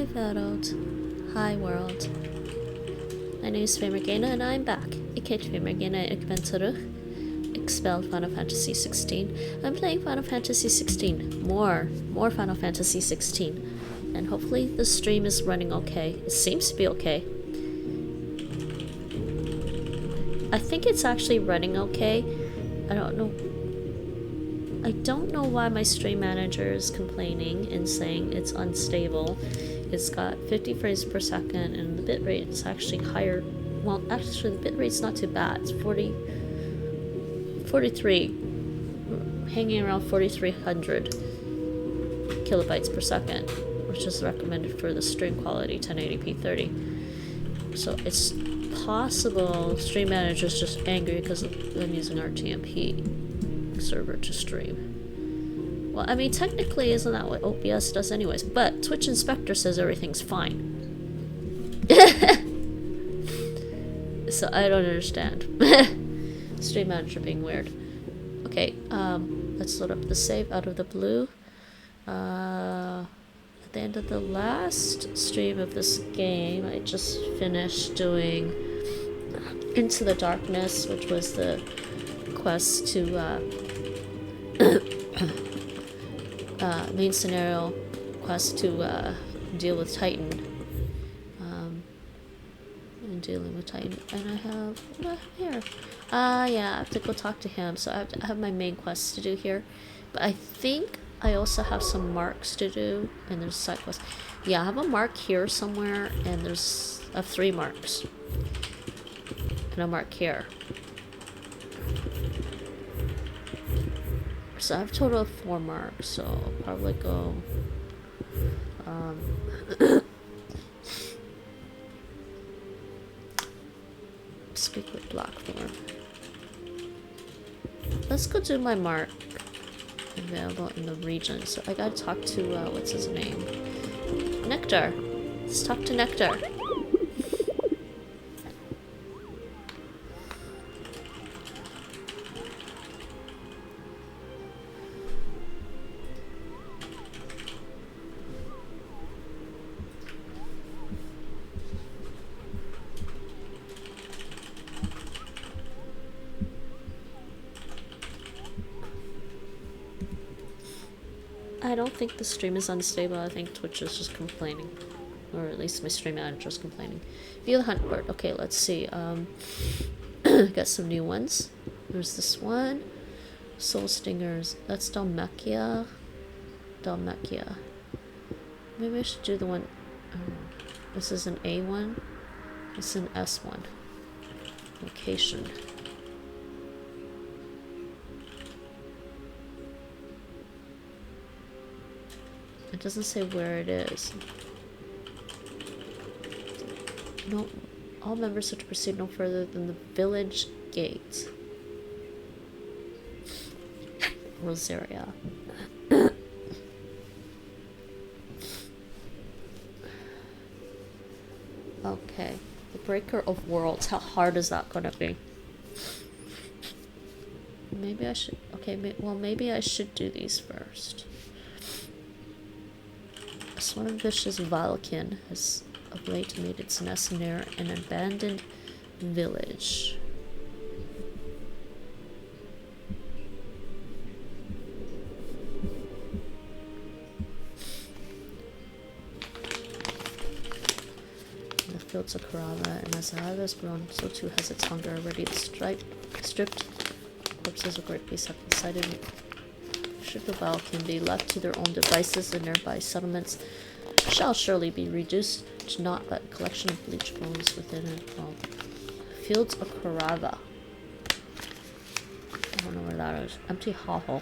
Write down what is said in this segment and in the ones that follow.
Hi World. Hi World. My name is Fimmergena and I'm back. Ik heter Fimmergena och ben terug. Expel Final Fantasy XVI. I'm playing Final Fantasy XVI. More Final Fantasy XVI. And hopefully the stream is running okay. It seems to be okay. I think it's actually running okay. I don't know why my stream manager is complaining and saying it's unstable. It's got 50 frames per second and the bitrate is actually higher. Well, actually the biterate's not too bad. It's 43, hanging around 4,300 kilobytes per second, which is recommended for the stream quality 1080p 30. So it's possible stream manager's just angry because I'm using RTMP server to stream. Well, I mean, technically, isn't that what OBS does anyways? But Twitch Inspector says everything's fine. So I don't understand. Stream manager being weird. Okay, let's load up the save out of the blue. At the end of the last stream of this game, I just finished doing Into the Darkness, which was the quest to main scenario quest to deal with Titan. And dealing with Titan, and I have what here. Yeah, I have to go talk to him. So I have my main quests to do here, but I think I also have some marks to do, and there's side quests. Yeah, I have a mark here somewhere, and I have 3 marks, and a mark here. So I have a total of 4 marks, so I'll probably go speak with Blackthorn. Let's go do my mark available in the region. So I gotta talk to what's his name? Nectar. Let's talk to Nectar. I don't think the stream is unstable. I think Twitch is just complaining. Or at least my stream manager is complaining. View the hunt board. Okay, let's see. Got some new ones. There's this one. Soul Stingers. That's Dalmacia. Maybe I should do the one... this is an A one. This is an S one. Location. It doesn't say where it is. No, all members are to proceed no further than the village gate. Rosaria. Okay. The Breaker of Worlds. How hard is that gonna be? Maybe I should... Okay, well, maybe I should do these first. Swarm Vicious Grimalkin has of late made its nest near an abandoned village. In the fields of Karava, and as the hive has grown, so too has its hunger. Already stripped corpses of great beasts have been sighted. Should the Val can be left to their own devices, the nearby settlements shall surely be reduced to naught but a collection of bleached bones within it. Oh. Fields of Karava. I don't know where that is. Empty hovel.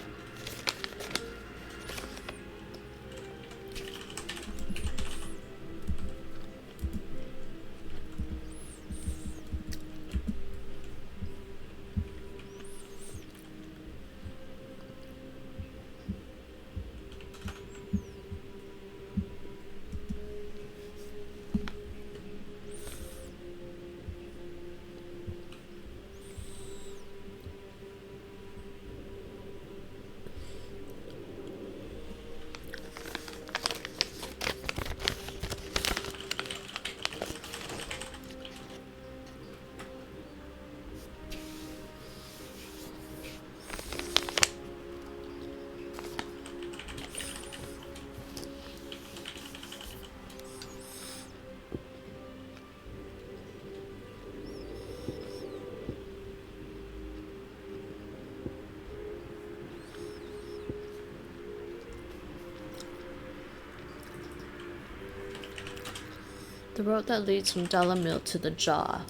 The road that leads from Delamil to the jaw.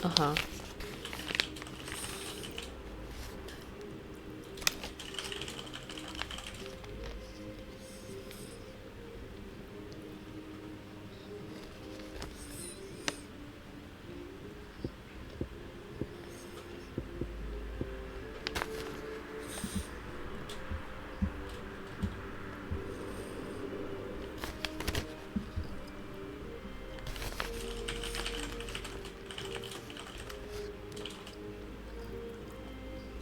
Uh-huh.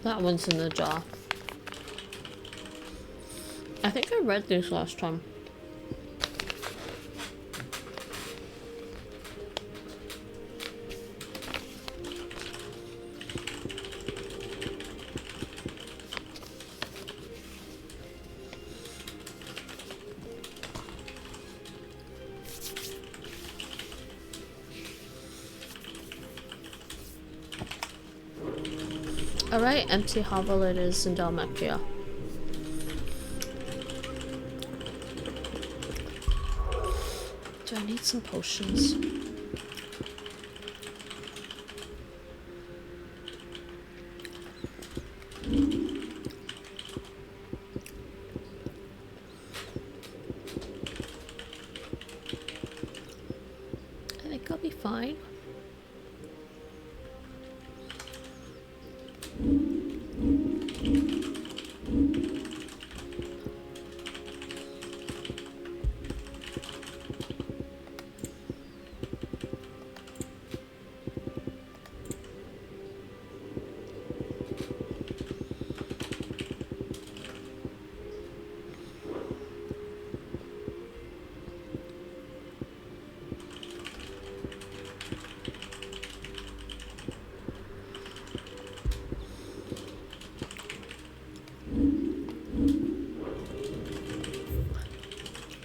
That one's in the jaw. I think I read these last time. Alright, empty hovel it is in Dalmatia. Do I need some potions? I think I'll be fine.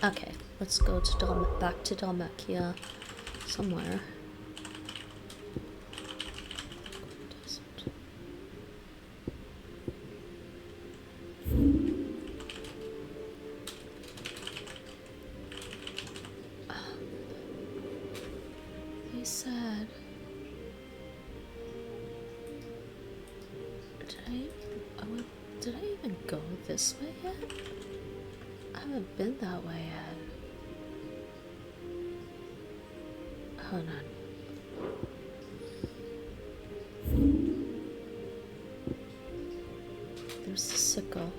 Okay, let's go to back to Dalmatia somewhere. He said, did I even go this way yet? I haven't been that way yet. Hold on. There's the sickle.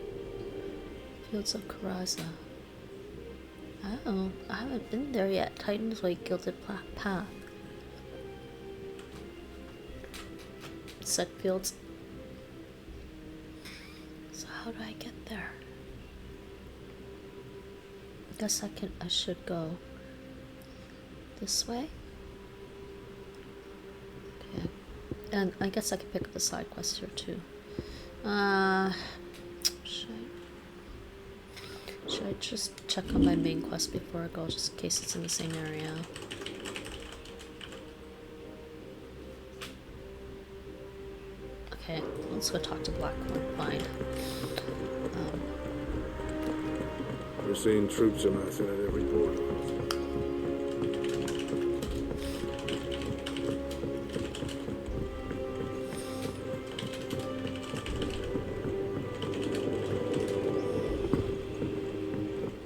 Fields of Karaza. Oh, I haven't been there yet. Titan's Way, Gilded Path. Set fields. So how do I get there? Guess I should go this way. Okay. And I guess I can pick up the side quest here too. Should I just check on my main quest before I go, just in case it's in the same area? Okay, let's go talk to Blackhorn. Fine. We're seeing troops amassing at every port.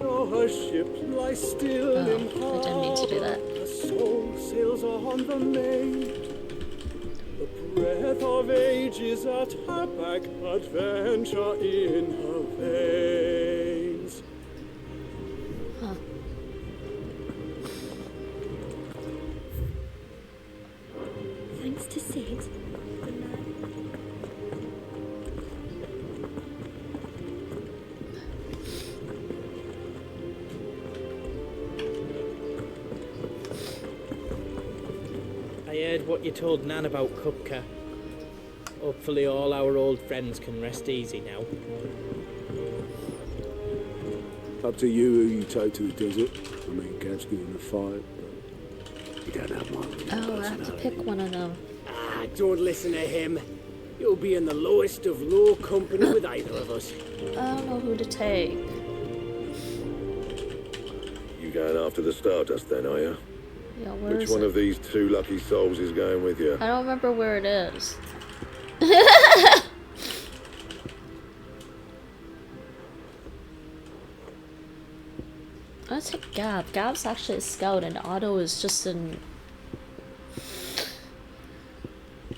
Our ship lies still in I didn't mean to do that. The soul sails on the main. The breath of ages at her back, adventure in her veins. Huh. Thanks to Sid, I heard what you told Nan about Kupka. Hopefully all our old friends can rest easy now. Up to you who you take to the desert. I mean, Gav's giving a fight, but you don't have one. Oh, I have to pick one of them. Ah, don't listen to him. You'll be in the lowest of low company with either of us. I don't know who to take. You going after the Stardust then, are you? Yeah, where Which is one it? of these two lucky souls is going with you? I don't remember where it is. Let's take Gab. Gab's actually a scout and Otto is just an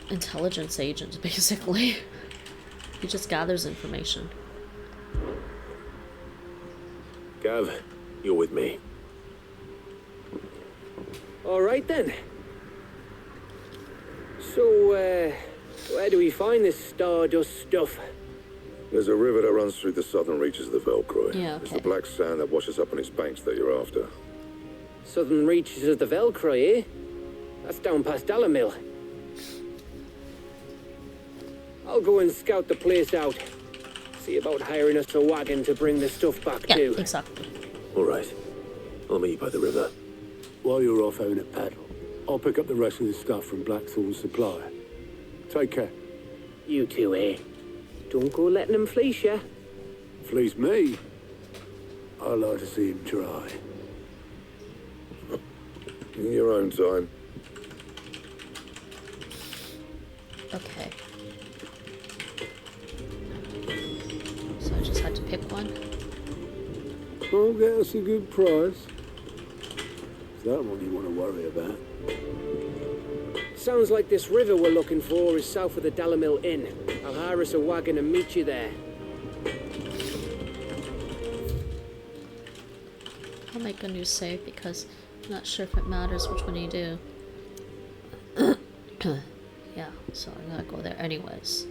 intelligence agent, basically. He just gathers information. Gav, you're with me. All right then. So, where do we find this Stardust stuff? There's a river that runs through the southern reaches of the Velcroy. Yeah, It's okay. the black sand that washes up on its banks that you're after. Southern reaches of the Velcroy, eh? That's down past Dalamil. I'll go and scout the place out. See about hiring us a wagon to bring the stuff back Yeah, to. exactly. All right. I'll meet you by the river. While you're off having a paddle, I'll pick up the rest of the stuff from Blackthorn's supply. Take care. You two, eh? Don't go letting him fleece ya. Fleece me? I like to see him try. In your own time. Okay. So I just had to pick one. I'll get us a good price. Is that what you want to worry about? Sounds like this river we're looking for is south of the Dalamil Inn. I'll hire us a wagon and meet you there. I'll make a new save because I'm not sure if it matters which one you do. Yeah, so I gotta go there anyways.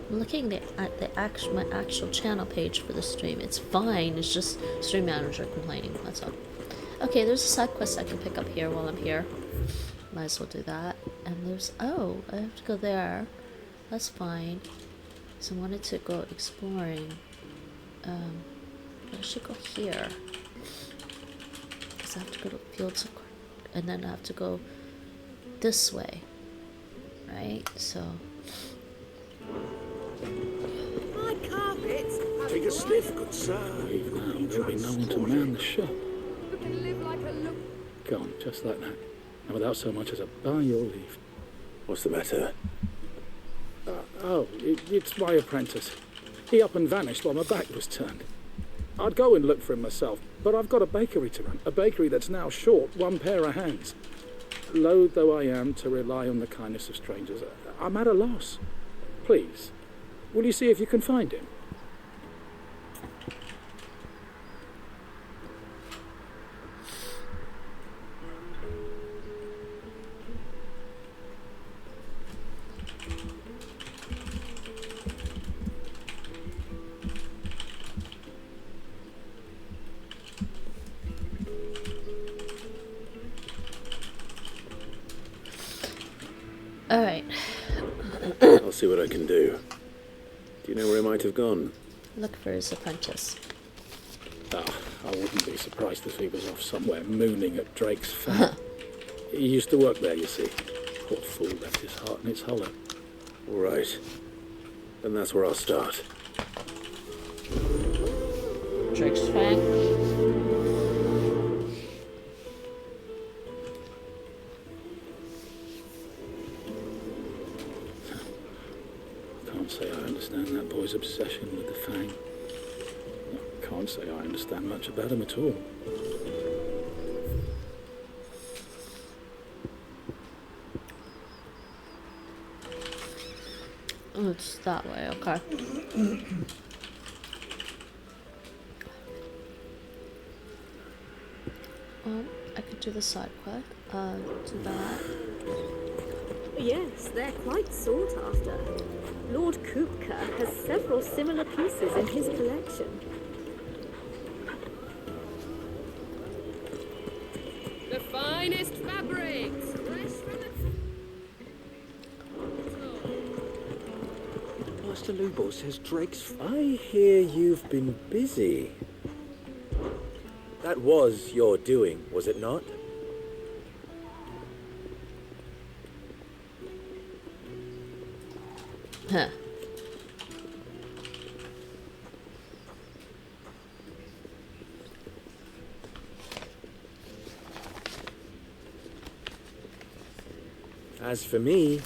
Looking at my actual channel page for the stream, it's fine. It's just stream manager complaining. That's all. Okay, there's a side quest I can pick up here while I'm here. Might as well do that. And there's I have to go there. That's fine. So I wanted to go exploring. I should go here because I have to go to fields, and then I have to go this way, right? So. Take a sniff, good sir. Leave now, there'll be no one to man the shop. Go on, just like that. And without so much as a by your leave. What's the matter? It's my apprentice. He up and vanished while my back was turned. I'd go and look for him myself, but I've got a bakery to run. A bakery that's now short one pair of hands. Loath though I am to rely on the kindness of strangers, I'm at a loss. Please, will you see if you can find him? Alright. I'll see what I can do. Do you know where he might have gone? Look for his apprentice. Ah, I wouldn't be surprised if he was off somewhere mooning at Drake's farm. He used to work there, you see. Poor fool left his heart in its hollow. All right. Then that's where I'll start. Drake's Fang. Can't say I understand that boy's obsession with the Fang. I can't say I understand much about him at all. Oh, it's that way, okay. I could do the side quest. Do that. Yes, they're quite sought after. Lord Kupka has several similar pieces in his collection. The finest fabrics, fresh from the... Master Lubo says Drake's... I hear you've been busy. That was your doing, was it not? Huh. As for me...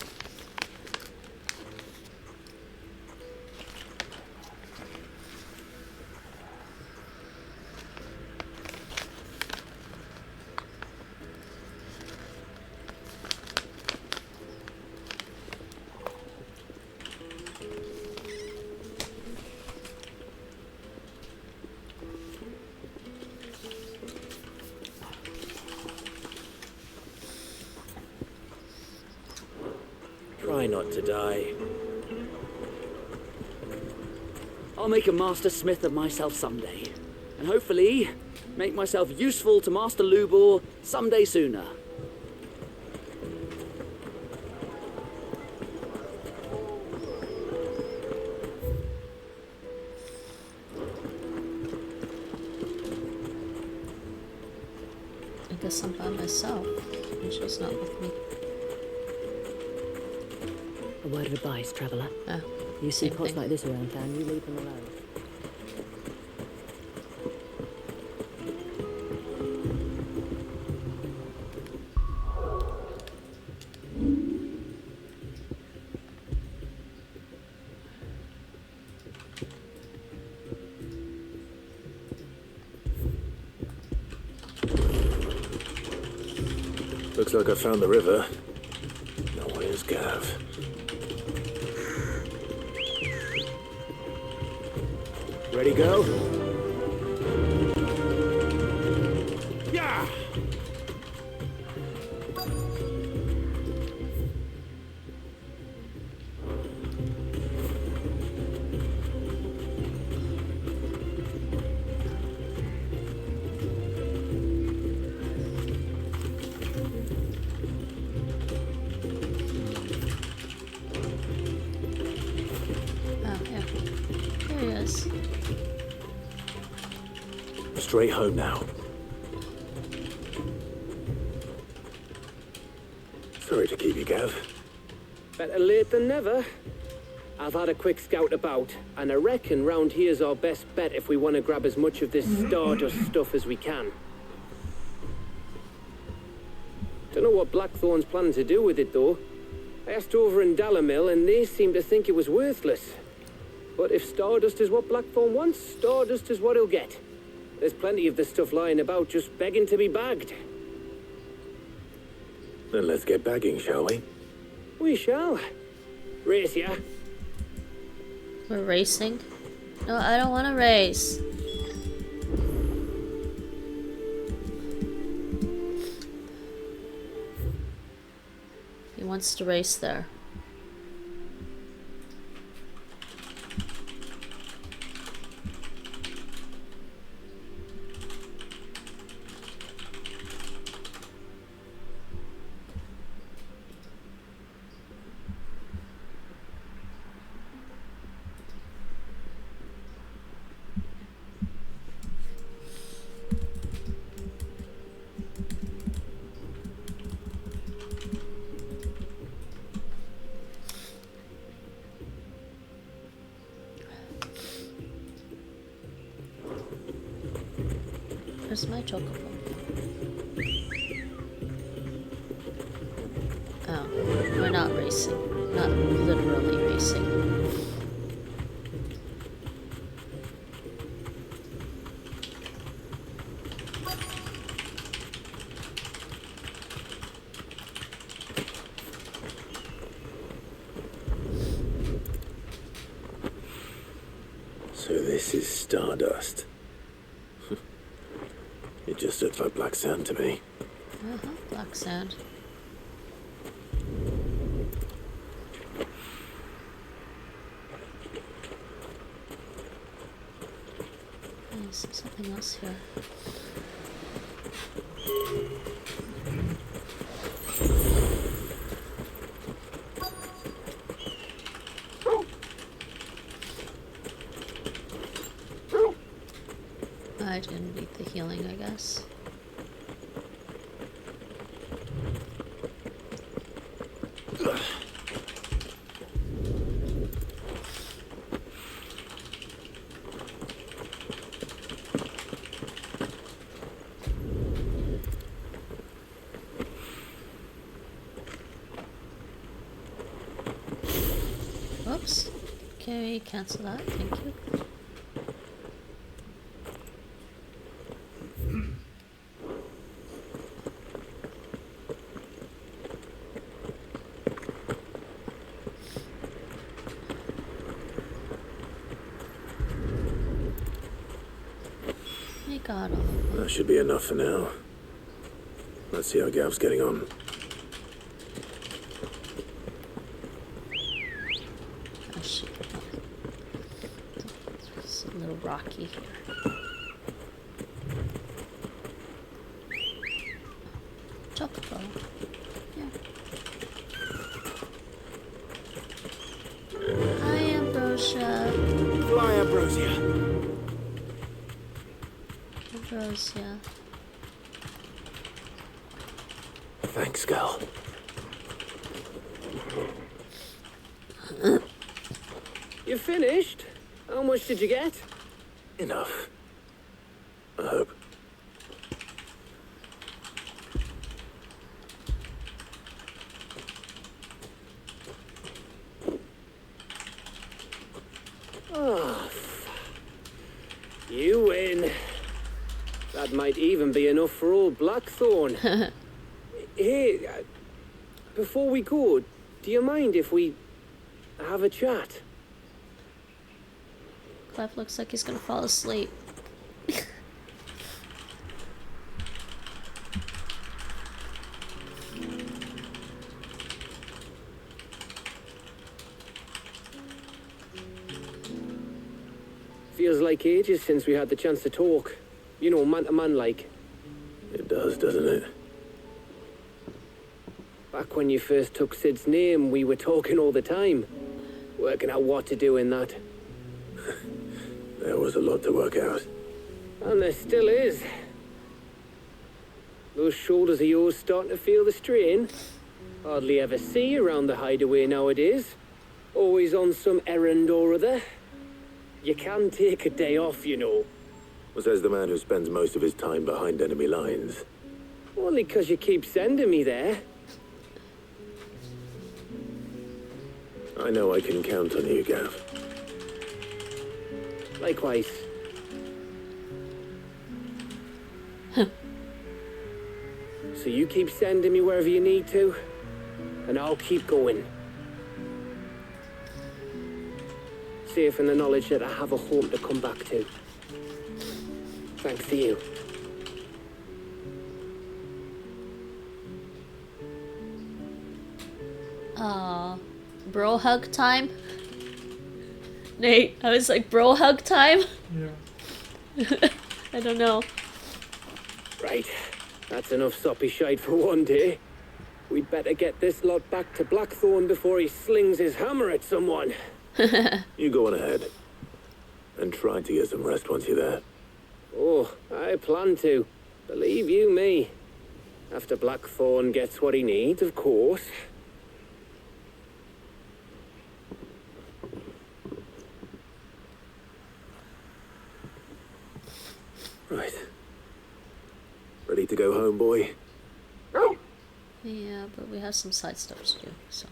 Try not to die. I'll make a master smith of myself someday. And hopefully, make myself useful to Master Lubor someday sooner. I guess I'm by myself. And she's not with me. A word of advice, traveller. Oh, You see same pots thing. like this around town, you leave them alone. Looks like I found the river. Now where's Gav? Ready, go? Yeah! Oh, yeah. Here he is. Straight home now. Sorry to keep you, Gav. Better late than never. I've had a quick scout about, and I reckon round here's our best bet if we want to grab as much of this Stardust stuff as we can. Don't know what Blackthorn's planning to do with it, though. I asked over in Dalamil, and they seem to think it was worthless. But if Stardust is what Blackthorn wants, Stardust is what he'll get. There's plenty of this stuff lying about, just begging to be bagged. Then let's get bagging, shall we? We shall. Race ya. We're racing? No, I don't want to race. He wants to race there. Where's my chocobo? Oh, we're not racing. Not literally racing. So this is stardust. It just looks like black sand to me. Black sand. There's something else here. I didn't need the healing, I guess. Whoops. Can we cancel that? Thank you. We got all of them. That should be enough for now. Let's see how Gav's getting on. Oh shit. It's a little rocky here. Chocobo. Yeah. Hi, Ambrosia. Fly, Ambrosia. Ambrosia. Thanks, Gal. You finished? How much did you get? Enough. I hope. Oh, you win. That might even be enough for old Blackthorn. Hey, before we go, do you mind if we have a chat? Clef looks like he's gonna fall asleep. Feels like ages since we had the chance to talk. You know, man to man like. It does, doesn't it? Back when you first took Sid's name, we were talking all the time. Working out what to do in that. There was a lot to work out. And there still is. Those shoulders of yours starting to feel the strain. Hardly ever see you around the hideaway nowadays. Always on some errand or other. You can take a day off, you know. Says the man who spends most of his time behind enemy lines. Only 'cause you keep sending me there. I know I can count on you, Gav. Likewise. So you keep sending me wherever you need to, and I'll keep going. Safe in the knowledge that I have a home to come back to. Thanks to you. Bro hug time? Nate, I was like, bro hug time? Yeah. I don't know. Right, that's enough soppy shite for one day. We'd better get this lot back to Blackthorn before he slings his hammer at someone. You go on ahead. And try to get some rest once you're there. Oh, I plan to. Believe you me. After Blackthorn gets what he needs, of course. Right. to go home, boy? Yeah, but we have some side stuff to do, so.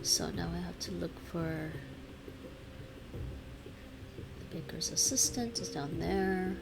So now I have to look for the baker's assistant is down there.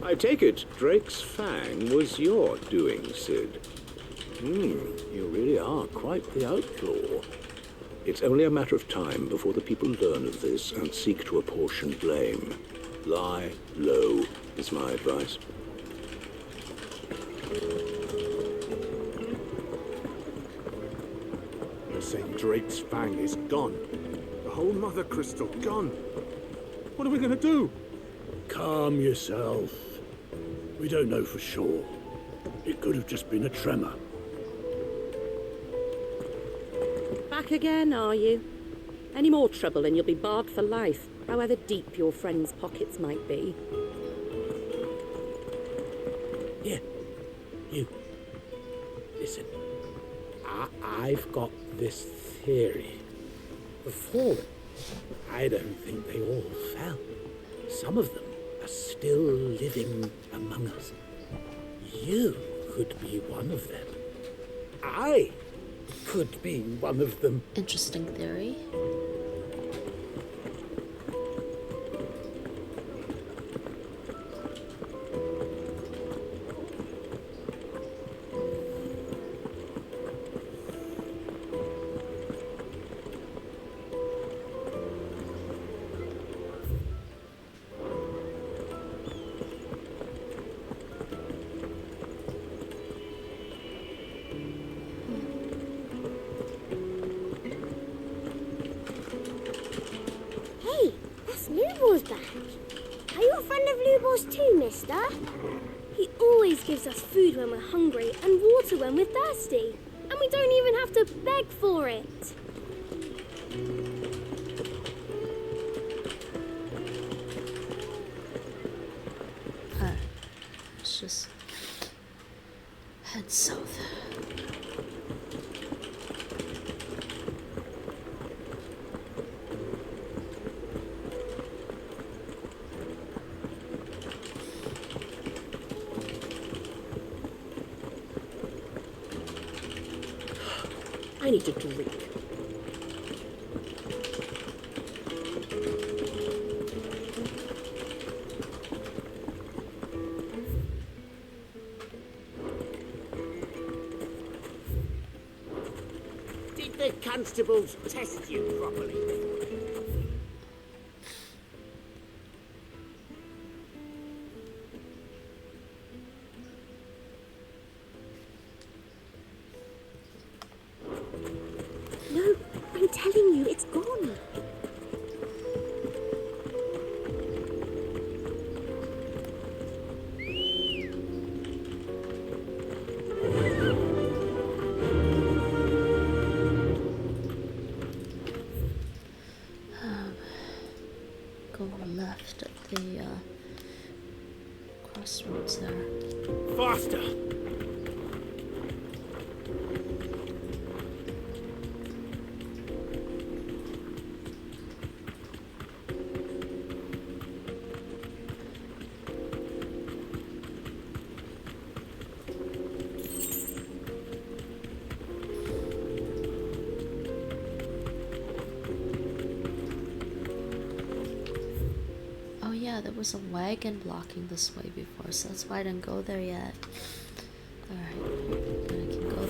I take it Drake's fang was your doing, Sid. You really are quite the outlaw. It's only a matter of time before the people learn of this and seek to apportion blame. Lie low is my advice. They're saying Drake's fang is gone. The whole mother crystal gone. What are we gonna do? Calm yourself. We don't know for sure. It could have just been a tremor. Back again, are you? Any more trouble and you'll be barred for life, however deep your friends' pockets might be. Yeah, you. Listen, I've got this theory. Before, I don't think they all fell. Some of them are still living among us. You could be one of them. I could be one of them. Interesting theory. Too, mister. He always gives us food when we're hungry and water when we're thirsty. And we don't even have to beg for it. Let's just head south. I need a drink. Did the constables test you properly? No, I'm telling you, it's gone. Go left at the crossroads there. Faster! There was a wagon blocking this way before, so that's why I didn't go there yet. Alright, I can go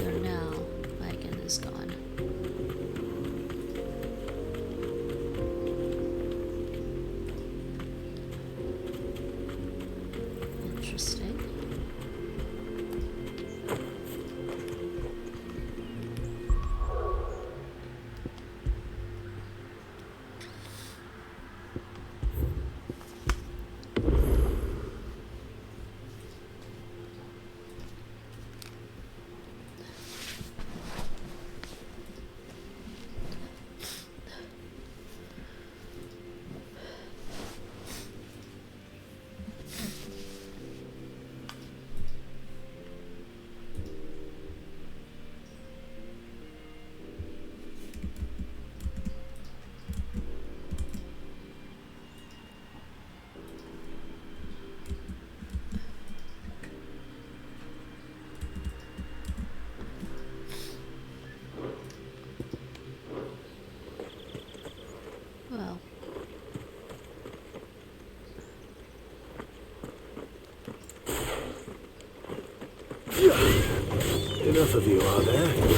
Well. Enough of you, are there?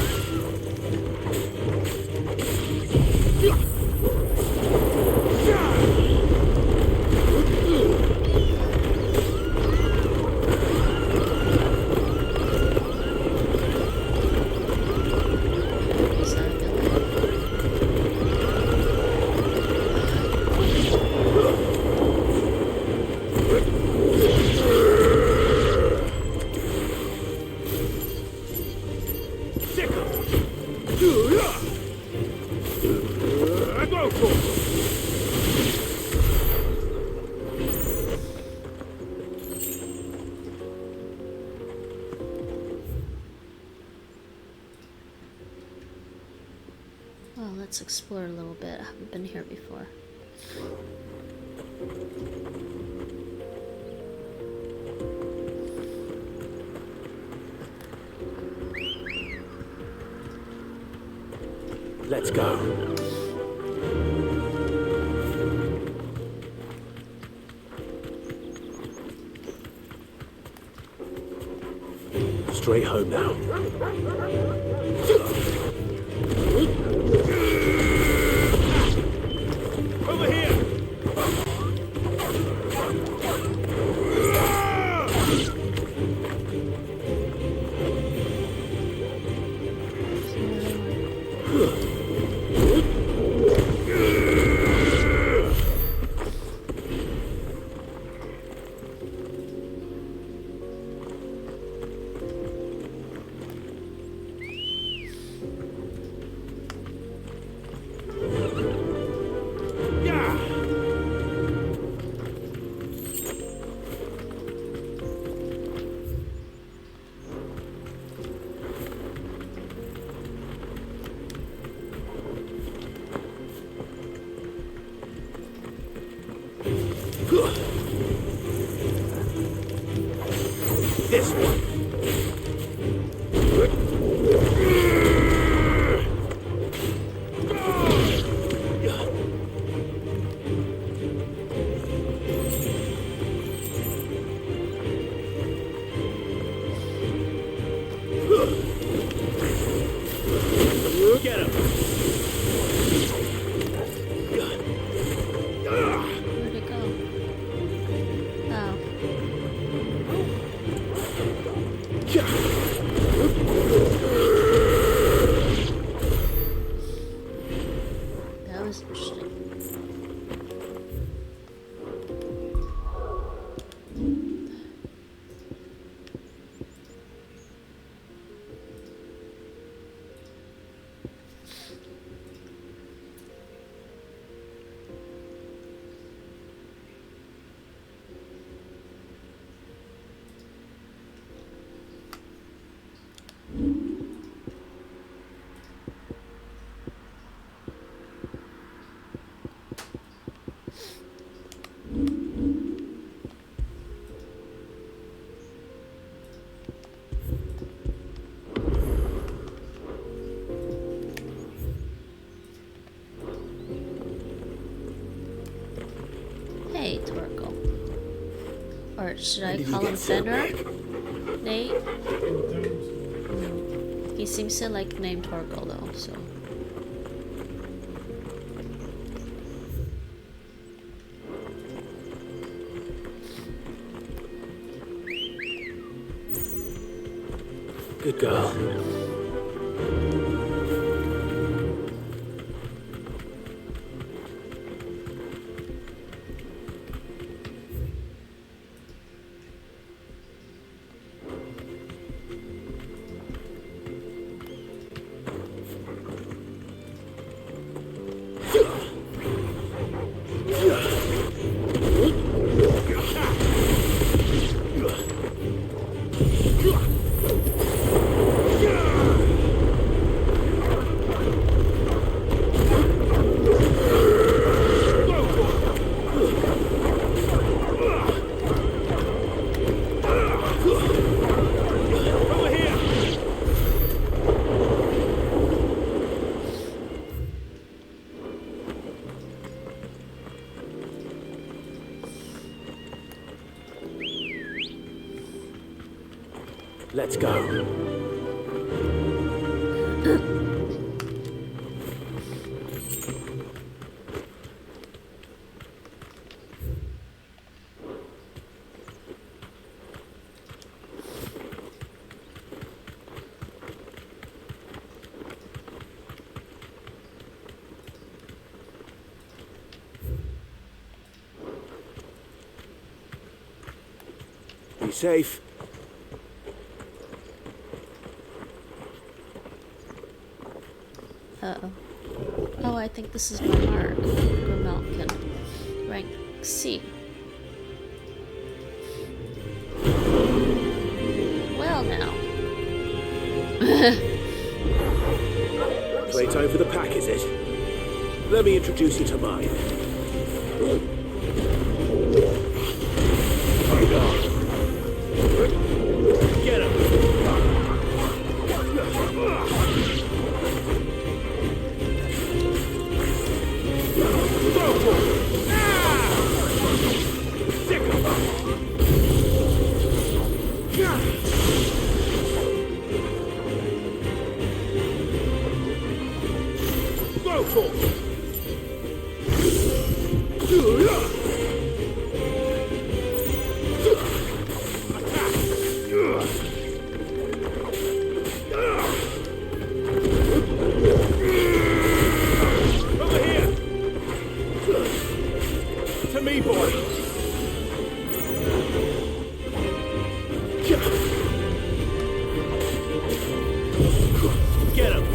Well, let's explore a little bit. I haven't been here before. Let's go. Straight home now. Over here! This one. Get him! Where'd it go? Oh. That was interesting. Hey, Torgal. Or should I call him Fenrir? Nate? He seems to like name Torgal though, so. Good girl. Yeah! Let's go. Be safe. Uh-oh. Oh, I think this is my mark. Grimalkin. Rank C. Well now. Playtime for the pack, is it? Let me introduce you to mine. Get him!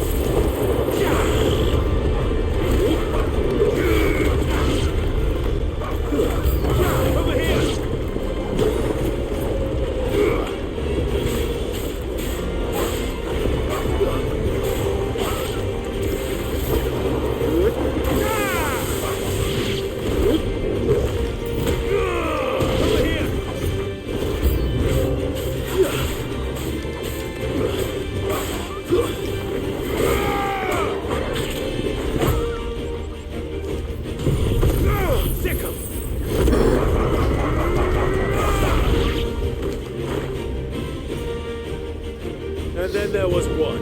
There was one.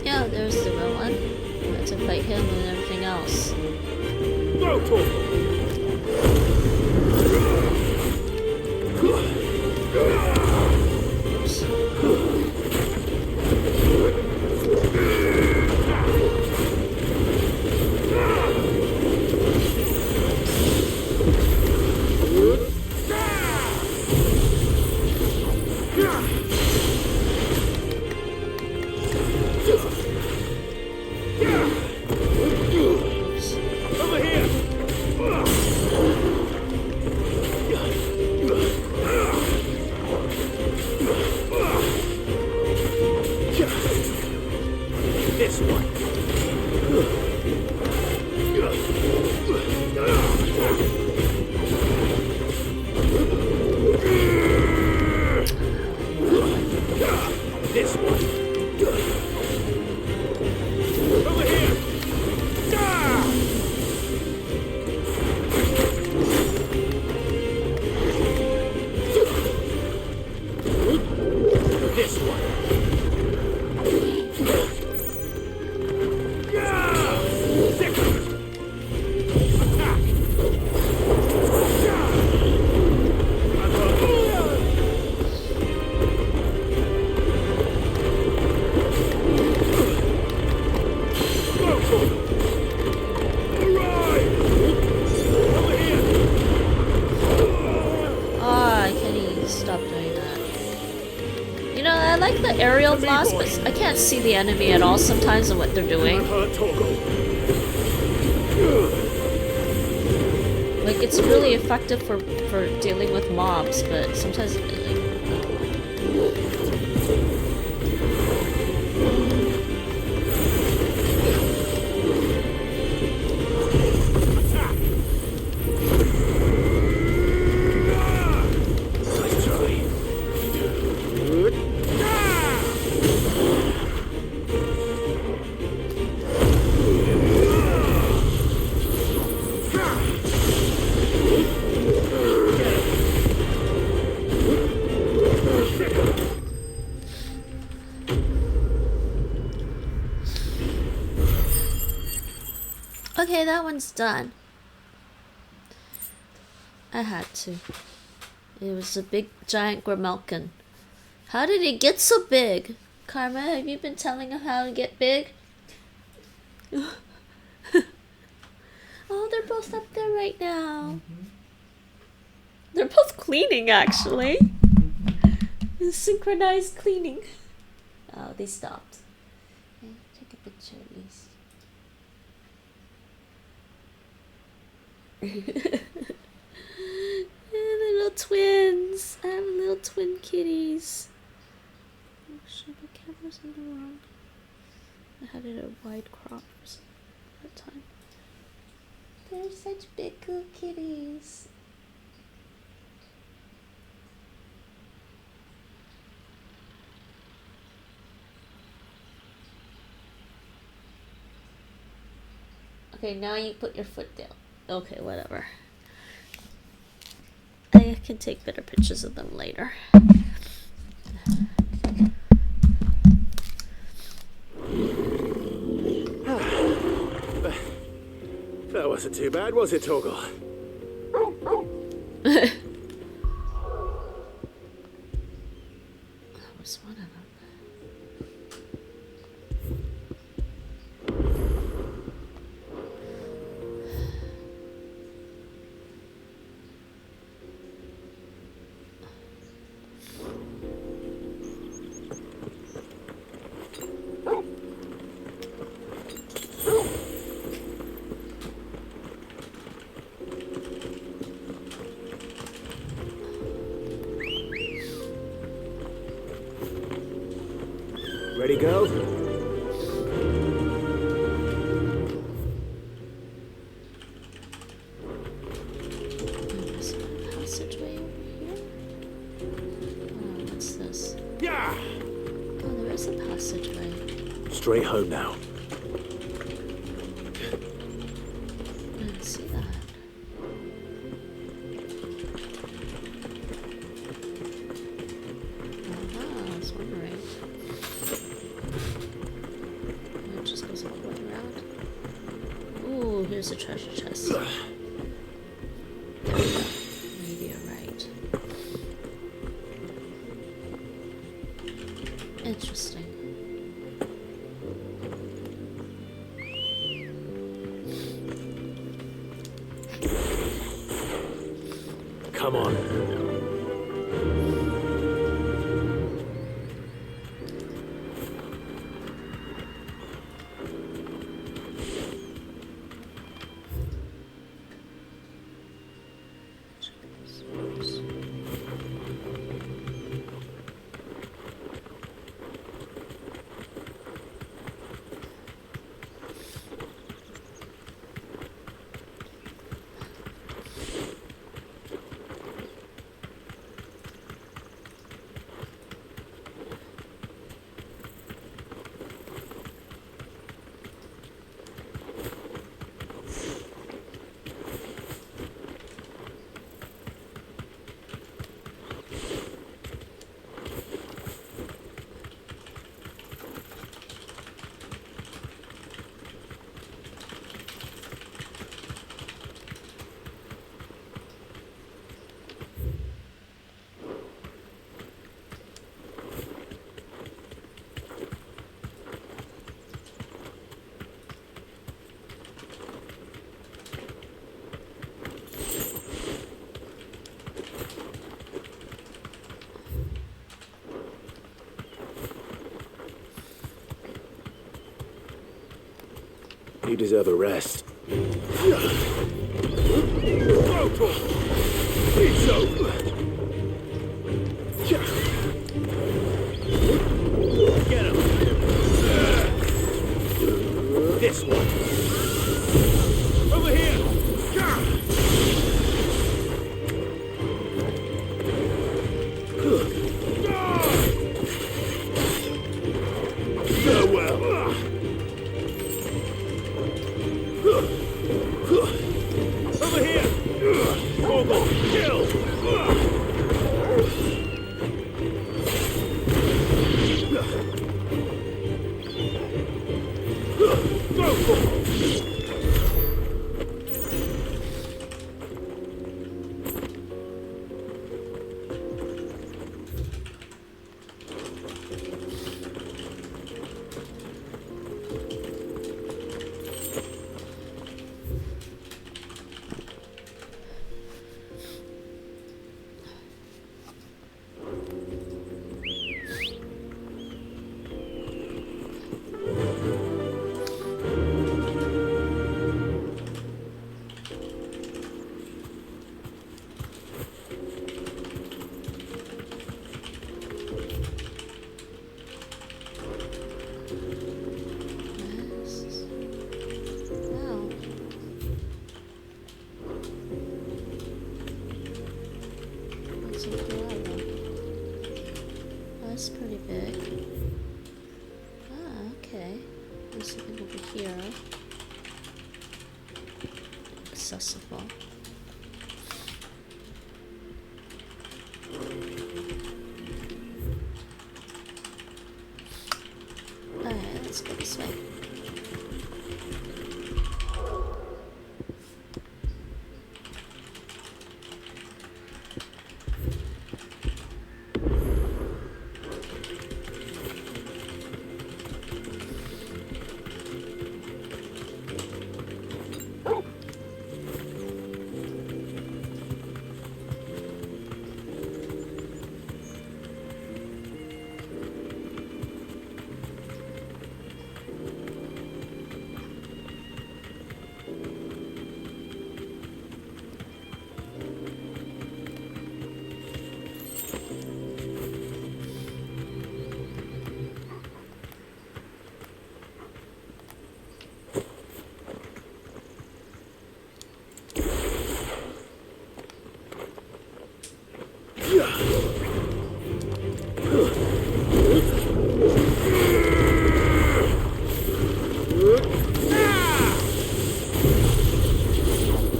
Yeah, there's the real one. I had to fight him and everything else. Go Aerial blast, but I can't see the enemy at all sometimes and what they're doing. Like, it's really effective for dealing with mobs, but sometimes Okay, that one's done. I had to. It was a big, giant Grimalkin. How did it get so big? Karma, have you been telling him how to get big? Oh, they're both up there right now. They're both cleaning, actually. Synchronized cleaning. Oh, they stopped. Okay, take a picture at least. The little twins. I have little twin kitties. Oh shit, the camera's in the wrong. I had it a wide crop that time. They're such big cool kitties. Okay, now you put your foot down. Okay, whatever. I can take better pictures of them later. That wasn't too bad, was it, Torgal? That was one of them. Ready, girls? There's a passageway over here. Oh, what's this? Yeah. Oh, there is a passageway. Straight home now. I didn't see that. I was wondering. It just goes all the way around. Ooh, here's a treasure chest. There we go. Maybe you're right. Interesting. Come on. You deserve a rest. It's over. Get him. This one. Over here. Farewell. Over here! Torgal, kill! accessible. Alright, let's go this way.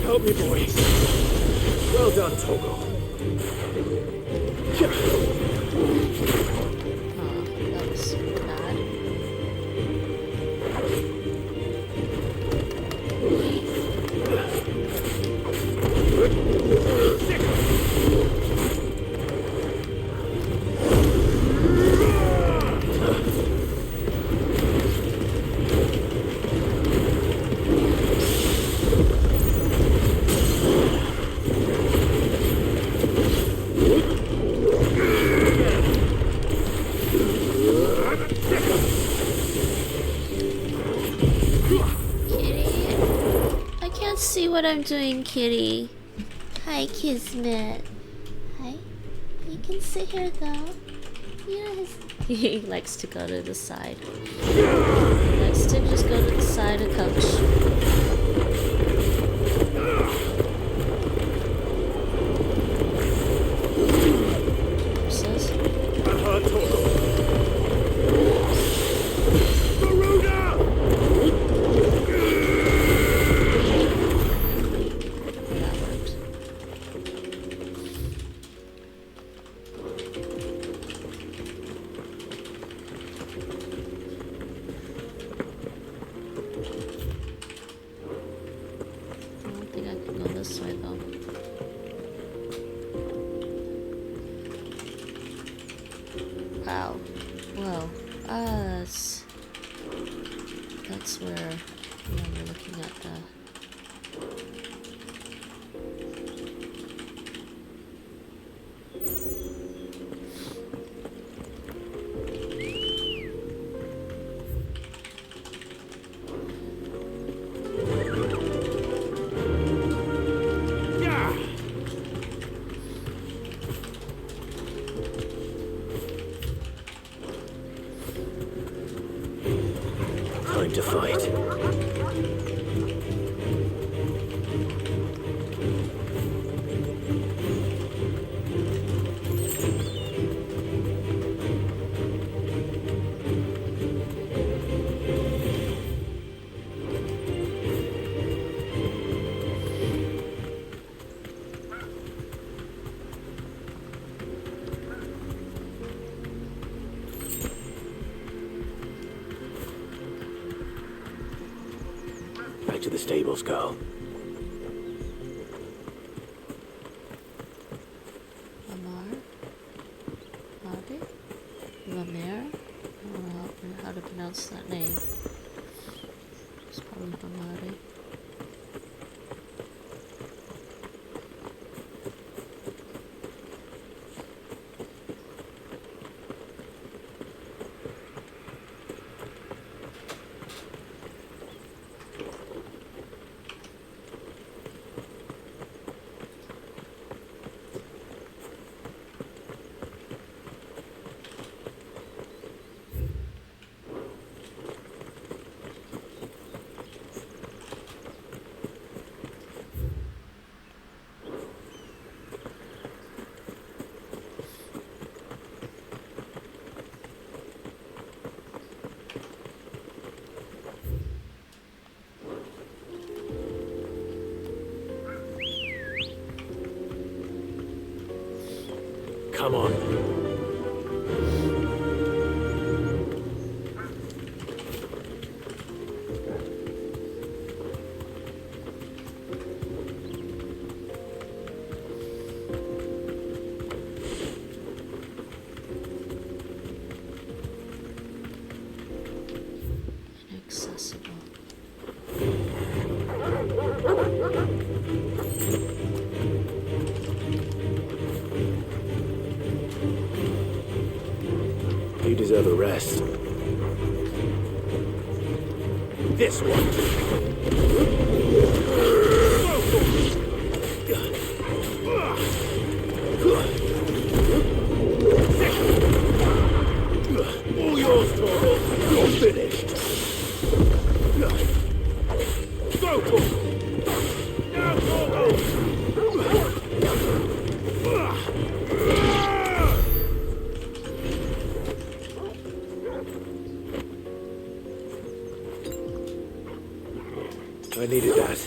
Help me, boys. Well done, Togo. That was bad. See what I'm doing, kitty. Hi, Kismet. Hi. You can sit here though. Yes. He likes to go to the side. He likes to just go to the side of the couch. Wow. Whoa. That's where we're looking at the... Time to fight. Back to the stables, girl. Lamare? I don't know how to pronounce that name. It's probably Hamari. Come on. Inaccessible. You deserve a rest. This one. All yours, Torvald. You're finished. Go, Torvald. Now, Torvald. I needed that.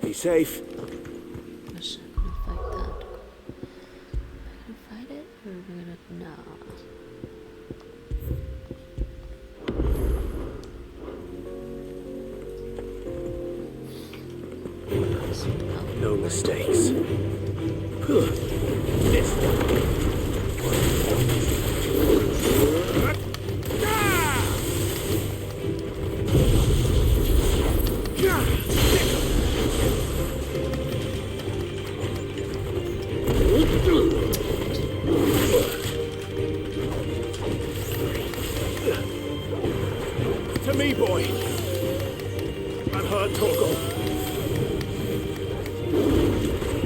Be safe. Wish I could fight that. Am I gonna fight it or am I gonna no? No mistakes. This to me, boy. I'm hurt, Torgal.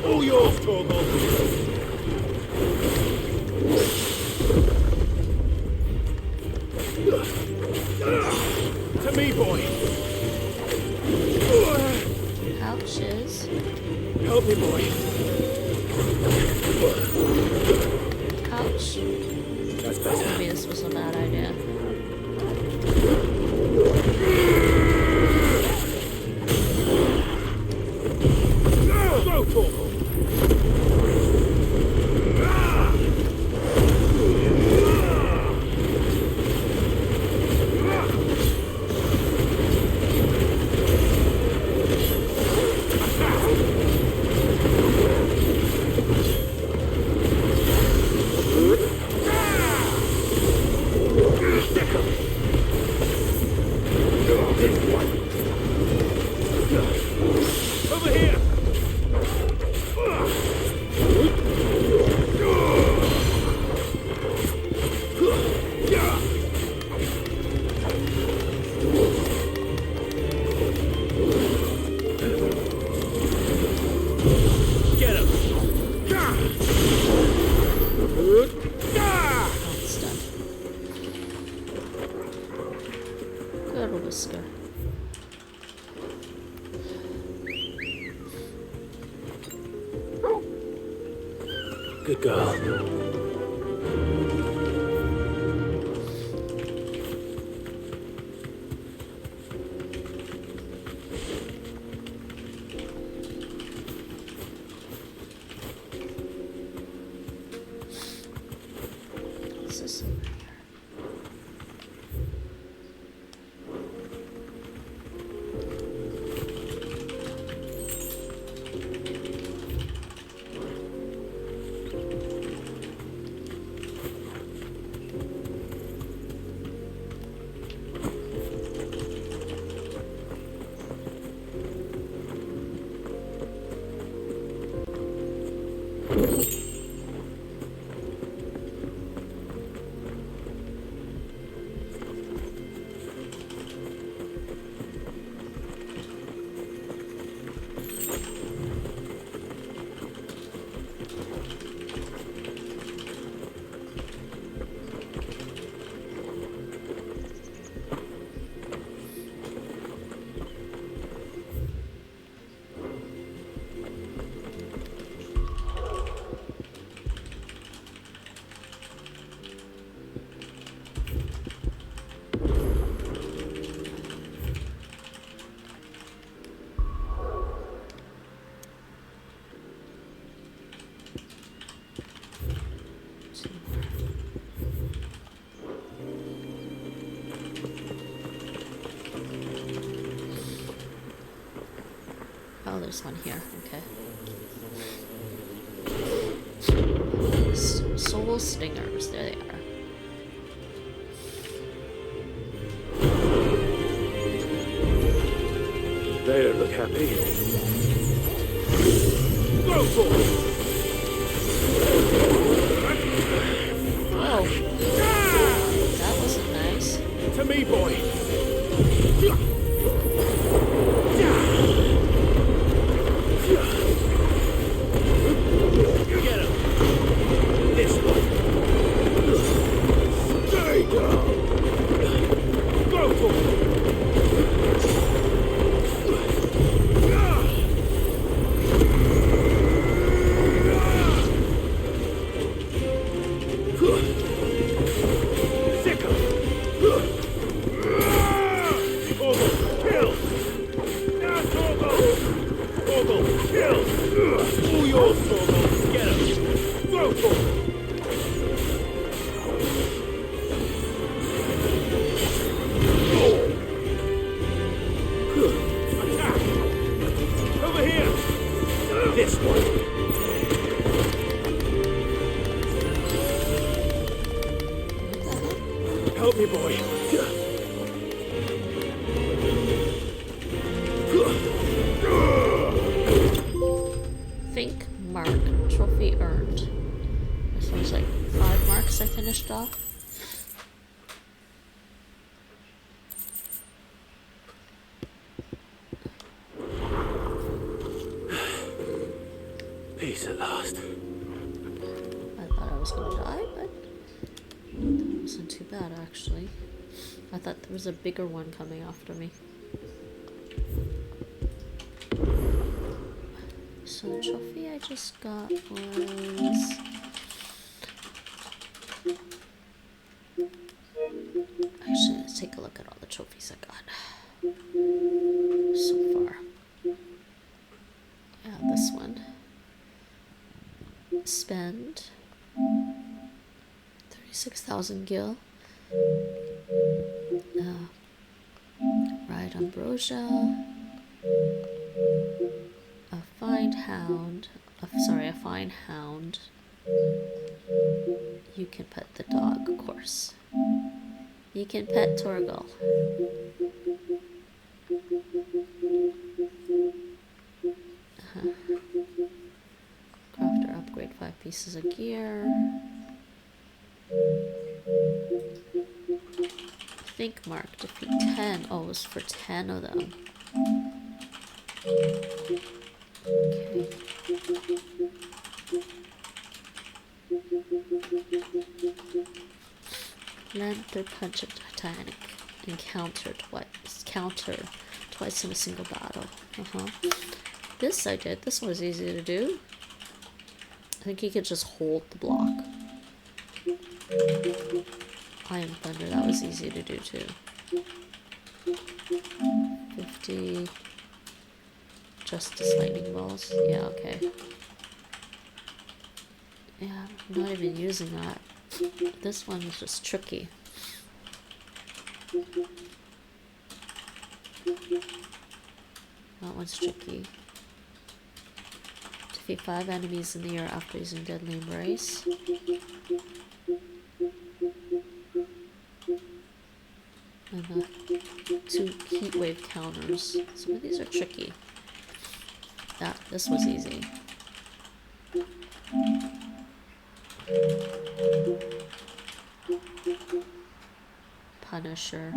All yours, Torgal. To me, boy. Ouches. Help me, boy. Ouch. That's better. Maybe this was a bad idea. Go, Torgal. Over here. Get him. It's done. Good whisker. Good girl. What's this over here? there's one here. Okay. Soul stingers. There they are. They don't look happy. Go for it! Whoa. That wasn't nice. To me, boy! Get him! This way! Stay down! Go for it! Help me, boy. Think mark. Trophy earned. This one's like 5 marks I finished off. Peace at last. I thought I was gonna die, but that wasn't too bad actually. I thought there was a bigger one coming after me. So the trophy I just got was... Actually, let's take a look at all the trophies I got so far. Yeah, this one. Spend 36,000 gil. Ride Ambrosia. A fine hound. A fine hound. You can pet the dog, of course. You can pet Torgal. Crafter upgrade 5 pieces of gear. Think mark defeat 10. Oh, it was for 10 of them. Okay. Lantern punch of Titanic. Encounter twice in a single battle. This I did. This one was easy to do. I think you could just hold the block. Iron Thunder, that was easy to do too. 50 Justice Lightning Balls. Yeah, okay. Yeah, I'm not even using that. This one is just tricky. That one's tricky. Defeat 5 enemies in the air after using Deadly Embrace. And the 2 heat wave counters. Some of these are tricky. This was easy. Punisher.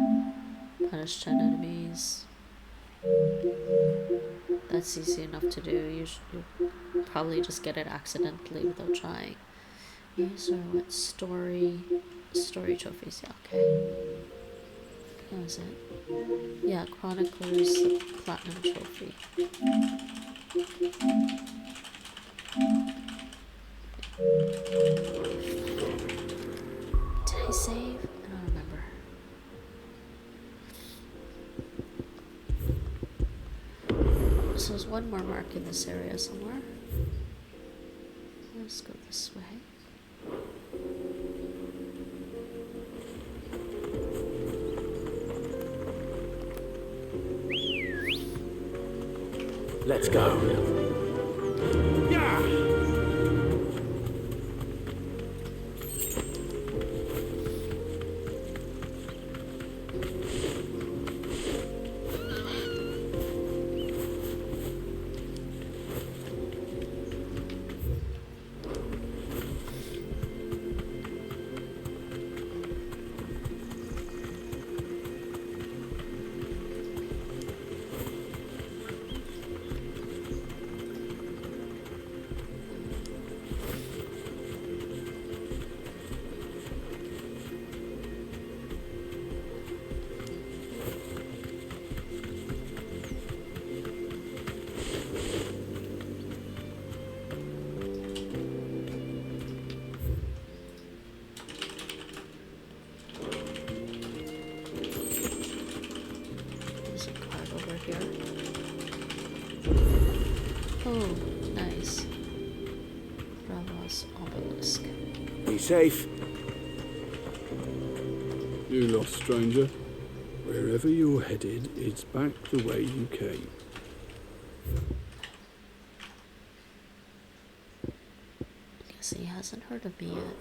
Punish 10 enemies. That's easy enough to do. You should probably just get it accidentally without trying. These are what? Story trophies. Yeah, okay. That was it. Yeah, Chronicler's the Platinum Trophy. Did I save? I don't remember. So there's one more mark in this area somewhere. Let's go this way. Let's go. Oh, nice. Bravo's obelisk. Be safe. You lost, stranger. Wherever you're headed, it's back the way you came. Guess he hasn't heard of me yet.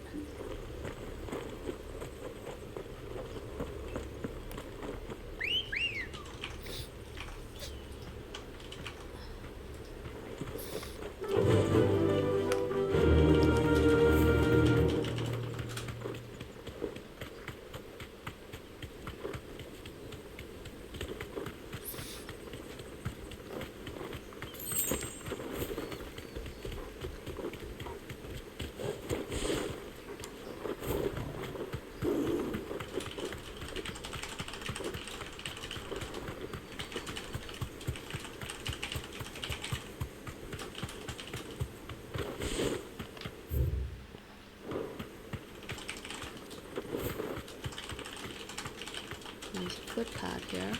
There's a footpad here.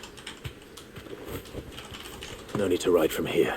No need to ride from here.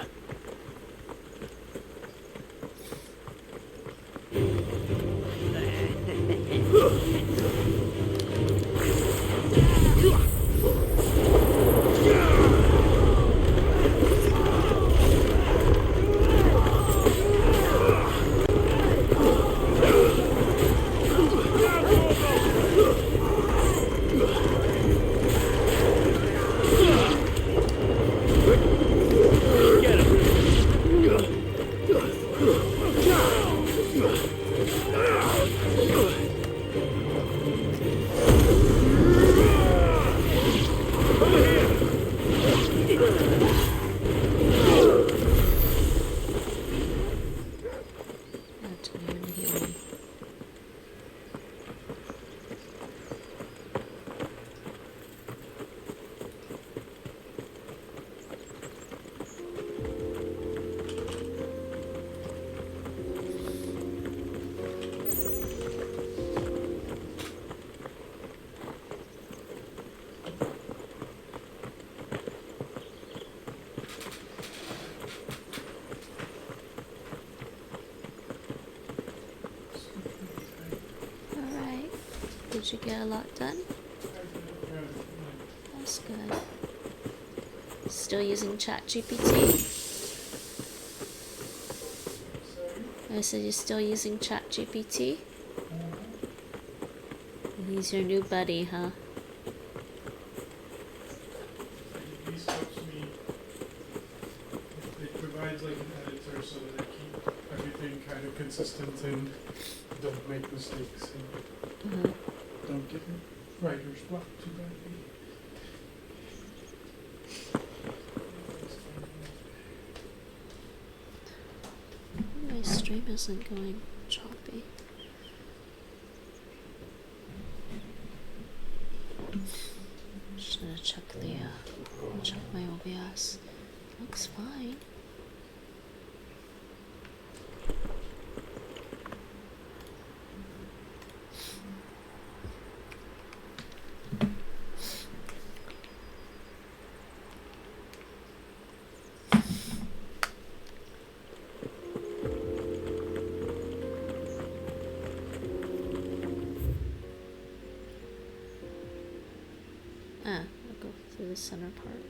Did you get a lot done? That's good. Still using ChatGPT? I said you're still using ChatGPT? He's your new buddy, huh? This helps me. It provides like an editor so that I keep everything kind of consistent and don't make mistakes. And don't get writer's block too badly. My stream isn't going choppy. Just gonna check check my OBS. Looks fine. I'll go through the center part.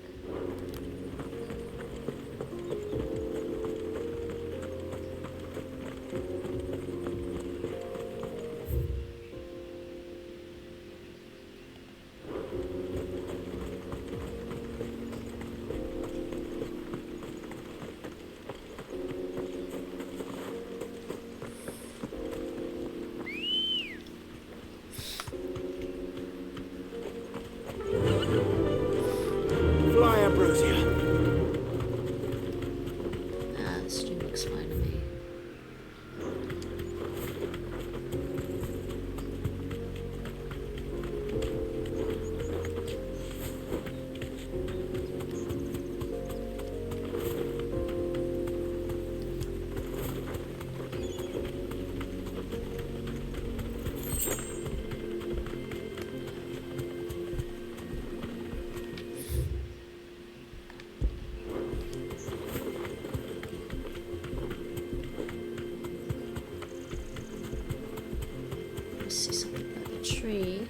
tree.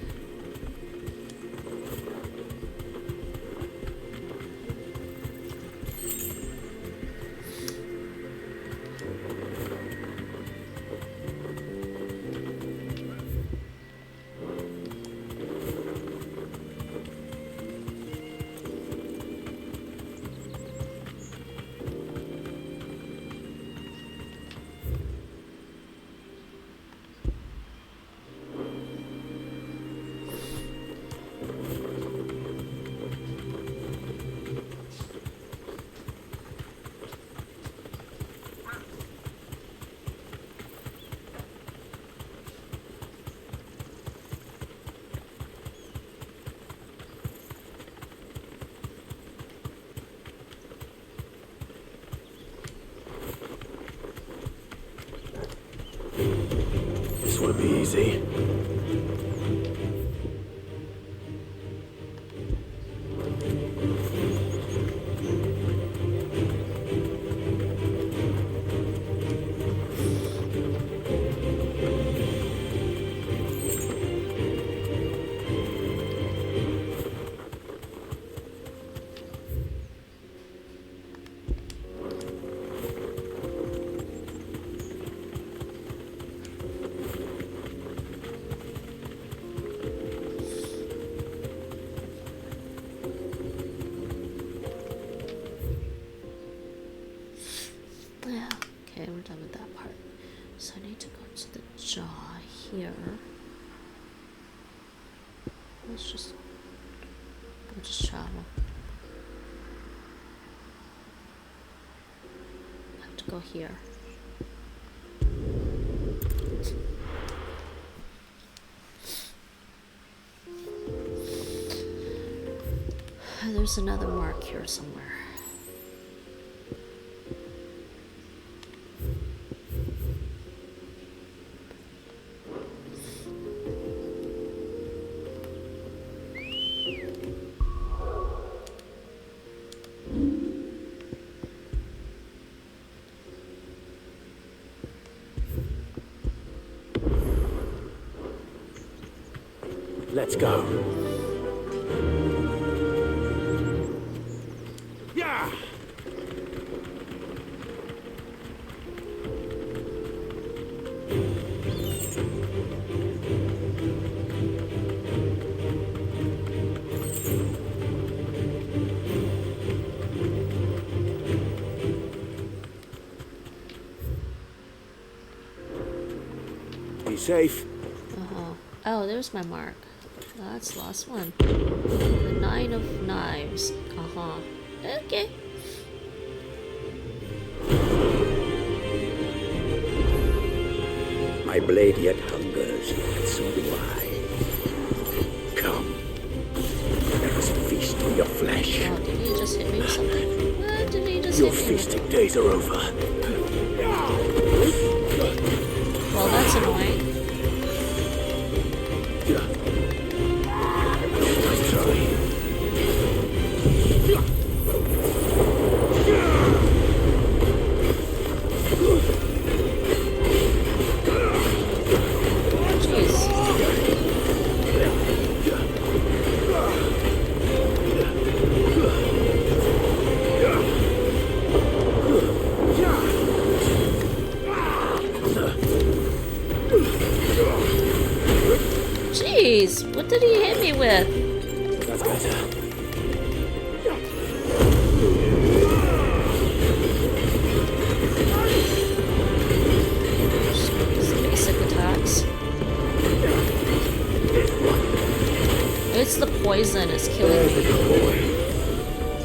This won't be easy. Yeah, okay, we're done with that part. So I need to go to the jaw here. We'll just travel. I have to go here. There's another mark here somewhere. Let's go. Yeah! Be safe. Oh, there's my mark. That's the last one. The 9 of Knives. Okay. My blade yet hungers, and so do I. Come. Let us feast on your flesh. Oh, did he just hit me with something? What did he just Your hit me with? feasting days are over. Well, that's annoying. Jeez, what did he hit me with? That's better. Just basic attacks. It's the poison is killing me.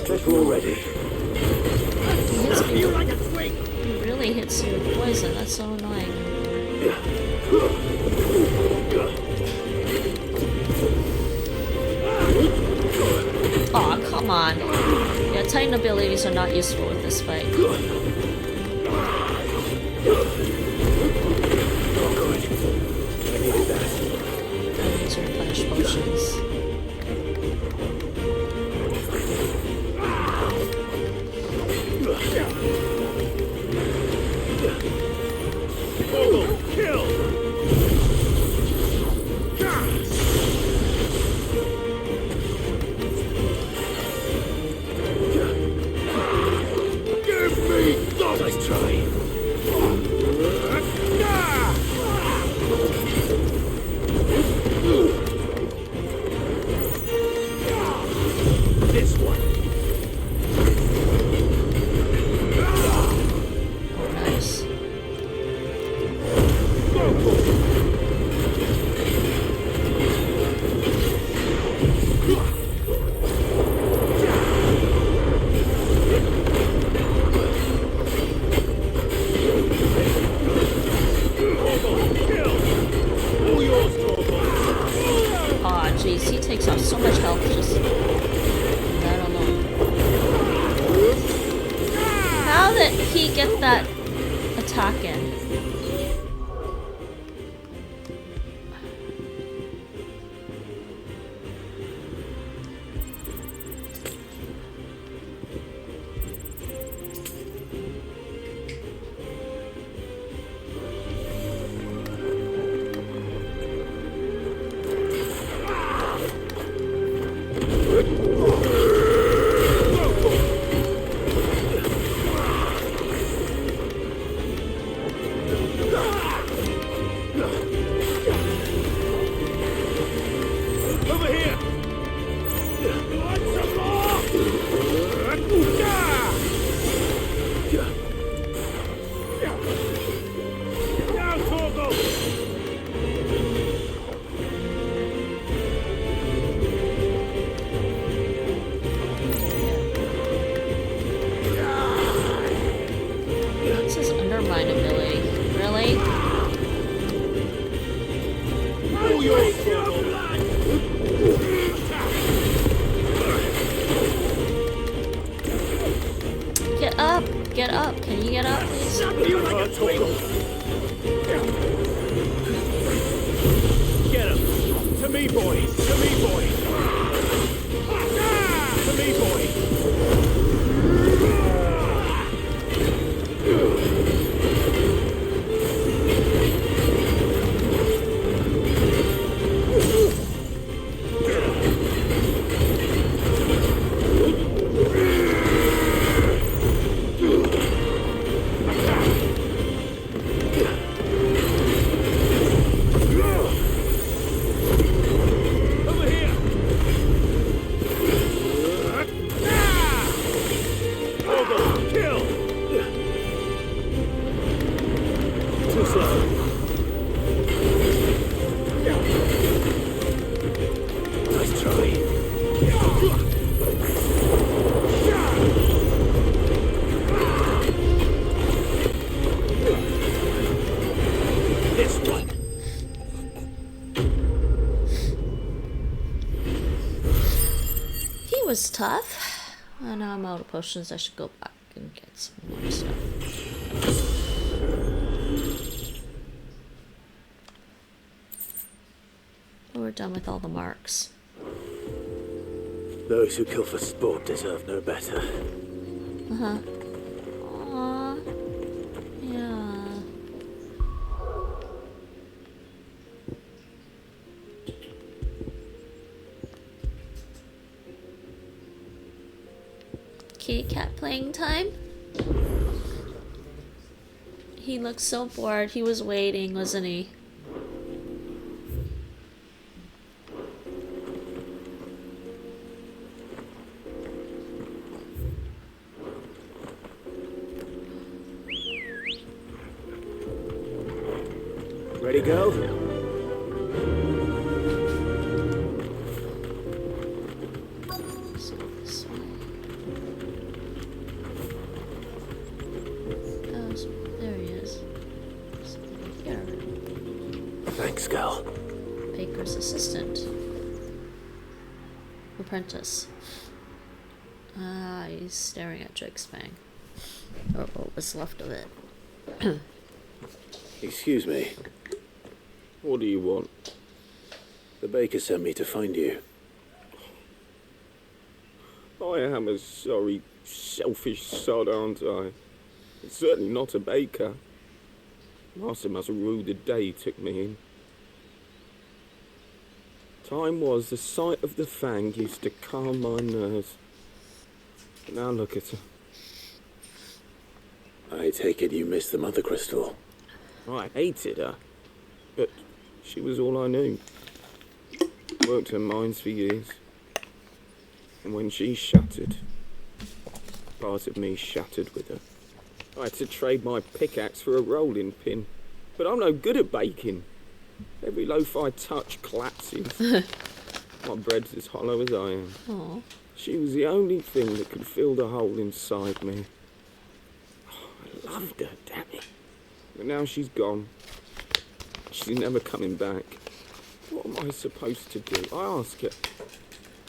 Check already. He hits me. He really hits you with poison. That's so annoying. Aw, oh, come on. Yeah, Titan abilities are not useful with this fight. These are punish potions. Kill! Jeez, he takes off so much health just that alone. How did he get that attack in? Get up. Can you get up, please? Get him. To me, boys. To me, boys. To me, boys. Was tough. Oh, now I'm out of potions. I should go back and get some more stuff. But we're done with all the marks. Those who kill for sport deserve no better. Uh-huh. Aww. Yeah. Kitty cat playing time? He looked so bored. He was waiting, wasn't he? Ready, girl? Thanks, girl. Baker's assistant. Apprentice. Ah, he's staring at Drake's fang. Or what was left of it. Excuse me. What do you want? The baker sent me to find you. I am a sorry, selfish sod, aren't I? It's certainly not a baker. Master must have ruled the day he took me in. Time was the sight of the fang used to calm my nerves. But now look at her. I take it you missed the mother crystal. I hated her, but she was all I knew. Worked her mines for years. And when she shattered, part of me shattered with her. I had to trade my pickaxe for a rolling pin, but I'm no good at baking. Every loaf I touch collapses. My bread's as hollow as I am. Aww. She was the only thing that could fill the hole inside me. Oh, I loved her, damn it. But now she's gone. She's never coming back. What am I supposed to do? I ask her.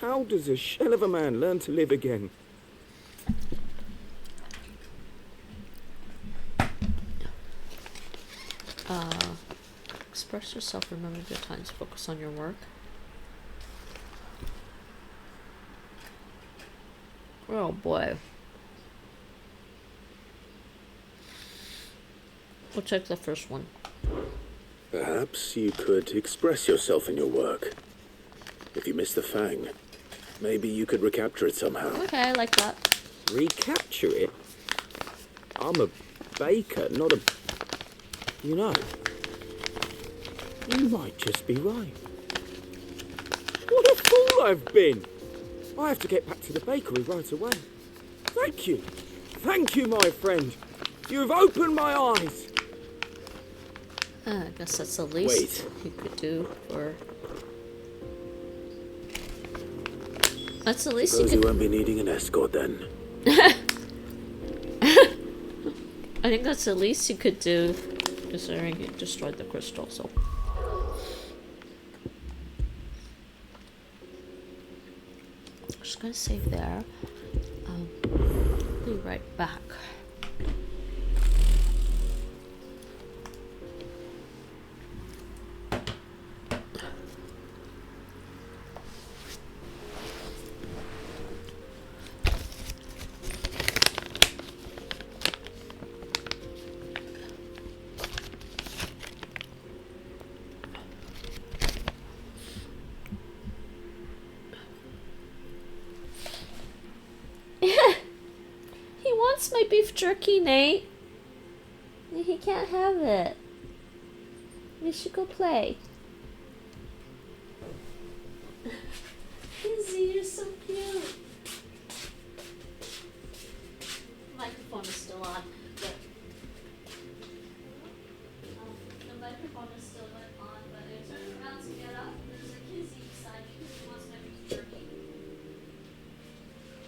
How does a shell of a man learn to live again? Express yourself, remember your times, focus on your work. Oh boy. We'll check the first one. Perhaps you could express yourself in your work. If you miss the fang, maybe you could recapture it somehow. Okay, I like that. Recapture it? I'm a baker, not a... You know, you might just be right. What a fool I've been! I have to get back to the bakery right away. Thank you. Thank you, my friend. You've opened my eyes. I guess that's the least you could do for... That's the least you Suppose could... you won't be needing an escort then. I think that's the least you could do, considering you destroyed the crystal, so... Just gonna save there. Be right back. He wants my beef jerky, Nate. He can't have it. We should go play. Izzy, you're so cute. Microphone is still on, but the microphone is still on, but I turned around to get up. There's a kizzy beside me because he wants my beef jerky.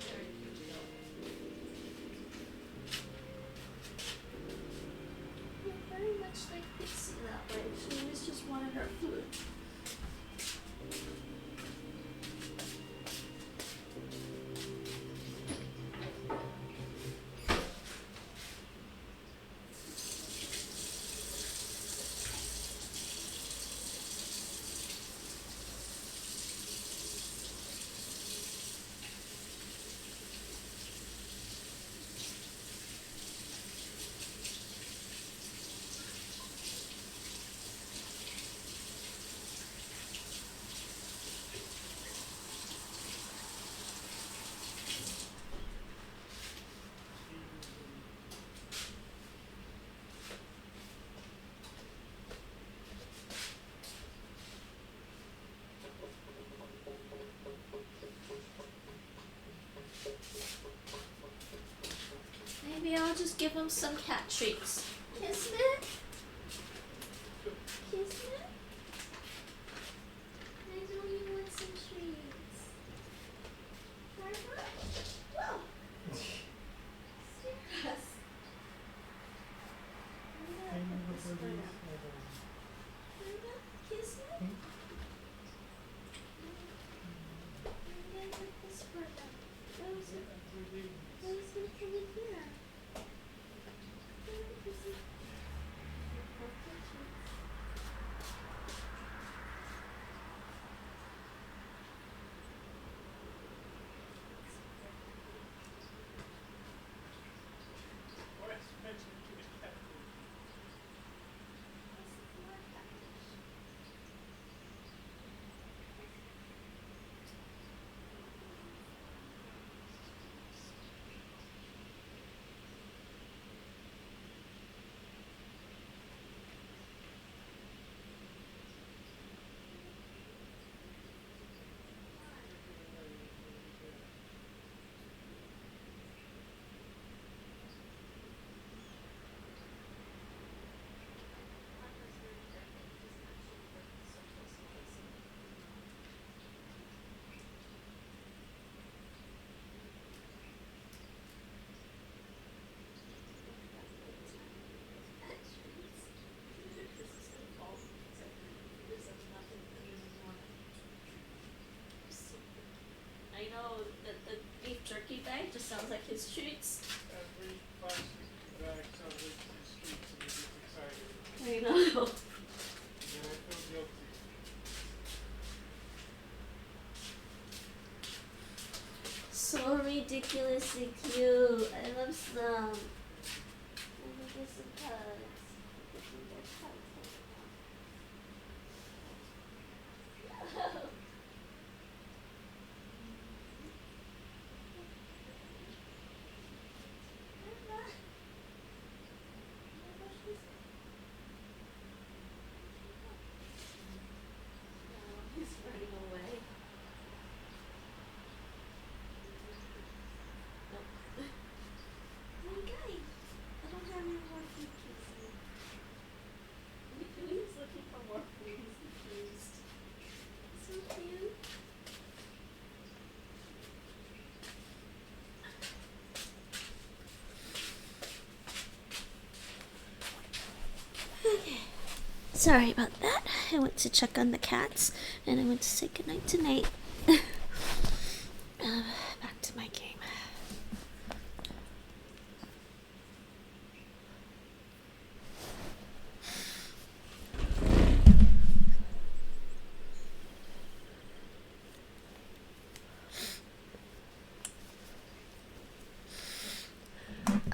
Very cute though. Yeah, very much like Pixie that way. She always just wanted her food. Maybe I'll just give him some cat treats. Kismet? Kismet? I know you want some treats. Barbara? Whoa! Serious. Kismet? turkey bag just sounds like his treats. Every plastic bag sounds like his treats and he gets excited. I know. And then I feel guilty. So ridiculously cute. I love some. Let me get some hugs. Get some more hugs. He's running away. Okay, I don't have any more food pieces. He's looking for more food. He's confused. So cute. Okay. Sorry about that. I went to check on the cats and I went to say goodnight to Nate. Back to my game.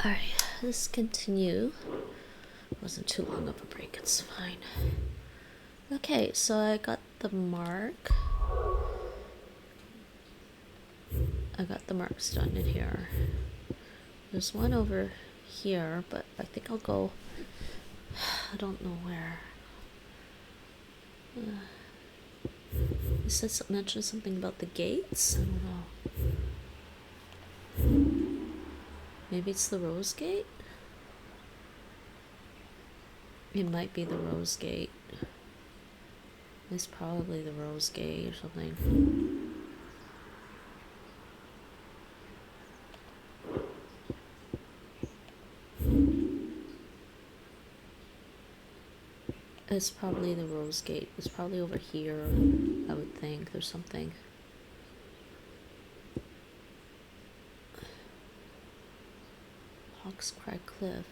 Alright, let's continue. Wasn't too long of a break, it's fine. Okay, so I got the mark. I got the marks done in here. There's one over here, but I think I'll go. I don't know where. You said mentioned something about the gates? I don't know. Maybe it's the Rose Gate? It might be the Rose Gate. It's probably the Rose Gate or something. It's probably the Rose Gate. It's probably over here, I would think. There's something. Hawk's Cry Cliff.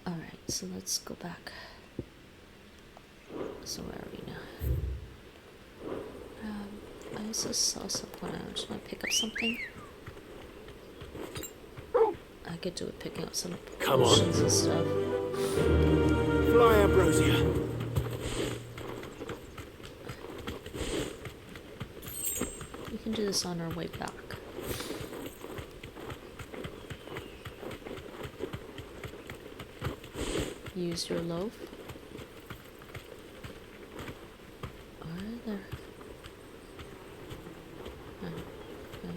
Alright, so let's go back. So where are we now? I also saw someone. I just want to pick up something. I could do it picking up some potions and stuff. Fly, Ambrosia. We can do this on our way back. Use your loaf. Are there? Oh, okay.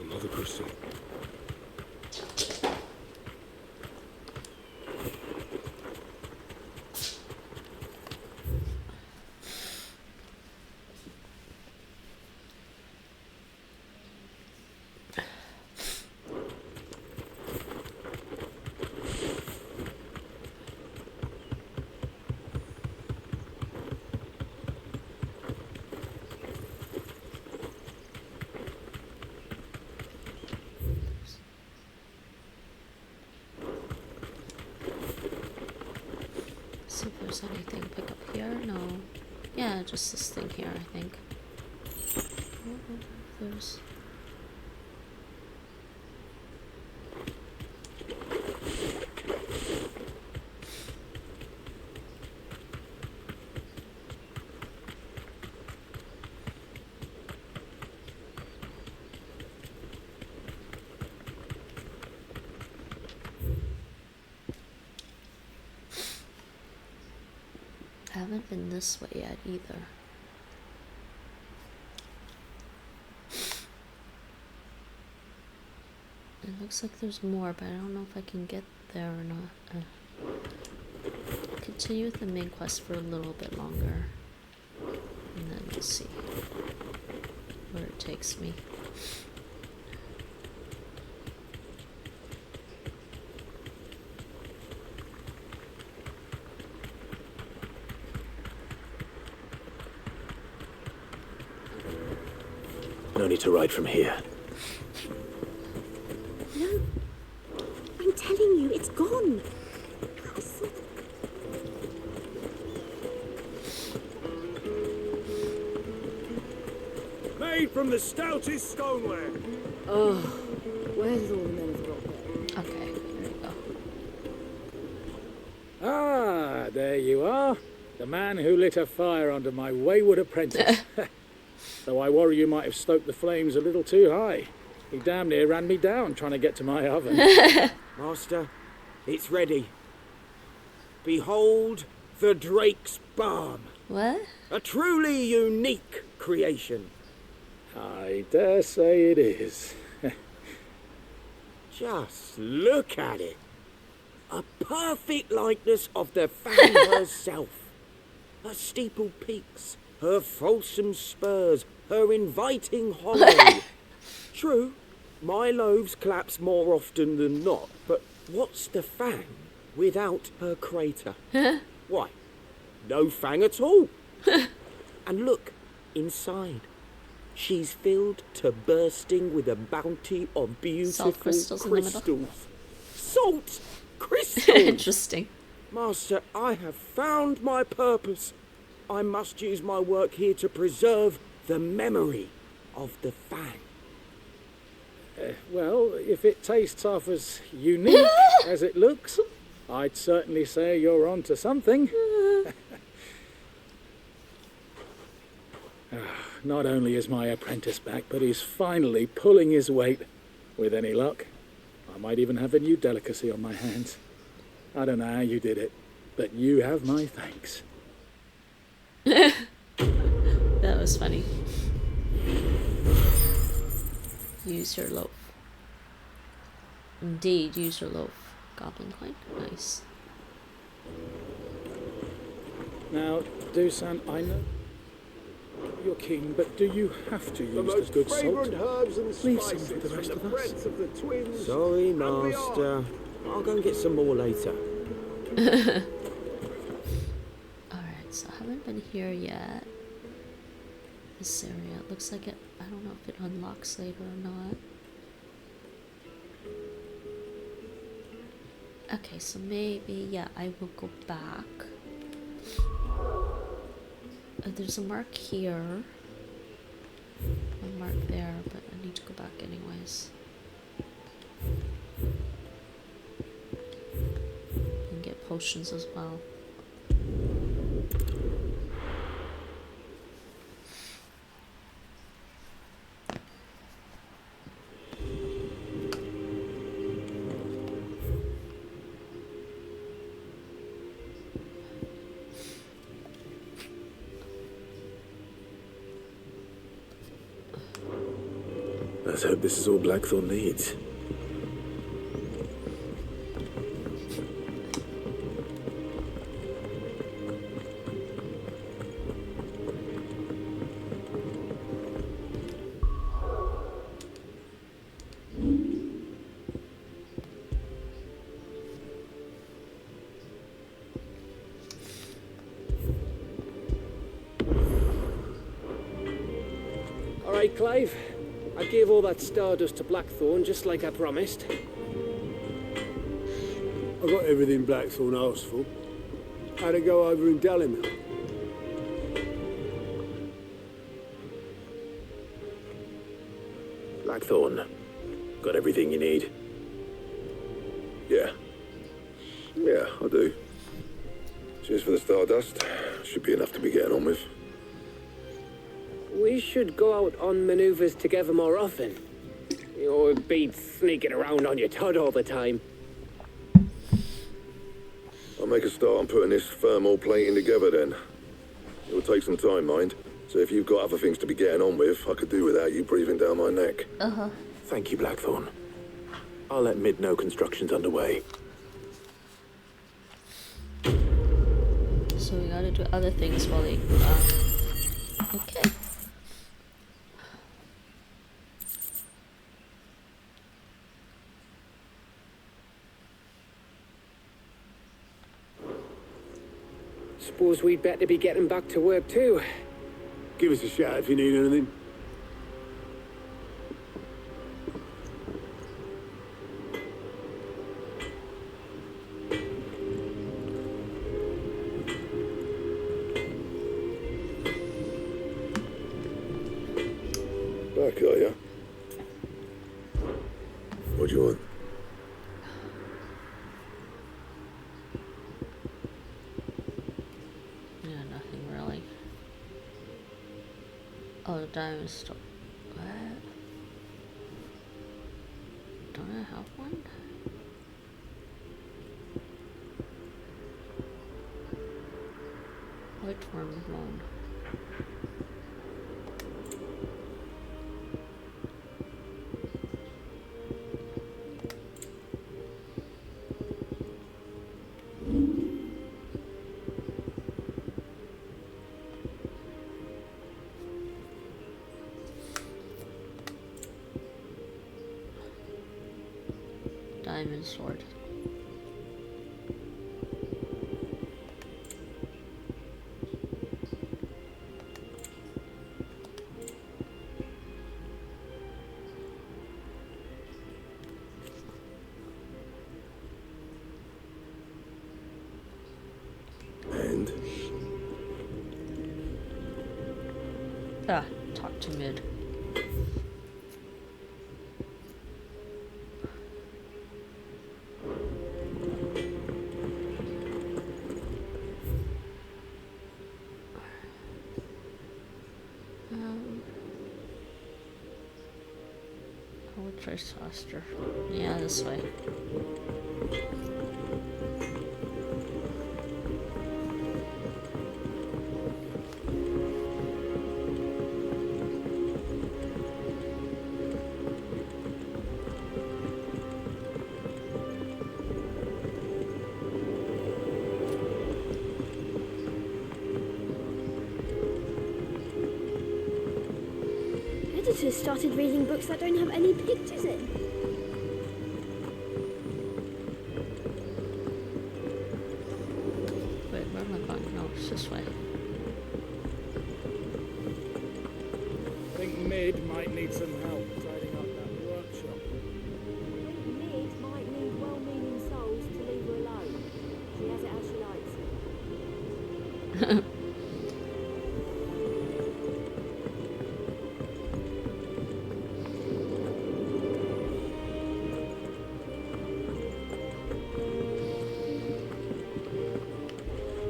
Another crystal. See if there's anything. Pick up here? No. Yeah, just this thing here, I think. There's. I haven't been this way yet either. It looks like there's more, but I don't know if I can get there or not. Continue with the main quest for a little bit longer. And then we'll see where it takes me. No need to ride from here. No. I'm telling you, it's gone. Made from the stoutest stoneware. Oh, where's all the men have got there? Okay, there we go. Ah, there you are. The man who lit a fire under my wayward apprentice. Though I worry you might have stoked the flames a little too high. He damn near ran me down trying to get to my oven. Master, it's ready. Behold the Drake's Balm. What? A truly unique creation. I dare say it is. Just look at it. A perfect likeness of the Fang herself. Her steeple peaks, her fulsome spurs, her inviting hollow. True, my loaves collapse more often than not, but what's the Fang without her crater? Why, no Fang at all. And look, inside. She's filled to bursting with a bounty of beautiful Salt crystals in the middle. Salt crystals! Interesting. Master, I have found my purpose. I must use my work here to preserve the memory of the Fang. Well, if it tastes half as unique as it looks, I'd certainly say you're onto something. Not only is my apprentice back, but he's finally pulling his weight. With any luck, I might even have a new delicacy on my hands. I don't know how you did it, but you have my thanks. That was funny. Use your loaf. Indeed, use your loaf. Goblin coin. Nice. Now, Dusan, I know you're keen, but do you have to use the good salt? Herbs and Leave some spices for the rest from of the us. breads of the twins. Sorry, And Master. I'll go and get some more later. Alright, so I haven't been here yet. This area, it looks like it, I don't know if it unlocks later or not. Okay, so maybe, yeah, I will go back. There's a mark here. A mark there, but I need to go back anyways. And get potions as well. Let's hope this is all Blackthorn needs. All right, Clive. I gave all that stardust to Blackthorn, just like I promised. I got everything Blackthorn asked for. How'd it go over in Dalimil? Blackthorn, got everything you need? Yeah. Yeah, I do. Cheers for the stardust. Should be enough to be getting on with. We should go out on maneuvers together more often. You'll be sneaking around on your Todd all the time. I'll make a start on putting this thermal plating together then. It will take some time, mind. So if you've got other things to be getting on with, I could do without you breathing down my neck. Uh-huh. Thank you, Blackthorn. I'll let Mid know construction's underway. So we gotta do other things while they... okay. Suppose we'd better be getting back to work too. Give us a shout if you need anything. Back, are you? What do you want? Yeah, nothing really. Oh, the diamond store. What? Don't I have one? Which one? Diamond sword. And? Talk to mid. I would try faster. Yeah, this way. Editors started reading books that don't have any pictures in. Wait, where am I going? No, it's this way. I think Mid might need some help tidying up that workshop. Mid might need well-meaning souls to leave her alone. She has it how she likes.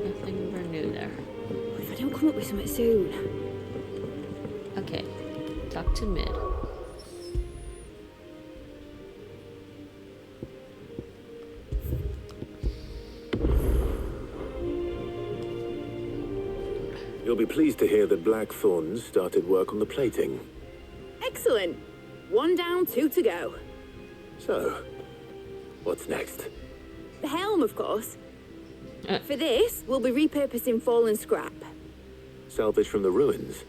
Nothing ever new there. If I don't come up with something soon. Okay, talk to mid. You'll be pleased to hear that Blackthorn's started work on the plating. Excellent. 1 down, 2 to go. So, what's next? The helm, of course. For this, we'll be repurposing fallen scrap. Salvage from the ruins?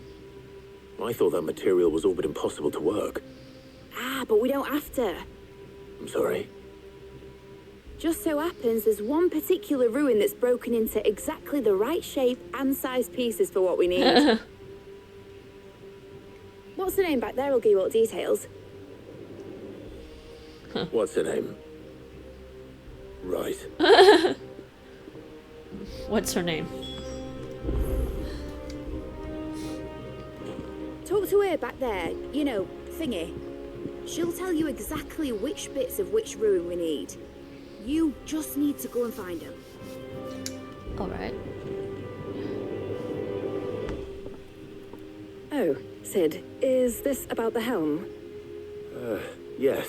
I thought that material was all but impossible to work. Ah, but we don't have to. I'm sorry. Just so happens there's one particular ruin that's broken into exactly the right shape and size pieces for what we need. What's the name back there? I'll give you all the details. What's her name? Right. What's her name? Talk to her back there. You know, thingy. She'll tell you exactly which bits of which ruin we need. You just need to go and find them. Alright. Oh, Sid, is this about the helm? Yes.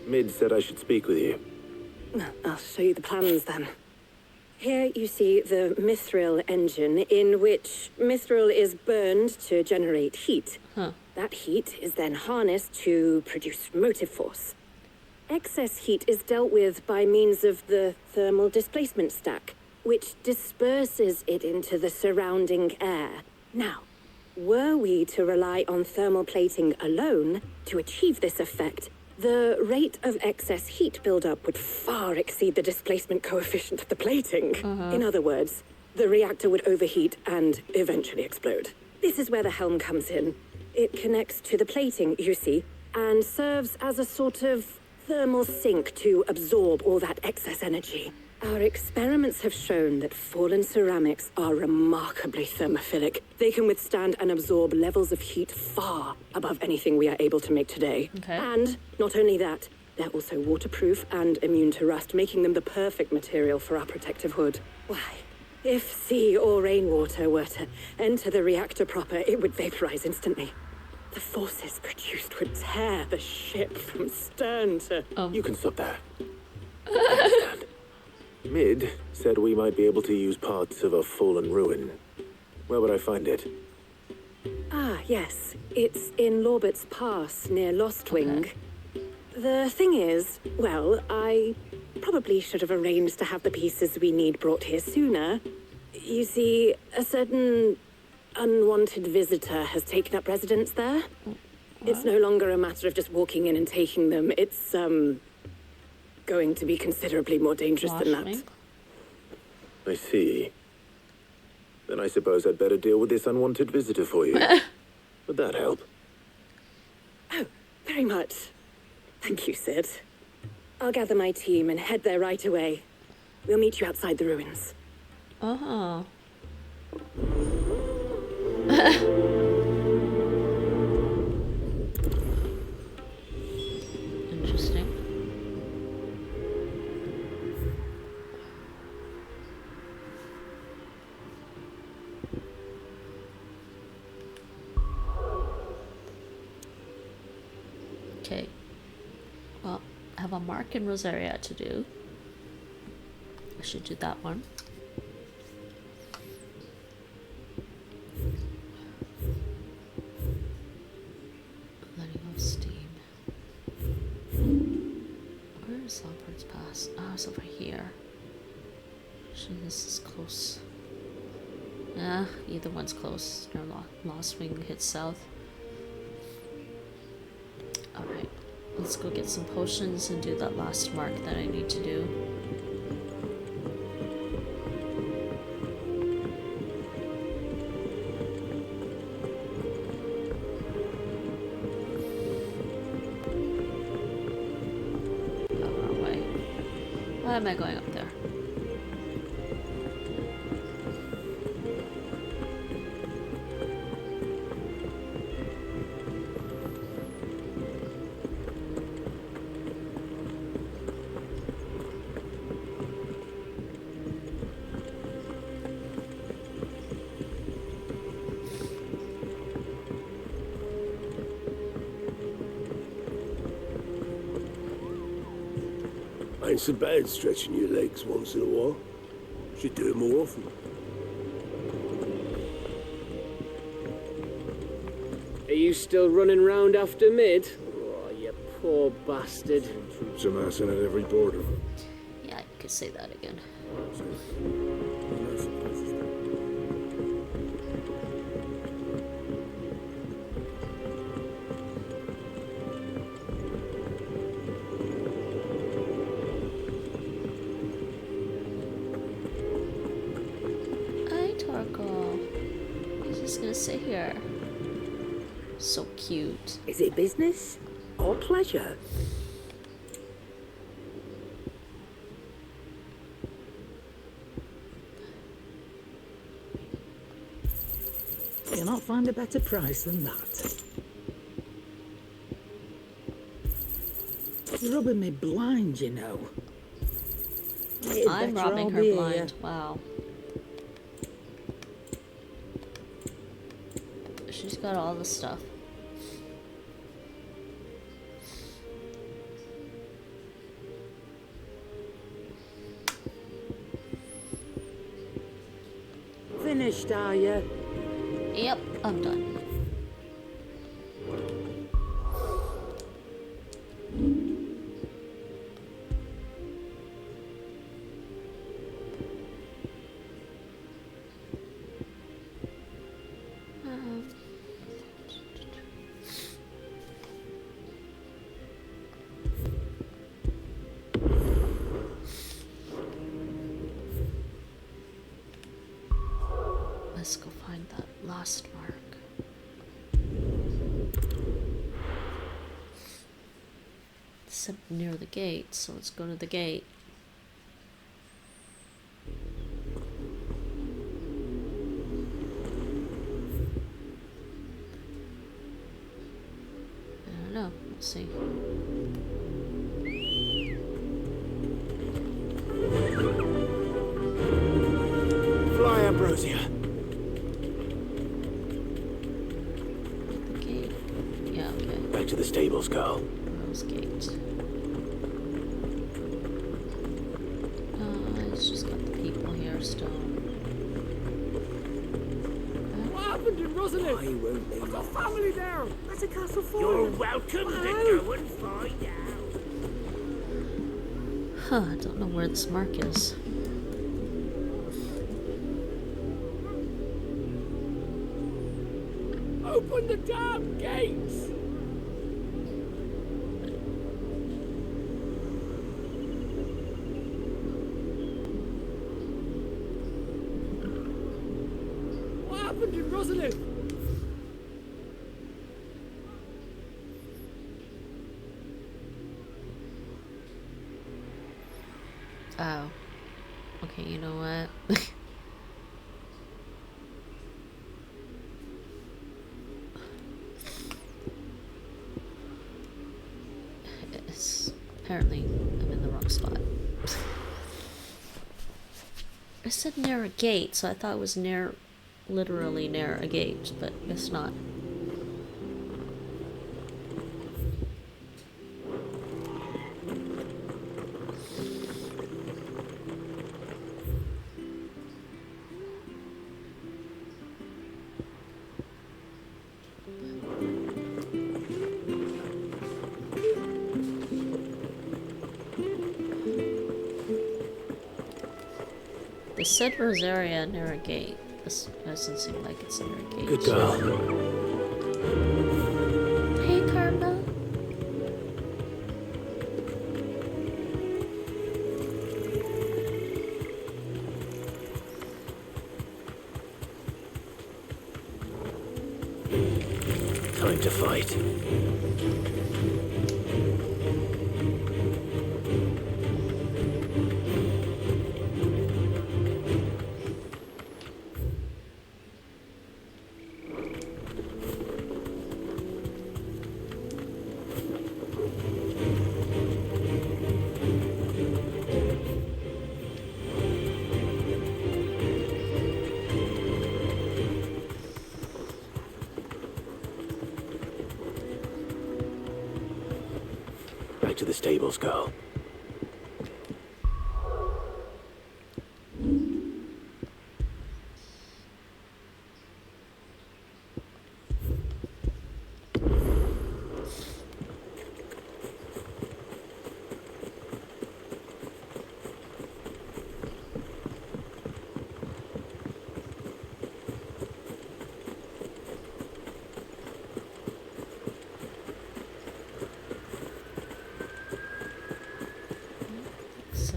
Mid said I should speak with you. I'll show you the plans then. Here you see the mithril engine, in which mithril is burned to generate heat. That heat is then harnessed to produce motive force. Excess heat is dealt with by means of the thermal displacement stack, which disperses it into the surrounding air. Now, were we to rely on thermal plating alone to achieve this effect, the rate of excess heat buildup would far exceed the displacement coefficient of the plating. In other words, the reactor would overheat and eventually explode. This is where the helm comes in. It connects to the plating, you see, and serves as a sort of thermal sink to absorb all that excess energy. Our experiments have shown that fallen ceramics are remarkably thermophilic. They can withstand and absorb levels of heat far above anything we are able to make today. Okay. And not only that, they're also waterproof and immune to rust, making them the perfect material for our protective hood. Why, if sea or rainwater were to enter the reactor proper, it would vaporize instantly. The forces produced would tear the ship from stern to... You can stop there. I understand. Mid said we might be able to use parts of a fallen ruin. Where would I find it? Ah, yes. It's in Lorbert's Pass, near Lostwing. The thing is, well, I probably should have arranged to have the pieces we need brought here sooner. You see, a certain unwanted visitor has taken up residence there. It's no longer a matter of just walking in and taking them. It's, going to be considerably more dangerous than that. I see. Then I suppose I'd better deal with this unwanted visitor for you. Would that help? Oh, very much. Thank you, Sid. I'll gather my team and head there right away. We'll meet you outside the ruins. Uh-huh. Interesting. Okay. Well, I have a mark in Rosaria to do. I should do that one. Letting off steam. Where is Lambert's Pass? Oh, it's over here. Actually, this is close. Yeah, either one's close. No, Lost Wing hits south. Alright, let's go get some potions and do that last mark that I need to do. Why am I going up there? Ain't so bad stretching your legs once in a while. Should do it more often. Are you still running round after Mid? Oh, you poor bastard. Troops amassing at every border. Yeah, you could say that again. Sit here. So cute. Is it business or pleasure? You'll not find a better price than that. You're rubbing me blind, you know. I'm robbing her blind. Wow. She's got all the stuff. Finished, are you? Yep, I'm done. Let's go find that last mark. It's up near the gate, so let's go to the gate. Let's see. Fly, Ambrosia. The gate. Yeah, okay. Back to the stables, girl. Rose Gate. It's just got the people here still. What happened in Rosalind? I won't leave. I've got family there. That's a castle for You're welcome to go and find out. Huh, I don't know where this mark is. Open the damn gates! What happened in Rosalind? Oh. Okay, you know what? It's apparently I'm in the wrong spot. I said near a gate, so I thought it was near, literally near a gate, but it's not. They said Rosaria near a gate. This doesn't seem like it's near a gate. Good girl. Hey, Karma. Time to fight. Back to the stables, girl. So,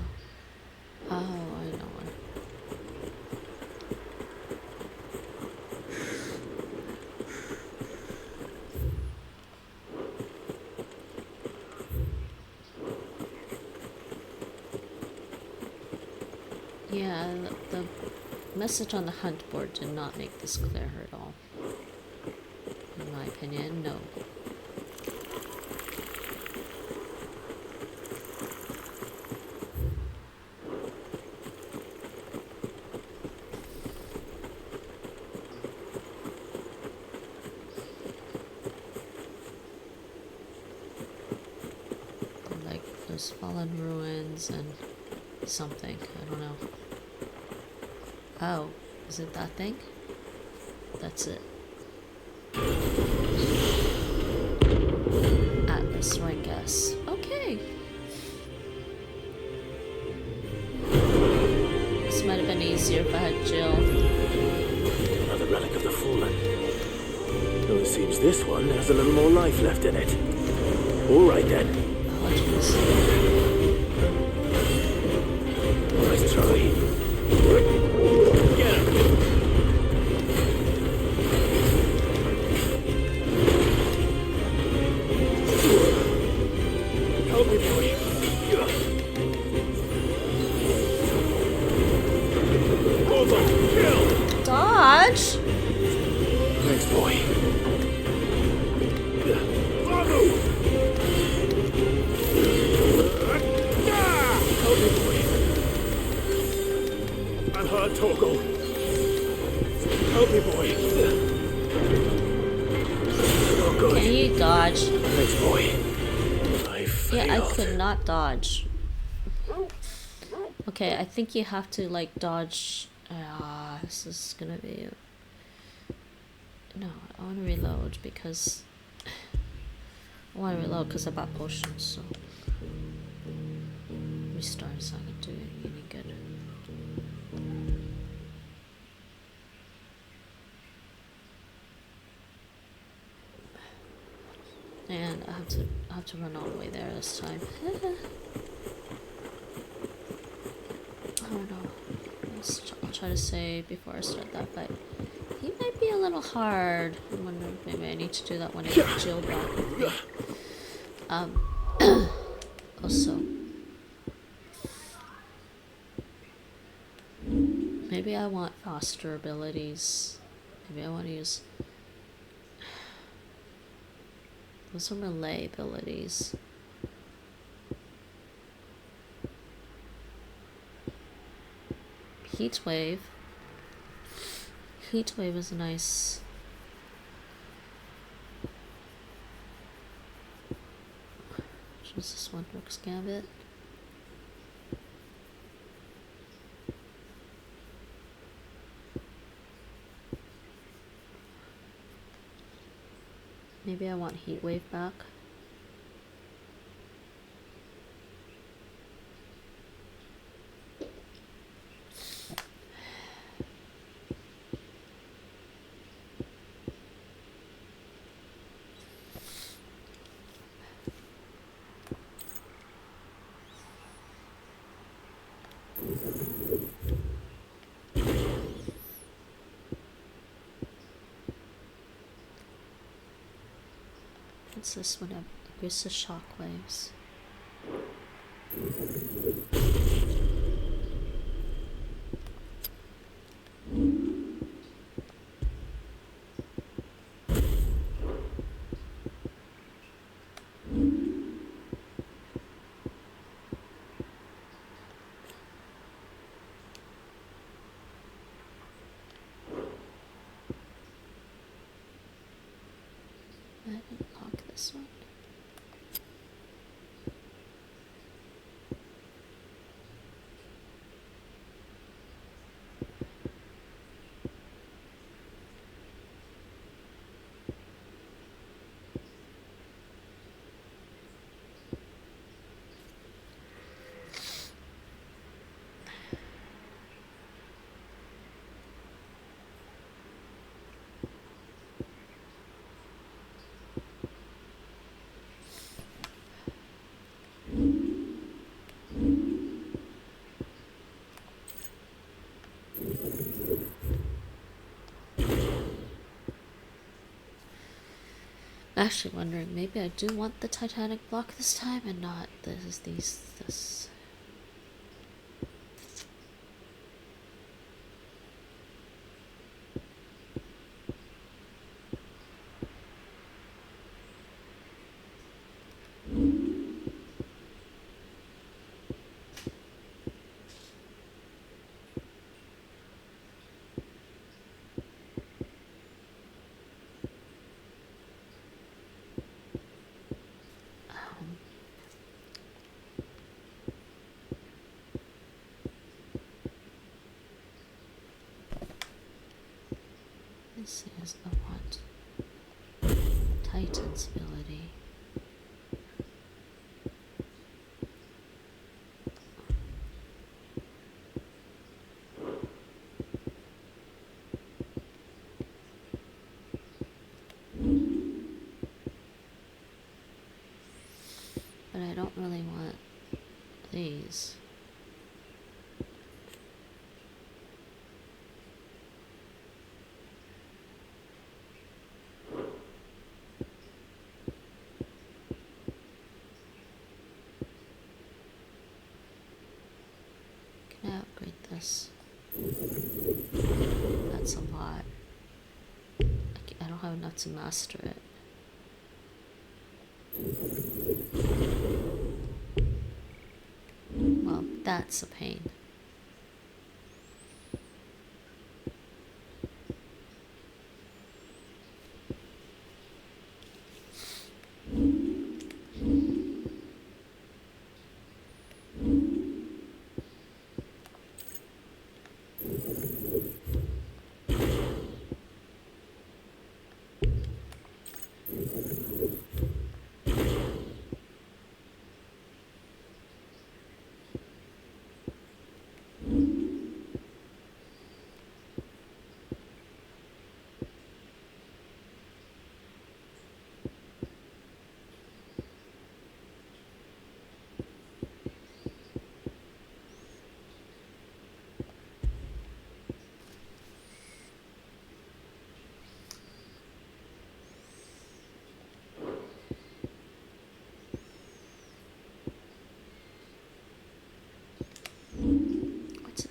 oh, I know one. Yeah, the message on the hunt board did not make this clear at all. In my opinion, no. Like those fallen ruins and something, I don't know. Oh, is it that thing? That's it. Atlas, I guess. Okay. This might have been easier if I had Jill. Another relic of the fallen. Though it seems this one has a little more life left in it. All right then. Oh, jeez. Nice try. Get him. Help me, boy. Hold on. Kill. Dodge. Next boy. Follow. help you, boy. Oh, good. Can you dodge? Thanks, boy. I failed. Yeah, I could not dodge. Okay, I think you have to like dodge. This is gonna be. No, I want to reload because I bought potions. So restart's not gonna do any good. And I have to run all the way there this time. Oh no. I'll try to save before I start that fight. He might be a little hard. I wonder if maybe I need to do that when I get Jill back with me. Also, maybe I want faster abilities. Maybe I want to use. Those are melee abilities. Heat wave. Heat wave is nice. Choose this one, Rook's Gambit. Maybe I want Heat Wave back. What's this one? Aggressive shockwaves. This one. Actually wondering, maybe I do want the Titanic block this time and not this. This is a what? Titan's ability. But I don't really want these. This. That's a lot. I don't have enough to master it. Well, that's a pain.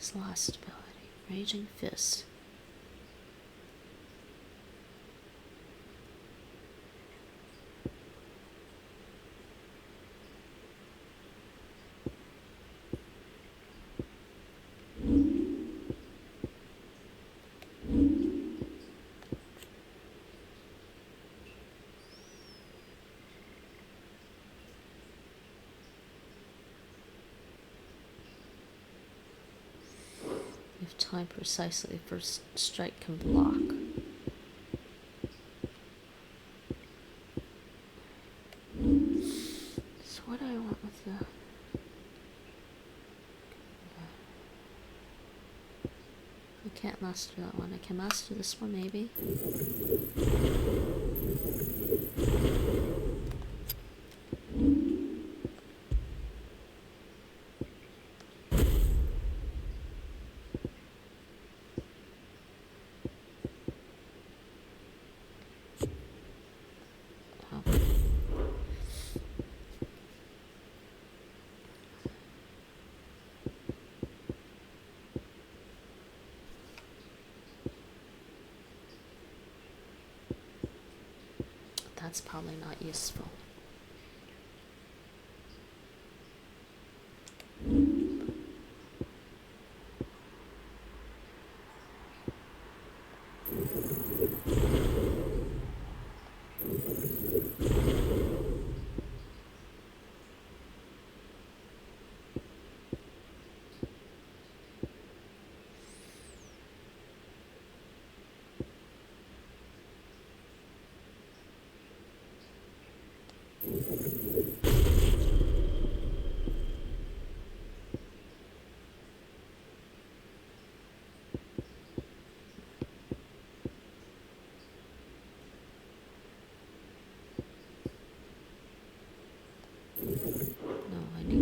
His last ability, Raging Fist. If timed precisely, first strike can block. So what do I want with the... I can't master that one. I can master this one maybe. That's probably not useful.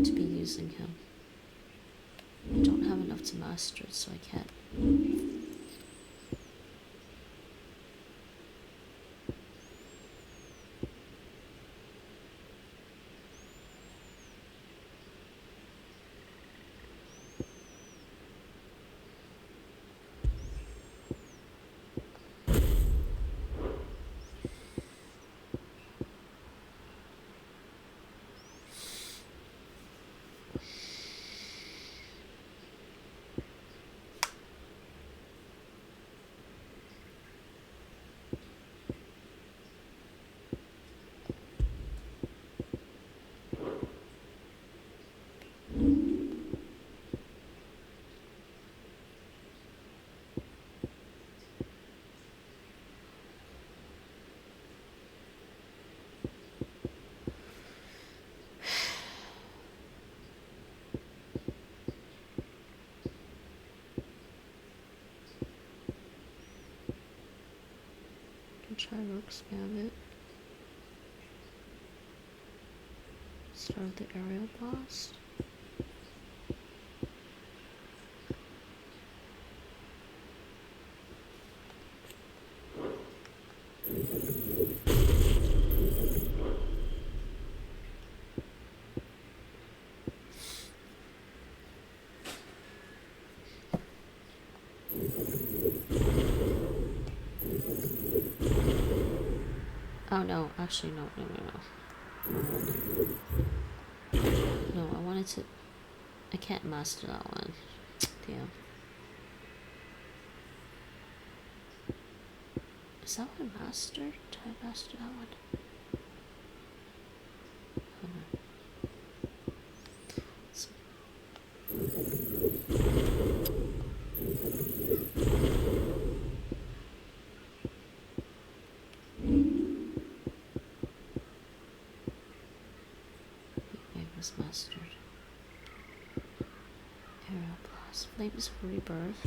To be using him. I don't have enough to master it, so I can't. Try to expand it. Start with the aerial blast. Oh no, actually no. No, I wanted to... I can't master that one. Damn. Is that one mastered? Did I master that one? Mastered. Aerial blast, flames of rebirth.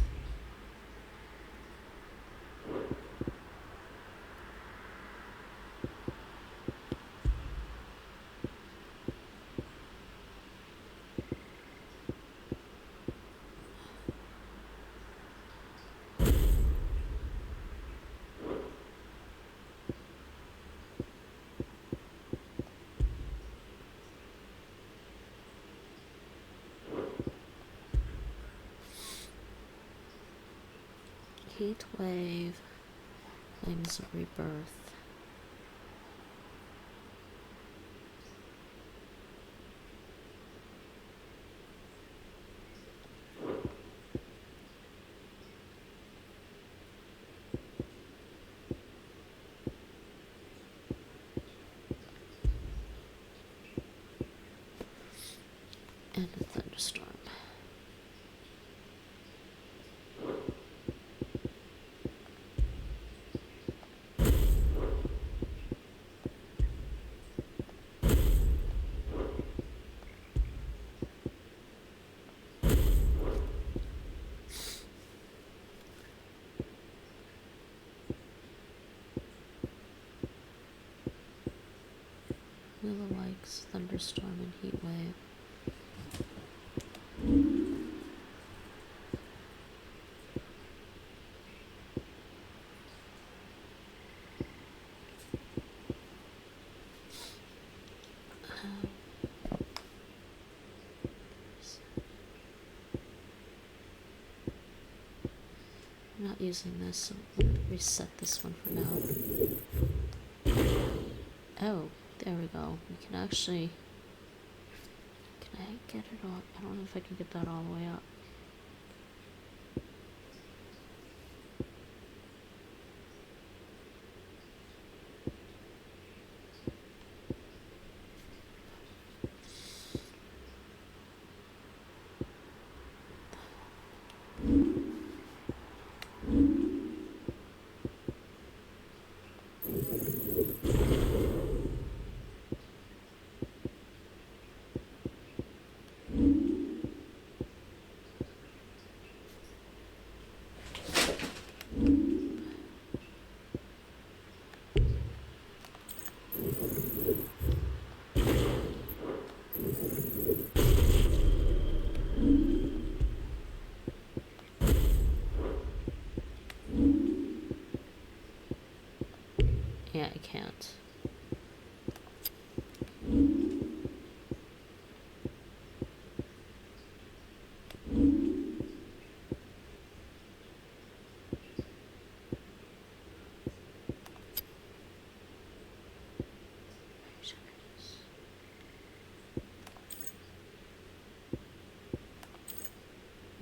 Heat wave. Flames of rebirth. And a thunderstorm. Willow-Wikes, thunderstorm, and heat wave. I'm not using this, so I'm going to reset this one for now. Oh, there we go. We can actually... Can I get it all? I don't know if I can get that all the way up. Yeah, I can't.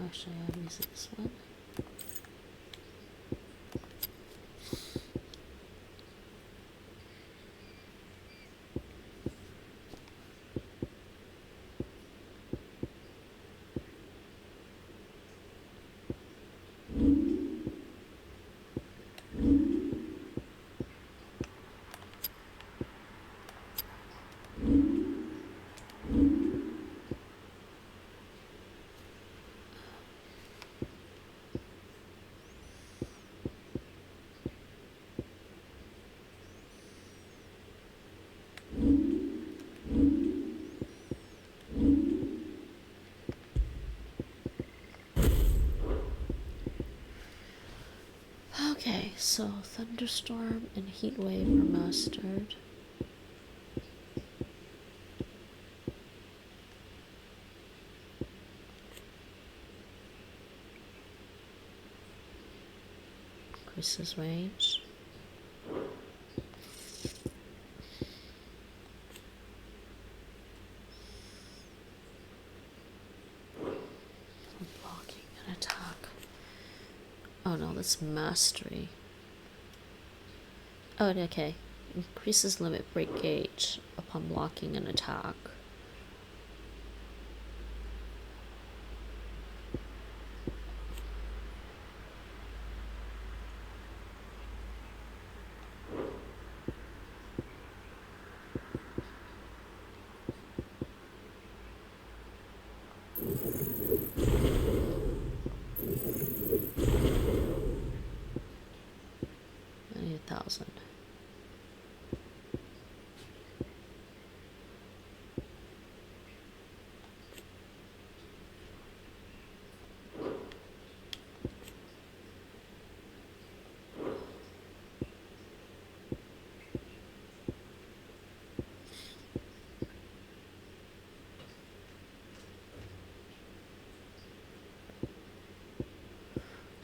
Actually, I'm using this one. Okay, so thunderstorm and heat wave are mastered. Increases range. Blocking an attack. Oh no, that's mastery. Oh, okay. Increases limit break gauge upon blocking an attack.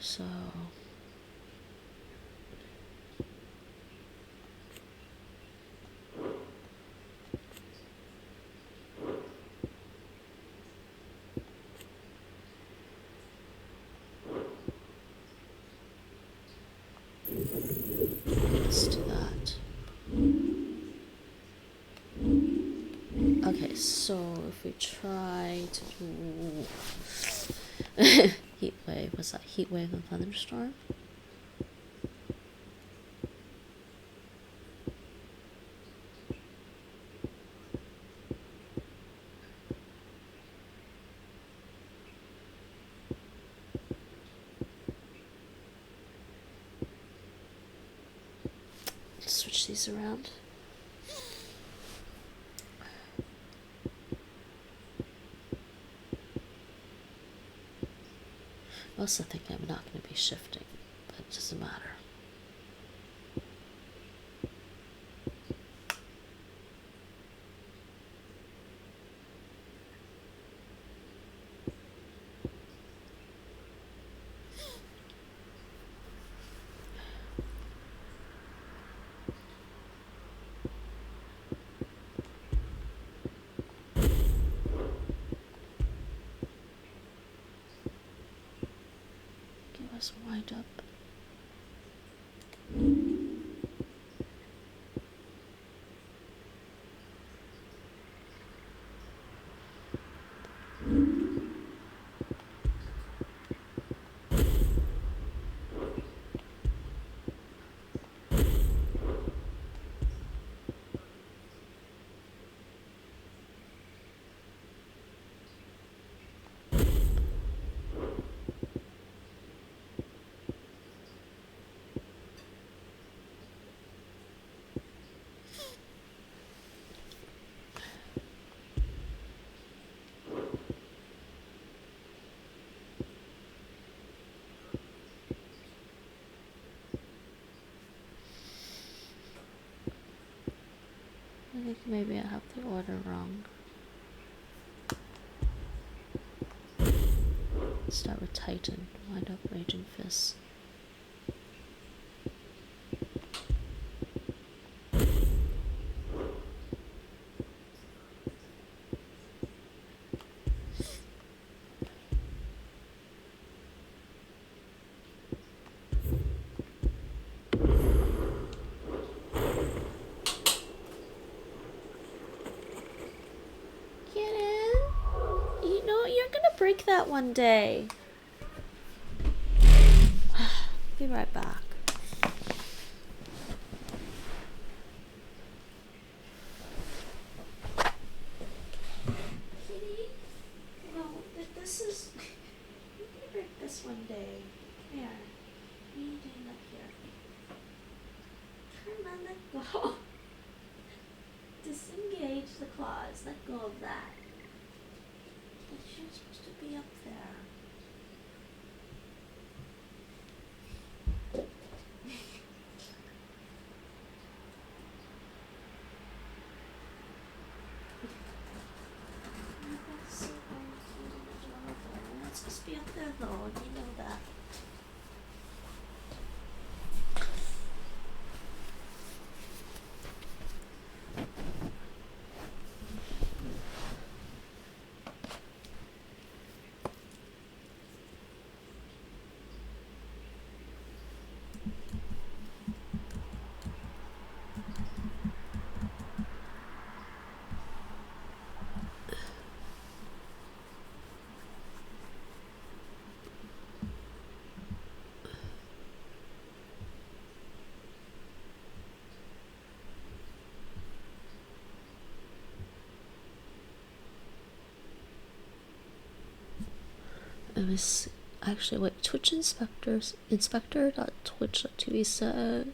So let's do that. Okay, so if we try to do heat wave, what's that? Heat wave and thunderstorm? Switch these around. I also think I'm not going to be shifting, but it doesn't matter. Wind up. I think maybe I have the order wrong. Start with Titan, wind up Raging Fist. Break that one day. Be right back. Kitty, no, this is. You can break this one day. Here. What are you doing up here? Come on, let go. Disengage the claws. Let go of that. You're supposed to be up there. So cute and adorable. You're not supposed to be up there though, you know that. It was actually wait, Twitch inspector.twitch.tv said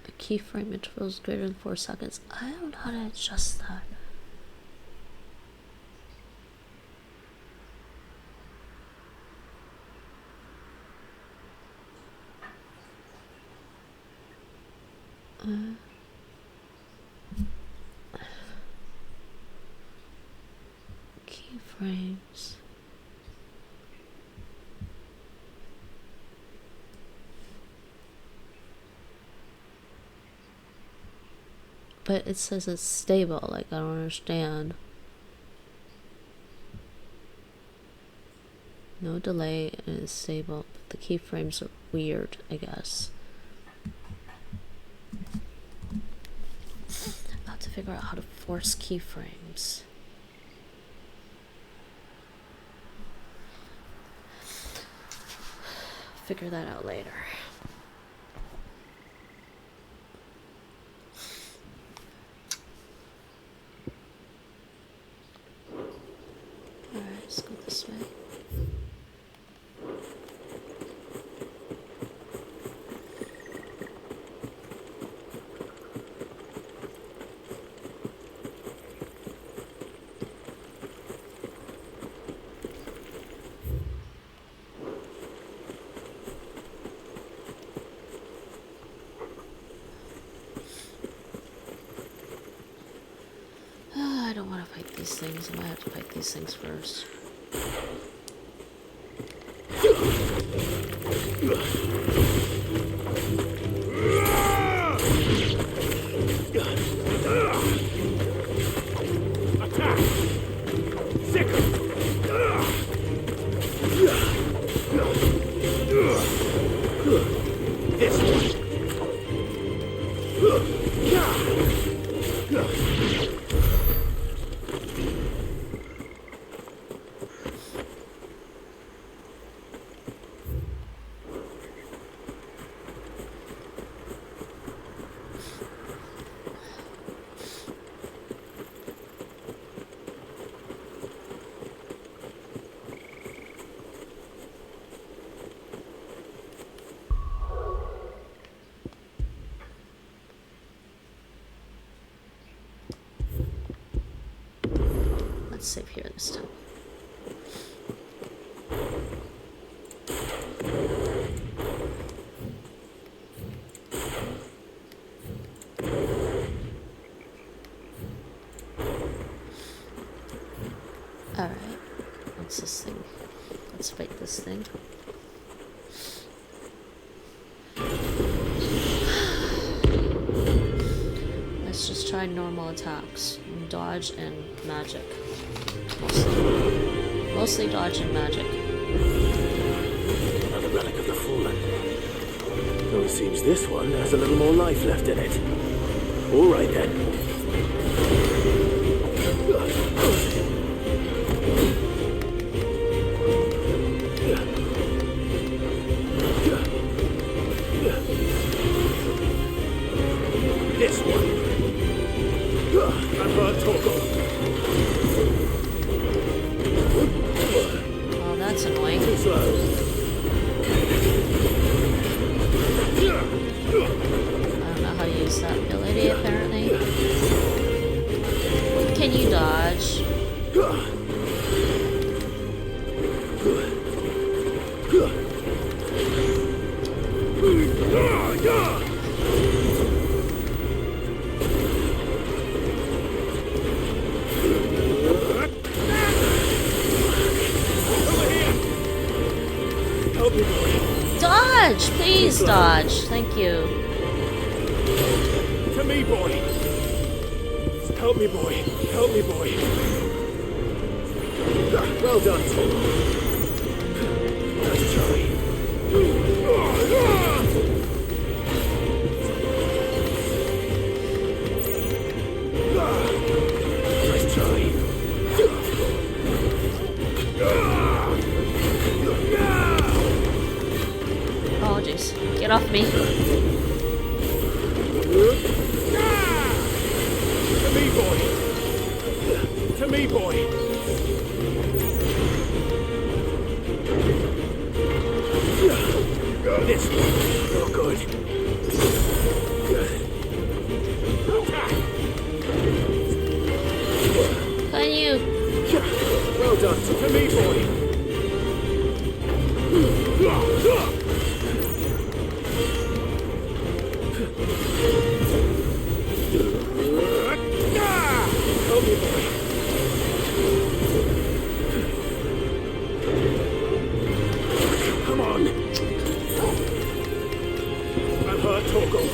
a keyframe interval is greater than 4 seconds. I don't know how to adjust that. Keyframes. But it says it's stable, like I don't understand. No delay and it's stable. But the keyframes are weird, I guess. I'll have to figure out how to force keyframes. Figure that out later. Alright, let's go this way. I don't want to fight these things. I might have to fight these things first. Attack! Sickle! This one! Let's save here this time. Alright, what's this thing? Let's fight this thing. Let's just try normal attacks. Dodge and magic. Mostly dodge and magic. Another relic of the fallen. Though it seems this one has a little more life left in it. All right then. This one! I've heard talk of. Oh, that's annoying. Too slow. I don't know how to use that ability, apparently. Can you dodge? Dodge! Please dodge. Thank you. To me, boy. Help me, boy. Help me, boy. Well done, Tom. Nice try. Nice try. Oh, jeez. Get off me. To me, boy. To me, boy. This one. Not good. Can you? Well done. To me, boy. Help me, boy. Come on. I've heard talk of.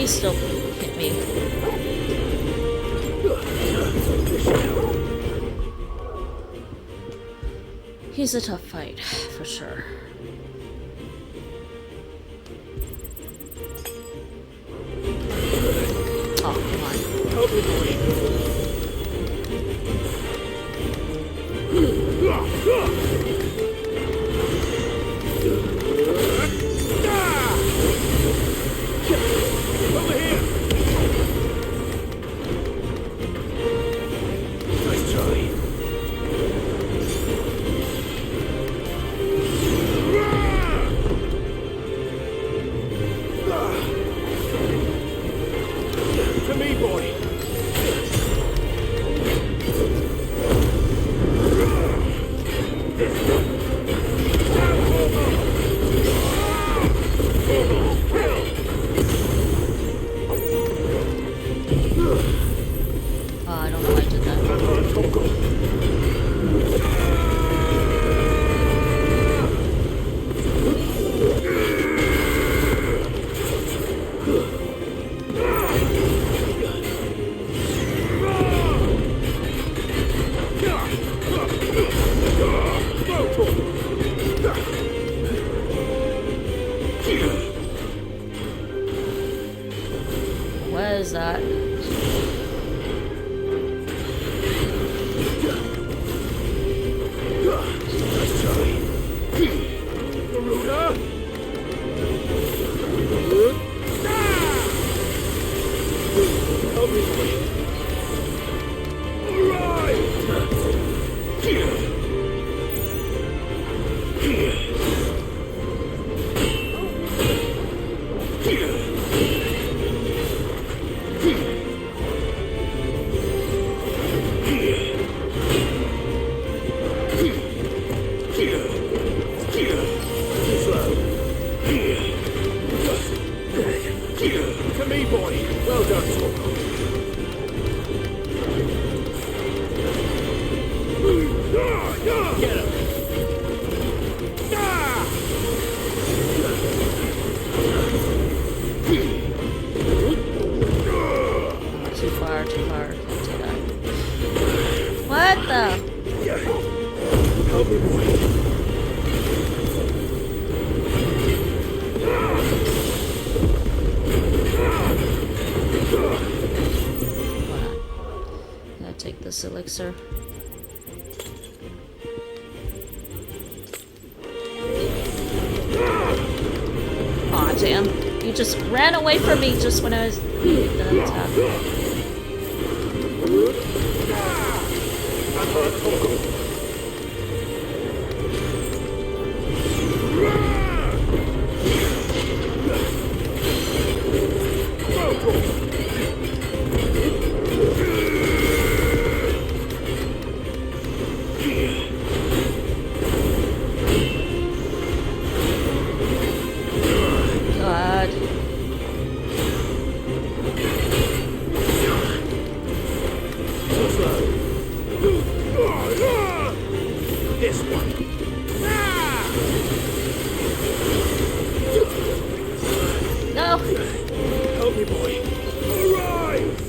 he still hit me. He's a tough fight, for sure. Oh, come on. Over here! Nice try. To me, boy. Oh, I don't know why I did that. What is that? To me, boy. Well done, Torko. Get him. Too far, too far. Can't do that. What the? Help me, boy. Gotta take this elixir. Aw, damn. You just ran away from me just when I was done attacking. God. This one. No. Help me, boy. Arise!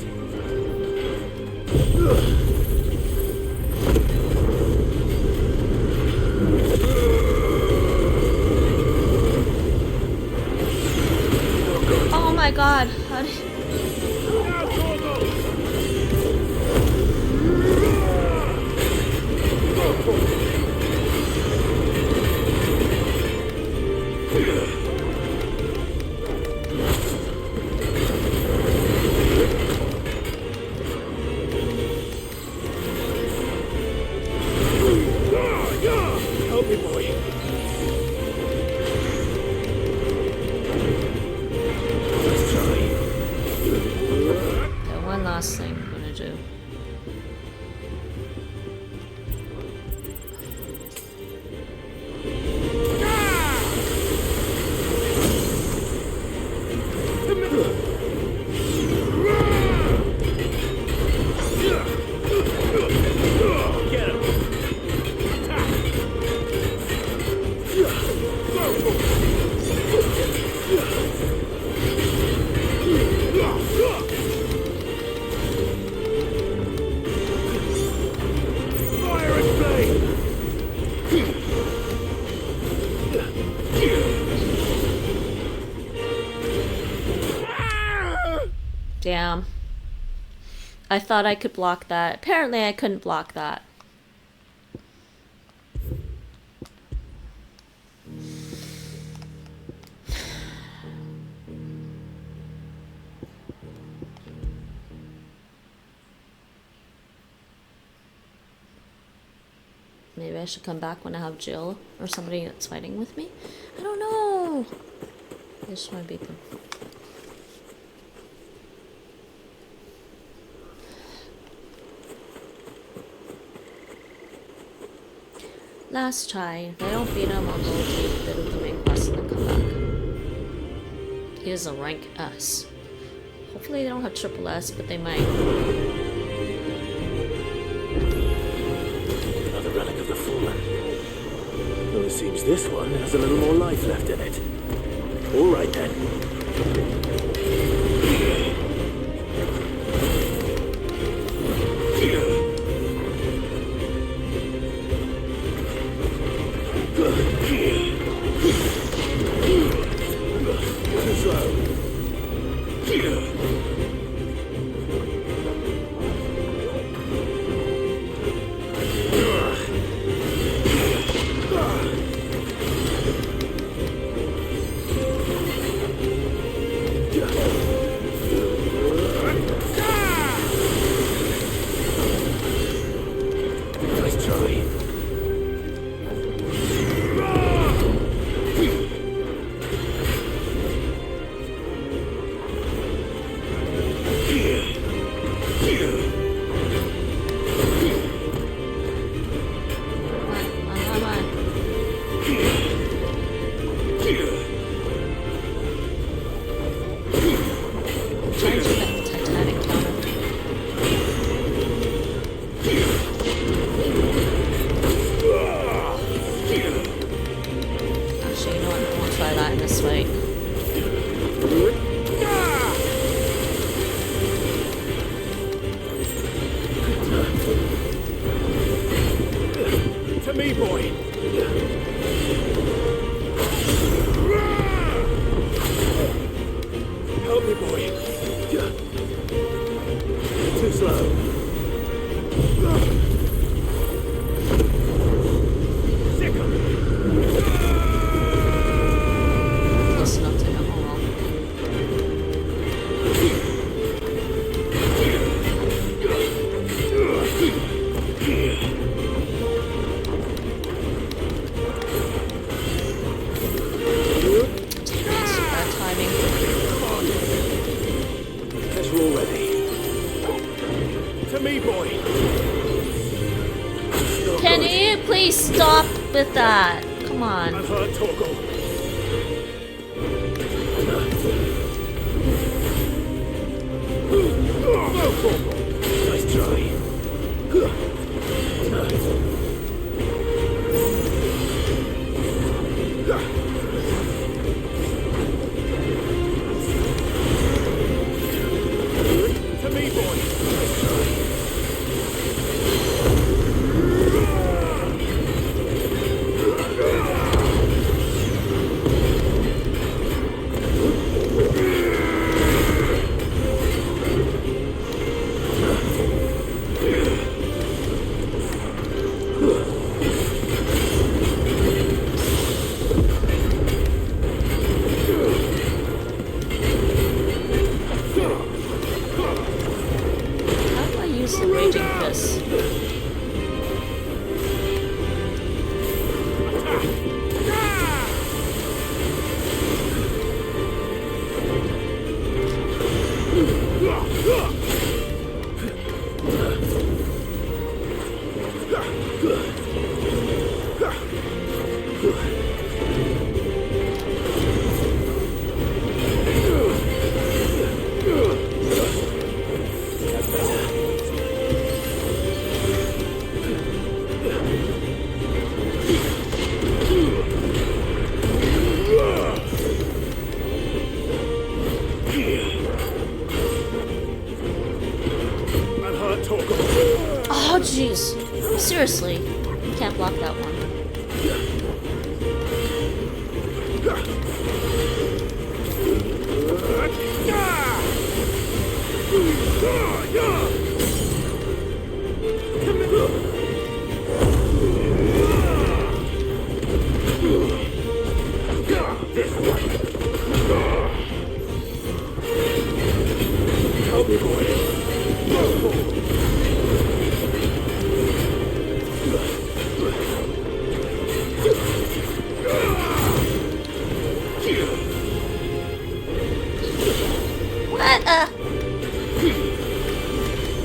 Oh my god. How did... Help me, boy. Let's try. Okay, one last thing I'm gonna do. Damn. I thought I could block that. Apparently I couldn't block that. Maybe I should come back when I have Jill or somebody that's fighting with me. I don't know. This might be good. Last try. If I don't beat him, I'll go to the main quest and then come back. He is a rank S. Hopefully they don't have triple S, but they might. Another relic of the fallen. Well, it seems this one has a little more life left in it. All right then. With that. Come on. I've heard Torgal. Nice try. To me, boy. Nice try. Oh, jeez. Seriously. You can't block that one. What?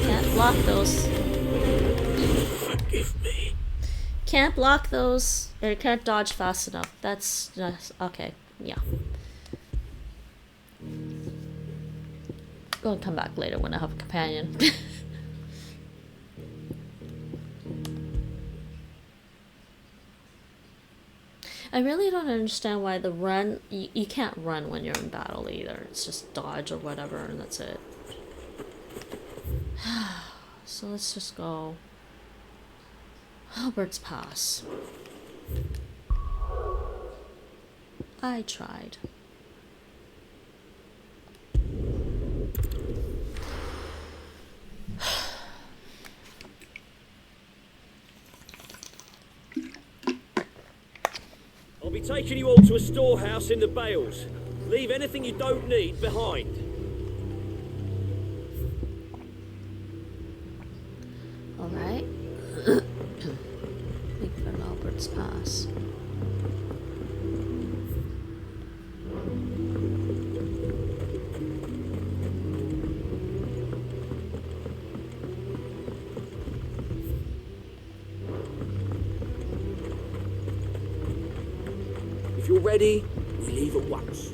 Can't block those. Forgive me. Can't block those. Or can't dodge fast enough. That's just okay. Yeah. We'll come back later when I have a companion. I really don't understand why the run... You can't run when you're in battle either. It's just dodge or whatever, and that's it. So let's just go... Albert's Pass. I tried. I'll be taking you all to a storehouse in the Bales. Leave anything you don't need behind. Alright. Wait for Albert's Pass. If you're ready, we leave at once.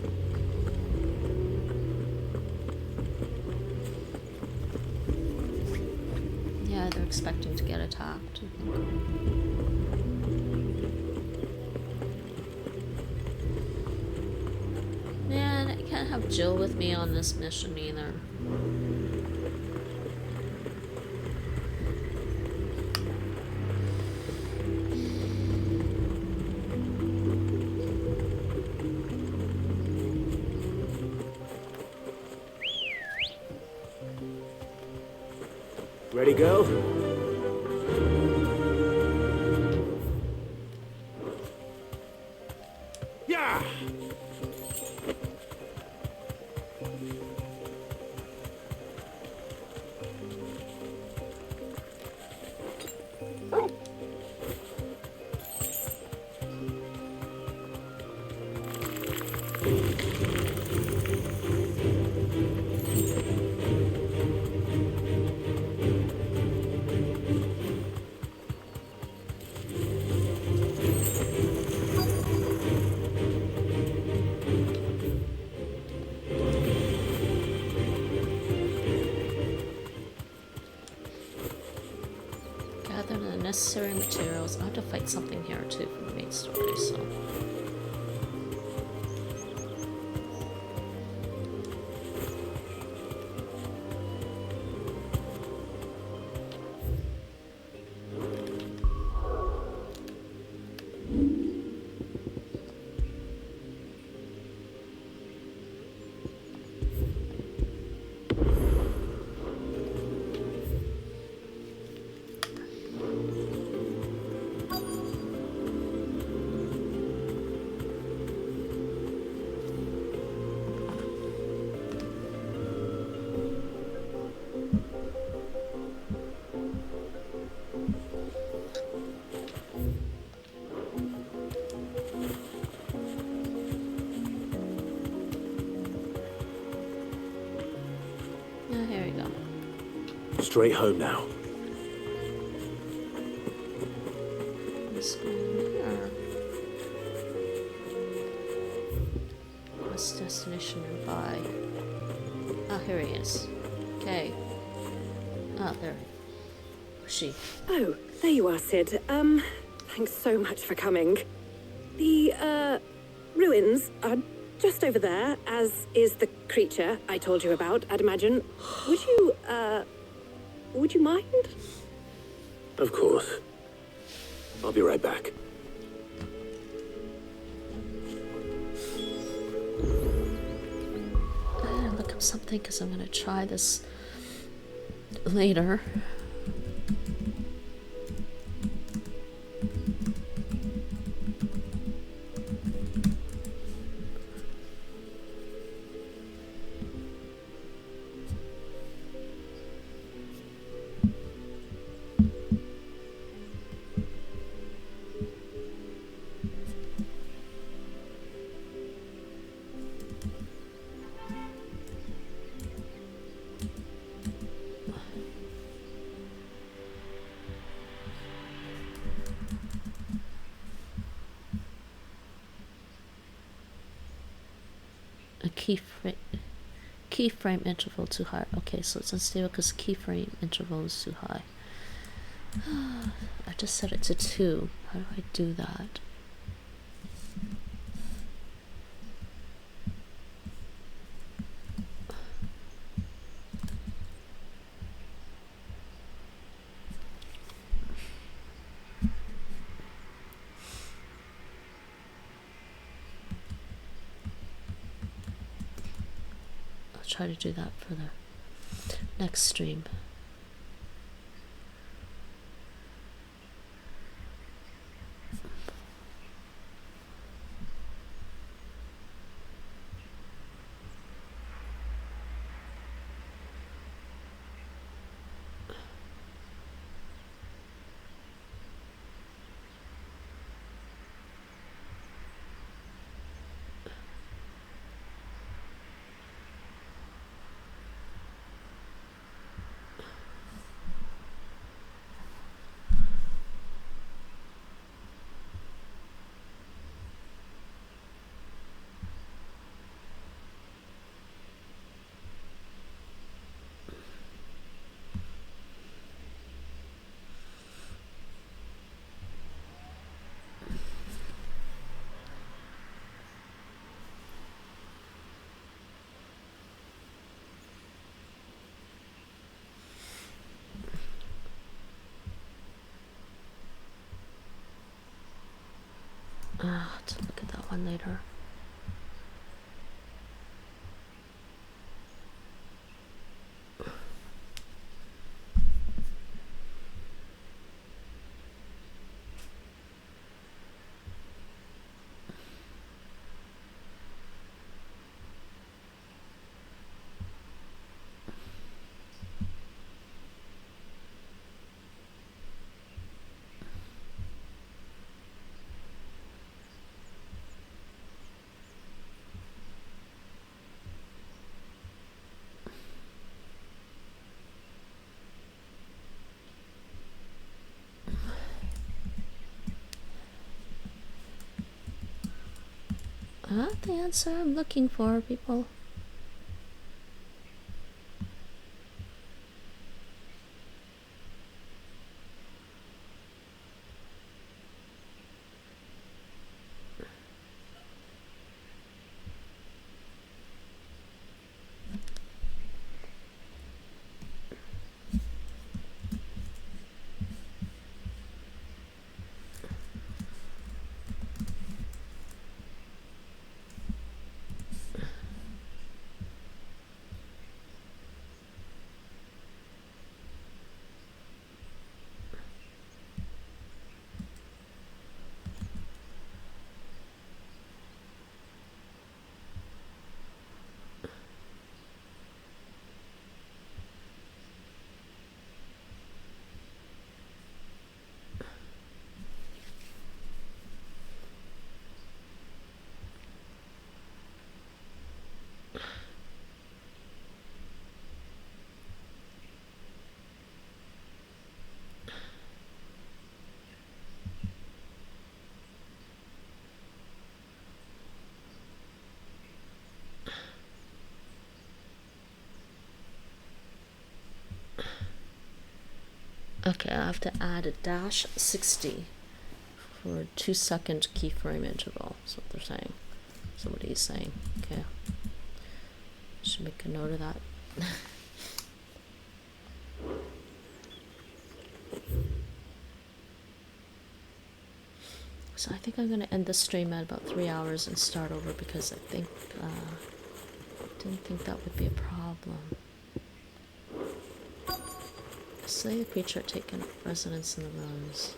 Yeah, they're expecting to get attacked, I think. Man, I can't have Jill with me on this mission either. Ready, girl? Yeah! Gather the necessary materials. I have to fight something here too for the main story, so. Here we go. Straight home now. Let's go here. What's destination nearby? Ah, here he is. Okay. Ah, there. Where's she? Oh, there you are, Sid. Thanks so much for coming. The, ruins are just over there, as is the creature I told you about, I'd imagine. Would you mind? Of course. I'll be right back. I'm gonna look up something because I'm gonna try this later. A keyframe interval too high. Okay, so it's unstable because keyframe interval is too high. I just set it to 2. How do I do that? I'll try to do that for the next stream. To look at that one later. The answer I'm looking for, people. Okay, I have to add a -60 for a 2-second keyframe interval. That's what they're saying. Somebody's saying. Okay. Should make a note of that. So I think I'm going to end the stream at about 3 hours and start over because I think didn't think that would be a problem. Slay a creature taking residence in the rooms.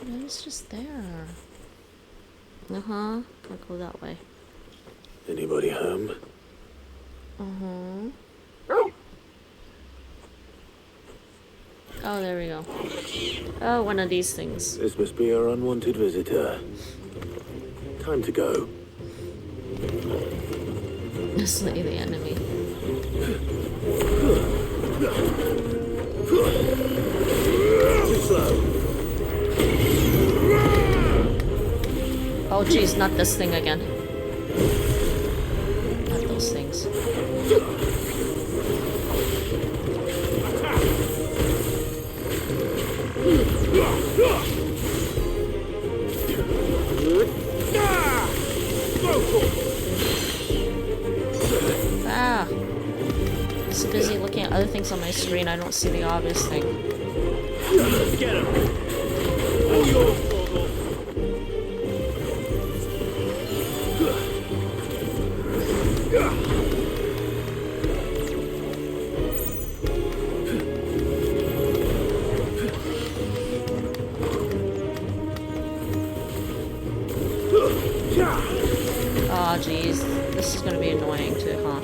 No, it's just there. Can't go that way. Anybody home? Oh, there we go. Oh, one of these things. This must be our unwanted visitor. Time to go. Slay the enemy. Too slow. Oh geez, not this thing again. Not those things. Ah! I'm so busy looking at other things on my screen, I don't see the obvious thing. Get him! All yours, Borgo. Oh jeez, this is gonna be annoying too, huh?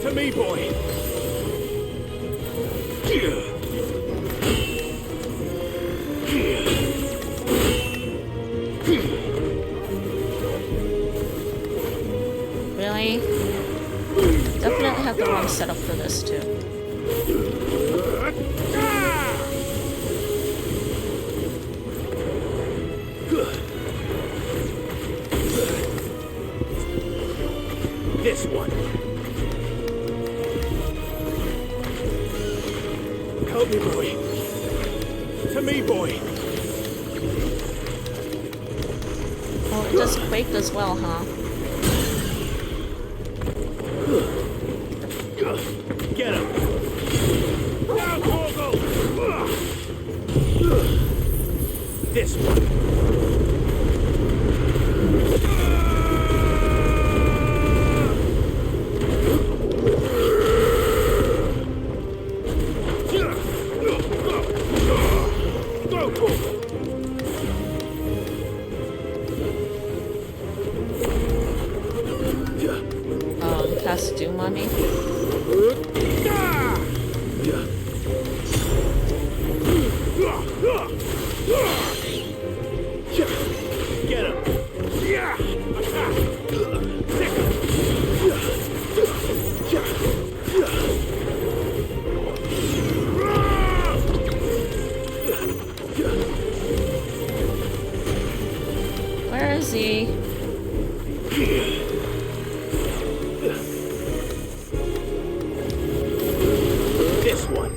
To me, boy. Really? Definitely have the wrong setup for this too. This one. Help me, boy. To me, boy. Oh, it does quake as well, huh? Get him. Now, Borgo. This one. Cast Doom on me. Get him. Where is he? This one.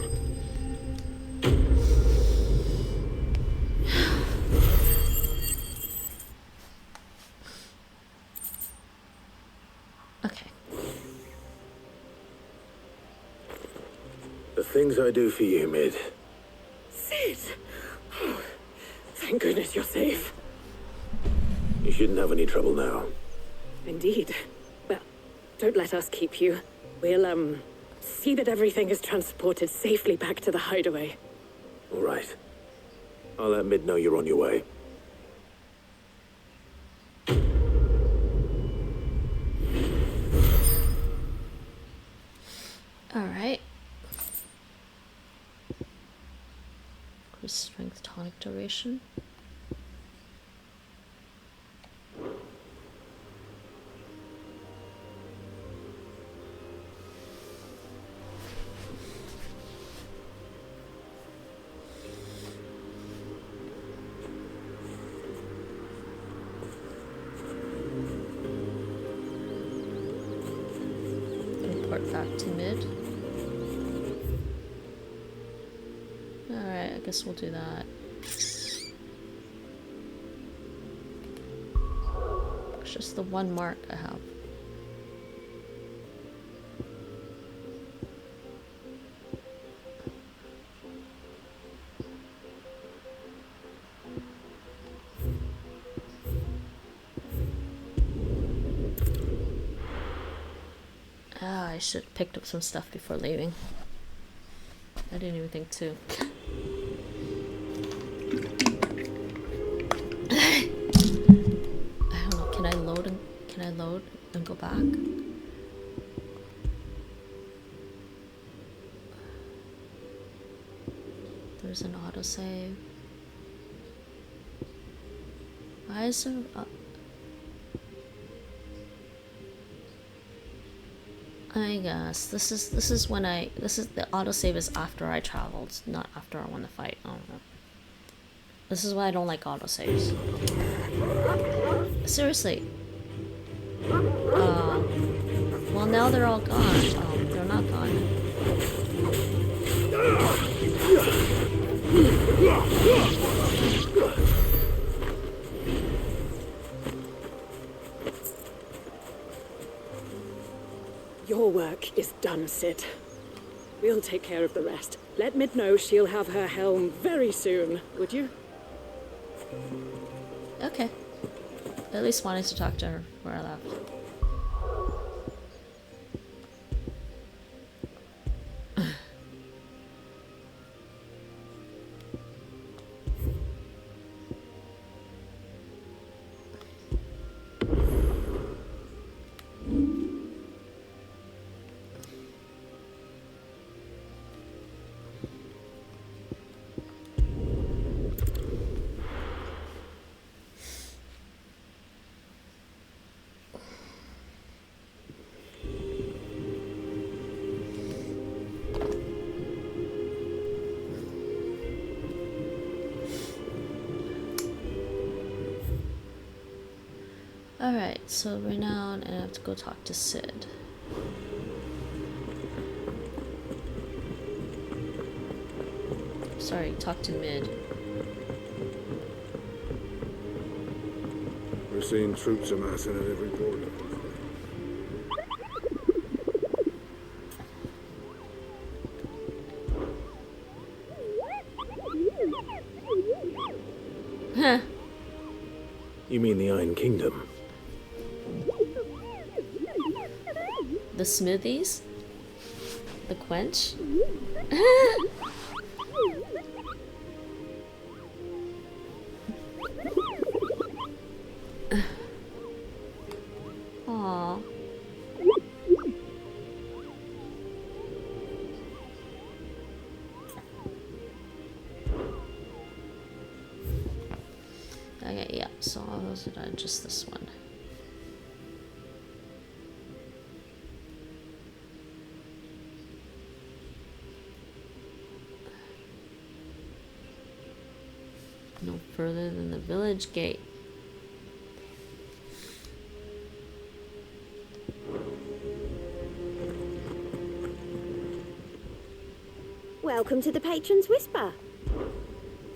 Okay. The things I do for you, Mid. Sid! Oh, thank goodness you're safe. You shouldn't have any trouble now. Indeed. Well, don't let us keep you. We'll, see that everything is transported safely back to the hideaway. All right. I'll let Mid know you're on your way. Alright. Increase strength, tonic duration. Import back to Mid. Alright, I guess we'll do that. It's just the one mark I have. Ah, I should have picked up some stuff before leaving. I didn't even think to. I don't know, can I load and go back? There's an autosave. Why is there I guess this is when the autosave is after I traveled, not after I won the fight. I don't know. This is why I don't like autosaves. Seriously. Well, now they're all gone. Oh, they're not gone. Your work is done, Sid. We'll take care of the rest. Let Mid know she'll have her helm very soon, would you? Okay. I at least wanted to talk to her where I left. Alright, so Renown, and I have to go talk to Sid. Sorry, talk to Mid. We're seeing troops amassing at every border. Huh. You mean the Iron Kingdom? The smithies? The quench? Aww. Okay, yeah, so all those are done, just this one. No further than the village gate. Welcome to the Patron's Whisper.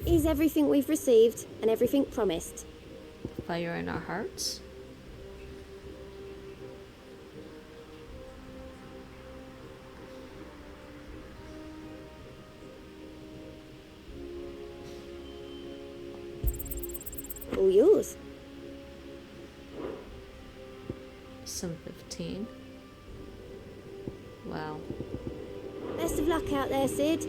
Is everything we've received and everything promised? Fire in our hearts. All yours. Some 15. Wow. Best of luck out there, Sid.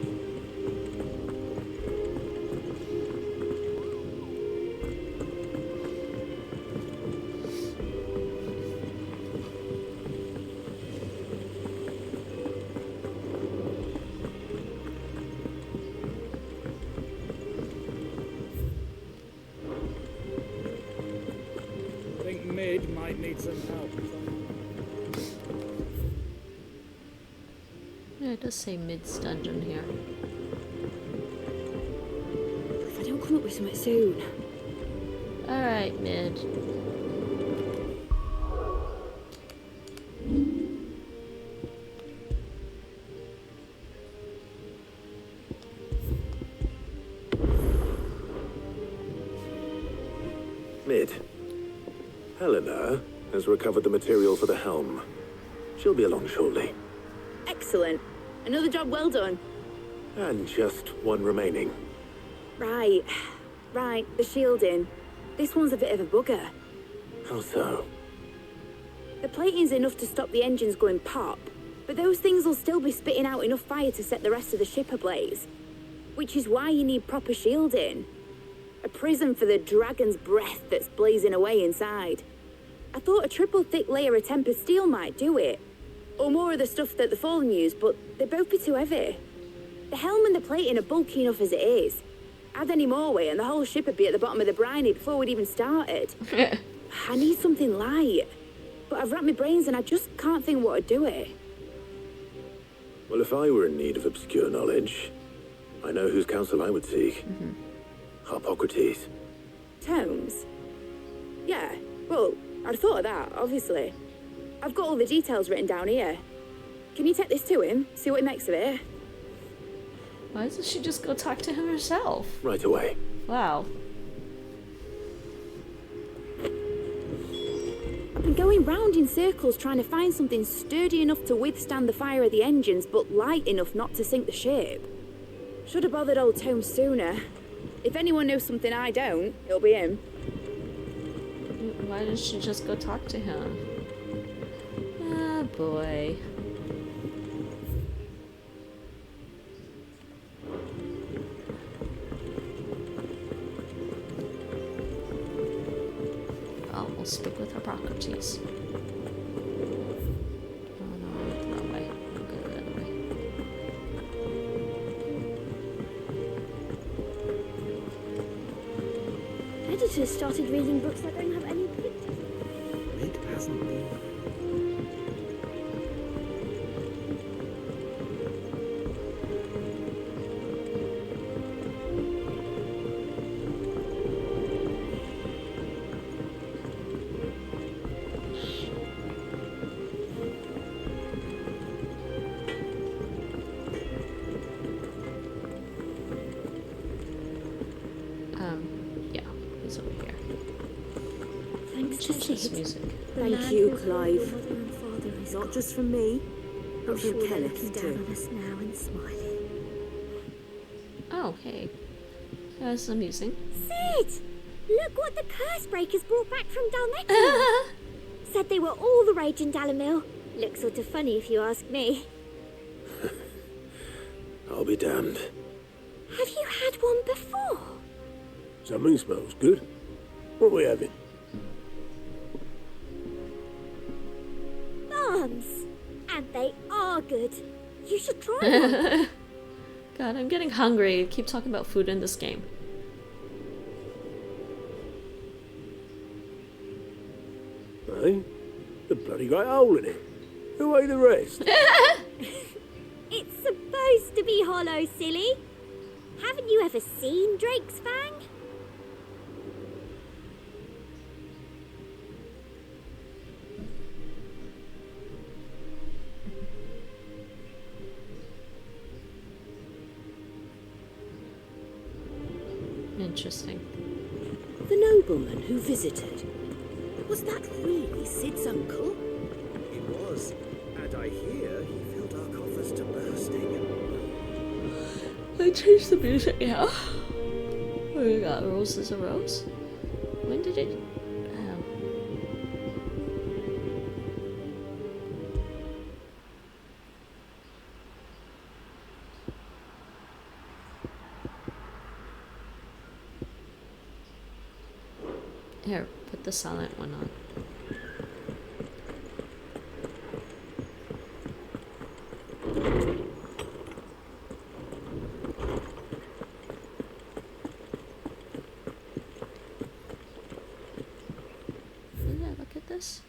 I think Mid might need some help. Yeah, it does say Mid's dungeon here. If I don't come up with something soon. Alright, Mid. Mid. Helena has recovered the material for the helm. She'll be along shortly. Excellent. Another job well done. And just one remaining. Right. Right, the shielding. This one's a bit of a bugger. How so? The plating's enough to stop the engines going pop, but those things will still be spitting out enough fire to set the rest of the ship ablaze. Which is why you need proper shielding. A prison for the dragon's breath that's blazing away inside. I thought a triple thick layer of tempered steel might do it. Or more of the stuff that the Fallen use, but they'd both be too heavy. The helm and the plating are bulky enough as it is. Add any more weight and the whole ship would be at the bottom of the briny before we'd even started. I need something light. But I've racked my brains and I just can't think what would do it. Well, if I were in need of obscure knowledge, I know whose counsel I would seek. Harpocrates. Tomes? Yeah, well, I'd thought of that, obviously. I've got all the details written down here. Can you take this to him? See what he makes of it? Why doesn't she just go talk to him herself? Right away. Wow. I've been going round in circles trying to find something sturdy enough to withstand the fire of the engines, but light enough not to sink the ship. Should have bothered old Tome sooner. If anyone knows something I don't, it'll be him. Why didn't she just go talk to him? Ah, boy. Oh, we'll stick with Hippocrates. Oh no, wrong way. I'll go the other way. Editors started reading books that don't have any pictures. It hasn't been. Yeah, he's over here. Thanks to This Sid. music. Thank you, Clive. Not just from me, but from Kenneth down too. on us now and smiling. Oh, hey. That's amusing. Sid! Look what the curse breakers brought back from Dalmetia. Said they were all the rage in Dalamil. Looks sort of funny if you ask me. I'll be damned. Have you had one before? Something smells good. What are we having? Bombs! And they are good. You should try one. God, I'm getting hungry. Keep talking about food in this game. Hey? The bloody great hole in it. Who ate the rest? It's supposed to be hollow, silly. Haven't you ever seen Drake's Fang? Interesting. The nobleman who visited. Was that really Sid's uncle? It was. And I hear he filled our coffers to bursting. I changed the music now. What do we got? Rose is a Rose? When did it? Here, put the silent one on. Yeah, look at this.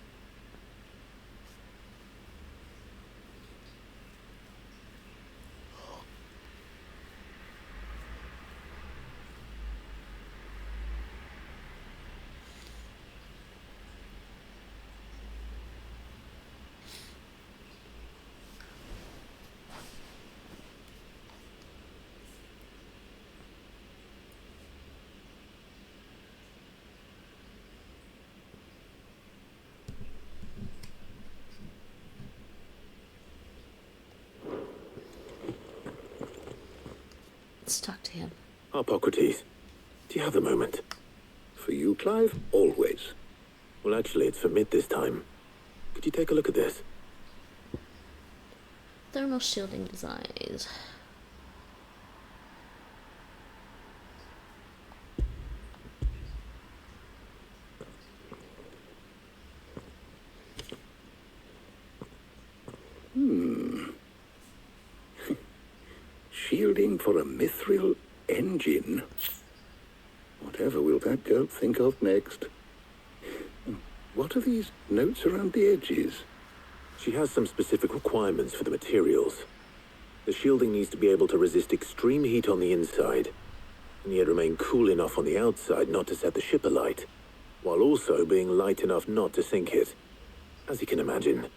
Let's talk to him. Hippocrates, do you have a moment? For you, Clive? Always. Well, actually, it's for mid this time. Could you take a look at this? Thermal shielding designs. Shielding for a mithril engine? Whatever will that girl think of next? What are these notes around the edges? She has some specific requirements for the materials. The shielding needs to be able to resist extreme heat on the inside, and yet remain cool enough on the outside not to set the ship alight, while also being light enough not to sink it. As you can imagine,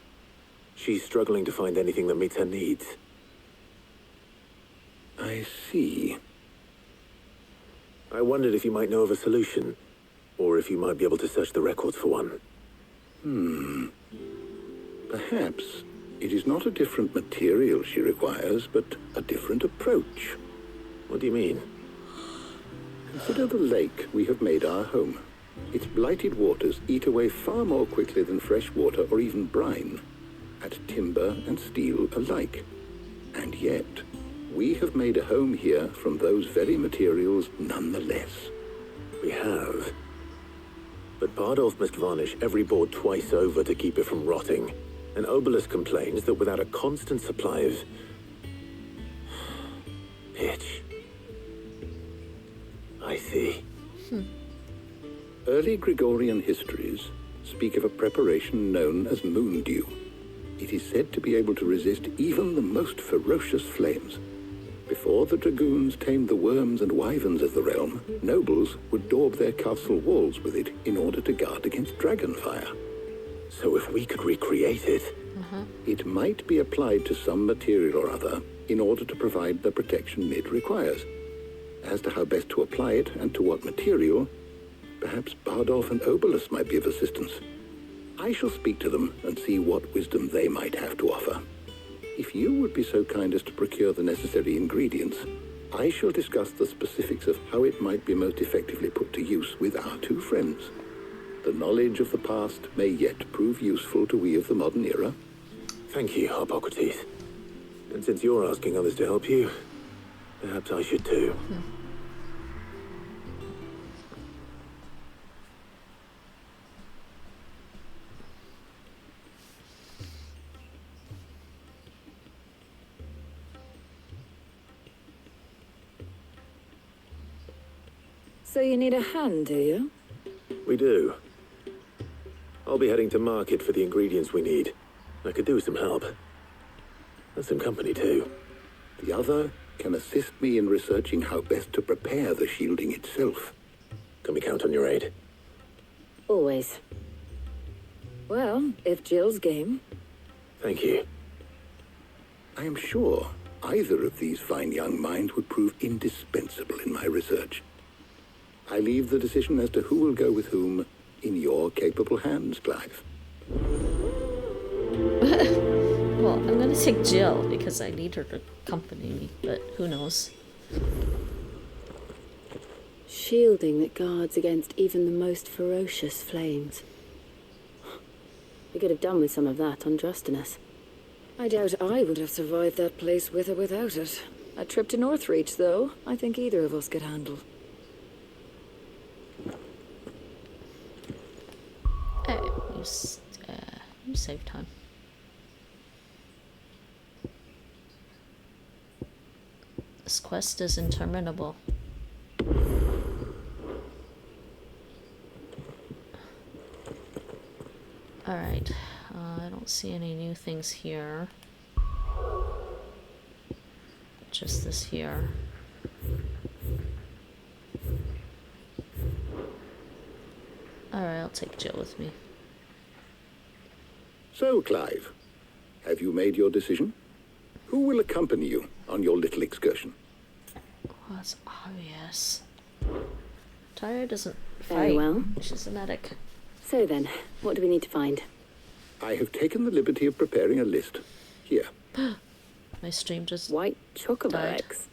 she's struggling to find anything that meets her needs. I see. I wondered if you might know of a solution, or if you might be able to search the records for one. Perhaps it is not a different material she requires, but a different approach. What do you mean? Consider the lake we have made our home. Its blighted waters eat away far more quickly than fresh water or even brine, at timber and steel alike. And yet, we have made a home here from those very materials nonetheless. We have. But Bardolph must varnish every board twice over to keep it from rotting. And Obelisk complains that without a constant supply of pitch. I see. Early Gregorian histories speak of a preparation known as moon dew. It is said to be able to resist even the most ferocious flames. Before the dragoons tamed the worms and wyverns of the realm, nobles would daub their castle walls with it in order to guard against dragonfire. So if we could recreate it... It might be applied to some material or other in order to provide the protection it requires. As to how best to apply it and to what material, perhaps Bardolph and Obelisk might be of assistance. I shall speak to them and see what wisdom they might have to offer. If you would be so kind as to procure the necessary ingredients, I shall discuss the specifics of how it might be most effectively put to use with our two friends. The knowledge of the past may yet prove useful to we of the modern era. Thank you, Hippocrates. And since you're asking others to help you, perhaps I should too. So you need a hand, do you? We do. I'll be heading to market for the ingredients we need. I could do with some help. And some company too. The other can assist me in researching how best to prepare the shielding itself. Can we count on your aid? Always. Well, if Jill's game. Thank you. I am sure either of these fine young minds would prove indispensable in my research. I leave the decision as to who will go with whom in your capable hands, Clive. Well, I'm gonna take Jill because I need her to accompany me, but who knows? Shielding that guards against even the most ferocious flames. We could have done with some of that on Drustinus. I doubt I would have survived that place with or without it. A trip to Northreach, though, I think either of us could handle. You save time. This quest is interminable. Alright, I don't see any new things here. Just this here. Alright, I'll take Jill with me. So, Clive, have you made your decision? Who will accompany you on your little excursion? Oh, that's obvious. Tyra doesn't fight. Very well. She's a medic. So then, what do we need to find? I have taken the liberty of preparing a list. Here. My stream just White chocobo died. eggs.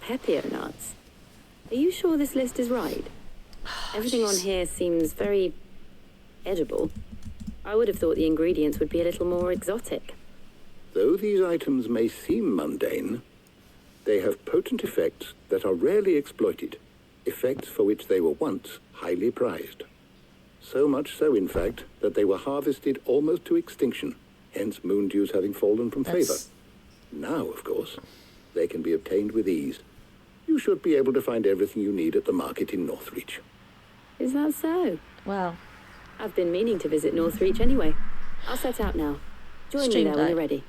Pepio nuts. Are you sure this list is right? Everything on here seems very edible. I would have thought the ingredients would be a little more exotic. Though these items may seem mundane, they have potent effects that are rarely exploited, effects for which they were once highly prized. So much so, in fact, that they were harvested almost to extinction, hence moon dews having fallen from favor. Now, of course, they can be obtained with ease. You should be able to find everything you need at the market in Northreach. Is that so? Wow. I've been meaning to visit Northreach anyway. I'll set out now. Join me there when you're ready.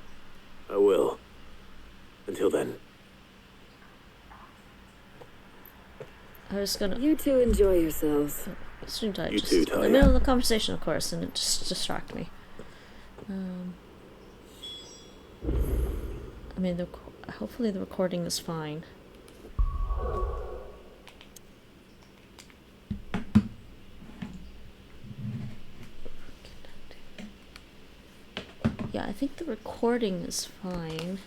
I will. Until then. I was gonna... You two enjoy yourselves. Stream died You just too, in the Talia. middle of the conversation, of course, and it just distracted me. I mean, hopefully the recording is fine. Yeah, I think the recording is fine.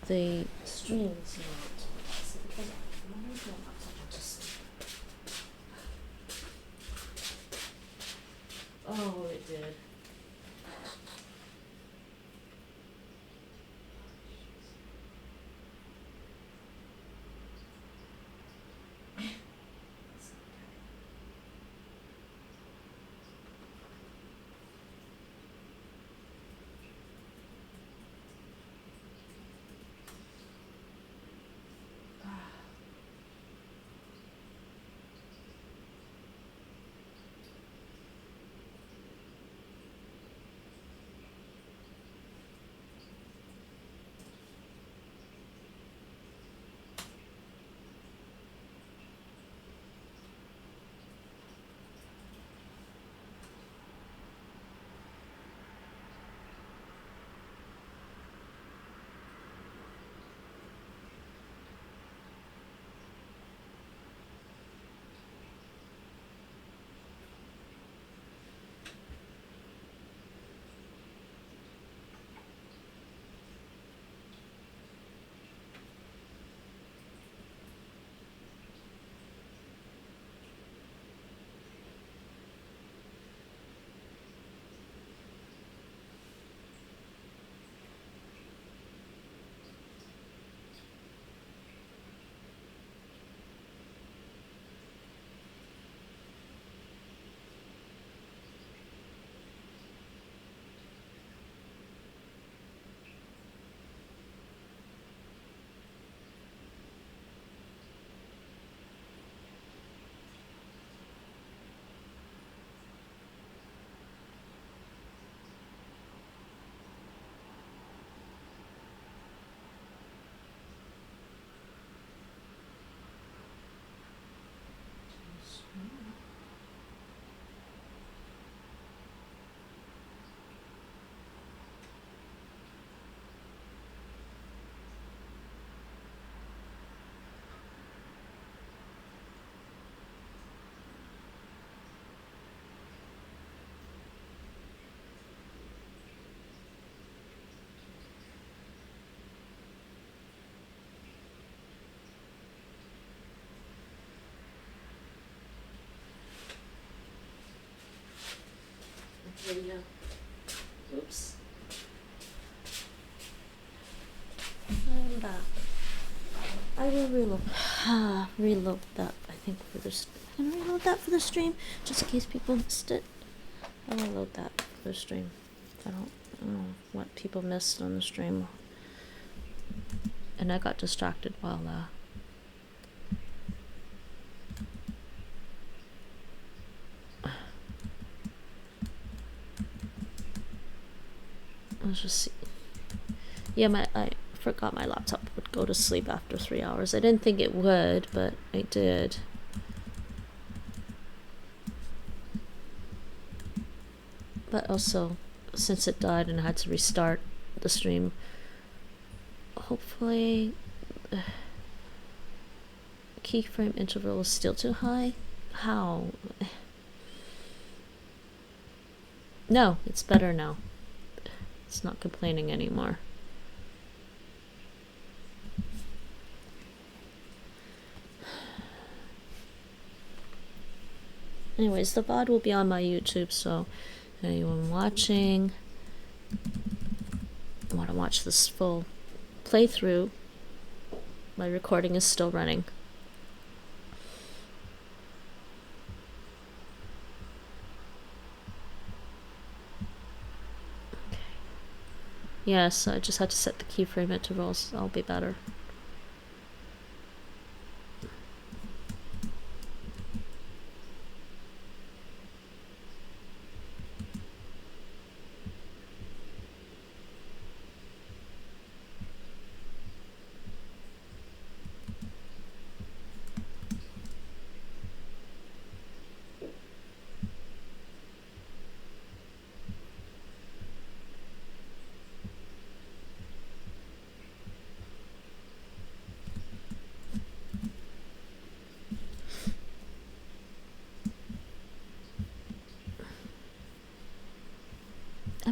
The stream is not. Oh, it did. Video. Oops. I'm back. I will reload that, I think, for this. I'm gonna reload that for the stream, just in case people missed it. I will load that for the stream. I don't know what people missed on the stream. And I got distracted while let's just see. Yeah, I forgot my laptop would go to sleep after 3 hours. I didn't think it would, but it did. But also, since it died and I had to restart the stream, hopefully keyframe interval is still too high. How? No, it's better now. It's not complaining anymore. Anyways, the VOD will be on my YouTube, so anyone watching want to watch this full playthrough, my recording is still running. Yes, I just had to set the keyframe intervals. I'll be better.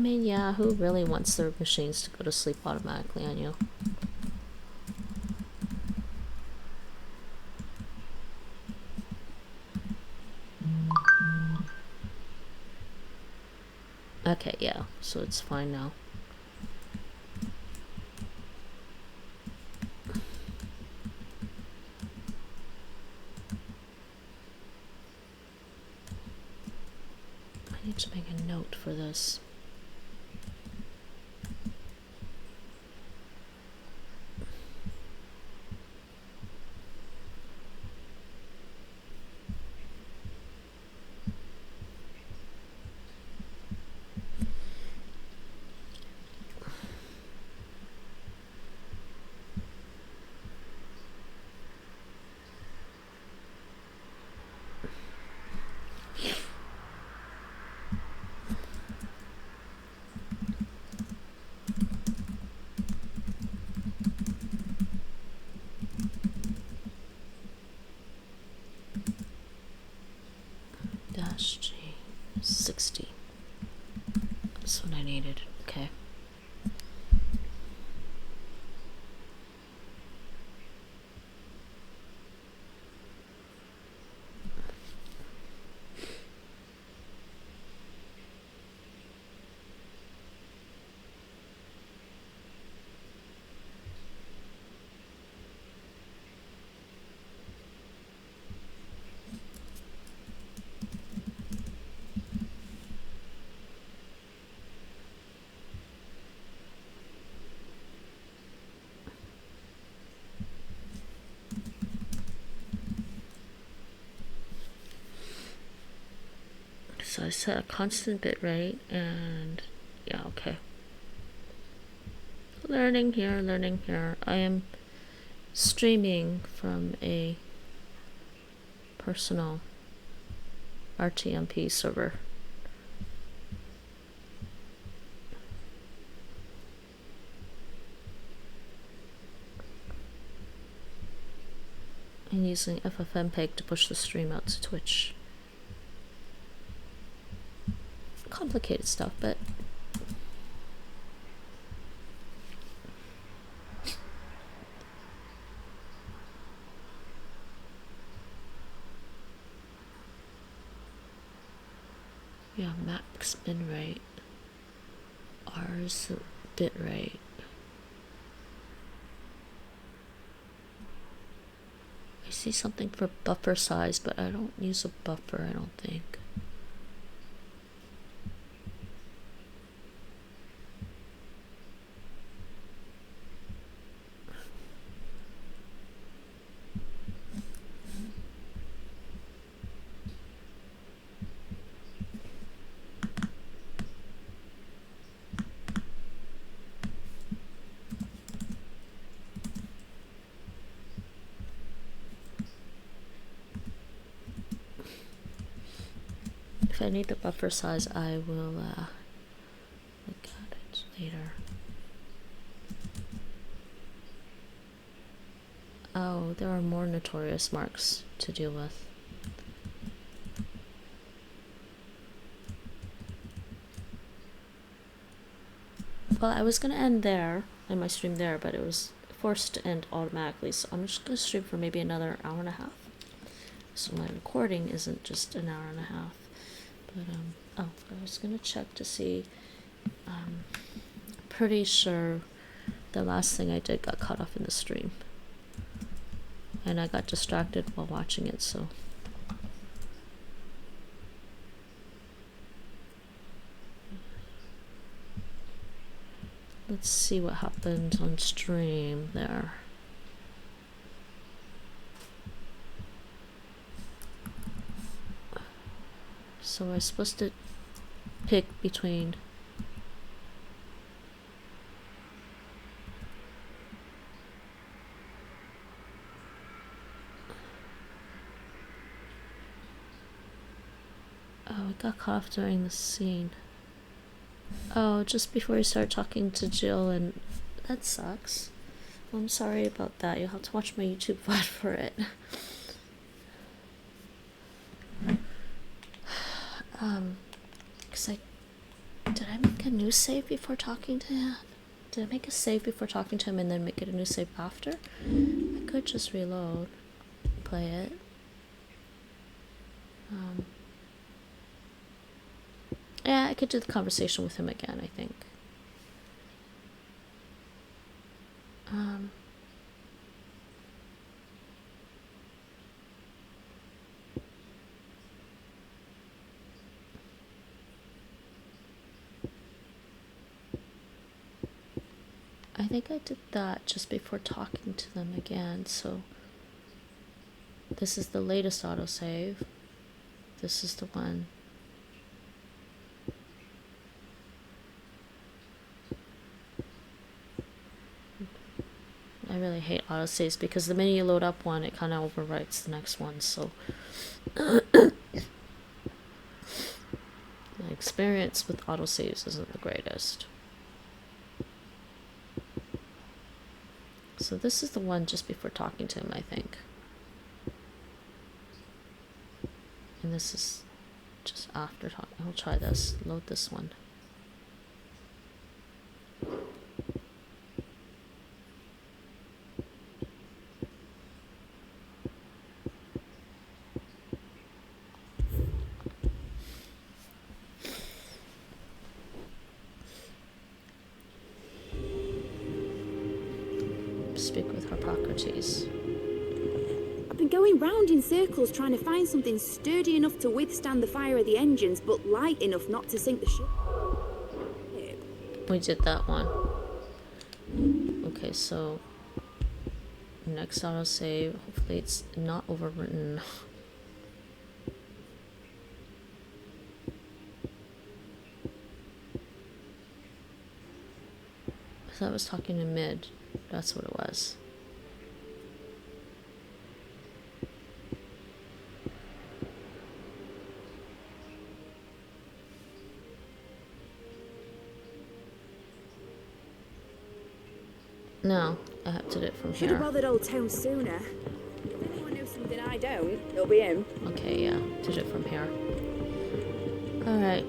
mean, yeah, who really wants their machines to go to sleep automatically on you? Okay, yeah, so it's fine now. I need to make a note for this. Dash G 60. That's what I needed. Okay. So I set a constant bit rate and yeah, okay. Learning here, learning here. I am streaming from a personal RTMP server. And using FFmpeg to push the stream out to Twitch. Complicated stuff, but yeah, max bin rate, R's bit rate. I see something for buffer size, but I don't use a buffer, I don't think. If I need the buffer size, I will look at it later. Oh, there are more notorious marks to deal with. Well, I was gonna end there, in my stream there, but it was forced to end automatically, so I'm just gonna stream for maybe another hour and a half. So my recording isn't just an hour and a half. But, oh, I was gonna check to see, pretty sure the last thing I did got cut off in the stream. And I got distracted while watching it, so. Let's see what happened on stream there. So I'm supposed to pick between oh, it got cut off during the scene. Oh, just before you start talking to Jill, and that sucks. I'm sorry about that. You'll have to watch my YouTube VOD for it. Because Did I make a new save before talking to him? Did I make a save before talking to him and then make it a new save after? I could just reload, play it. Yeah, I could do the conversation with him again, I think. I think I did that just before talking to them again, so this is the latest autosave. This is the one. I really hate autosaves because the minute you load up one, it kind of overwrites the next one, so the experience with autosaves isn't the greatest. So this is the one just before talking to him, I think. And this is just after talking. I'll try this. Load this one. Speak with Hippocrates. I've been going round in circles trying to find something sturdy enough to withstand the fire of the engines, but light enough not to sink the ship. We did that one. Okay, so next autosave. Hopefully it's not overwritten. I thought I was talking to mid. That's what it was. No, I have to do it from Should have here. bothered Old Town sooner. If anyone knows something I don't, it'll be him. Okay, yeah, did it from here. Alright.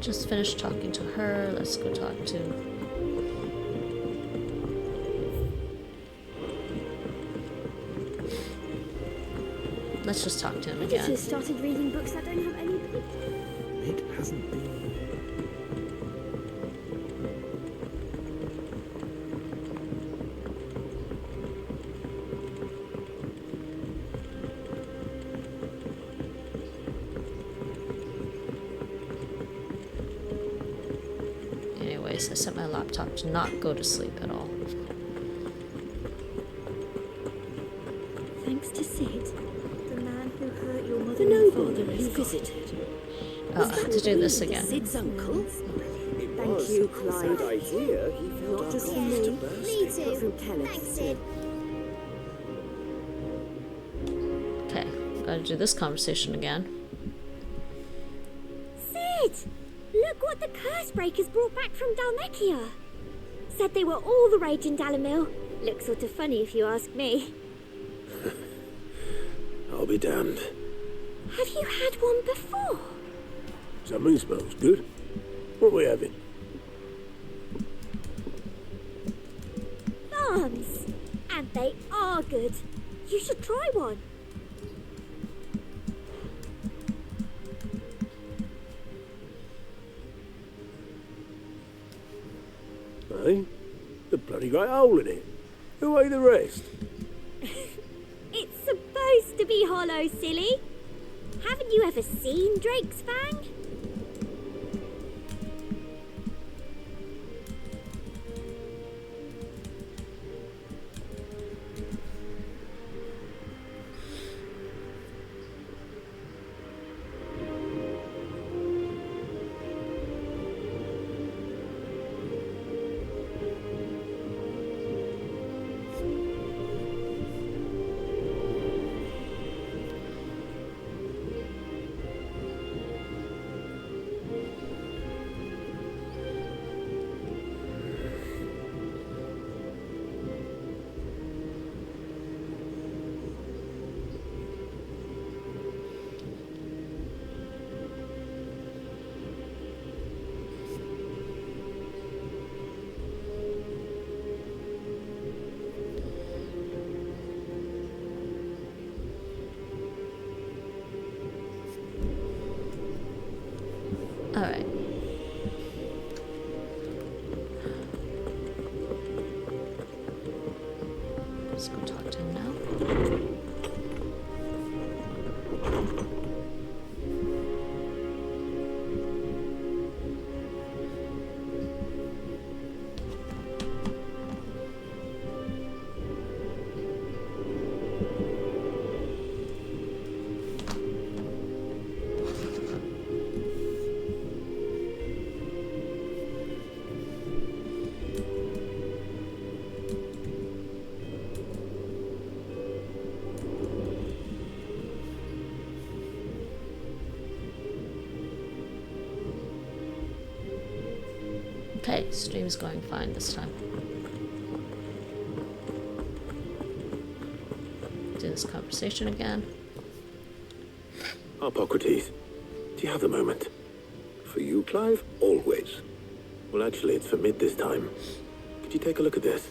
Just finished talking to her. Let's go talk to... Let's just talk to him I just again. started reading books that don't have any. It hasn't been. Anyways, I set my laptop to not go to sleep at all. Thanks to Sid, the man who hurt your mother. The nobody who visited. Oh, I have to do this again. Sid's uncle. Thank you, Clyde. Idea. He felt not just from me. Me too. But from Kenneth. Thanks, Sid. Okay, gotta do this conversation again. Sid! Look what the curse breakers brought back from Dalmekia. Said they were all the rage in Dalamil. Looks sort of funny if you ask me. I'll be damned. Have you had one before? Something smells good. What are we having? Arms. And they are good. You should try one. Eh? The bloody great hole in it. Who ate the rest? It's supposed to be hollow, silly. Haven't you ever seen Drake's Fang? Let's go talk to him now. Okay, stream's going fine this time. Do this conversation again. Hippocrates, do you have a moment? For you, Clive, always. Well, actually, it's for mid this time. Could you take a look at this?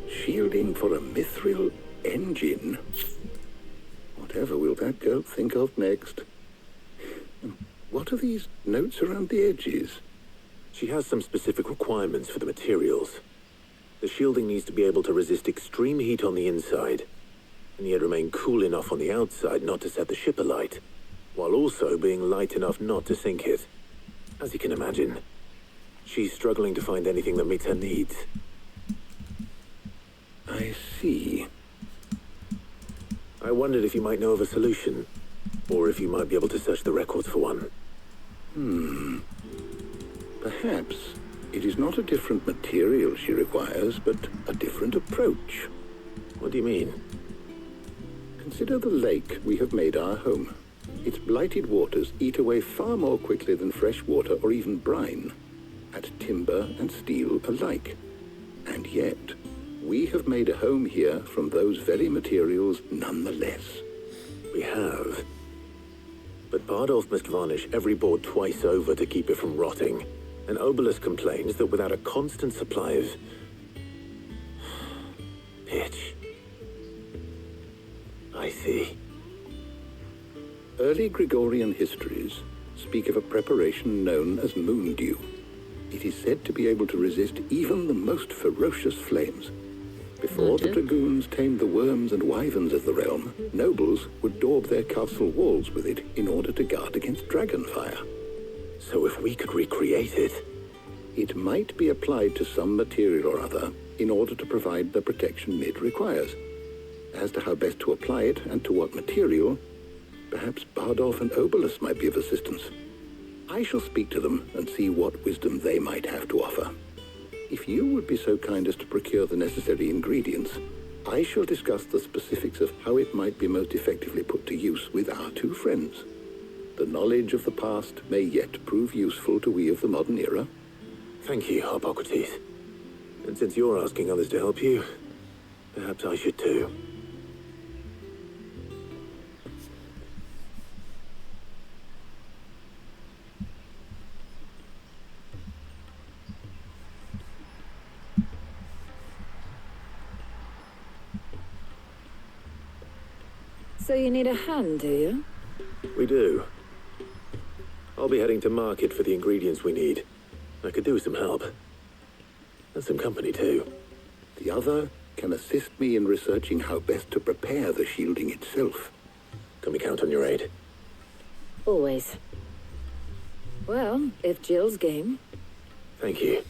Shielding for a mithril engine. Whatever will that girl think of next? What are these notes around the edges? She has some specific requirements for the materials. The shielding needs to be able to resist extreme heat on the inside, and yet remain cool enough on the outside not to set the ship alight, while also being light enough not to sink it. As you can imagine, she's struggling to find anything that meets her needs. I see. I wondered if you might know of a solution, or if you might be able to search the records for one. Perhaps it is not a different material she requires, but a different approach. What do you mean? Consider the lake we have made our home. Its blighted waters eat away far more quickly than fresh water or even brine, at timber and steel alike. And yet, we have made a home here from those very materials nonetheless. We have. But Bardolph must varnish every board twice over to keep it from rotting. And Obelisk complains that without a constant supply of pitch. I see. Early Gregorian histories speak of a preparation known as moon dew. It is said to be able to resist even the most ferocious flames. Before the dragoons tamed the worms and wyverns of the realm, nobles would daub their castle walls with it in order to guard against dragonfire. So if we could recreate it... It might be applied to some material or other in order to provide the protection Mid requires. As to how best to apply it and to what material, perhaps Bardolph and Obelisk might be of assistance. I shall speak to them and see what wisdom they might have to offer. If you would be so kind as to procure the necessary ingredients, I shall discuss the specifics of how it might be most effectively put to use with our two friends. The knowledge of the past may yet prove useful to we of the modern era. Thank you, Hippocrates. And since you're asking others to help you, perhaps I should too. So you need a hand, do you? We do. I'll be heading to market for the ingredients we need. I could do with some help. And some company, too. The other can assist me in researching how best to prepare the shielding itself. Can we count on your aid? Always. Well, if Jill's game. Thank you.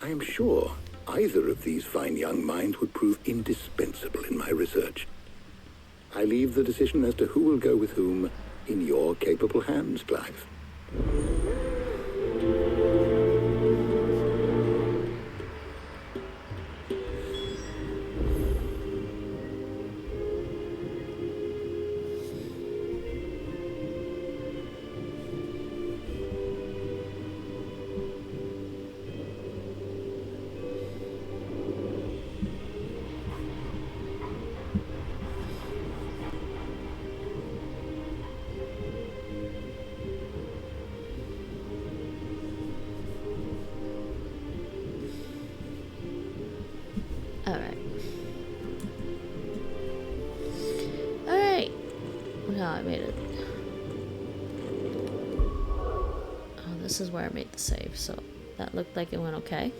I am sure either of these fine young minds would prove indispensable in my research. I leave the decision as to who will go with whom in your capable hands, Clive. I made it. Oh, this is where I made the save, so that looked like it went okay.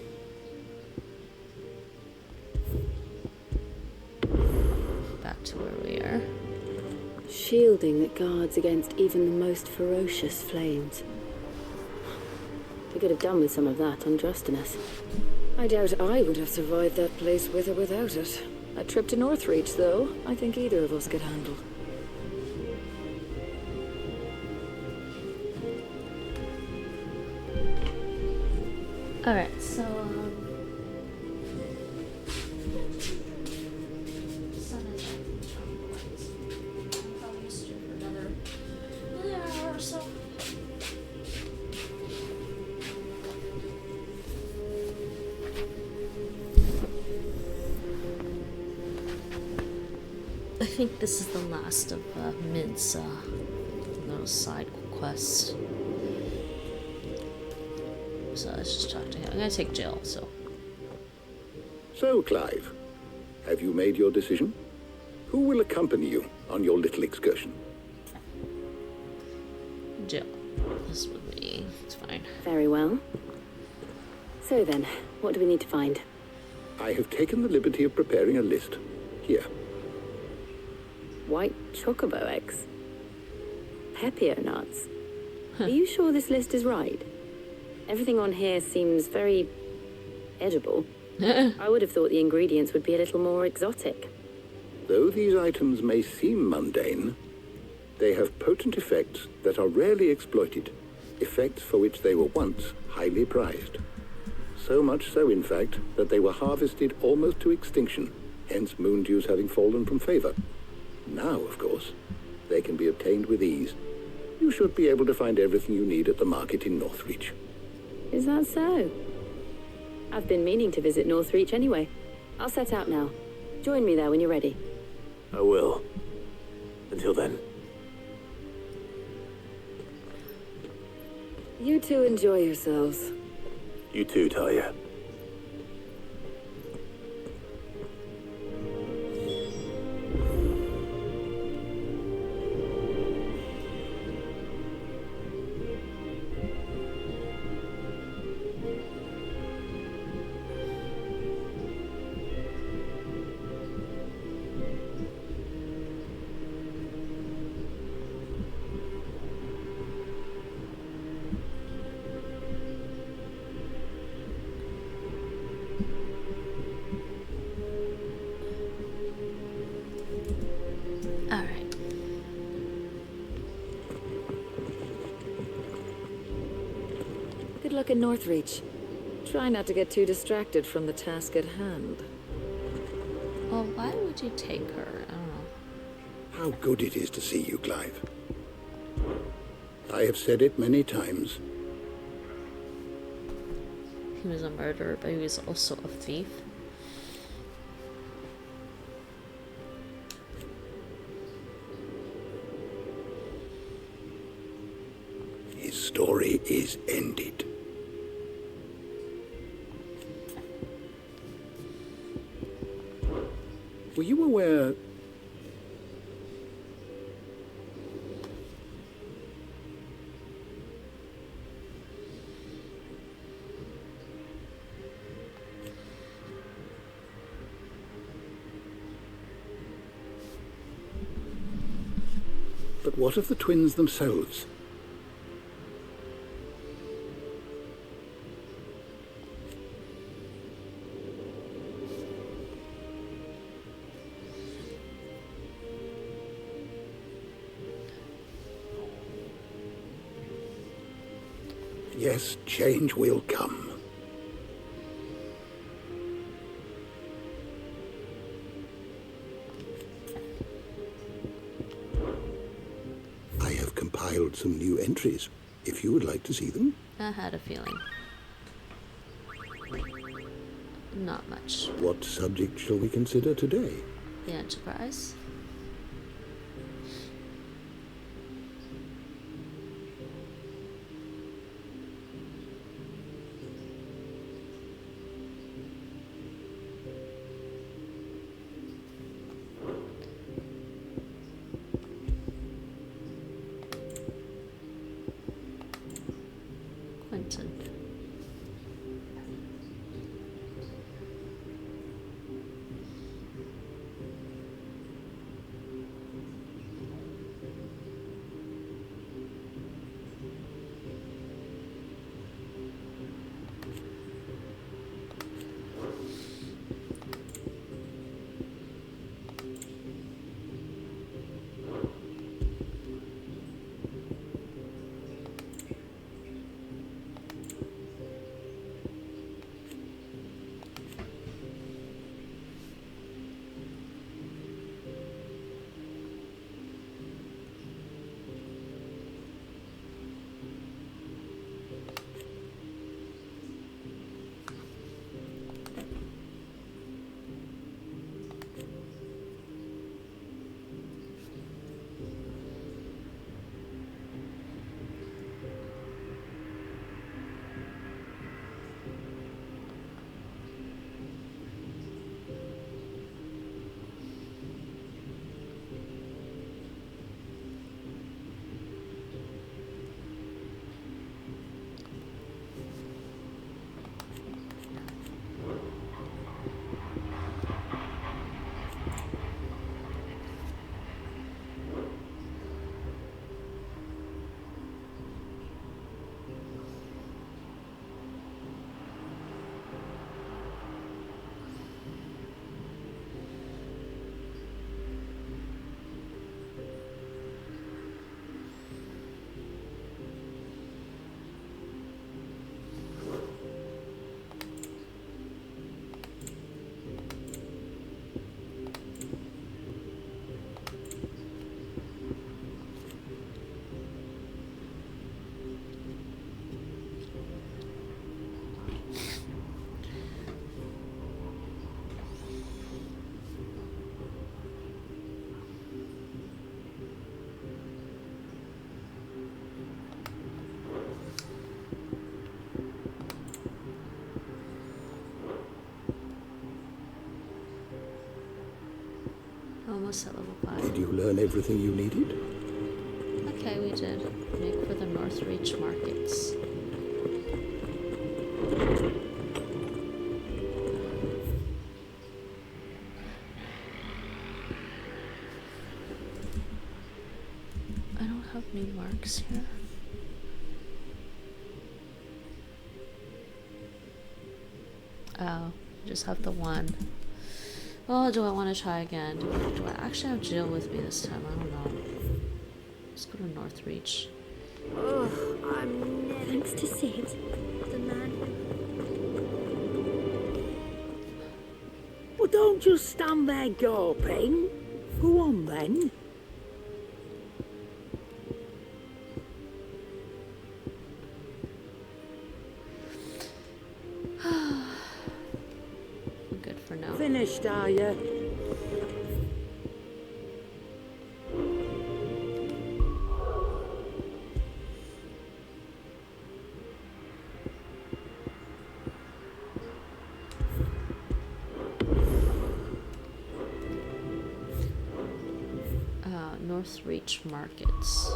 Back to where we are. Shielding that guards against even the most ferocious flames. We could have done with some of that on Drustinus. I doubt I would have survived that place with or without it. A trip to Northreach, though, I think either of us could handle. Alright, so, probably steer for another hour or so. I think this is the last of Mint's little side quests. So let's just talk to him. I'm gonna take Jill, so. So, Clive, have you made your decision? Who will accompany you on your little excursion? Jill. This would be. It's fine. Very well. So then, what do we need to find? I have taken the liberty of preparing a list. Here. White chocobo eggs. Pepio nuts. Are you sure this list is right? Everything on here seems very edible. I would have thought the ingredients would be a little more exotic. Though these items may seem mundane, they have potent effects that are rarely exploited, effects for which they were once highly prized. So much so, in fact, that they were harvested almost to extinction, hence moon dews having fallen from favor. Now, of course, they can be obtained with ease. You should be able to find everything you need at the market in Northreach. Is that so? I've been meaning to visit Northreach anyway. I'll set out now. Join me there when you're ready. I will. Until then. You two enjoy yourselves. You too, Talia. Good luck in Northreach. Try not to get too distracted from the task at hand. Well, why would you take her? I don't know. How good it is to see you, Clive. I have said it many times. He was a murderer, but he was also a thief. His story is ended. Were you aware... But what of the twins themselves? Yes, change will come. I have compiled some new entries, if you would like to see them. I had a feeling. Not much. What subject shall we consider today? The Enterprise. base at level 5. Did you learn everything you needed? Okay, we did. Make for the Northreach markets. I don't have new marks here. Oh, just have the one. Oh, do I want to try again? Do I actually have Jill with me this time? I don't know. Let's go to Northreach. Oh, I'm never... Thanks to Sid, the man. Well, don't just stand there gawping. Go on then. Good for now. Finished, are you? Northreach markets.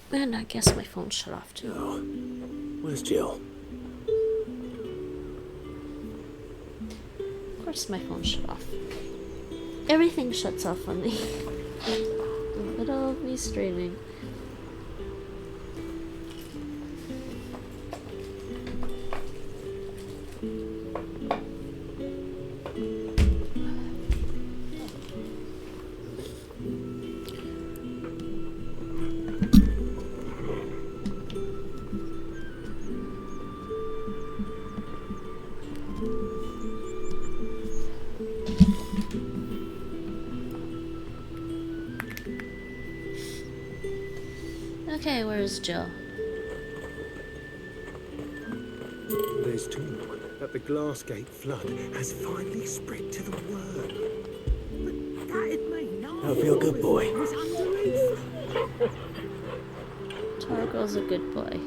And I guess my phone shut off too. Oh. Where's Jill? Of course my phone shut off. Everything shuts off on me. In the middle of me streaming. Okay, where's Jill? There's talk that the Glassgate flood has finally spread to the world. But that'd mean no. Hope you're a good boy. Torgo's a good boy.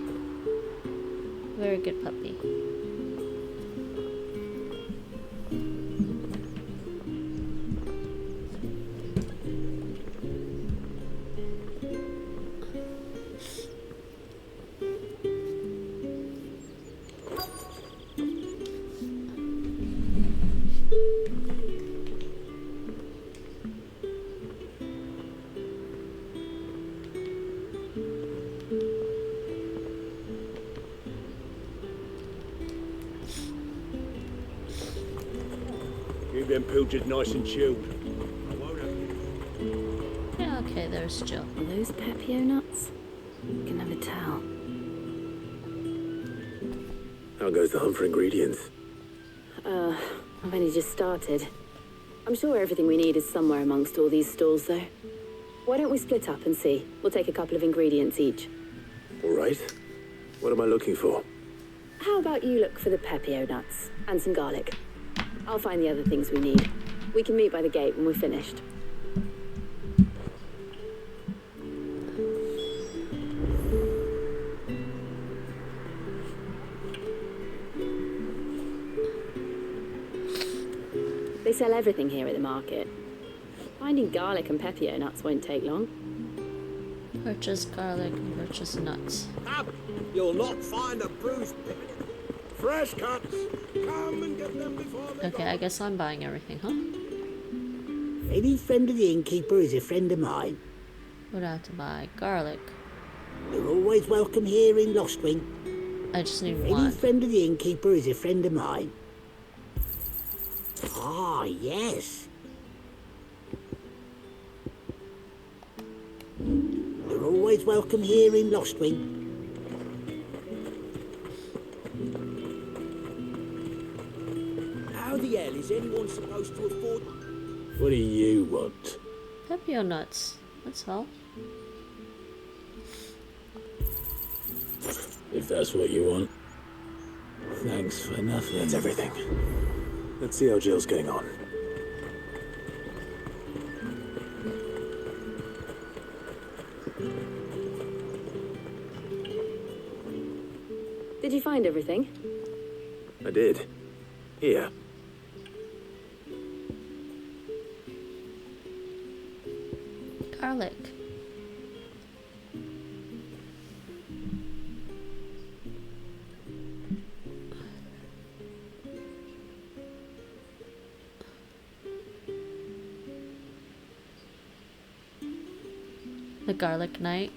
Very good puppy. Keep them pilchards nice and chilled. Yeah, okay, there's Jill. Are those Pepio nuts? You can never tell. How goes the hunt for ingredients? I've only just started. I'm sure everything we need is somewhere amongst all these stalls, though. Why don't we split up and see? We'll take a couple of ingredients each. All right. What am I looking for? How about you look for the Pepio nuts and some garlic? I'll find the other things we need. We can meet by the gate when we're finished. They sell everything here at the market. Finding garlic and Pepio nuts won't take long. Purchase garlic and purchase nuts. You'll not find a bruised pig. Fresh cuts. Come and get them before they Okay, I guess I'm buying everything, huh? Any friend of the innkeeper is a friend of mine. What do I have to buy? Garlic. You're always welcome here in Lostwing. I just need Any one. friend of the innkeeper is a friend of mine. Ah, yes. You're always welcome here in Lostwing. How the hell is anyone supposed to afford... What do you want? Pepio nuts. That's all. that's what you want. Thanks for nothing. That's everything. Let's see how Jill's getting on. Did you find everything? I did. Here. Garlic. The garlic knight.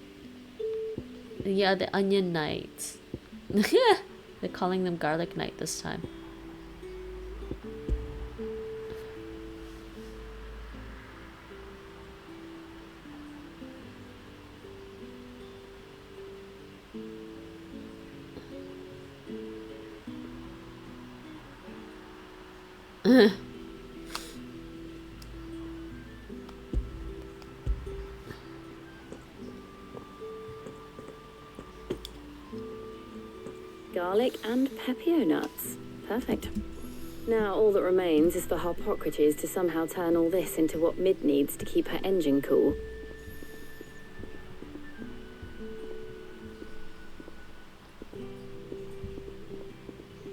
Yeah, the onion knights. They're calling them garlic knight this time. Garlic and pepio nuts. Perfect. Now all that remains is for Harpocrates to somehow turn all this into what Mid needs to keep her engine cool.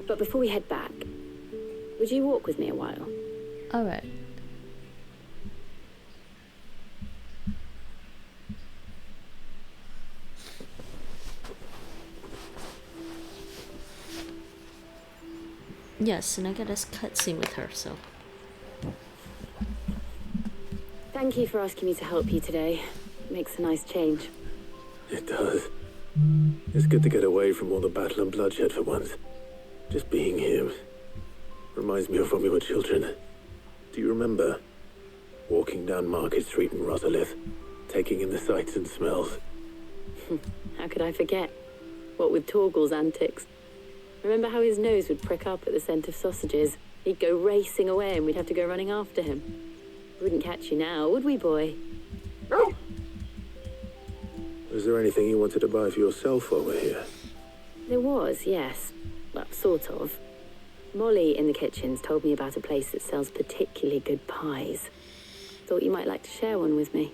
But before we head back, would you walk with me a while? All right. Yes, and I get a cutscene with her, so. Thank you for asking me to help you today. It makes a nice change. It does. It's good to get away from all the battle and bloodshed for once. Just being here reminds me of when we were children. Do you remember walking down Market Street in Rosalith, taking in the sights and smells? How could I forget? What with Torgal's antics. Remember how his nose would prick up at the scent of sausages? He'd go racing away and we'd have to go running after him. We wouldn't catch you now, would we, boy? Was there anything you wanted to buy for yourself while we're here? There was, yes. Well, sort of. Molly in the kitchens told me about a place that sells particularly good pies. Thought you might like to share one with me.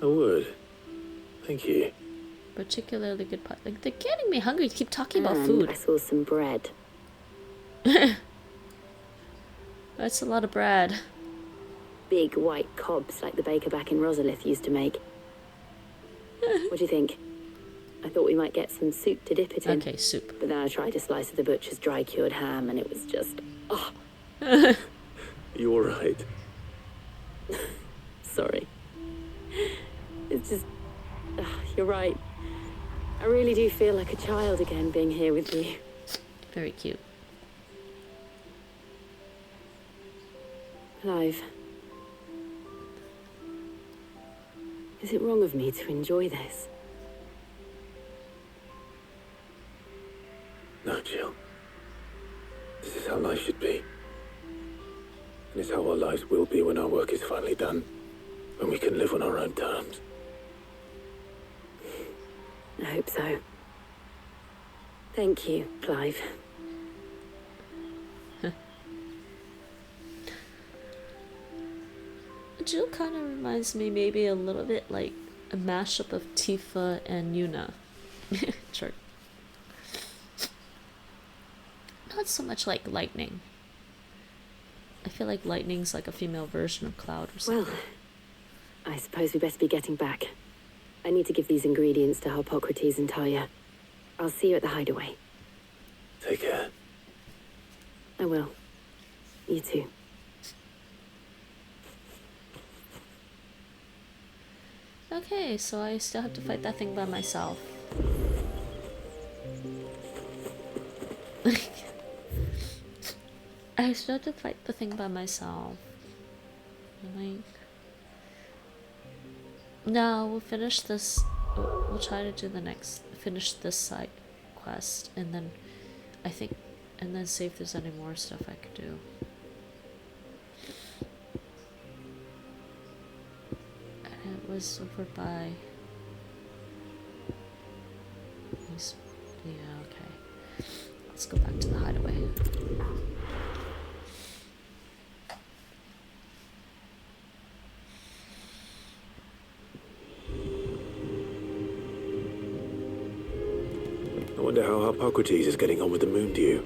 I would. Thank you. Particularly good pie. Like, they're getting me hungry to keep talking about And food. I saw some bread. That's a lot of bread. Big white cobs like the baker back in Rosalith used to make. What do you think? I thought we might get some soup to dip it in. Okay, soup. But then I tried a slice of the butcher's dry-cured ham and it was just... Oh. You all right? Sorry. It's just... you're right. I really do feel like a child again being here with you. Very cute. Clive. Is it wrong of me to enjoy this? No, Jill. This is how life should be. And it's how our lives will be when our work is finally done. When we can live on our own terms. I hope so. Thank you, Clive. Jill kind of reminds me maybe a little bit like a mashup of Tifa and Yuna. Sure. Not so much like Lightning. I feel like Lightning's like a female version of Cloud or something. Well, I suppose we best be getting back. I need to give these ingredients to Harpocrates and Talia. I'll see you at the hideaway. Take care. I will. You too. Okay, so I still have to fight that thing by myself. I still have to fight the thing by myself. Like... No, we'll finish this. We'll try to do the next. Finish this side quest, and then I think, and then see if there's any more stuff I could do. And it was over by. Yeah, Let's go back to the hideaway. I wonder how Hippocrates is getting on with the moon dew.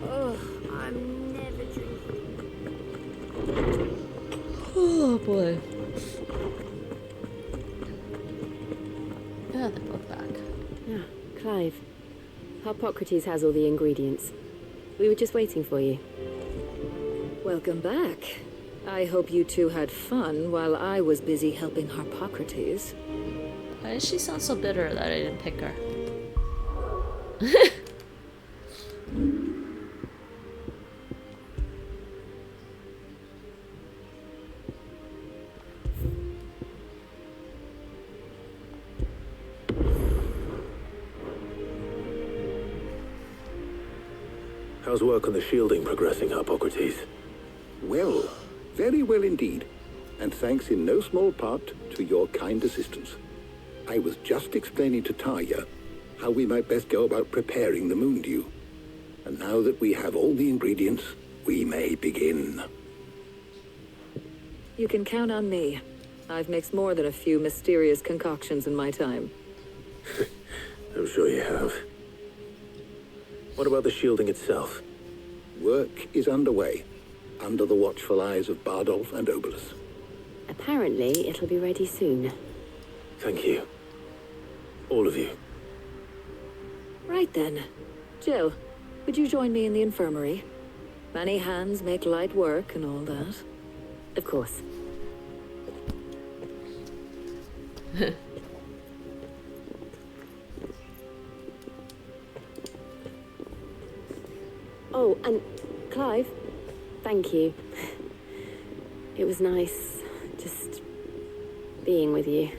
Oh, I'm never drinking. Oh boy. Yeah, they're both back. Yeah, Clive. Hippocrates has all the ingredients. We were just waiting for you. Welcome back. I hope you two had fun while I was busy helping Hippocrates. Why does she sound so bitter that I didn't pick her? How's work on the shielding progressing, Hippocrates? Well, very well indeed. And thanks in no small part to your kind assistance. I was just explaining to Tarja how we might best go about preparing the moon dew. And now that we have all the ingredients, we may begin. You can count on me. I've mixed more than a few mysterious concoctions in my time. I'm sure you have. What about the shielding itself? Work is underway, under the watchful eyes of Bardolph and Obolus. Apparently, it'll be ready soon. Thank you. All of you. Right then. Jill, would you join me in the infirmary? Many hands make light work and all that. Of course. Oh, and Clive, thank you. It was nice just being with you.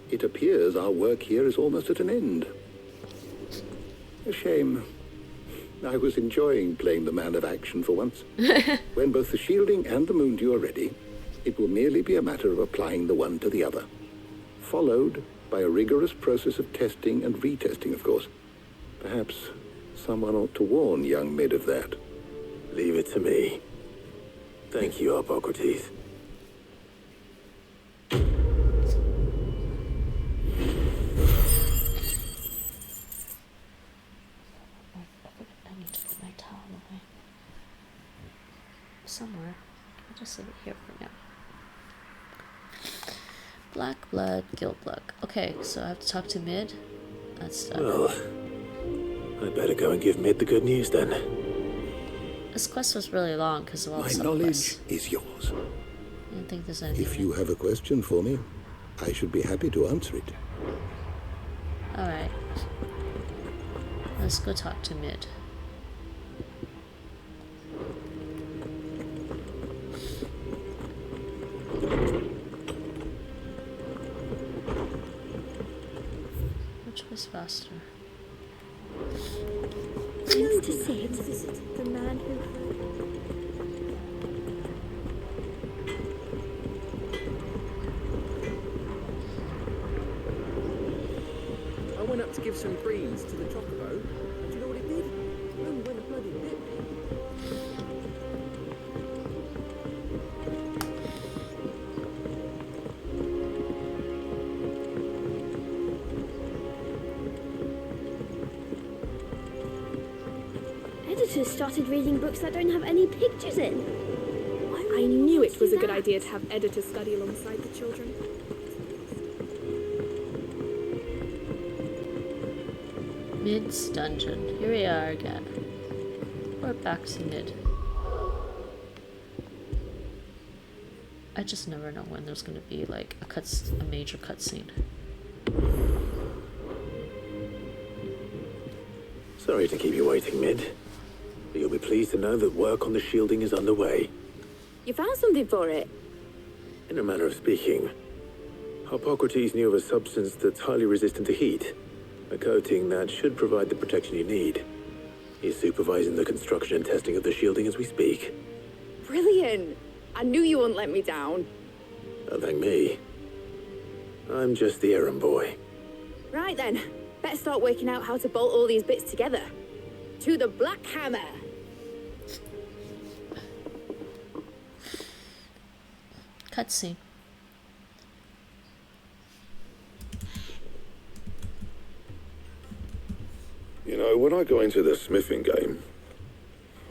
It appears our work here is almost at an end. A shame. I was enjoying playing the man of action for once. When both the shielding and the moon dew are ready, it will merely be a matter of applying the one to the other. Followed by a rigorous process of testing and retesting, of course. Perhaps someone ought to warn young Mid of that. Leave it to me. Thank you, Hippocrates. I need to put my towel away. Somewhere. I'll just leave it here for now. Black blood, guilt blood. Okay, so I have to talk to Mid. That's done. Well, I better go and give Mid the good news then. This quest was really long because of all the My knowledge is yours. I don't think there's anything. If you have a question for me, I should be happy to answer it. Alright. Let's go talk to Mid. Which was faster? Pleased to see it visit the man who I went up to give some greens to the chocobo, and do you know what it did? It only went a bloody bit. editors started reading books that don't have any pictures in. I knew it was a good idea to have editors study alongside the children. Mid's dungeon. Here we are again. We're back to Mid. I just never know when there's gonna be like a major cutscene. Sorry to keep you waiting, Mid. But you'll be pleased to know that work on the shielding is underway. You found something for it? In a manner of speaking, Hippocrates knew of a substance that's highly resistant to heat. A coating that should provide the protection you need. He's supervising the construction and testing of the shielding as we speak. Brilliant! I knew you wouldn't let me down. Don't thank me. I'm just the errand boy. Right then, better start working out how to bolt all these bits together. To the Black Hammer! Cutscene. You know, when I got into the smithing game,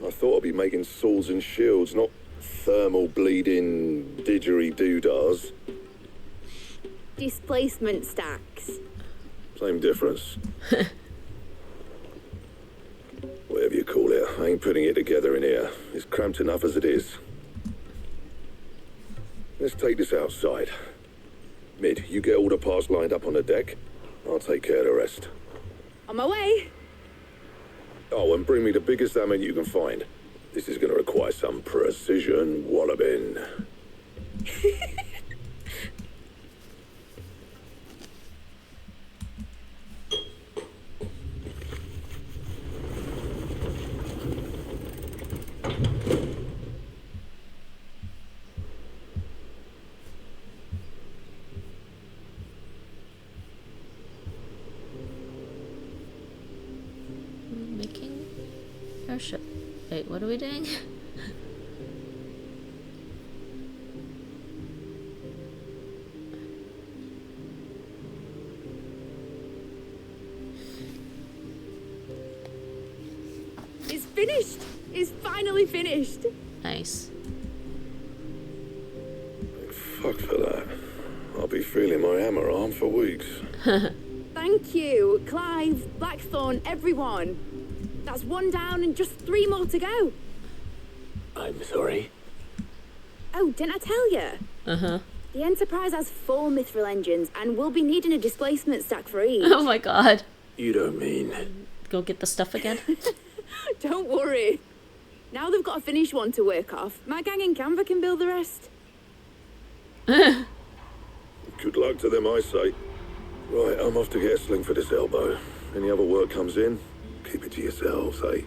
I thought I'd be making swords and shields, not thermal bleeding didgeridoo-dahs. Displacement stacks. Same difference. Whatever you call it, I ain't putting it together in here. It's cramped enough as it is. Let's take this outside. Mid, you get all the parts lined up on the deck. I'll take care of the rest. On my way! Oh, and bring me the biggest hammer you can find. This is going to require some precision walloping. Making airship. Wait, what are we doing? It's finished! It's finally finished! Nice. Fuck for that. I'll be feeling my hammer arm for weeks. Thank you, Clive, Blackthorn, everyone. That's one down and just 3 more to go. I'm sorry. Oh, didn't I tell you? Uh-huh. The Enterprise has 4 mithril engines and we'll be needing a displacement stack for each. Oh my god. You don't mean... Go get the stuff again? Don't worry. Now they've got a finished one to work off. My gang in Canva can build the rest. Good luck to them, I say. Right, I'm off to get a sling for this elbow. Any other work comes in, keep it to yourselves, eh?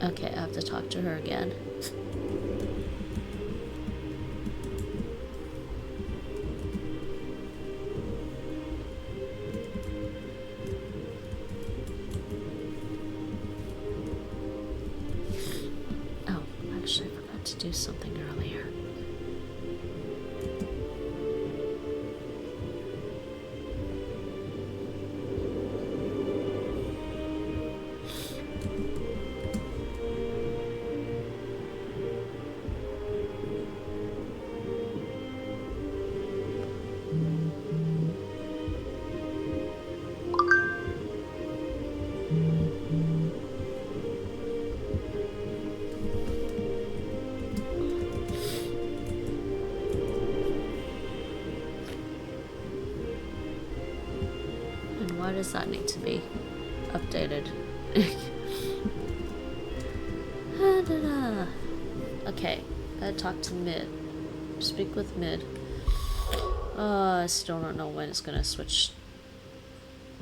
Okay, I have to talk to her again. Oh, actually, I forgot to do something earlier. Why does that need to be updated? Okay, gotta talk to Mid. Speak with Mid. I still don't know when it's gonna switch.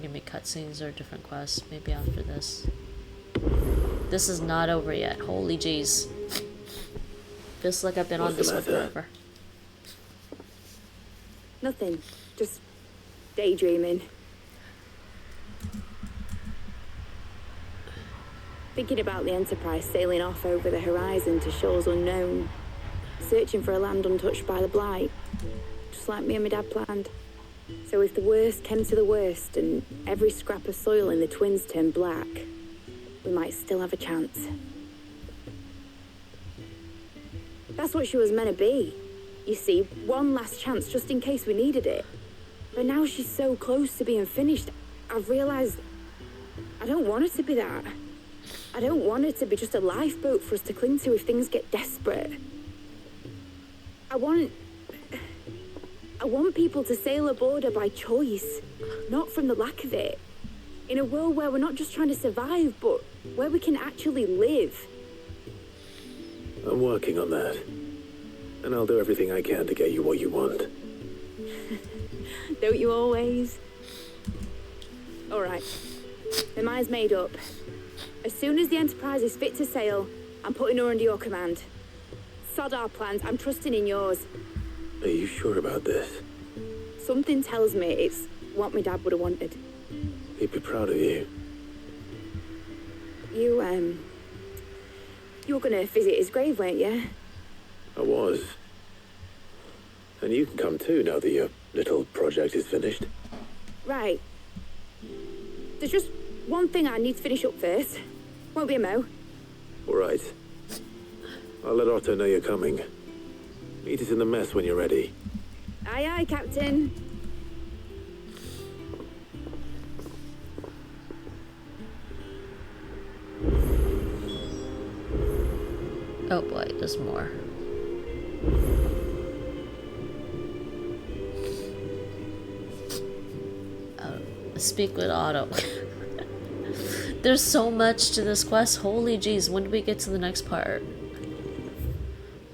Give me cutscenes or different quests. Maybe after this. This is not over yet. Holy jeez. Feels like I've been on this one forever. Nothing. Just daydreaming. Thinking about the Enterprise sailing off over the horizon to shores unknown, searching for a land untouched by the Blight, just like me and my dad planned. So if the worst came to the worst and every scrap of soil in the Twins turned black, we might still have a chance. That's what she was meant to be. You see, one last chance just in case we needed it. But now she's so close to being finished, I've realised I don't want it to be that. I don't want it to be just a lifeboat for us to cling to if things get desperate. I want people to sail aboard her by choice, not from the lack of it. In a world where we're not just trying to survive, but where we can actually live. I'm working on that. And I'll do everything I can to get you what you want. Don't you always? Alright. My mind's made up. As soon as the Enterprise is fit to sail, I'm putting her under your command. Sod our plans, I'm trusting in yours. Are you sure about this? Something tells me it's what my dad would have wanted. He'd be proud of you. You were gonna visit his grave, weren't you? I was. And you can come too now that your little project is finished. Right. There's just one thing I need to finish up first. Won't be a mo. All right. I'll let Otto know you're coming. Meet us in the mess when you're ready. Aye, aye, Captain. Oh boy, there's more. Speak with Otto. There's so much to this quest. Holy jeez, when do we get to the next part?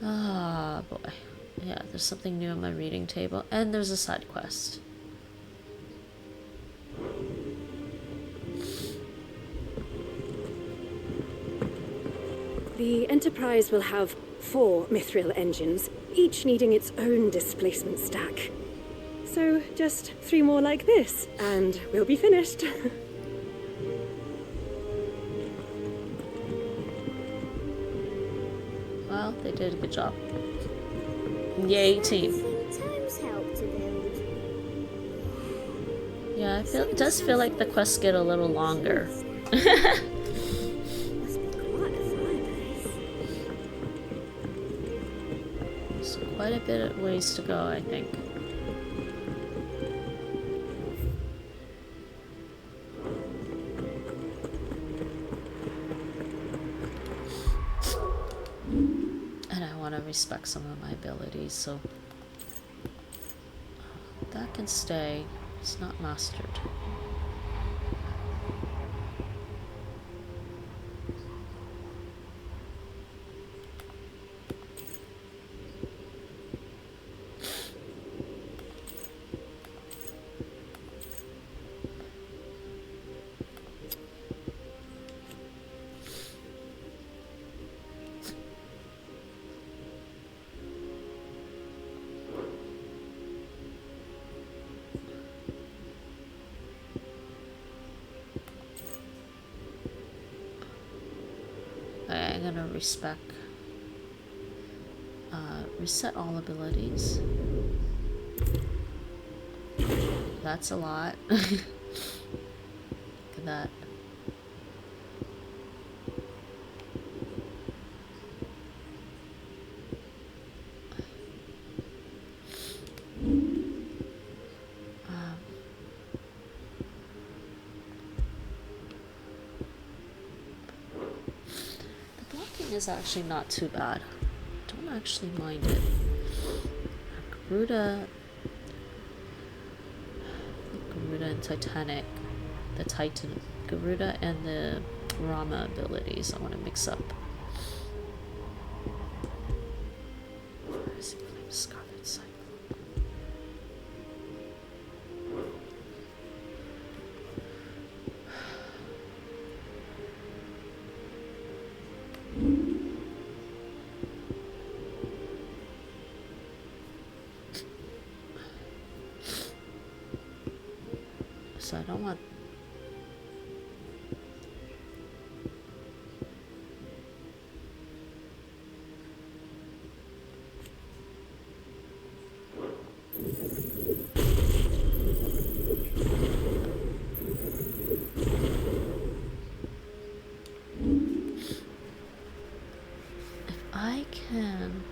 Ah, boy. Yeah, there's something new on my reading table. And there's a side quest. The Enterprise will have 4 mithril engines, each needing its own displacement stack. So just 3 more like this, and we'll be finished. Well, they did a good job. Yay, team. Times help to build. Yeah, it does feel like the quests get a little longer. So quite a bit of ways to go, I think. And I want to respect some of my abilities, so that can stay. It's not mastered. I'm gonna reset all abilities. That's a lot. Look at that. Is actually not too bad. Don't actually mind it. Garuda and Titanic, the Titan, Garuda and the Rama abilities I want to mix up. Scarlet Cycle. So I don't want. If I can.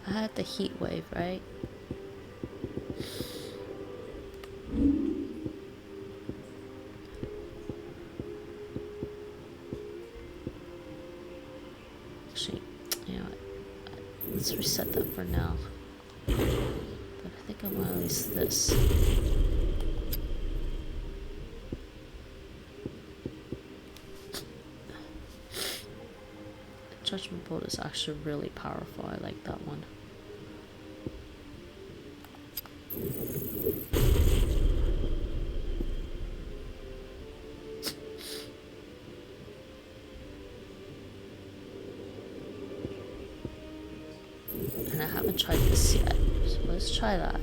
I had the heat wave, right? Actually, you know what? Let's reset that for now. But I think I want to release this. Judgment Bolt is actually really powerful. I like that one. And I haven't tried this yet, so let's try that.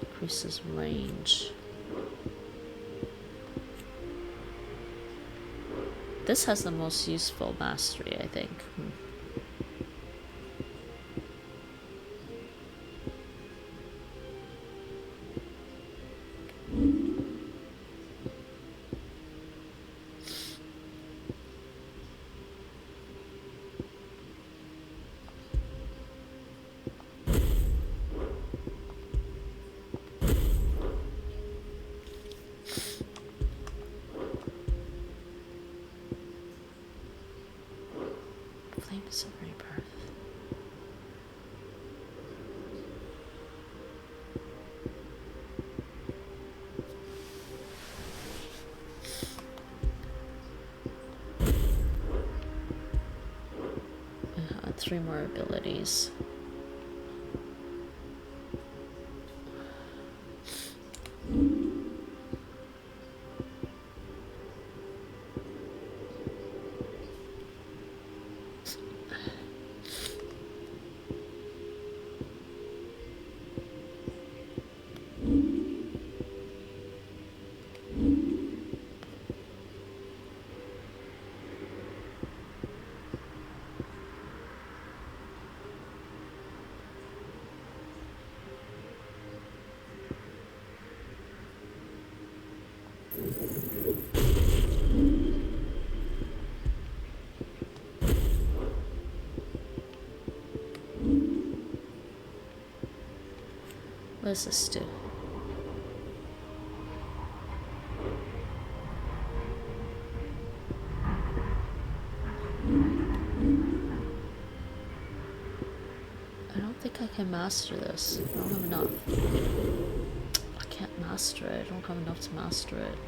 Increases range. This has the most useful mastery, I think. Three more abilities. What does this do? I don't think I can master this. I don't have enough. I can't master it. I don't have enough to master it.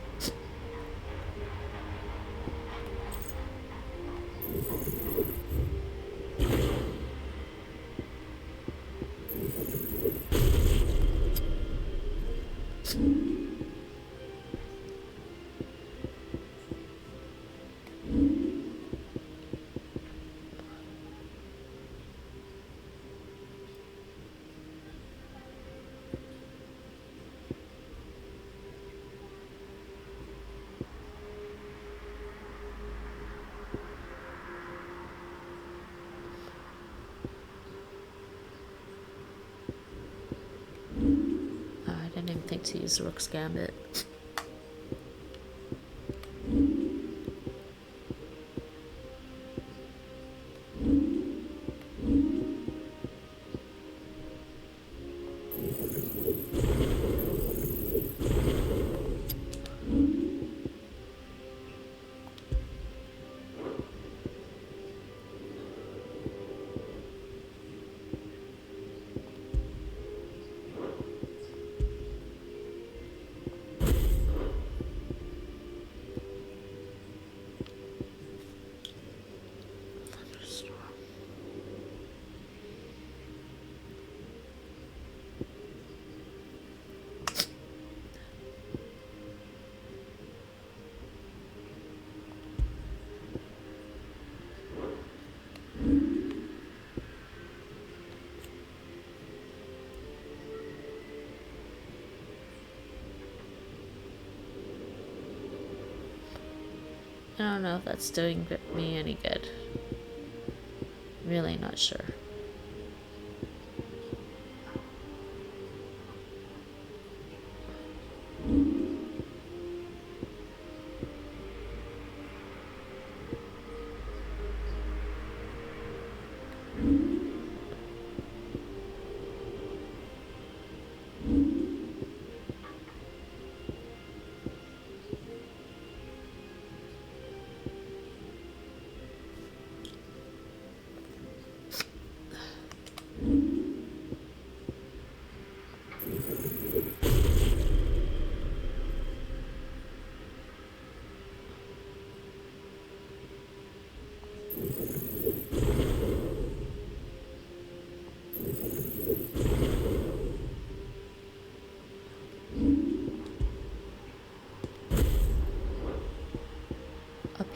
I didn't even think to use Rook's Gambit. I don't know if that's doing me any good. Really not sure.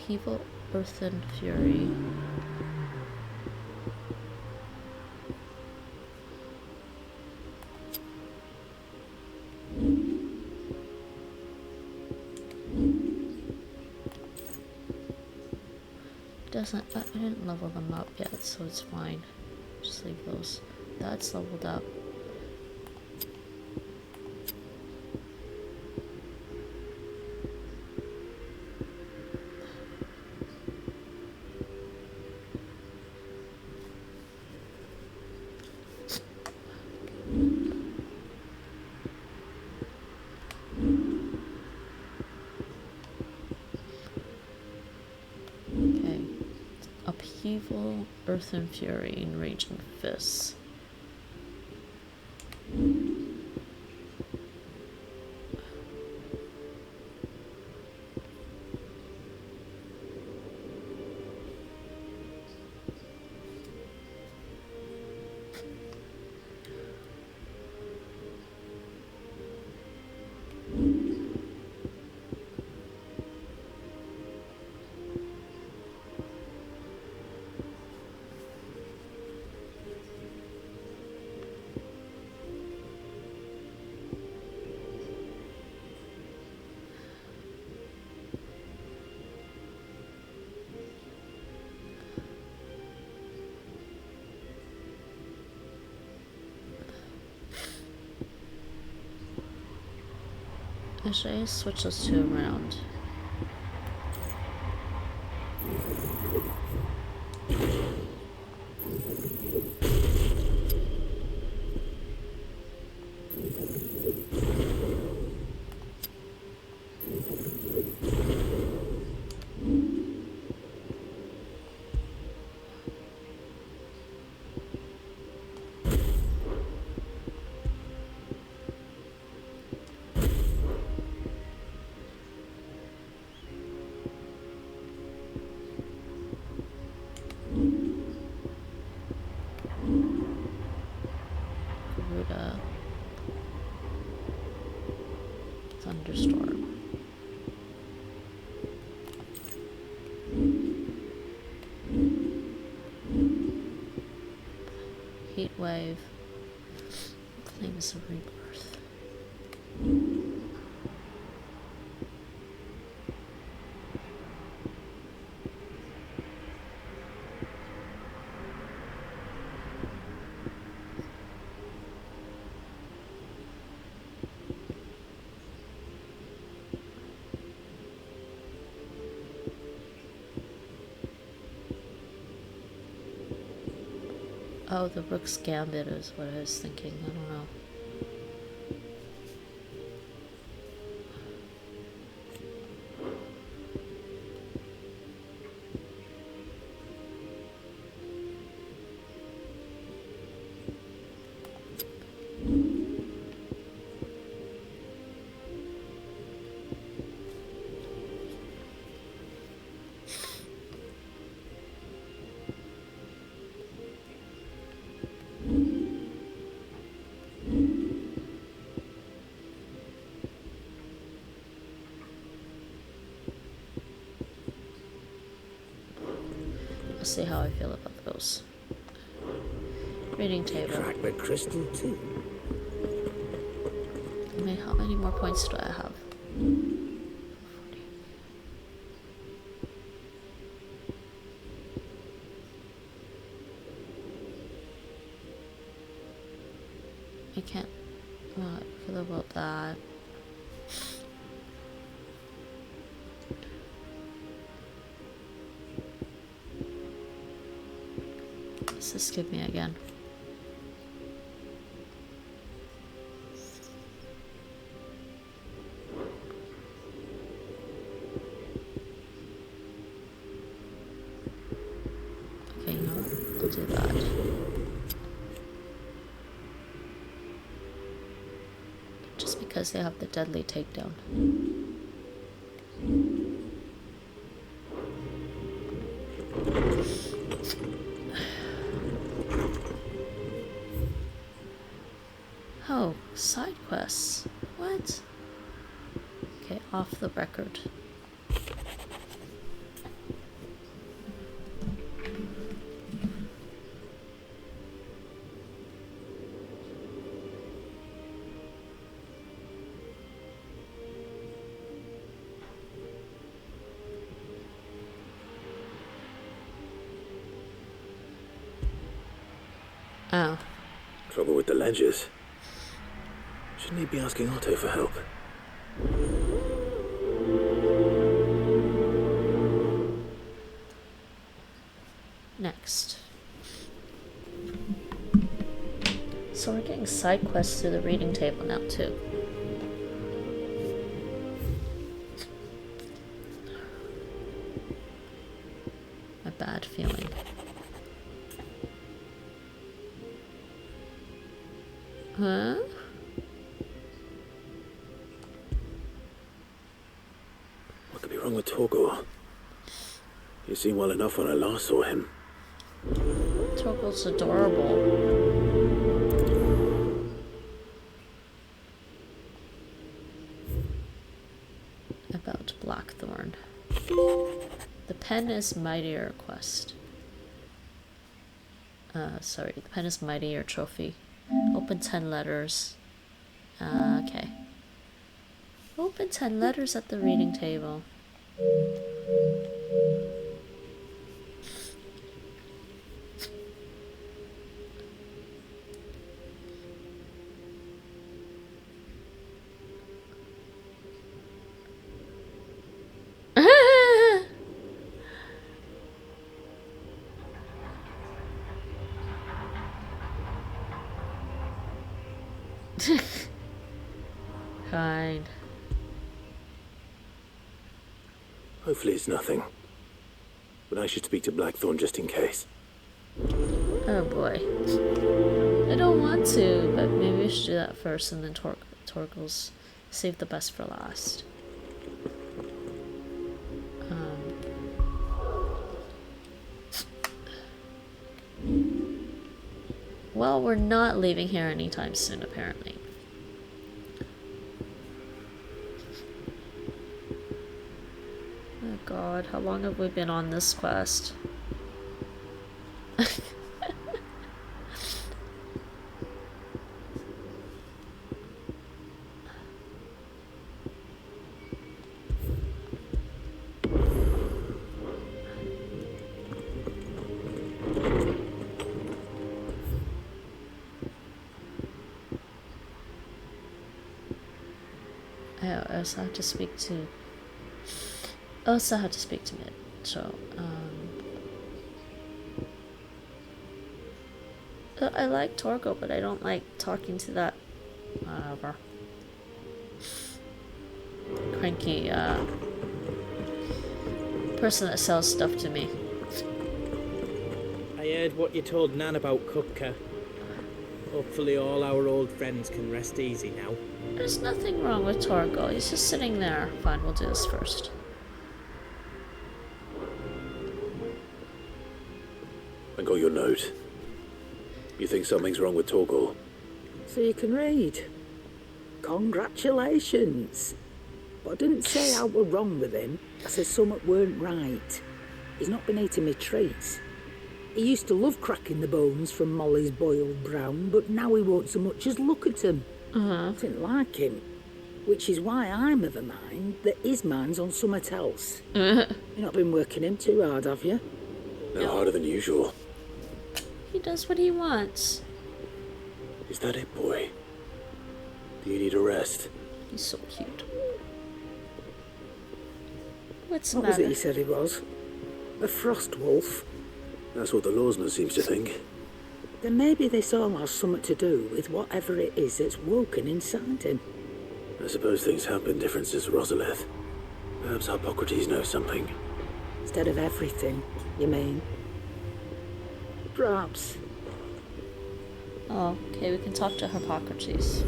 Upheaval, Earthen Fury. I didn't level them up yet, so it's fine. Just leave those. That's leveled up. Upheaval, Earthen Fury, and Raging Fists. Should I switch those two around? Thunderstorm. Heat wave. Flames of rebirth. Oh, the Rook's Gambit is what I was thinking. I don't know. See how I feel about those. Reading table. Crack the crystal too. I mean, how many more points do I have? 40. I can't feel about that. This give me again. Okay, you know what? I'll do that. Just because they have the deadly takedown. Oh, side quests. What? Okay, off the record. Oh. Trouble with the ledgers. Shouldn't he be asking Otto for help? Next. So we're getting side quests through the reading table now too. A bad feeling. Huh? What could be wrong with Torgor? He seemed well enough when I last saw him. Torgor's adorable. About Blackthorn. The Pen Is Mightier quest. Sorry, the Pen Is Mightier trophy. Open 10 letters. Okay. Open 10 letters at the reading table. Kind. Hopefully it's nothing. But I should speak to Blackthorn just in case. Oh boy. I don't want to, but maybe we should do that first and then Torgor's save the best for last. Well, we're not leaving here anytime soon, apparently. Oh god, how long have we been on this quest? I also have to speak to Mid, so I like Torgo, but I don't like talking to that cranky person that sells stuff to me. I heard what you told Nan about Kupka. Hopefully all our old friends can rest easy now. There's nothing wrong with Torgo. He's just sitting there. Fine, we'll do this first. I got your note. You think something's wrong with Torgor? So you can read. Congratulations. But I didn't say I were wrong with him. I said something weren't right. He's not been eating me treats. He used to love cracking the bones from Molly's boiled brown, but now he won't so much as look at them. I didn't like him. Which is why I'm of a mind that his mind's on something else. You've not been working him too hard, have you? No harder than usual. He does what he wants. Is that it, boy? Do you need a rest? He's so cute. What's the What matter? was it you said he was? A frost wolf? That's what the Lawsman seems to think. Then maybe this all has something to do with whatever it is that's woken inside him. I suppose things have been different since Rosalith. Perhaps Hippocrates knows something. Instead of everything, you mean? Perhaps. Oh, okay, we can talk to Hippocrates.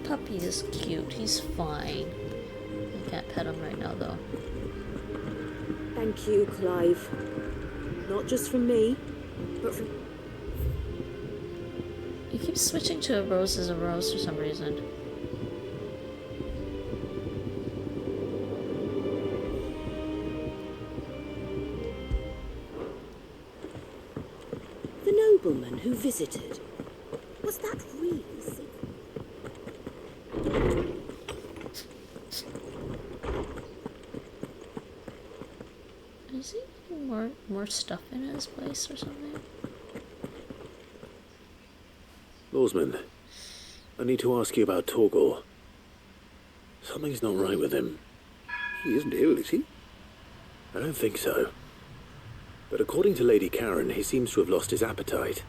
Puppy is cute. He's fine. I can't pet him right now, though. Thank you, Clive. Not just from me, but from... He keeps switching to a rose as a rose for some reason. The nobleman who visited. Was that really sick? more stuff in his place or something? Lawsman, I need to ask you about Torgor. Something's not right with him. He isn't ill, is he? I don't think so. But according to Lady Karen, he seems to have lost his appetite,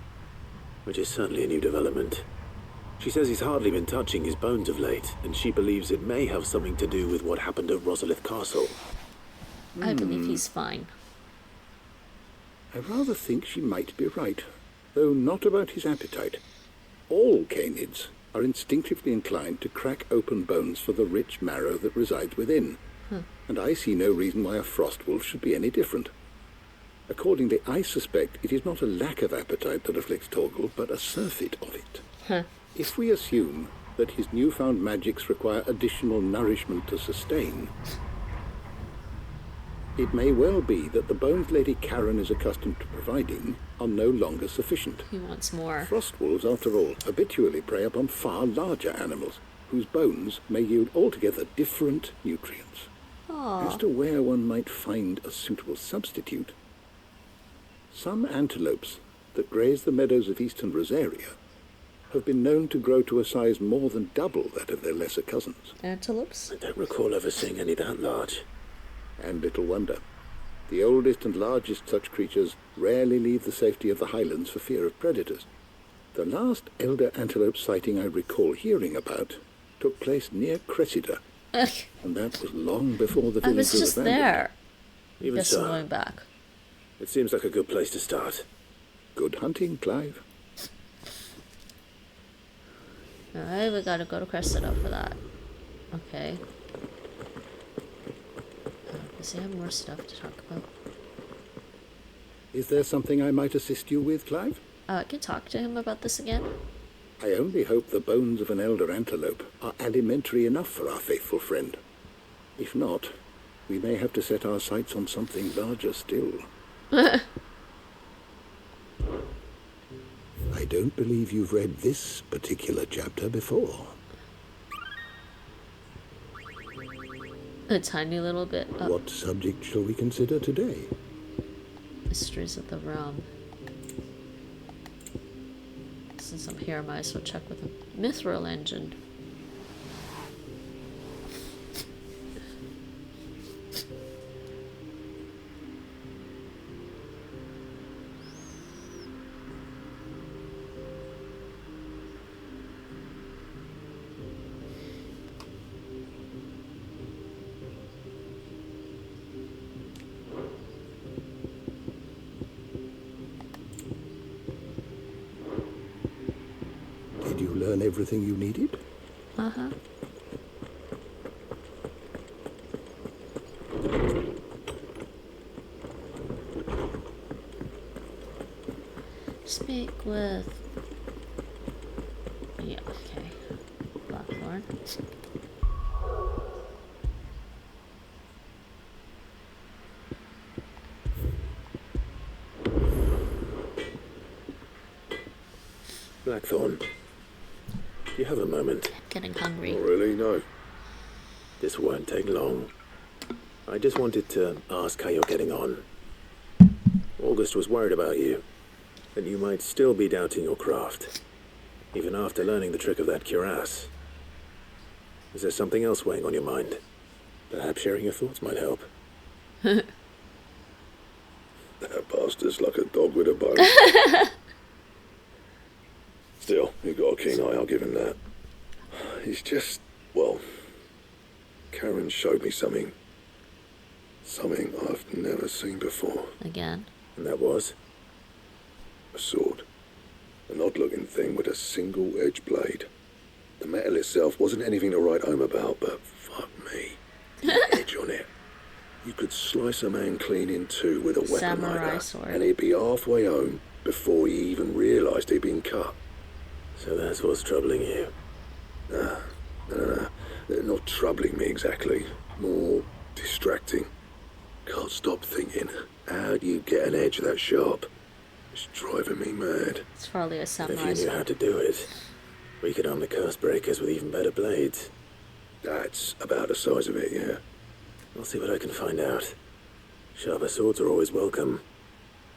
which is certainly a new development. She says he's hardly been touching his bones of late, and she believes it may have something to do with what happened at Rosalith Castle. I believe he's fine. I rather think she might be right, though not about his appetite. All canids are instinctively inclined to crack open bones for the rich marrow that resides within, and I see no reason why a frost wolf should be any different. Accordingly, I suspect it is not a lack of appetite that afflicts Torgal, but a surfeit of it. If we assume that his newfound magics require additional nourishment to sustain, it may well be that the bones Lady Karen is accustomed to providing are no longer sufficient. He wants more. Frost wolves, after all, habitually prey upon far larger animals, whose bones may yield altogether different nutrients. Aww. As to where one might find a suitable substitute, some antelopes that graze the meadows of eastern Rosaria have been known to grow to a size more than double that of their lesser cousins. Antelopes? I don't recall ever seeing any that large. And little wonder. The oldest and largest such creatures rarely leave the safety of the highlands for fear of predators. The last elder antelope sighting I recall hearing about took place near Cressida, and that was long before the village I was just there. Even Guess so, I'm going back. It seems like a good place to start. Good hunting, Clive. Alright, we gotta go to Cressida for that. Okay. Does he have more stuff to talk about? Is there something I might assist you with, Clive? I can talk to him about this again. I only hope the bones of an elder antelope are alimentary enough for our faithful friend. If not, we may have to set our sights on something larger still. I don't believe you've read this particular chapter before. A tiny little bit of What subject shall we consider today? Mysteries of the Realm. Since I'm here, I might as well check with the Mithril engine. Did you learn everything you needed? Uh-huh. Speak with... Yeah, okay. Blackthorn. Blackthorn, do you have a moment? Getting hungry. Not really, no. This won't take long. I just wanted to ask how you're getting on. August was worried about you, that you might still be doubting your craft, even after learning the trick of that cuirass. Is there something else weighing on your mind? Perhaps sharing your thoughts might help. That bastard's like a dog with a bone. Still, you've got a keen eye, I'll give him that. He's just, well, Karen showed me something. Something I've never seen before. Again. And that was? A sword. An odd-looking thing with a single-edged blade. The metal itself wasn't anything to write home about, but fuck me. The edge on it. You could slice a man clean in two with a weapon Samurai like that, sword. and he'd be halfway home before he even realised he'd been cut. So that's what's troubling you? No. They're not troubling me exactly. More distracting. Can't stop thinking, how do you get an edge that sharp? It's driving me mad. It's probably a And samurai if you knew how sword. to do it, we could arm the curse breakers with even better blades. That's about the size of it, yeah. I'll see what I can find out. Sharper swords are always welcome.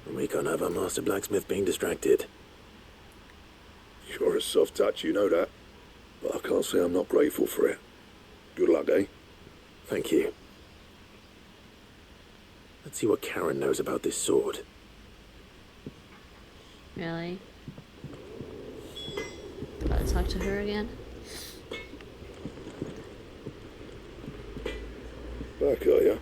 We can't have our master blacksmith being distracted. You're a soft touch, you know that. But I can't say I'm not grateful for it. Good luck, eh? Thank you. Let's see what Karen knows about this sword. Really? Gotta talk to her again? Back, are ya?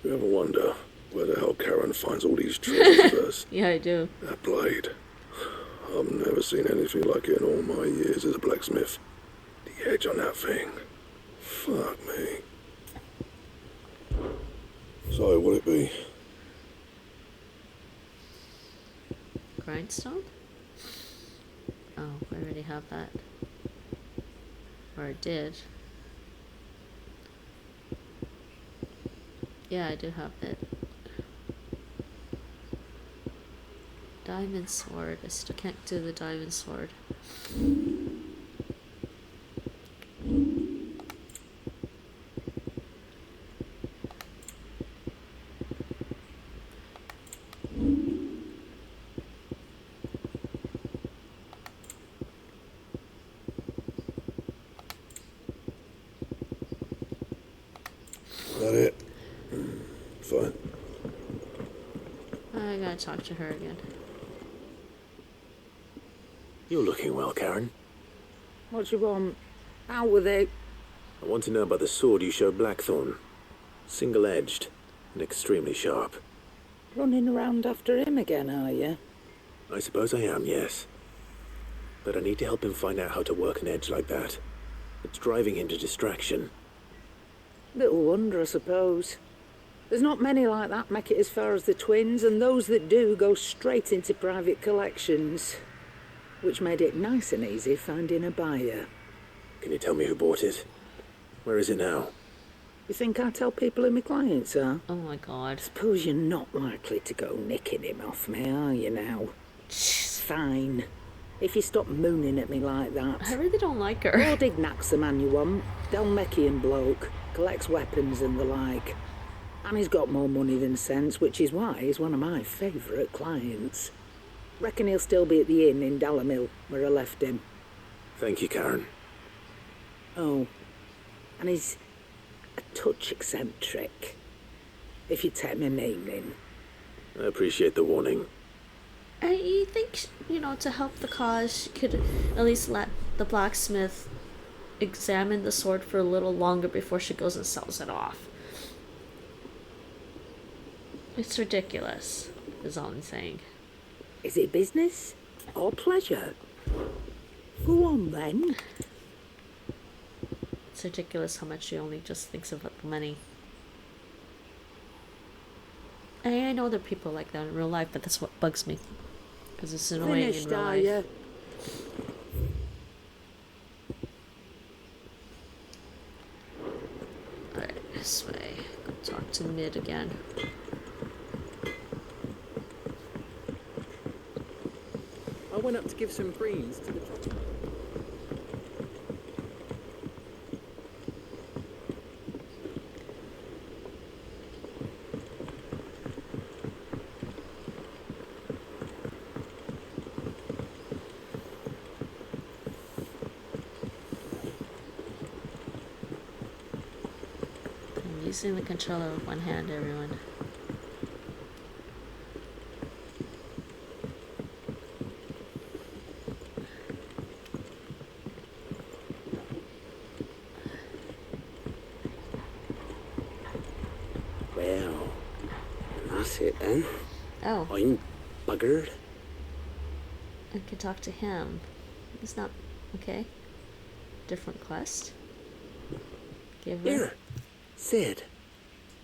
You ever wonder where the hell Karen finds all these treasures of hers? Yeah, I do. That blade. I've never seen anything like it in all my years as a blacksmith. The edge on that thing. Fuck me. So, what'll it be? Grindstone? Oh, I already have that. Or I did. Yeah, I do have it. Diamond sword. I still can't do the diamond sword. That it? Fine. I gotta talk to her again. You're looking well, Karen. What do you want? Out with it. I want to know about the sword you showed Blackthorn. Single-edged and extremely sharp. Running around after him again, are you? I suppose I am, yes. But I need to help him find out how to work an edge like that. It's driving him to distraction. Little wonder, I suppose. There's not many like that make it as far as the twins, and those that do go straight into private collections. Which made it nice and easy finding a buyer. Can you tell me who bought it? Where is it now? You think I tell people who my clients are? Oh my god. Suppose you're not likely to go nicking him off me, are you now? Fine. If you stop mooning at me like that. I really don't like her. Lord Ignac's the man you want. Dalmekian bloke. Collects weapons and the like. And he's got more money than sense, which is why he's one of my favourite clients. Reckon he'll still be at the inn in Dalamil, where I left him. Thank you, Karen. Oh, and he's a touch eccentric, if you take my meaning. I appreciate the warning. You think, to help the cause, you could at least let the blacksmith examine the sword for a little longer before she goes and sells it off. It's ridiculous, is all I'm saying. Is it business or pleasure? Go on, then. It's ridiculous how much she only just thinks about the money. And I know there are people like that in real life, but that's what bugs me. Because it's annoying in real life. Alright, this way. Go talk to Mid again. I went up to give some greens to the... I'm using the controller with one hand, everyone. It then. Oh. I'm buggered. I could talk to him. It's not okay. Different quest. Give her. Here, Sid.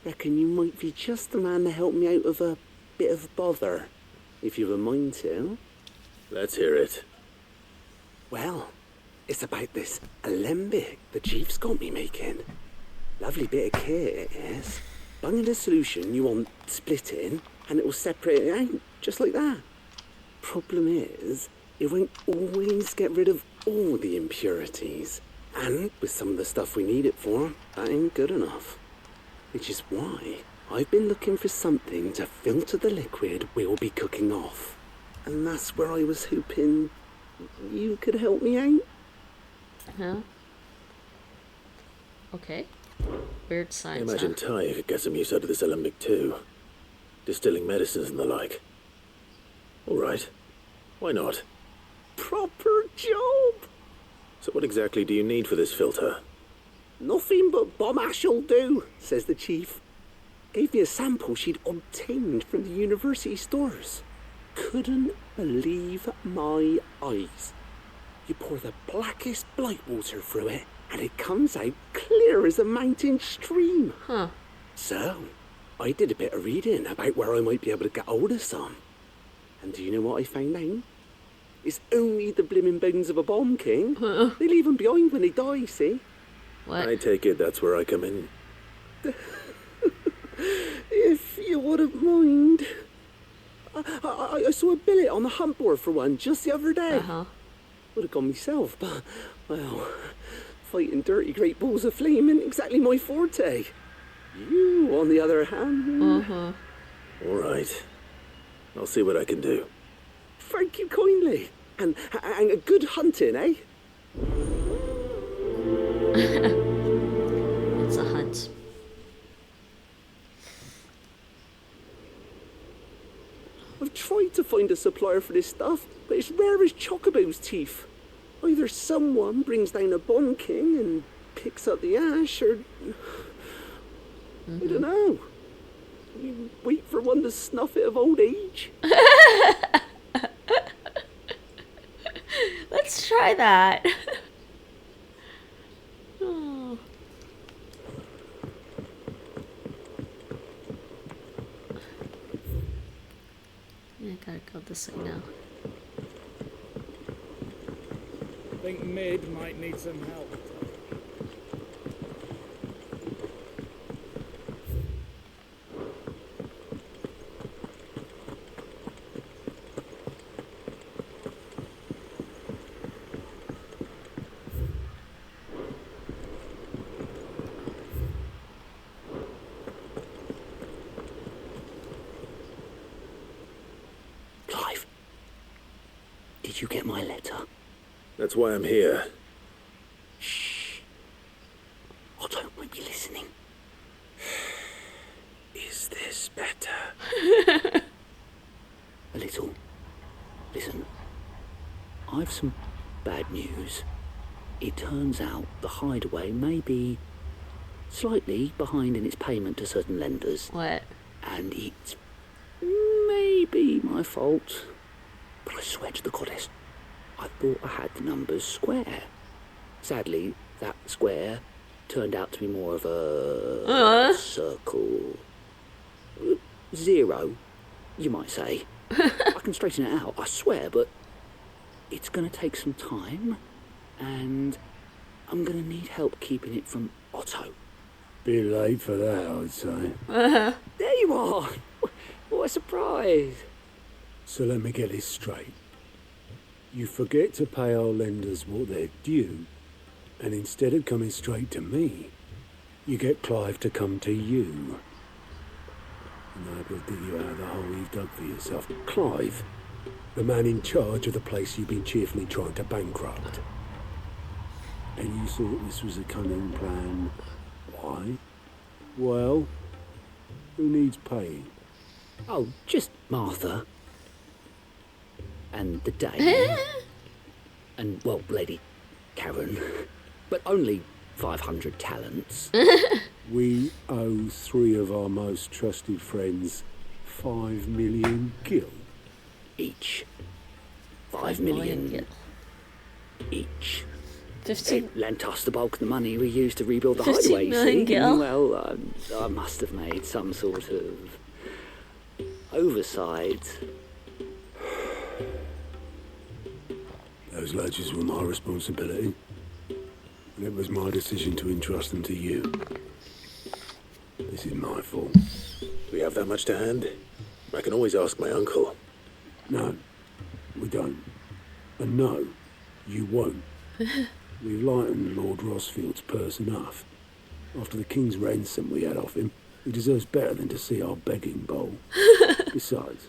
Reckon you might be just the man to help me out of a bit of bother, if you've a mind to. Let's hear it. Well, it's about this alembic the chief's got me making. Lovely bit of kit it is. Bung a solution you want splitting, and it will separate it out, just like that. Problem is, it won't always get rid of all the impurities. And with some of the stuff we need it for, that ain't good enough. Which is why I've been looking for something to filter the liquid we'll be cooking off. And that's where I was hoping you could help me out. Huh? Okay. Weird I science. imagine Ty could get some use out of this alembic too. Distilling medicines and the like. Alright. Why not? Proper job! So what exactly do you need for this filter? Nothing but bomb ash'll do, says the chief. Gave me a sample she'd obtained from the university stores. Couldn't believe my eyes. You pour the blackest blight water through it, and it comes out clear as a mountain stream. Huh. So, I did a bit of reading about where I might be able to get hold of some. And do you know what I found out? It's only the blimmin' bones of a bomb king. They leave them behind when they die, see? What? I take it that's where I come in. If you wouldn't mind. I saw a billet on the hunt board for one just the other day. Would have gone myself, but, well, fighting dirty great balls of flame isn't exactly my forte. You, on the other hand... All right. I'll see what I can do. Thank you kindly. And a good hunting, eh? It's a hunt. I've tried to find a supplier for this stuff, but it's rare as Chocobo's teeth. Either someone brings down a bomb king and picks up the ash, or... I don't know. You wait for one to snuff it of old age. Let's try that. Oh. Yeah, I gotta go this way now. I think Mid might need some help. Did you get my letter? That's why I'm here. Shh. Otto might be listening. Is this better? A little. Listen. I've some bad news. It turns out the hideaway may be slightly behind in its payment to certain lenders. What? And it's maybe my fault. But I swear to the goddess, I thought I had the numbers square. Sadly, that square turned out to be more of a circle. 0, you might say. I can straighten it out, I swear, but it's going to take some time, and I'm going to need help keeping it from Otto. Bit late for that, I'd say. There you are! What a surprise! So let me get this straight. You forget to pay our lenders what they're due, and instead of coming straight to me, you get Clive to come to you. And I will dig you out of the hole you've dug for yourself. Clive, the man in charge of the place you've been cheerfully trying to bankrupt. And you thought this was a cunning plan. Why? Well, who needs paying? Oh, just Martha. And the Dane. And, well, Lady Karen. But only 500 talents. We owe 3 of our most trusted friends 5 million gil. Each. 5 million each. 15. They lent us the bulk of the money we used to rebuild the 15 hideaway, million see? gil? Well, I must have made some sort of oversight. Those ledgers were my responsibility. And it was my decision to entrust them to you. This is my fault. We have that much to hand? I can always ask my uncle. No, we don't. And no, you won't. We've lightened Lord Rosfield's purse enough. After the king's ransom we had off him, he deserves better than to see our begging bowl. Besides,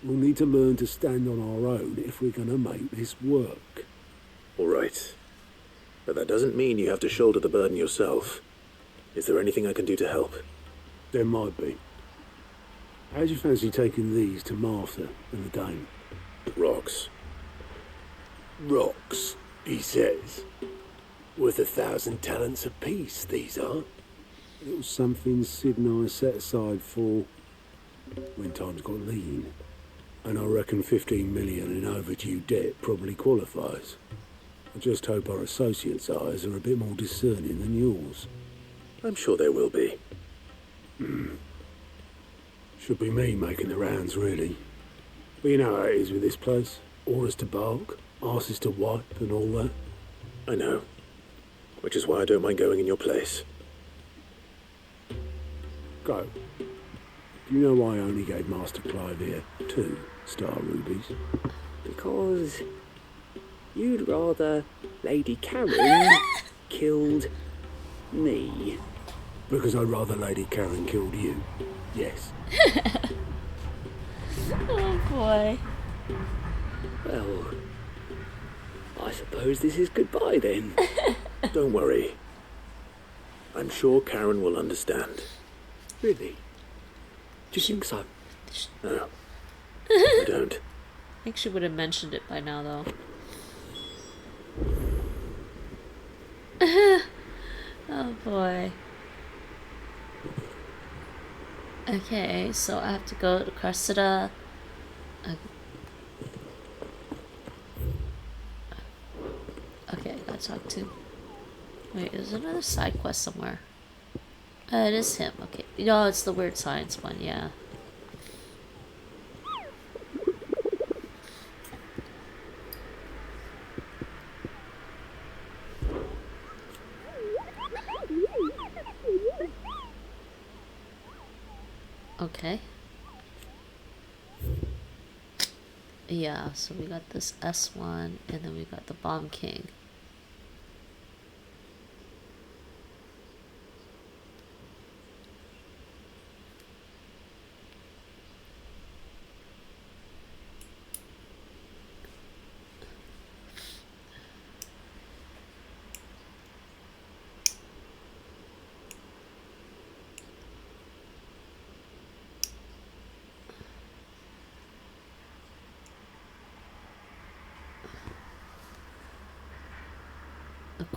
we'll need to learn to stand on our own if we're going to make this work. All right. But that doesn't mean you have to shoulder the burden yourself. Is there anything I can do to help? There might be. How'd you fancy taking these to Martha and the Dame? Rocks. Rocks, he says. Worth 1,000 talents apiece, these are. It was something Sid and I set aside for when times got lean. And I reckon 15 million in overdue debt probably qualifies. I just hope our associates' eyes are a bit more discerning than yours. I'm sure there will be. Should be me making the rounds, really. But you know how it is with this place. Orders to bark, arses to wipe, and all that. I know. Which is why I don't mind going in your place. Go. Do you know why I only gave Master Clive here 2 star rubies? Because you'd rather Lady Karen killed me. Because I'd rather Lady Karen killed you. Yes. Oh boy. Well, I suppose this is goodbye then. Don't worry. I'm sure Karen will understand. Really? Do you think so? No. I don't. I think she would have mentioned it by now, though. Oh boy. Okay, so I have to go to Cressida. Okay, I gotta talk to... Wait, there's another side quest somewhere. It is him, okay. No, it's the weird science one, yeah. Okay. Yeah, so we got this S1, and then we got the Bomb King.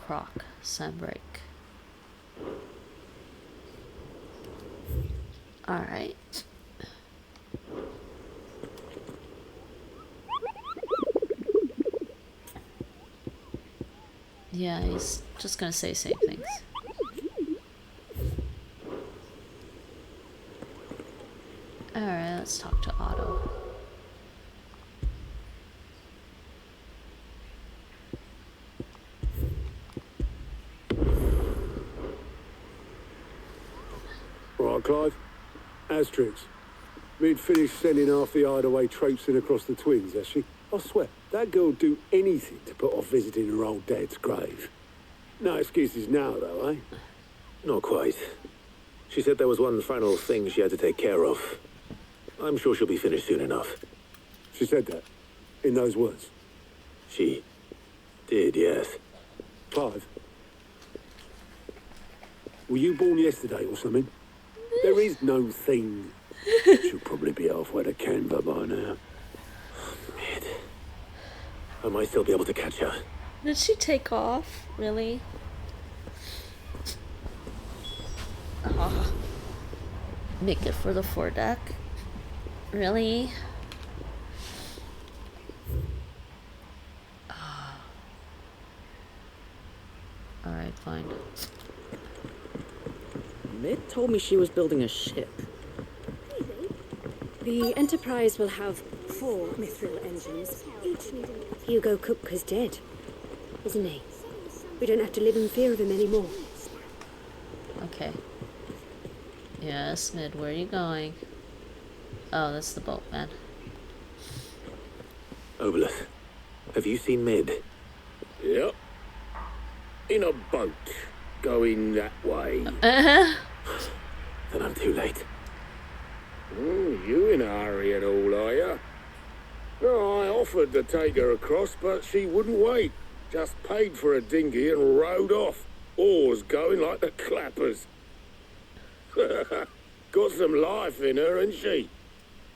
Croc, Sunbreak. Alright. Yeah, he's just gonna say same things. Alright, let's talk to Otto. Clive, Astrix. We'd finished sending half the hideaway traipsing across the twins, has she? I swear, that girl'd do anything to put off visiting her old dad's grave. No excuses now, though, eh? Not quite. She said there was one final thing she had to take care of. I'm sure she'll be finished soon enough. She said that? In those words? She did, yes. Clive, were you born yesterday or something? There is no thing. She'll probably be halfway to Canberra by now. Mid. I might still be able to catch her. Did she take off? Really? Oh. Make it for the foredeck? Really? Oh. Alright, fine. Mid told me she was building a ship. The Enterprise will have 4 mithril engines. Hugo Kupka's dead, isn't he? We don't have to live in fear of him anymore. Okay. Yes, Mid, where are you going? Oh, that's the boat, man. Obelith, have you seen Mid? Yep. In a boat. going that way. Then I'm too late. Oh, you in a hurry at all, are you? No, I offered to take her across, but she wouldn't wait. Just paid for a dinghy and rowed off. Oars going like the clappers. Got some life in her, ain't she?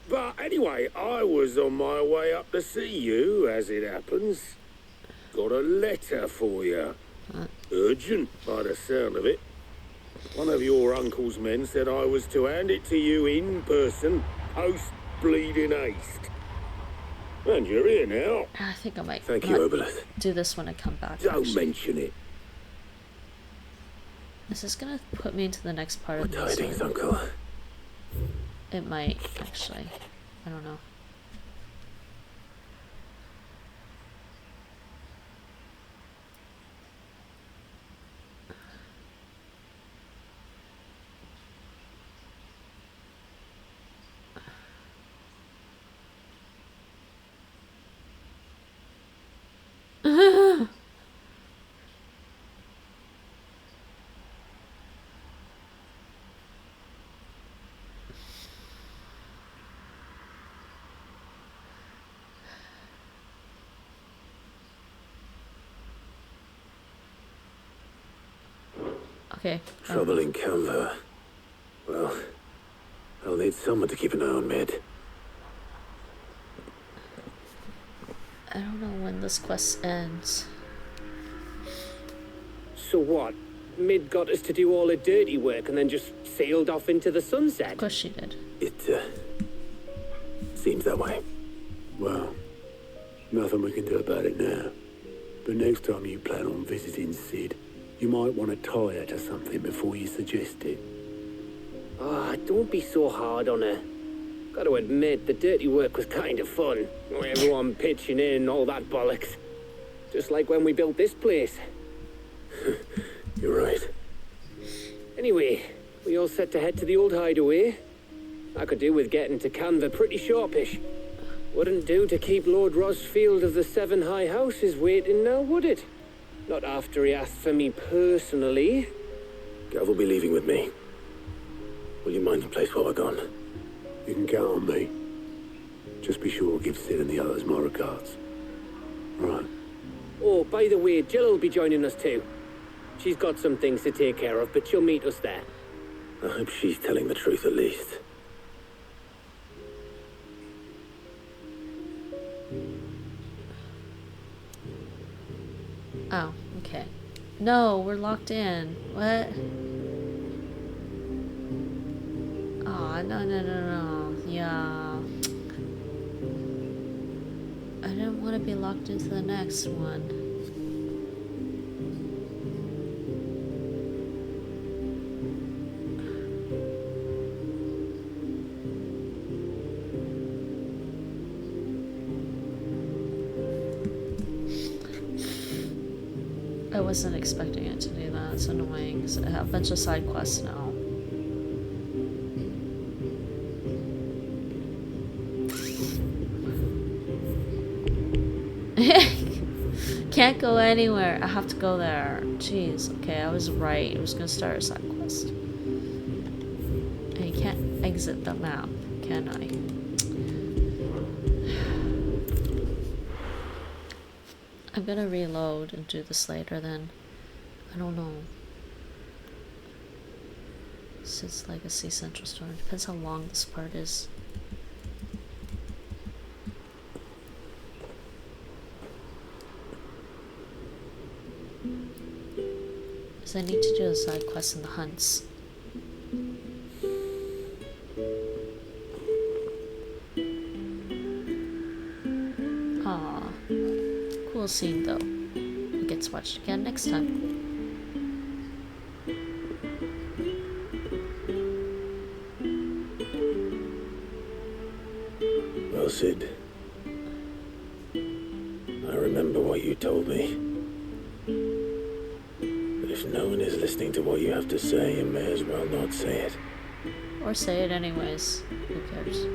But anyway, I was on my way up to see you, as it happens. Got a letter for you. Urgent, by the sound of it. One of your uncle's men said I was to hand it to you in person, post-bleeding haste. And you're here now. I think I might Thank you, Obelith. do this when I come back. Don't actually. mention it. Is this gonna put me into the next part of What this? tidings, Uncle? It might, actually. I don't know. Okay. Trouble in Canva. Well, I'll need someone to keep an eye on Mid. I don't know when this quest ends. So what? Mid got us to do all the dirty work and then just sailed off into the sunset? Of course she did. It, seems that way. Well, nothing we can do about it now. But next time you plan on visiting Sid, you might want to tie her to something before you suggest it. Ah, don't be so hard on her. Got to admit, the dirty work was kind of fun. Everyone pitching in, all that bollocks. Just like when we built this place. You're right. Anyway, we all set to head to the old hideaway. I could do with getting to Canva pretty sharpish. Wouldn't do to keep Lord Rosfield of the Seven High Houses waiting now, would it? Not after he asked for me personally. Gav will be leaving with me. Will you mind the place while we're gone? You can count on me. Just be sure to give Sid and the others my regards. Right. Oh, by the way, Jill will be joining us too. She's got some things to take care of, but she'll meet us there. I hope she's telling the truth at least. Oh, okay. No, we're locked in. What? Oh, no. Yeah. I didn't want to be locked into the next one. I wasn't expecting it to do that. It's annoying because I have a bunch of side quests now. Can't go anywhere. I have to go there. Jeez. Okay, I was right. I was gonna start a side quest. And you can't exit the map, can I? I'm gonna reload and do this later then. I don't know. Sid's Legacy Central Store. Depends how long this part is. Because I need to do a side quest in the hunts. Aww. Cool scene though. It gets watched again next time. Well, Sid, I remember what you told me. But if no one is listening to what you have to say, you may as well not say it. Or say it anyways. Who cares?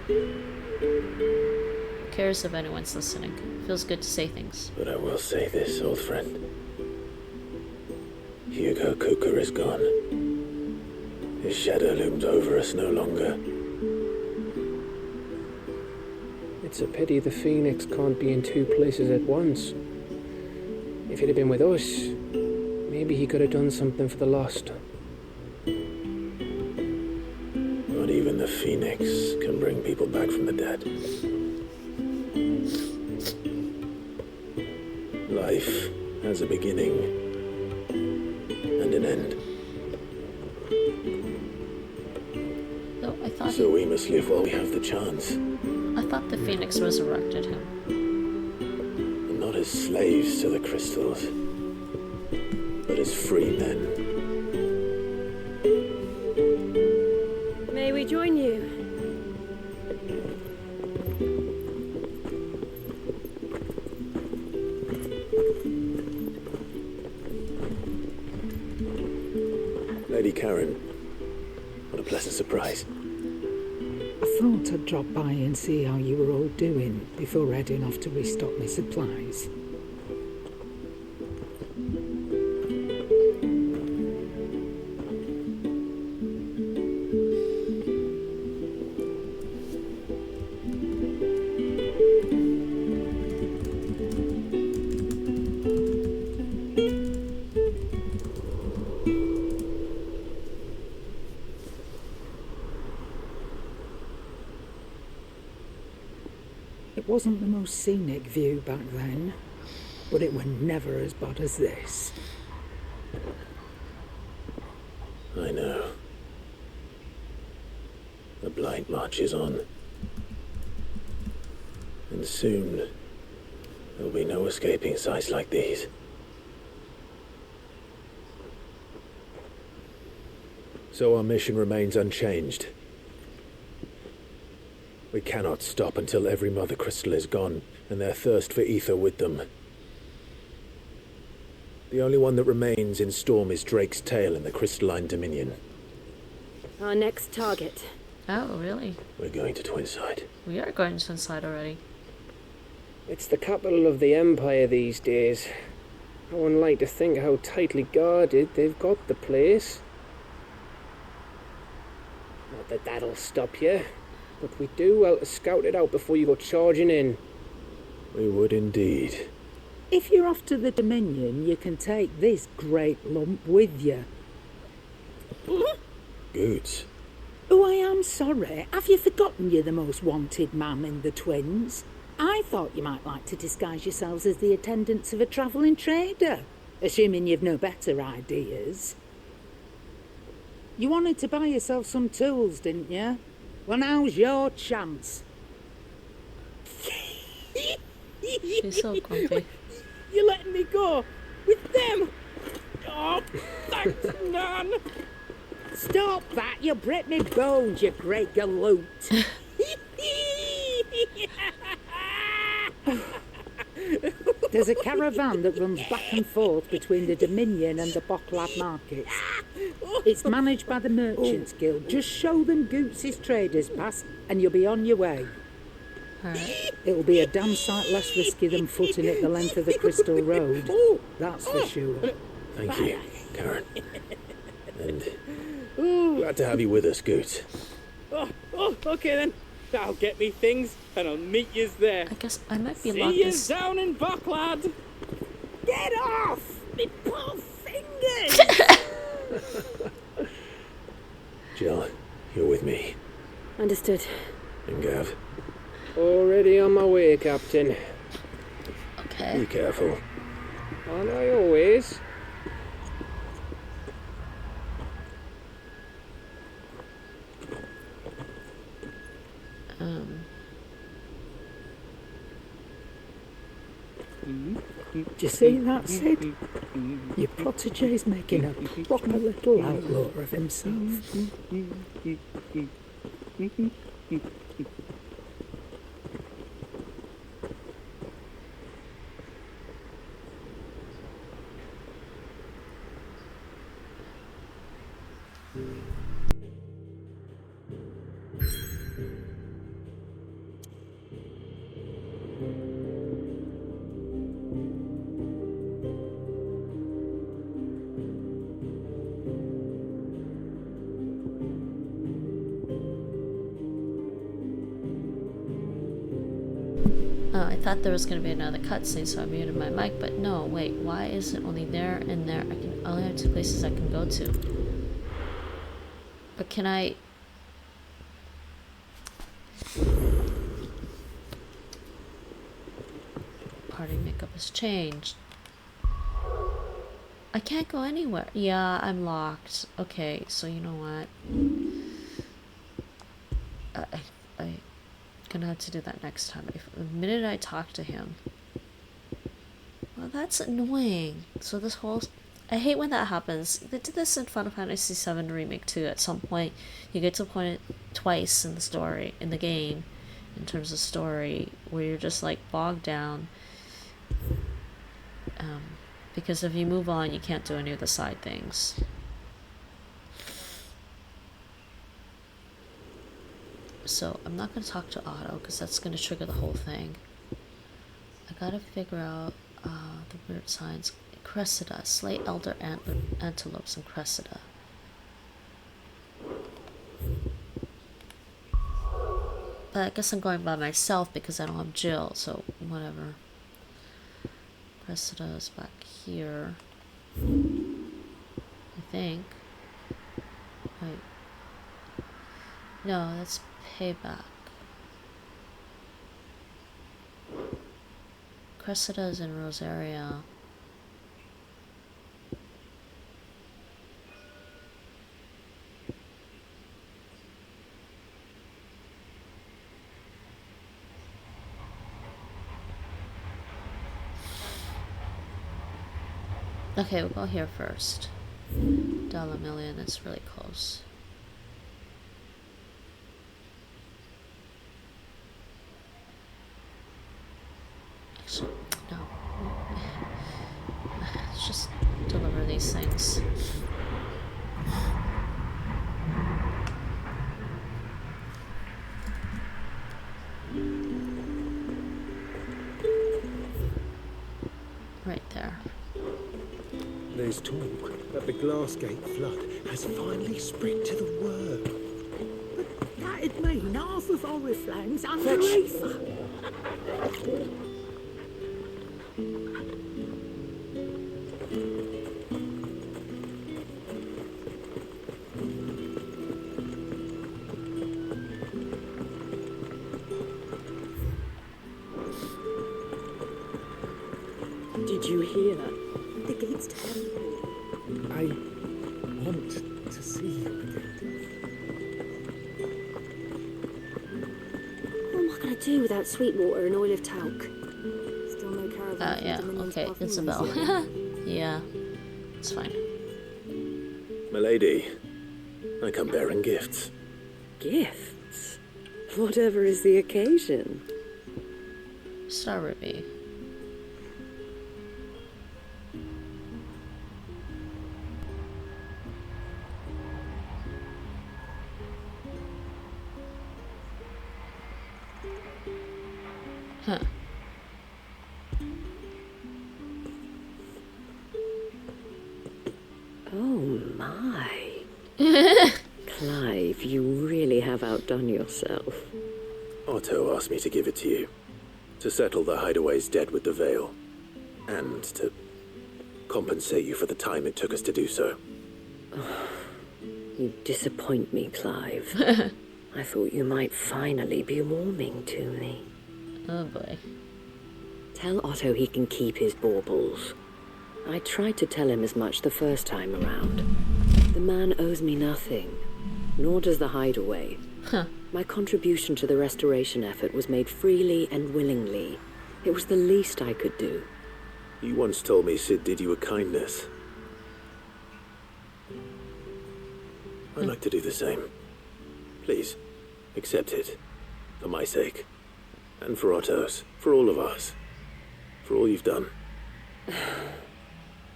Who cares if anyone's listening? Feels good to say things. But I will say this, old friend. Hugo Kupka is gone. His shadow looms over us no longer. It's a pity the Phoenix can't be in two places at once. If he'd have been with us, maybe he could have done something for the lost. Not even the Phoenix can bring people back from the dead. Life has a beginning and an end. No, I thought So we must live while we have the chance. I thought the Phoenix resurrected him. And not as slaves to the crystals, but as free men. May we join you? Lady Karen, what a pleasant surprise. I thought I'd drop by and see how you were all doing before heading off to restock my supplies. It wasn't the most scenic view back then, but it were never as bad as this. I know. The blight marches on. And soon, there'll be no escaping sights like these. So our mission remains unchanged. We cannot stop until every mother crystal is gone, and their thirst for ether with them. The only one that remains in Storm is Drake's tail in the crystalline dominion. Our next target. Oh, really? We're going to Twinside. We are going to Inside already. It's the capital of the Empire these days. I wouldn't like to think how tightly guarded they've got the place. Not that that'll stop you, but we do well to scout it out before you go charging in. We would indeed. If you're off to the Dominion, you can take this great lump with you. Goods. Oh, I am sorry. Have you forgotten you're the most wanted man in the Twins? I thought you might like to disguise yourselves as the attendants of a travelling trader, assuming you've no better ideas. You wanted to buy yourself some tools, didn't you? Well, now's your chance. She's so grumpy. You're letting me go with them? Oh, thanks, Nan. Stop that! You'll break me bones, you great galoot. There's a caravan that runs back and forth between the Dominion and the Bocklad markets. It's managed by the Merchants Guild. Just show them Goots' traders pass and you'll be on your way. Right. It'll be a damn sight less risky than footing it the length of the Crystal Road. That's for sure. Thank you, Karen. And glad to have you with us, Goots. Oh, okay then. I'll get me things and I'll meet yous there. I guess I might be See allowed yous to... down in Bocklad. Get off! Me poor fingers! Jill, you're with me. Understood. And Gav. Already on my way, Captain. Okay. Be careful. Aren't I always? Do you see that, Sid? Your protégé's making a proper little outlaw of himself. Oh, I thought there was going to be another cutscene, so I muted my mic, but no, wait, why is it only there and there? I only have 2 places I can go to. But can I... Party makeup has changed. I can't go anywhere. Yeah, I'm locked. Okay, so you know what? I'm gonna have to do that next time. If the minute I talk to him... Well, that's annoying. So this whole... I hate when that happens. They did this in Final Fantasy VII Remake too. At some point, you get to a point twice in the story, in the game, in terms of story, where you're just like bogged down. Because if you move on, you can't do any of the side things. So I'm not going to talk to Otto because that's going to trigger the whole thing. I got to figure out the weird signs. Cressida. Slay elder antelopes in Cressida. But I guess I'm going by myself because I don't have Jill, so whatever. Cressida is back here. I think. Wait. No, that's Payback. Cressida is in Rosaria. Okay, we'll go here first. $1,000,000, that's really close. Actually, no. Let's just deliver these things. Right there. There's talk that the Glassgate flood has finally spread to the world. But that'd mean half of Oriflamme's under Aether. Did you hear? The gate's turned. I want to see you again. What am I going to do without Sweetwater and Oil of Talc? Still no caravan. Yeah, okay, Isabel. Yeah, it's fine. Milady, I come bearing gifts. Gifts? Whatever is the occasion. Star Ruby. Huh. Oh my. Clive, you really have outdone yourself. Otto asked me to give it to you. To settle the Hideaway's debt with the Veil. And to compensate you for the time it took us to do so. You disappoint me, Clive. I thought you might finally be warming to me. Oh boy. Tell Otto he can keep his baubles. I tried to tell him as much the first time around. The man owes me nothing, nor does the Hideaway. Huh. My contribution to the restoration effort was made freely and willingly. It was the least I could do. You once told me Sid did you a kindness. I'd like to do the same. Please, accept it. For my sake. And for Otto's. For all of us. For all you've done.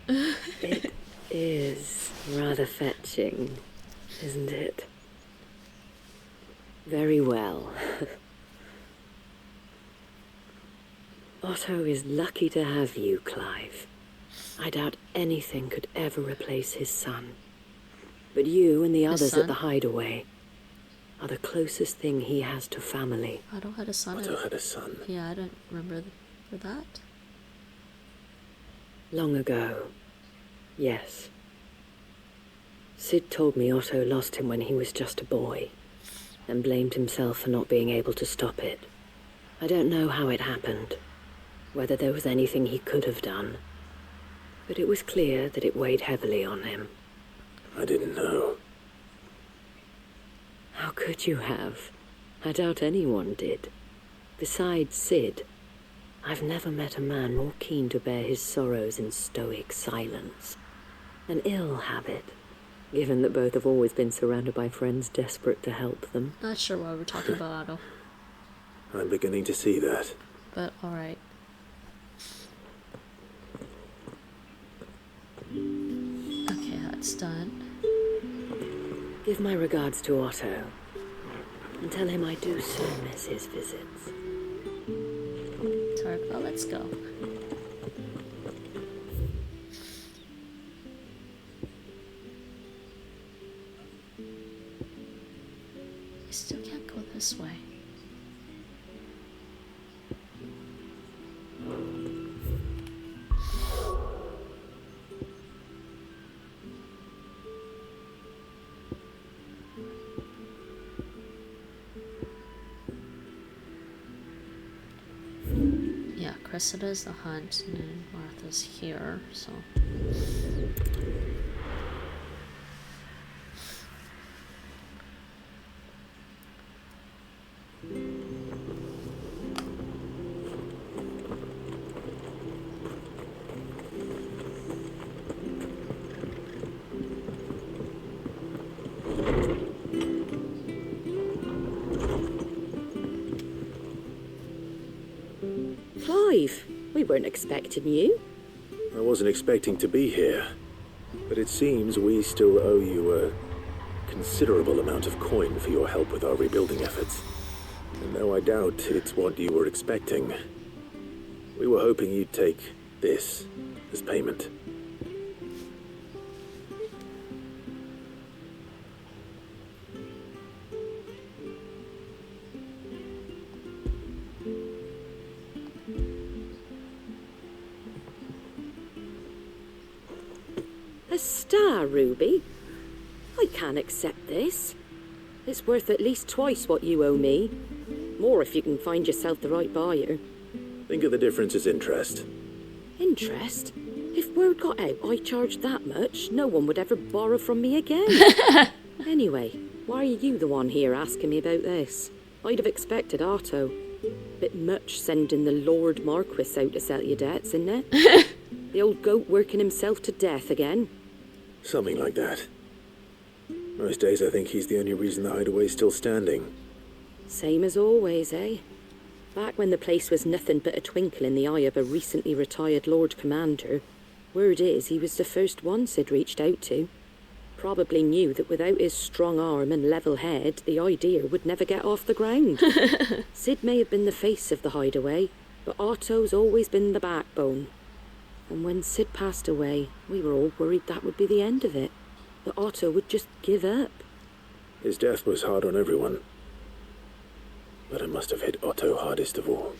It is rather fetching, isn't it? Very well. Otto is lucky to have you, Clive. I doubt anything could ever replace his son. But you and the others at the Hideaway, are the closest thing he has to family. Otto had a son. Otto had a son. Yeah, I don't remember for that. Long ago, yes. Sid told me Otto lost him when he was just a boy, and blamed himself for not being able to stop it. I don't know how it happened, whether there was anything he could have done, but it was clear that it weighed heavily on him. I didn't know. How could you have? I doubt anyone did. Besides Sid, I've never met a man more keen to bear his sorrows in stoic silence. An ill habit, given that both have always been surrounded by friends desperate to help them. Not sure why we're talking about Otto, I'm beginning to see that. but alright. Okay, that's done. Give my regards to Otto, and tell him I do so miss his visits. Well, let's go. I still can't go this way. Cressida's the hunt, and then Martha's here, so... We weren't expecting you. I wasn't expecting to be here, but it seems we still owe you a considerable amount of coin for your help with our rebuilding efforts. And though I doubt it's what you were expecting, we were hoping you'd take this as payment. A star ruby? I can't accept this. It's worth at least twice what you owe me. More if you can find yourself the right buyer. Think of the difference as interest. Interest? If word got out I charged that much, no one would ever borrow from me again. Anyway, why are you the one here asking me about this? I'd have expected Otto. Bit much sending the Lord Marquis out to settle your debts, isn't it? The old goat working himself to death again. Something like that. Most days I think he's the only reason the hideaway's still standing. Same as always, eh? Back when the place was nothing but a twinkle in the eye of a recently retired Lord Commander, word is he was the first one Sid reached out to. Probably knew that without his strong arm and level head, the idea would never get off the ground. Sid may have been the face of the hideaway, but Otto's always been the backbone. And when Sid passed away, we were all worried that would be the end of it. That Otto would just give up. His death was hard on everyone. But it must have hit Otto hardest of all.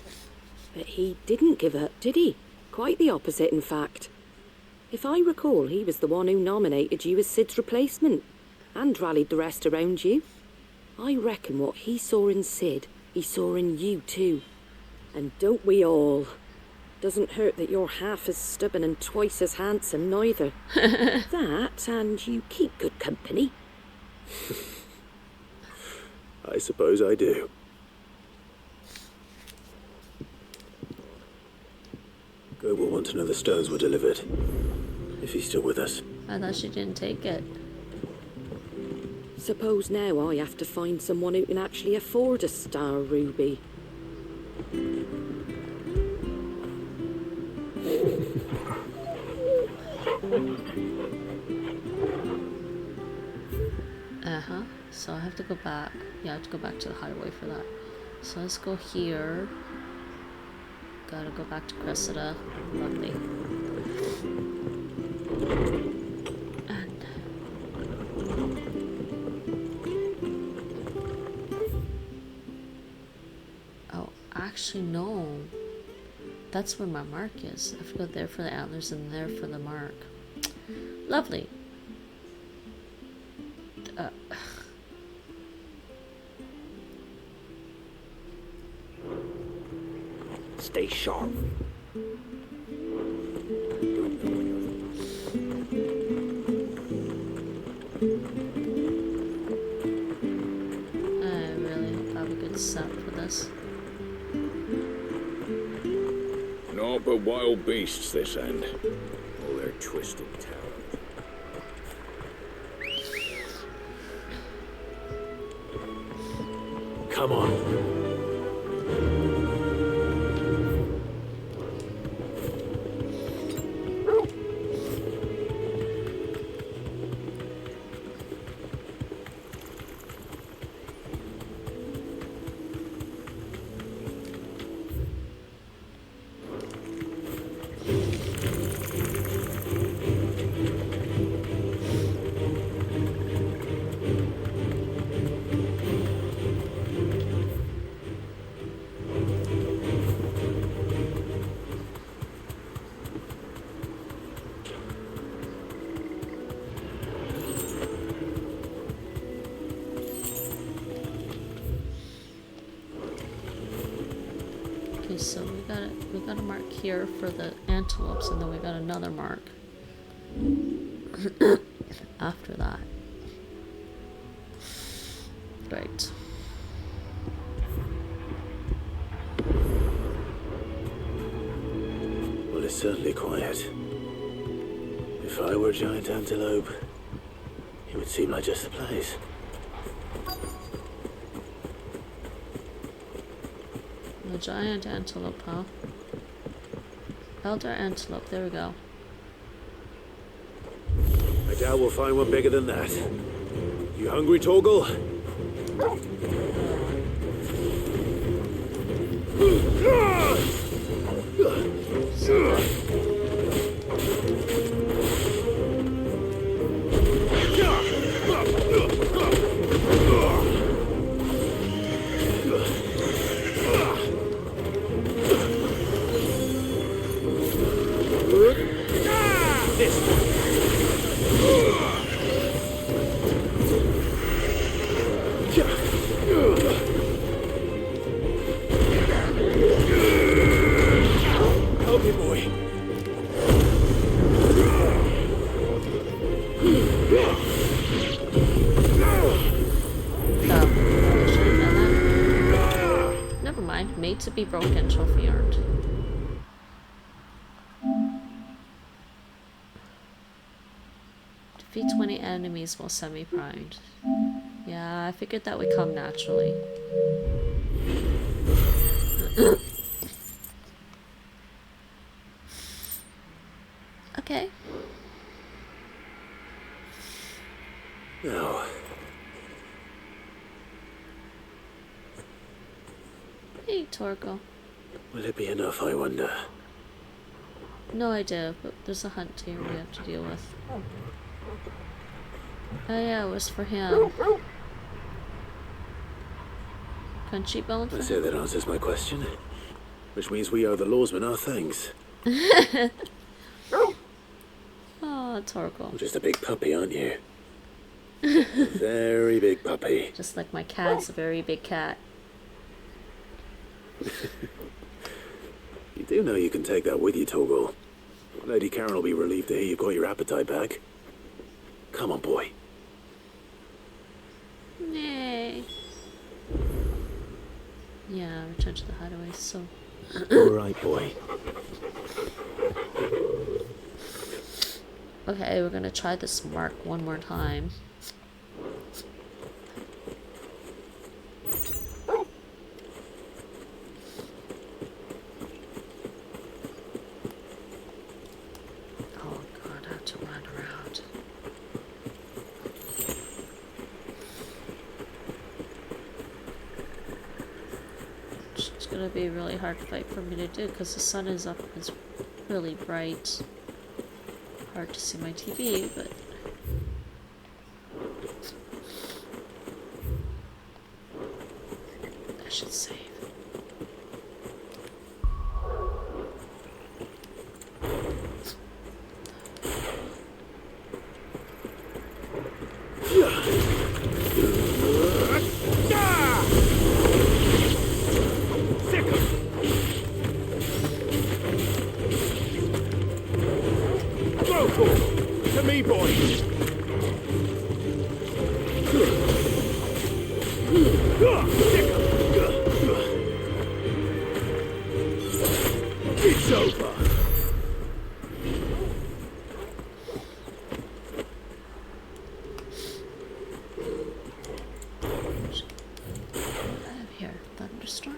But he didn't give up, did he? Quite the opposite, in fact. If I recall, he was the one who nominated you as Sid's replacement, and rallied the rest around you. I reckon what he saw in Sid, he saw in you too. And don't we all? Doesn't hurt that you're half as stubborn and twice as handsome, neither. That, and you keep good company. I suppose I do. Go will want to know the stones were delivered. If he's still with us. I thought she didn't take it. Suppose now I have to find someone who can actually afford a star ruby. So I have to go back. Yeah, I have to go back to the highway for that. So let's go here. Gotta go back to Cressida. Lovely. And Actually, no. That's where my mark is. I have to go there for the antlers and there for the mark. Lovely. Stay sharp. I really hope I have a good set for this. Naught but wild beasts this end. All their twisted talons. Come on. Okay, so we got a mark here for the antelopes, and then we got another mark after that. Right. Well, it's certainly quiet. If I were a giant antelope, it would seem like just the place. A giant antelope, huh? Elder antelope, there we go. I doubt we'll find one bigger than that. You hungry, Torgal? Okay, boy. Never mind. Made to be broken. Trophy earned. Defeat 20 enemies while semi-primed. Yeah, I figured that would come naturally. Okay. No. Hey, Torgal. Will it be enough, I wonder? No idea, but there's a hunt here we have to deal with. Oh yeah, it was for him. Crunchy bone for I say that answers my question. Which means we owe the lawsman our thanks. Oh, Torgal. Just a big puppy, aren't you? A very big puppy. Just like my cat's a very big cat. You do know you can take that with you, Torgal. Lady Karen will be relieved to hear you've got your appetite back. Come on, boy. Yay. Yeah, return to the hideaway, so... Alright, boy. Okay, we're gonna try this mark one more time. Oh god, I have to run around. It's gonna be a really hard fight for me to do because the sun is up, it's really bright. Hard to see my TV, but I should save. It's over. Here, thunderstorm.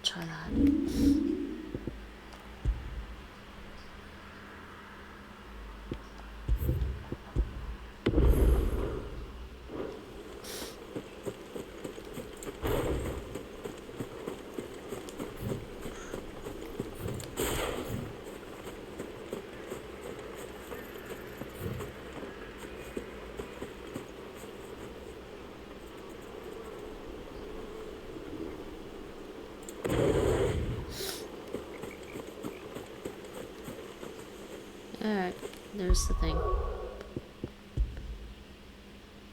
Try that. Alright, there's the thing.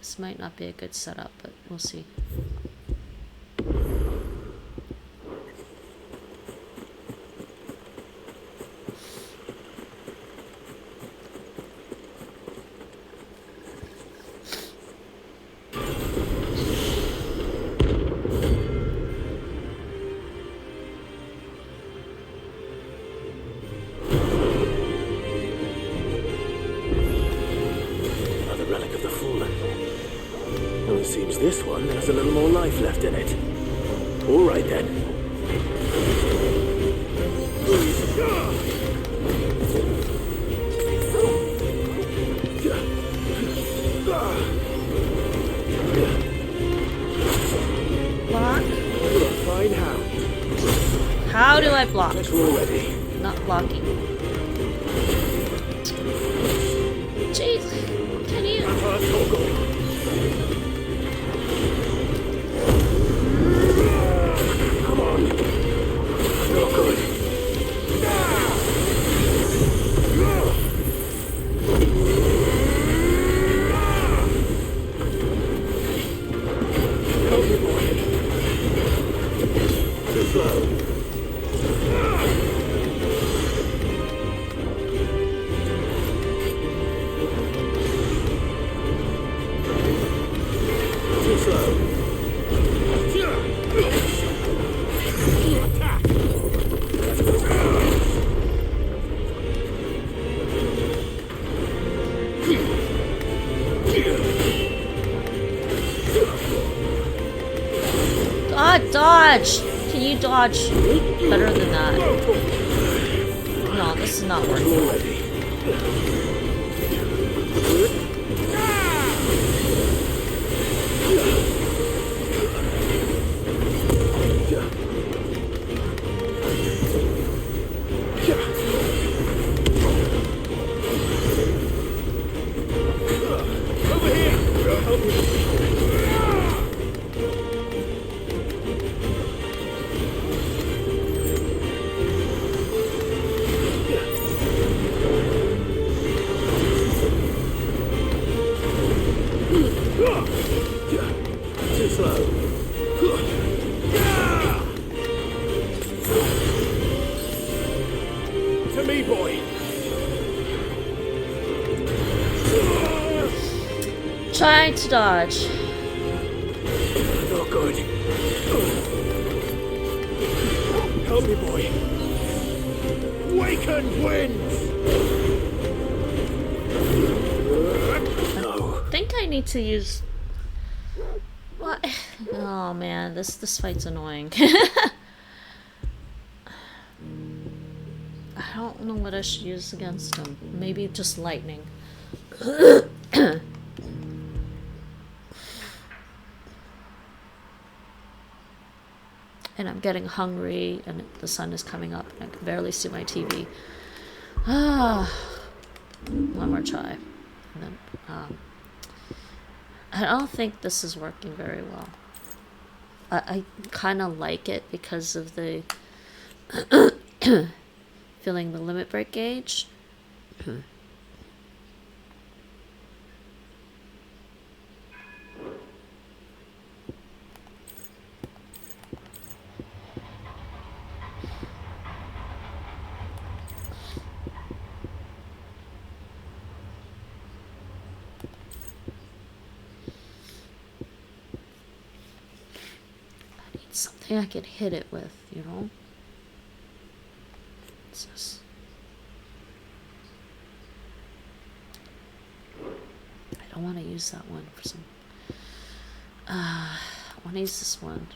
This might not be a good setup, but we'll see. This one has a little more life left in it. All right then. Block? You're a fine hound. How do I block? Already. Not blocking. Jeez, can you? Come on. No good. Help me, boy. Too slow. Too slow. Dodge! Can you dodge better than that? No, this is not working. Too slow. To me, boy. Trying to dodge. Not good. Help me, boy. Wakened winds. I think I need to use. What? Oh man, this fight's annoying. I don't know what I should use against him. Maybe just lightning. And I'm getting hungry, and the sun is coming up, and I can barely see my TV. One more try. And then, I don't think this is working very well. I kind of like it because of the filling the limit break gauge. Something I can hit it with, you know? What's this? I don't want to use that one for some... I want to use this one.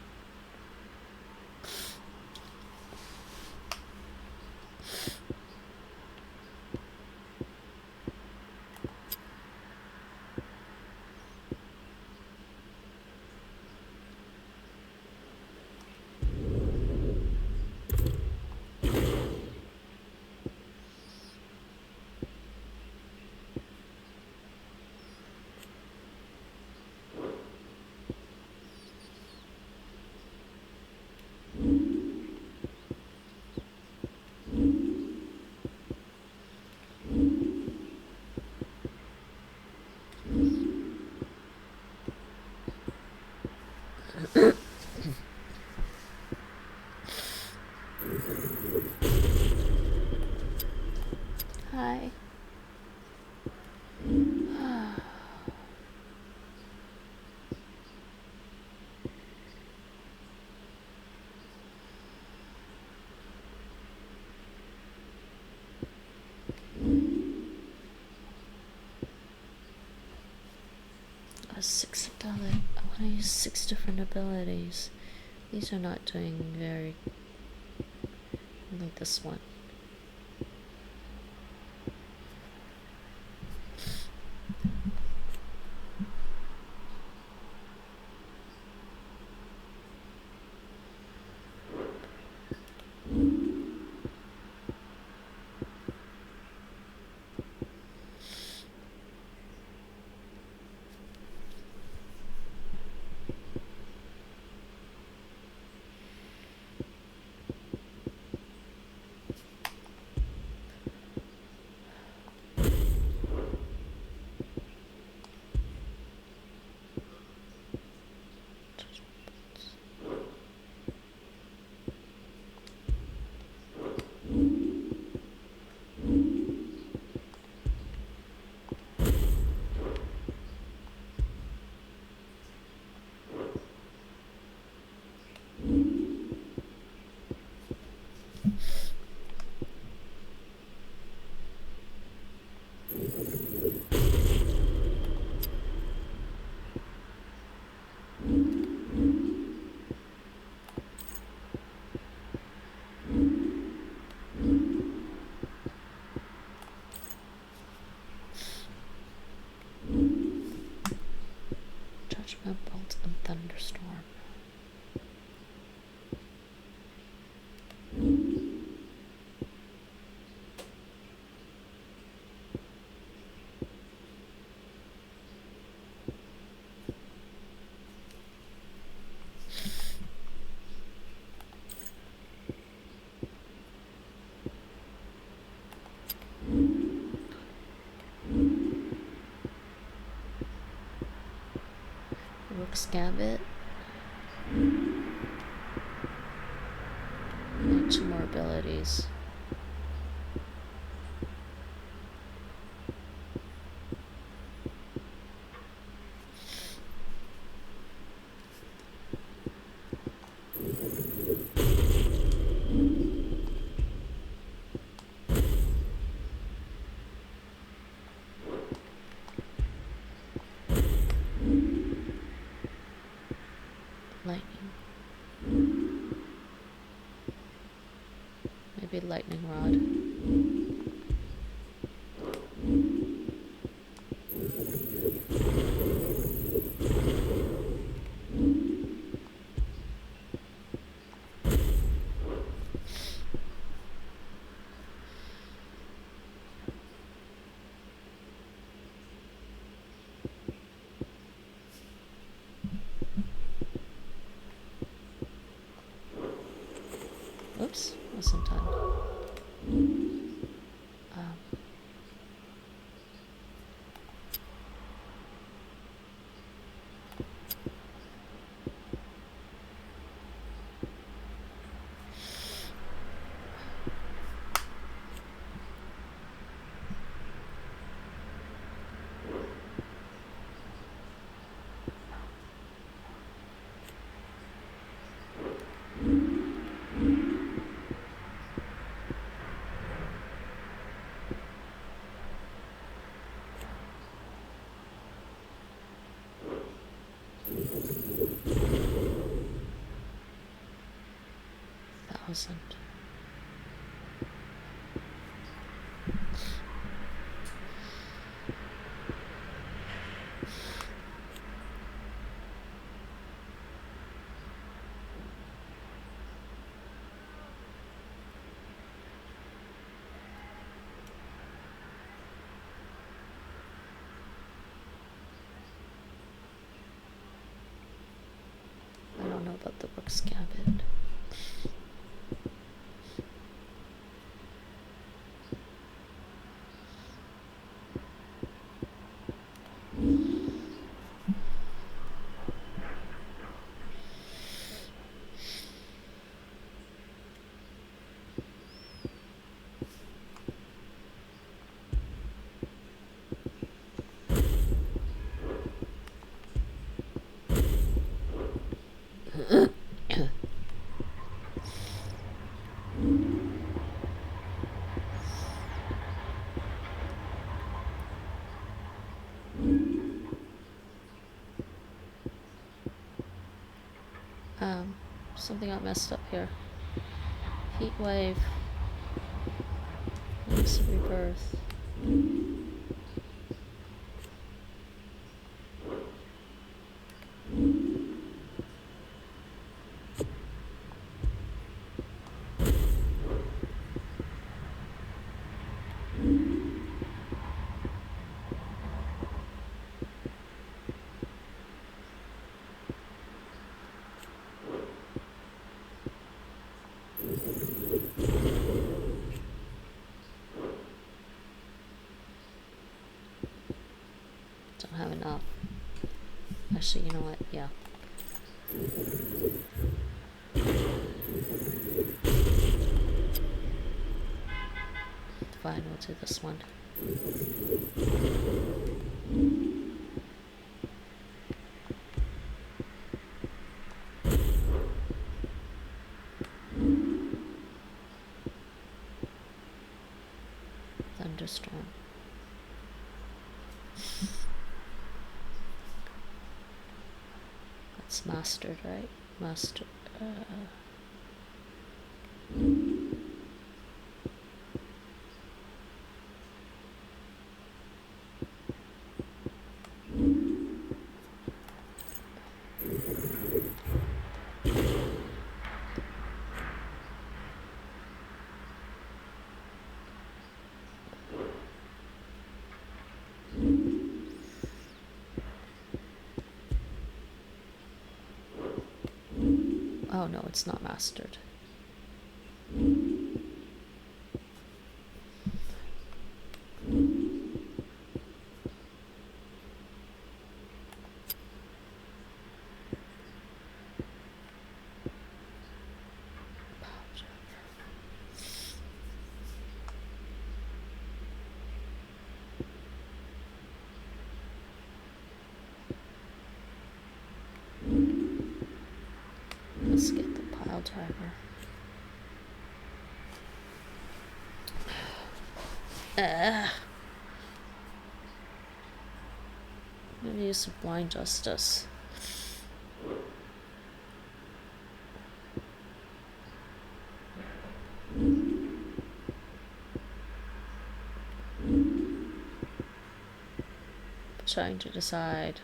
Hi. Six ability. I want to use 6 different abilities. These are not doing very. Like this one. Judgment Bolt and Thunderstorm. Rook's Gambit. And 2 more abilities. lightning rod. Oops, wasn't done. Thousand. I don't know about the book's cabin. Something got messed up here. Heat wave. Links of rebirth. Don't have enough. Actually, you know what? Yeah. Fine, we'll do this one. Thunderstorm. That's mastered, right? Mastered. Oh no, it's not mastered. Let's get the pile driver. I'm gonna use some blind justice. trying to decide.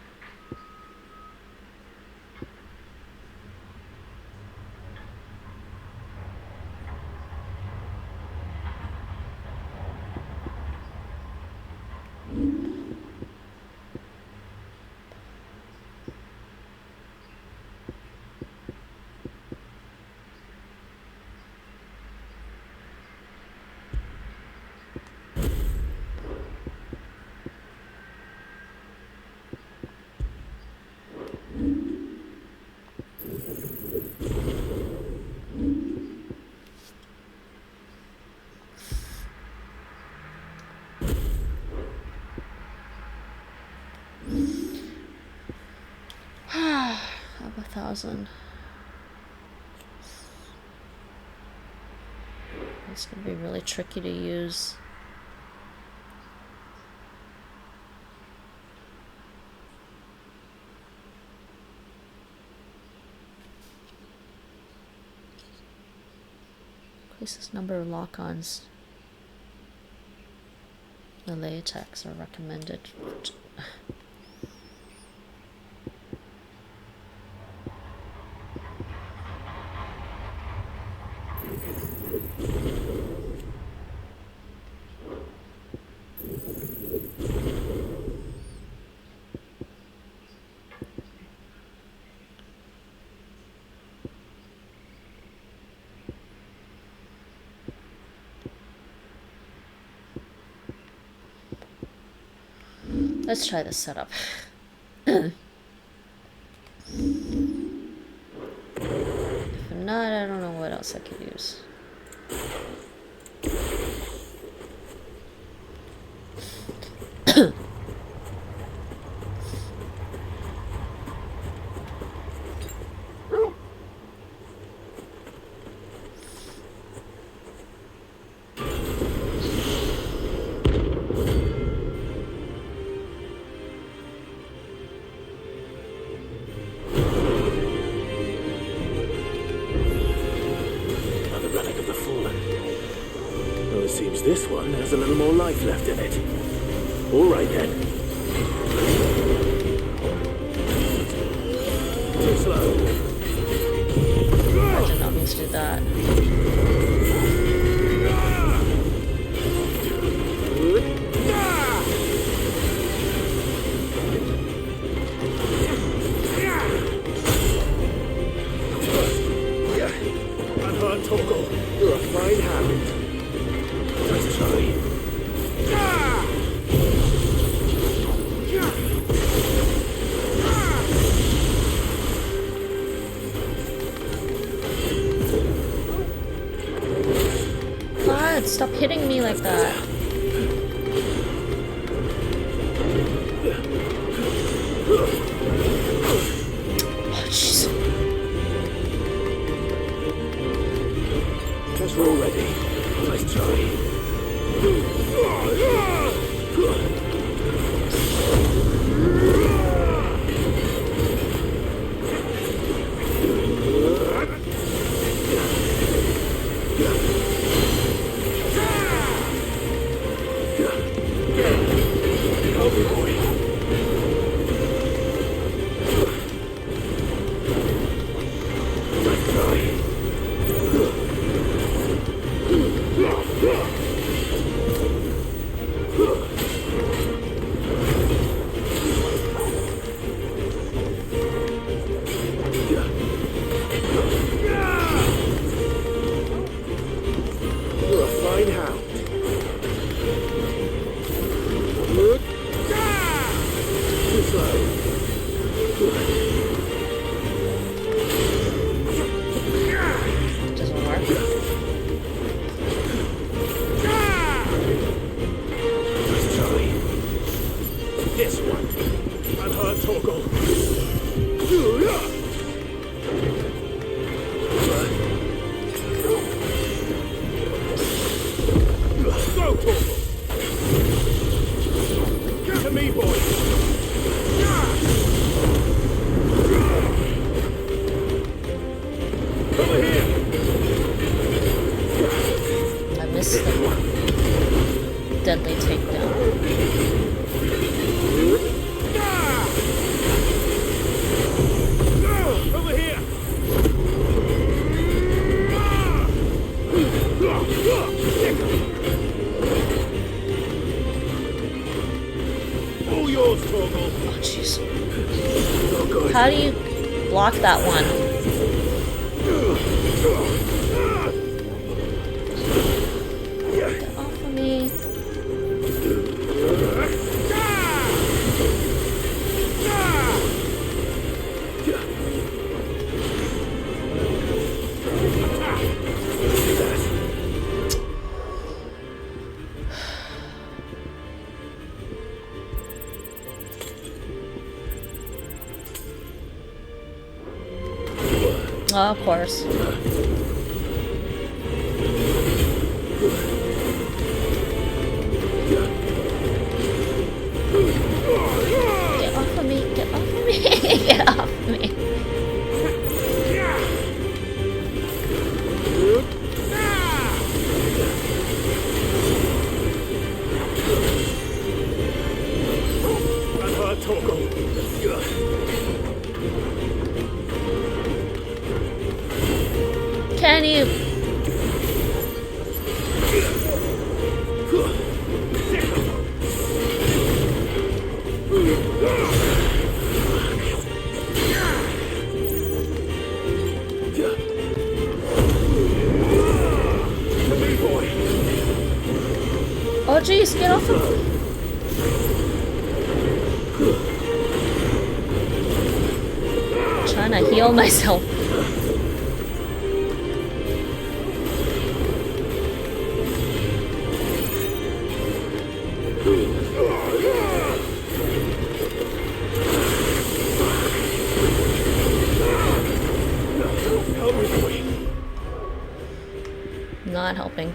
Up 1,000. It's gonna be really tricky to use. Increase this number of lock-ons. Melee attacks are recommended. Let's try this setup. If not, I don't know what else I could use. This one has a little more life left in it. All right then. Too slow. I did not mean to do that. Unheard Torgal, you're a fine hand. Let's try. God, stop hitting me like that. Oh, jeez. Guess we're all ready. Let's try. Deadly takedown. Over here! All yours, Torgal. Oh, jeez. How do you block that one? Get off of me. Oh, of course. Get off of me, get off of me, get off of me. I've heard Torgal. Can you? Oh jeez, get off of me. I'm trying to heal myself. Not helping.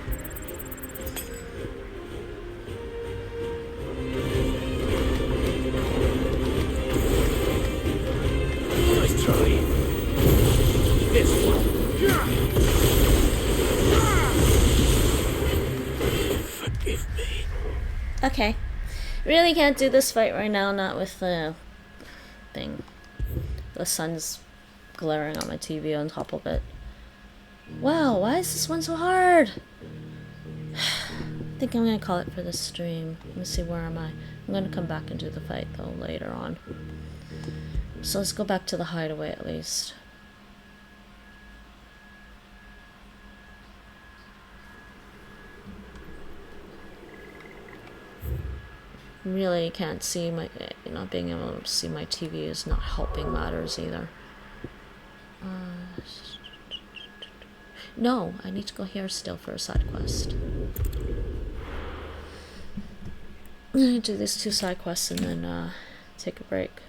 Nice try. This one. Forgive me. Okay. Really can't do this fight right now, not with the thing. The sun's glaring on my TV on top of it. Wow, why is this one so hard? I think I'm gonna call it for this stream. Let me see, where am I? I'm gonna come back and do the fight though later on. So let's go back to the hideaway at least. Really can't see my, not being able to see my TV is not helping matters either. No, I need to go here still for a side quest. I'm gonna do these 2 side quests and then take a break.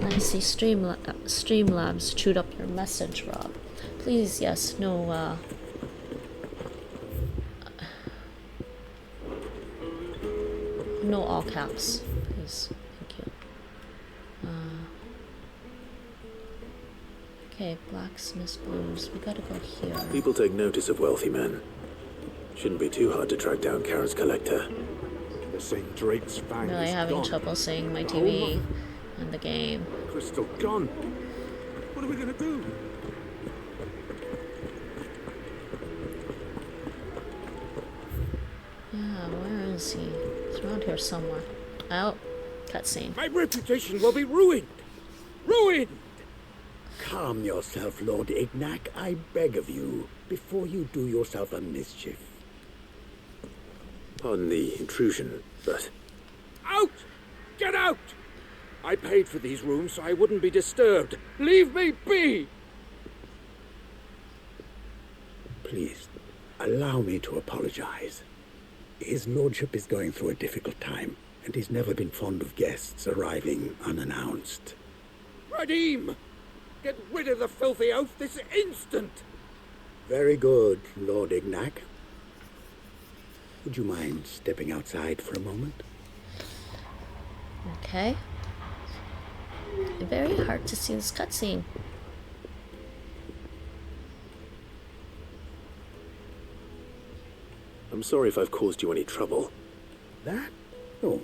I see Streamlabs chewed up your message, Rob. Please, yes, no, no all caps, please. Thank you. Okay, Blacksmith's Blues. We gotta go here. People take notice of wealthy men. Shouldn't be too hard to track down Kara's collector. The St. Drake's fang Really is having gone. trouble seeing my TV and the game. Crystal gone. What are we gonna do? Yeah, where is he? He's around here somewhere. Oh, cutscene. My reputation will be ruined. Ruined! Calm yourself, Lord Ignac, I beg of you, before you do yourself a mischief. Pardon the intrusion, but... Out! Get out! I paid for these rooms so I wouldn't be disturbed. Leave me be! Please, allow me to apologize. His lordship is going through a difficult time, and he's never been fond of guests arriving unannounced. Radim! Get rid of the filthy oaf this instant! Very good, Lord Ignac. Would you mind stepping outside for a moment? Okay. Very hard to see this cutscene. I'm sorry if I've caused you any trouble. That? No.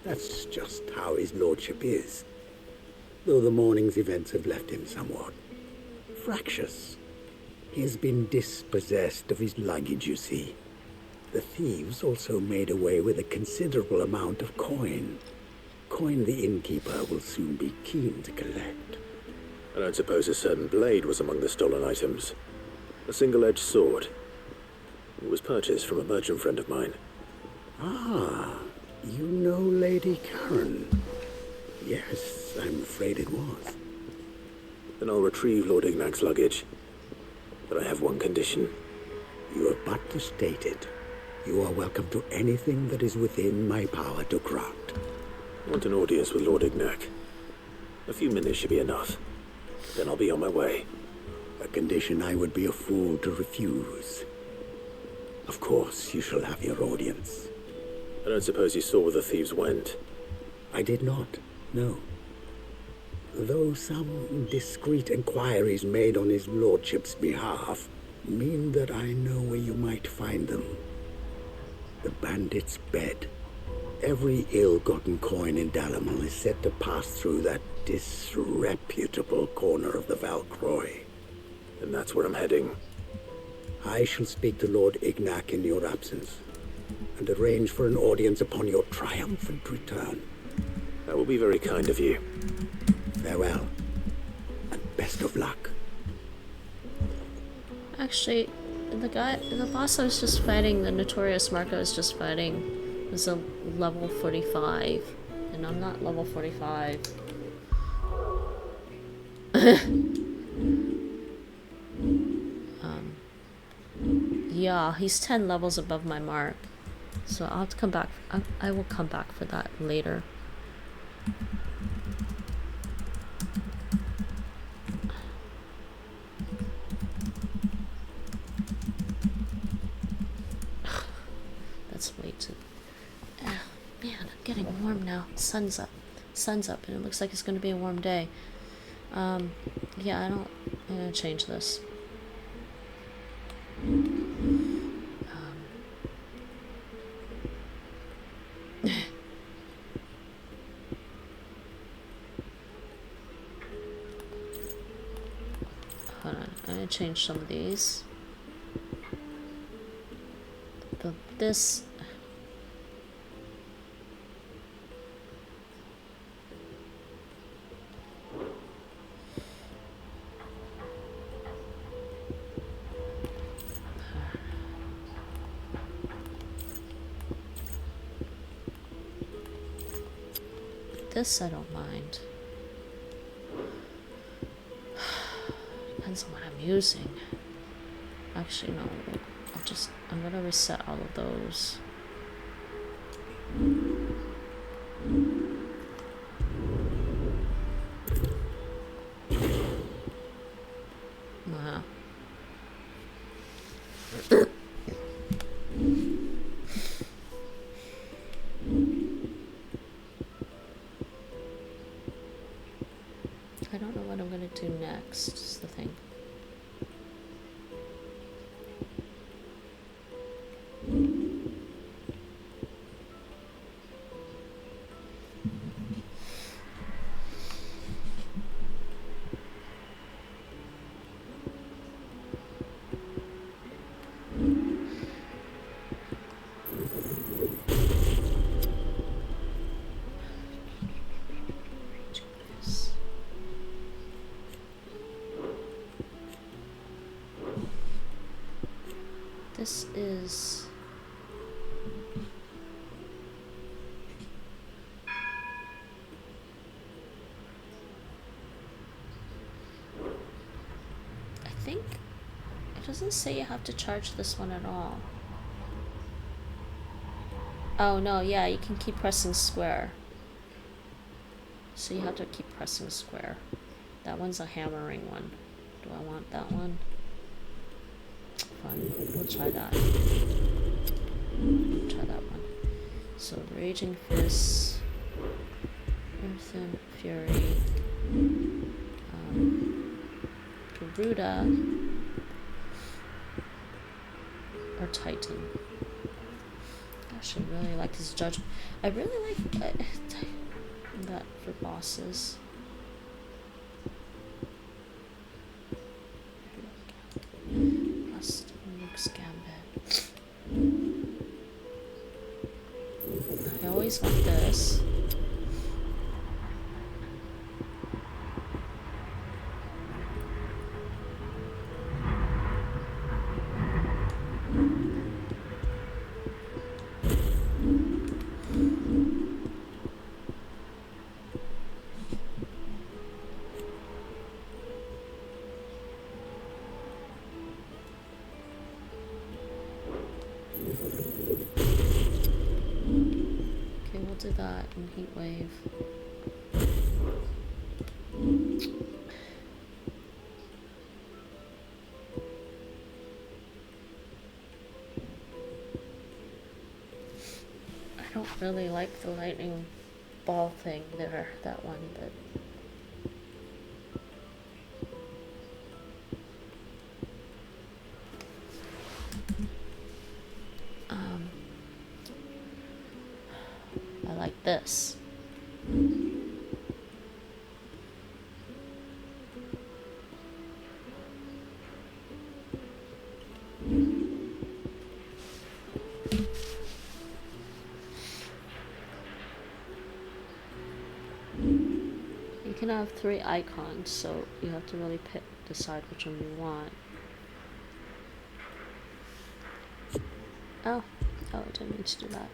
That's just how his lordship is. Though the morning's events have left him somewhat fractious. He's been dispossessed of his luggage, you see. The thieves also made away with a considerable amount of coin. Coin the innkeeper will soon be keen to collect. I don't suppose a certain blade was among the stolen items. A single-edged sword. It was purchased from a merchant friend of mine. Ah, you know Lady Karen. Yes, I'm afraid it was. Then I'll retrieve Lord Ignac's luggage. But I have one condition. You have but to state it. You are welcome to anything that is within my power to grant. I want an audience with Lord Ignac. A few minutes should be enough. Then I'll be on my way. A condition I would be a fool to refuse. Of course, you shall have your audience. I don't suppose you saw where the thieves went? I did not, no. Though some discreet inquiries made on his lordship's behalf mean that I know where you might find them. The bandit's bed. Every ill-gotten coin in Dalamil is said to pass through that disreputable corner of the Valcroy. And that's where I'm heading. I shall speak to Lord Ignac in your absence, and arrange for an audience upon your triumphant return. That will be very kind of you. Farewell, and best of luck. Actually, the boss I was just fighting, the notorious Marco was just fighting, was a level 45, and I'm not level 45. Yeah, he's 10 levels above my mark, so I'll have to come back. I will come back for that later. That's way too... man, I'm getting warm now. Sun's up, and it looks like it's going to be a warm day. Yeah, I'm gonna change this. Hold on, I'm gonna change some of these. This. This I don't mind. Depends on what I'm using. Actually, no. I'm gonna reset all of those. Wow. I don't know what I'm gonna do next, is the thing. This is... I think it doesn't say you have to charge this one at all. Oh no, yeah, you can keep pressing square. So you have to keep pressing square. That one's a hammering one. Do I want that one? Fine, we'll try that. We'll try that one. So Raging Fist, Earthen Fury, Garuda, or Titan. Gosh, I really like his judgment. I really like that for bosses. Plus Luke's Gambit. I always want this. Do that in Heat Wave. I don't really like the lightning ball thing there, that one, but I like this. You can have 3 icons, so you have to really decide which one you want. Oh, I didn't mean to do that.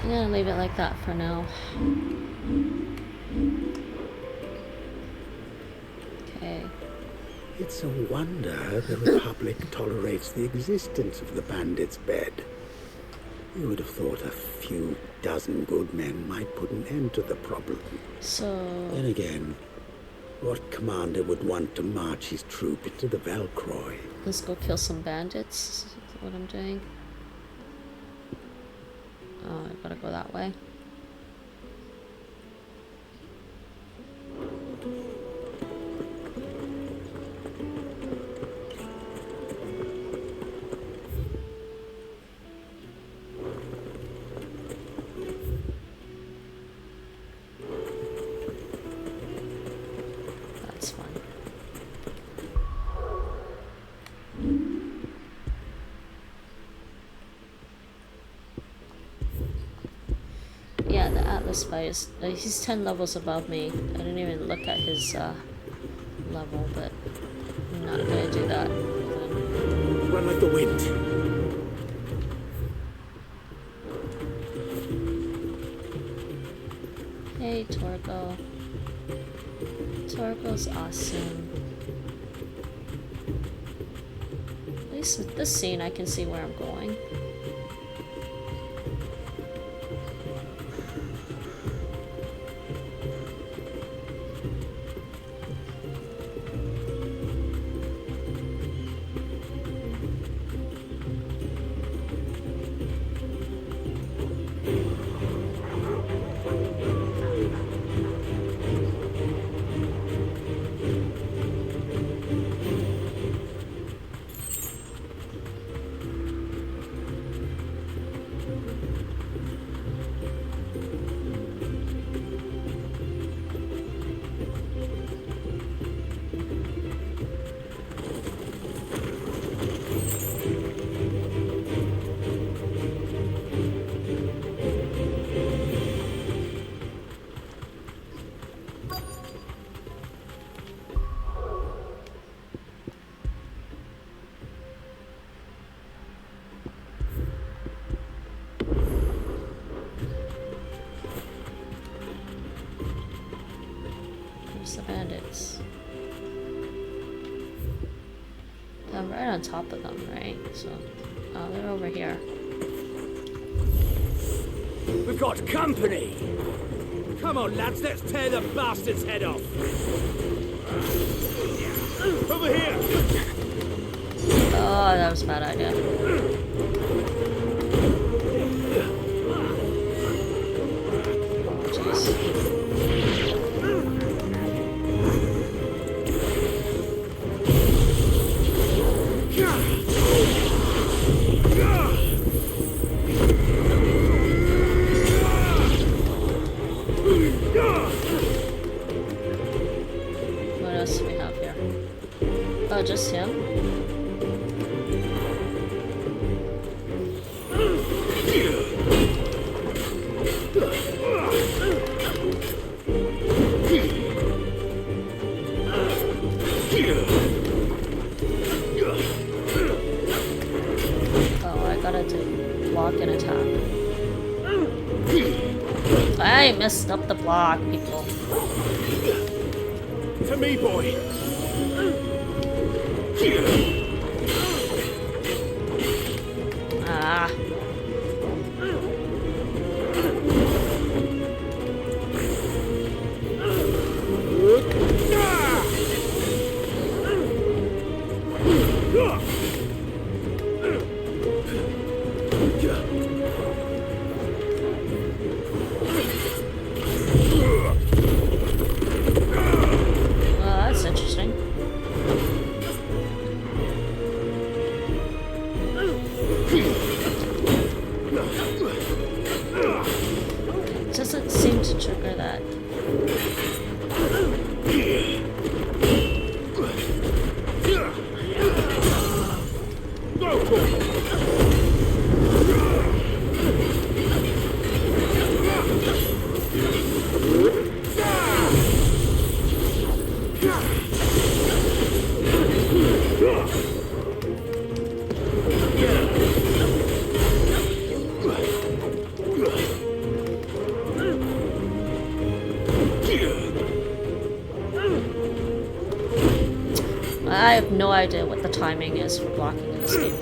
I'm gonna leave it like that for now. Okay. It's a wonder the Republic tolerates the existence of the bandit's bed. You would have thought a few dozen good men might put an end to the problem. So... Then again, what commander would want to march his troop into the Velcroy? Let's go kill some bandits, is what I'm doing. Oh, I gotta go that way. That's fun. Yeah, the Atlas fight is... he's 10 levels above me. I didn't even look at his level, but I'm not gonna do that. Run like the wind. Hey, Torgo. Torgo's awesome. At least with this scene I can see where I'm going. Where's the bandits? I'm right on top of them, right? So, oh, they're over here. We've got company! Come on, lads, let's tear the bastard's head off! Over here! Oh, that was a bad idea. What else do we have here? Oh, just him? Oh, I gotta do block and attack. I messed up the block, people. To me, boy! Ah. Well, that's interesting. It doesn't seem to trigger that. I have no idea what the timing is for blocking in this game.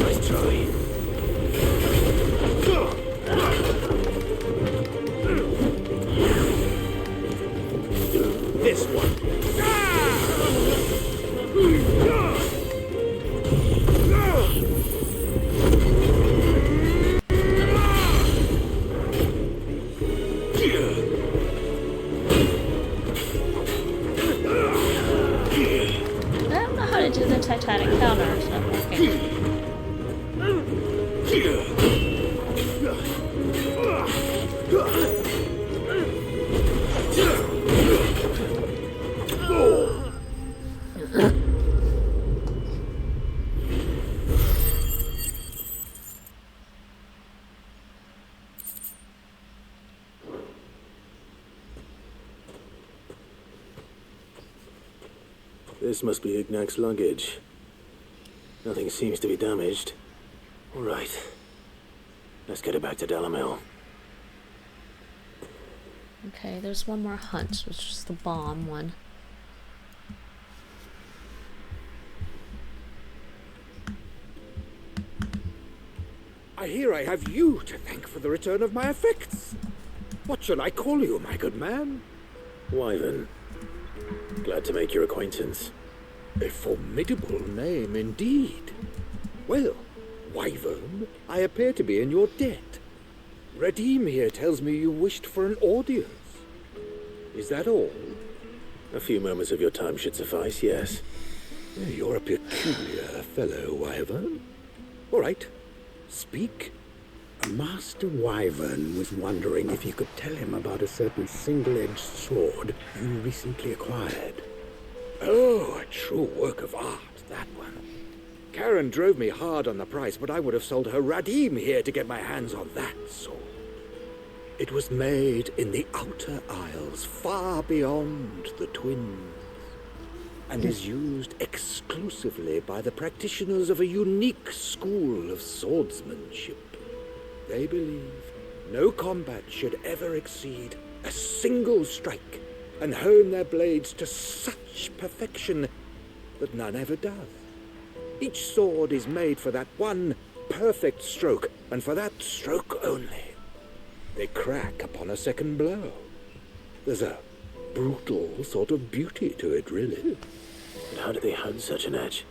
Nice try. This one. Do the Titanic counter, it's not working. This must be Ignac's luggage. Nothing seems to be damaged. All right. Let's get it back to Dalamil. Okay, there's one more hunt, which is the bomb one. I hear I have you to thank for the return of my effects. What shall I call you, my good man? Wyvern. Glad to make your acquaintance. A formidable name indeed. Well, Wyvern, I appear to be in your debt. Redeem here tells me you wished for an audience. Is that all? A few moments of your time should suffice, yes. You're a peculiar fellow, Wyvern. All right, speak. Master Wyvern was wondering if you could tell him about a certain single-edged sword you recently acquired. Oh, a true work of art, that one. Karen drove me hard on the price, but I would have sold her Radim here to get my hands on that sword. It was made in the Outer Isles, far beyond the Twins, and is used exclusively by the practitioners of a unique school of swordsmanship. They believe no combat should ever exceed a single strike, and hone their blades to such perfection that none ever does. Each sword is made for that one perfect stroke, and for that stroke only. They crack upon a second blow. There's a brutal sort of beauty to it, really. But how do they hone such an edge?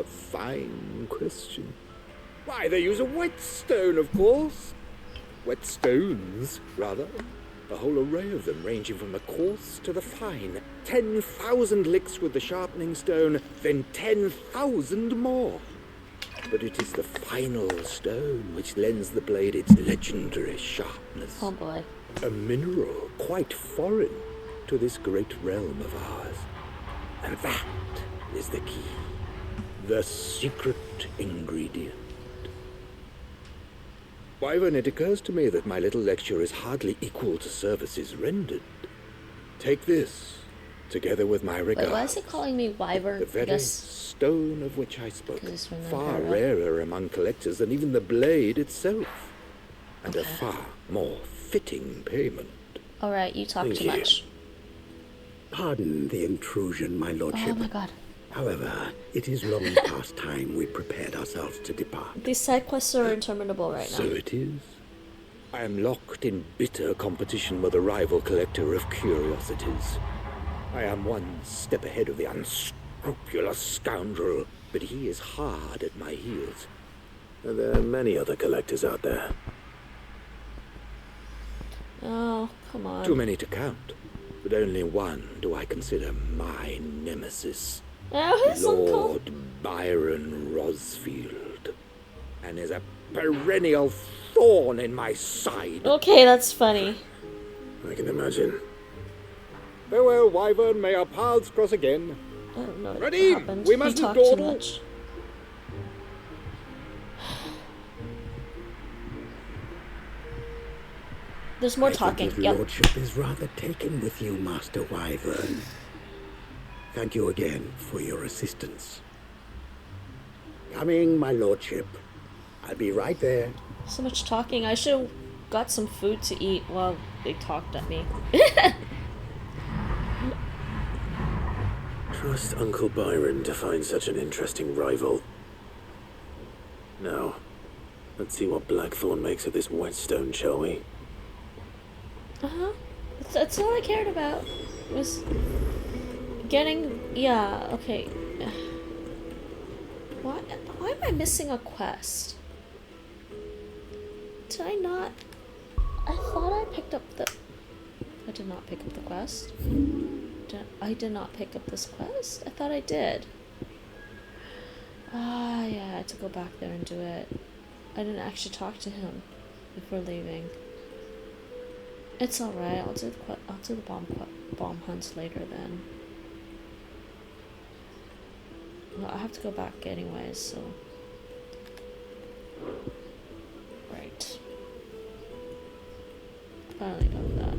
Fine question. Why, they use a whetstone, of course. Whetstones, rather. A whole array of them, ranging from the coarse to the fine. 10,000 licks with the sharpening stone, then 10,000 more. But it is the final stone which lends the blade its legendary sharpness. Oh boy. A mineral quite foreign to this great realm of ours. And that is the key. The secret ingredient. Wyvern, it occurs to me that my little lecture is hardly equal to services rendered. Take this, together with my regards. Wait, why is he calling me Wyvern? The very stone of which I spoke. Far Imperial. rarer among collectors than even the blade itself. And a far more fitting payment. Alright, you talk too much. Pardon the intrusion, my lordship. Oh my god. However, it is long past time we prepared ourselves to depart. These side quests are interminable right now. So it is. I am locked in bitter competition with a rival collector of curiosities. I am one step ahead of the unscrupulous scoundrel, but he is hard at my heels. And there are many other collectors out there. Oh, come on. Too many to count, but only one do I consider my nemesis. Oh, his uncle. Lord Byron Rosfield, and is a perennial thorn in my side. Okay, that's funny. I can imagine. Farewell, Wyvern, may our paths cross again. I don't know what Ready? happened. We He mustn't talked too dawdle. much. There's more talking. His lordship is rather taken with you, Master Wyvern. Thank you again for your assistance. Coming, my lordship. I'll be right there. So much talking. I should have got some food to eat while they talked at me. Trust Uncle Byron to find such an interesting rival. Now, let's see what Blackthorn makes of this whetstone, shall we? Uh-huh. That's all I cared about. Was getting... Yeah, okay. Why am I missing a quest? Did I not... I thought I picked up the... I did not pick up the quest. I did not pick up this quest? I thought I did. Ah, yeah, I had to go back there and do it. I didn't actually talk to him before leaving. It's alright, I'll do the bomb hunts later then. Well, I have to go back anyways, so... Right. Finally done with that.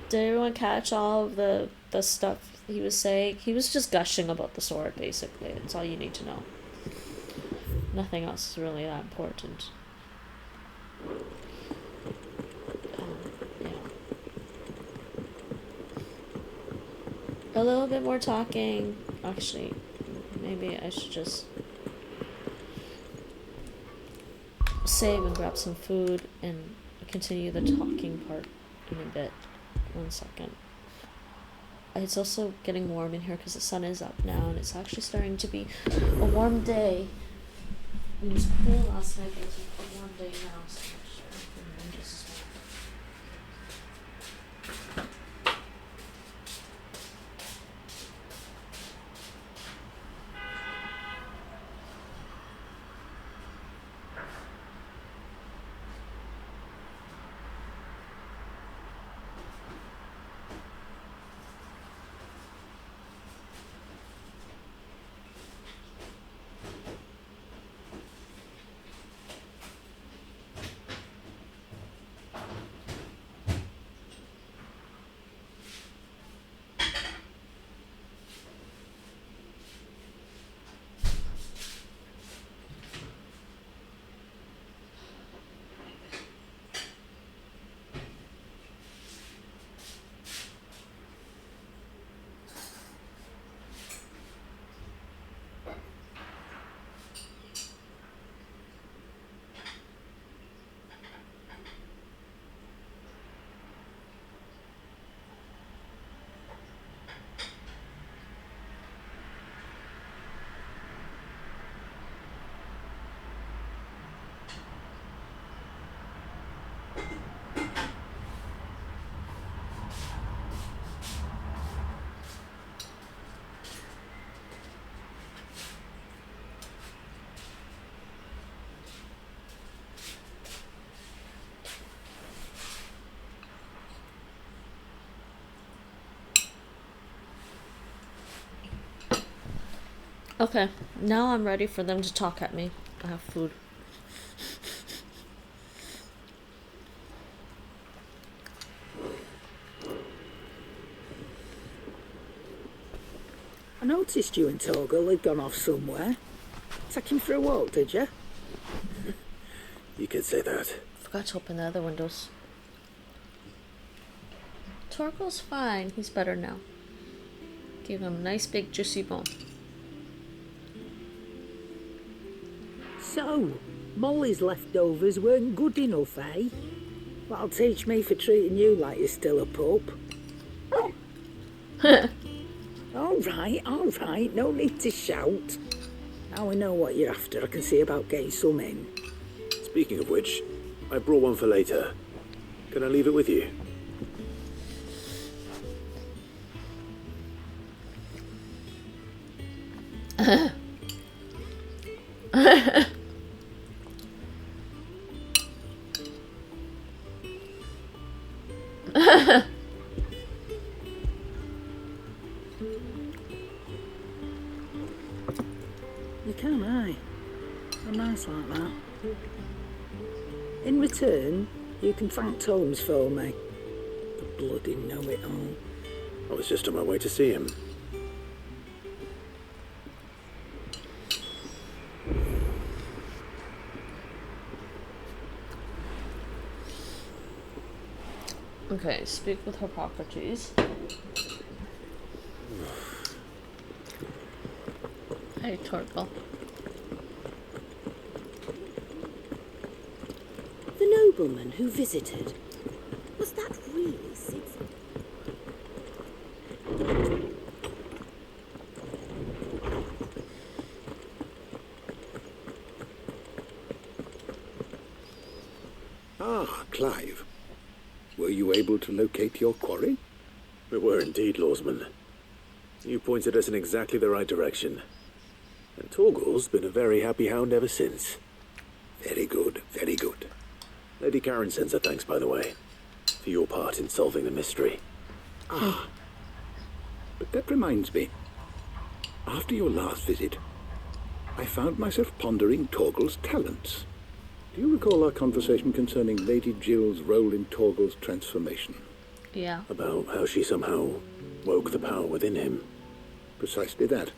Did everyone catch all of the stuff he was saying? He was just gushing about the sword, basically. That's all you need to know. Nothing else is really that important. Yeah. A little bit more talking. Actually, maybe I should just save and grab some food and continue the talking part in a bit. 1 second. It's also getting warm in here because the sun is up now and it's actually starting to be a warm day. It was cool last night, but it's a warm day now, so I'm sure I'm just as well. Okay, now I'm ready for them to talk at me. I have food. I noticed you and Torgal had gone off somewhere. Take him for a walk, did you? You could say that. Forgot to open the other windows. Torgal's fine. He's better now. Give him a nice big juicy bone. So, Molly's leftovers weren't good enough, eh? That'll teach me for treating you like you're still a pup. All right, no need to shout. Now we know what you're after, I can see about getting some in. Speaking of which, I brought one for later. Can I leave it with you? You can, aye. They're nice like that. In return, you can thank Tomes for me. The bloody know-it-all. I was just on my way to see him. Okay, speak with Hippocrates. Hey, Torgal. The nobleman who visited. Was that really Caesar? Ah, Clive. Were you able to locate your quarry? We were indeed, Lawsman. You pointed us in exactly the right direction. And Torgal's been a very happy hound ever since. Very good, very good. Lady Karen sends her thanks, by the way, for your part in solving the mystery. Ah, but that reminds me. After your last visit, I found myself pondering Torgal's talents. Do you recall our conversation concerning Lady Jill's role in Torgal's transformation? Yeah. About how she somehow woke the power within him. Precisely that.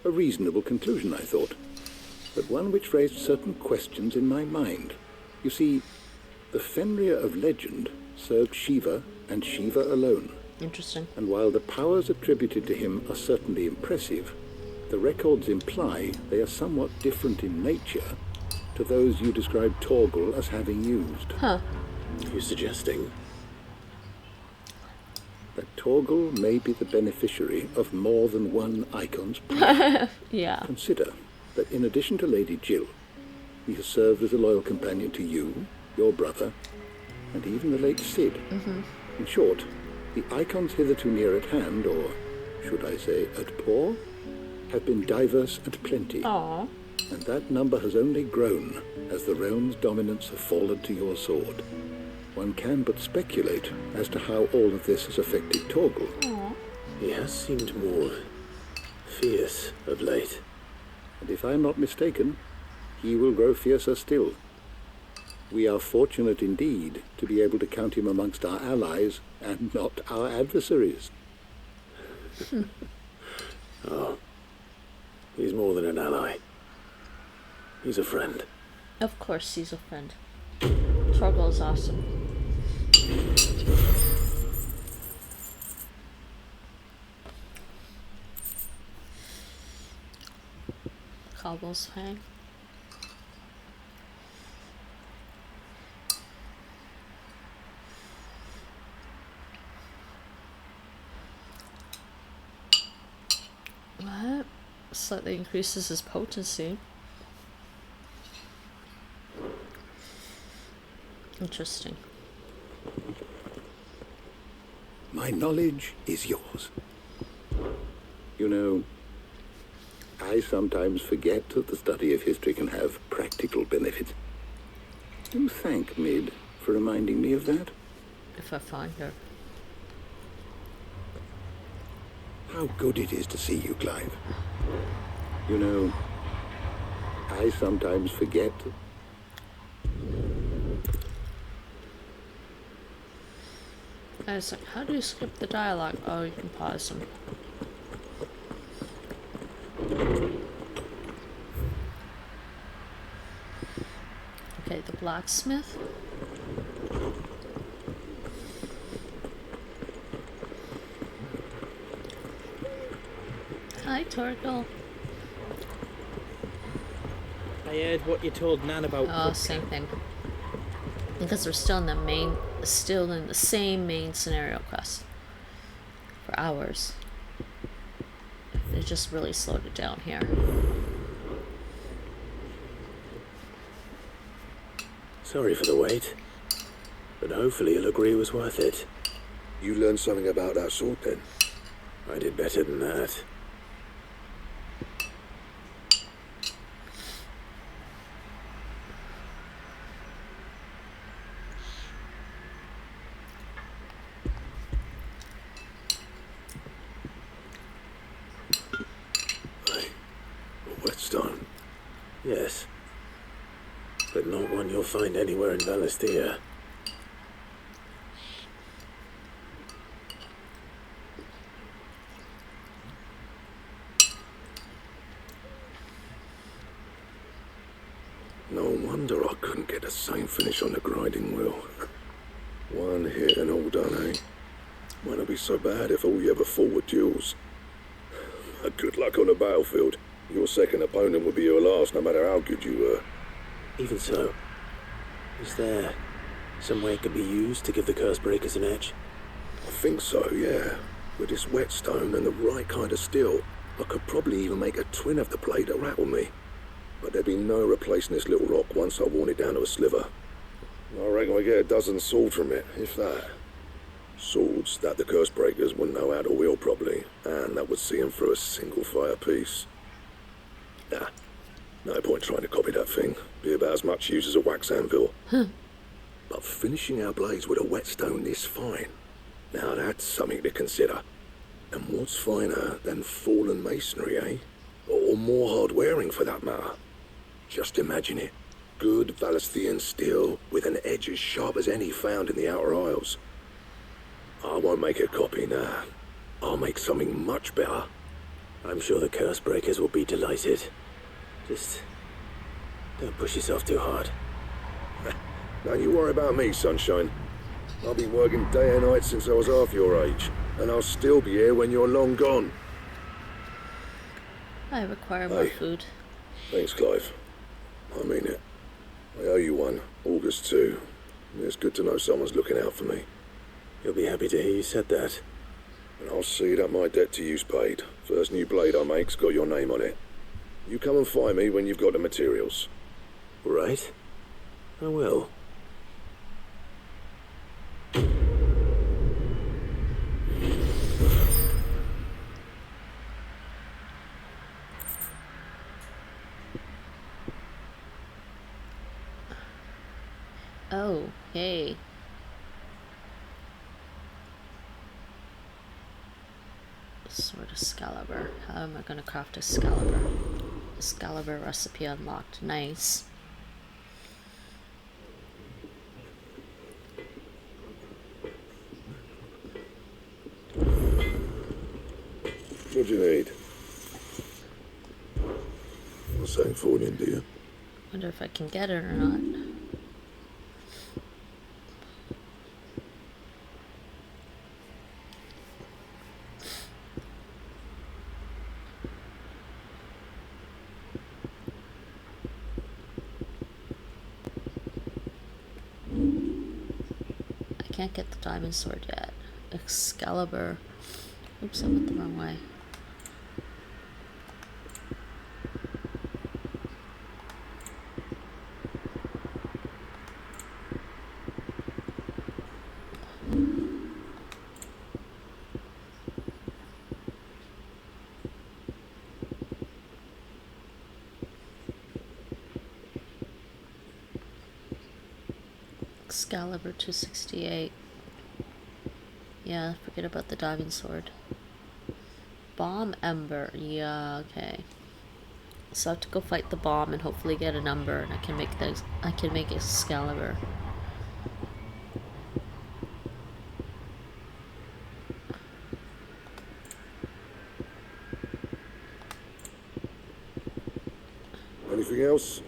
A reasonable conclusion, I thought, but one which raised certain questions in my mind. You see, the Fenrir of legend served Shiva and Shiva alone. Interesting. And while the powers attributed to him are certainly impressive, the records imply they are somewhat different in nature to those you described Torgal as having used. Huh. You're suggesting that Torgal may be the beneficiary of more than one icon's power. Yeah. Consider that in addition to Lady Jill, he has served as a loyal companion to you, your brother, and even the late Cid. Mm-hmm. In short, the icons hitherto near at hand, or should I say at paw, have been diverse and plenty. Aww. And that number has only grown as the realm's dominance have fallen to your sword. One can but speculate as to how all of this has affected Torgal. Aww. He has seemed more fierce of late. And if I'm not mistaken, he will grow fiercer still. We are fortunate indeed to be able to count him amongst our allies and not our adversaries. Oh, he's more than an ally. He's a friend. Of course he's a friend. Torgal's awesome. Cobble's hang. What? Slightly increases his potency. Interesting. My knowledge is yours. You know, I sometimes forget that the study of history can have practical benefits. Do thank Mid for reminding me of that. If I find her. How good it is to see you, Clive. You know, I sometimes forget. I was like, how do you skip the dialogue? Oh, you can pause them. Okay, the blacksmith. Hi, Torgal. I heard what you told Nan about. Oh, same thing. Because we're still in the same main scenario quest for hours. They just really slowed it down here. Sorry for the wait, but hopefully you'll agree it was worth it. You learned something about that sword then? I did better than that. Whetstone? Yes. But not one you'll find anywhere in Valisthea. No wonder I couldn't get the same finish on the grinding wheel. One hit and all done, eh? Might not be so bad if all you ever fought were duels. Good luck on the battlefield. Your second opponent would be your last, no matter how good you were. Even so, is there some way it could be used to give the curse breakers an edge? I think so, yeah. With this whetstone and the right kind of steel, I could probably even make a twin of the blade that rattled me. But there'd be no replacing this little rock once I worn it down to a sliver. I reckon we get a dozen swords from it, if that. Swords that the curse breakers wouldn't know how to wield properly, and that would see them through a single fire piece. Nah, no point trying to copy that thing. Be about as much use as a wax anvil. But finishing our blades with a whetstone this fine, now that's something to consider. And what's finer than fallen masonry, eh? Or more hard-wearing, for that matter. Just imagine it. Good Valisthean steel with an edge as sharp as any found in the Outer Isles. I won't make a copy now. I'll make something much better. I'm sure the curse breakers will be delighted. Just don't push yourself too hard. Don't you worry about me, sunshine. I've been working day and night since I was half your age, and I'll still be here when you're long gone. I require more food. Thanks, Clive. I mean it. I owe you one. August too. It's good to know someone's looking out for me. You'll be happy to hear you said that. And I'll see that my debt to you's paid. First new blade I make's got your name on it. You come and find me when you've got the materials. Right. I will. Oh, hey. Sword Excalibur. How am I gonna craft Excalibur? Excalibur recipe unlocked. Nice. What do you need? Not saying for you, do you? Wonder if I can get it or not. I can't get the diamond sword yet. Excalibur. Oops, I went the wrong way. Excalibur 268. Yeah, forget about the diving sword. Bomb Ember. Yeah, okay. So I have to go fight the bomb and hopefully get a number, and I can make Excalibur. Anything else?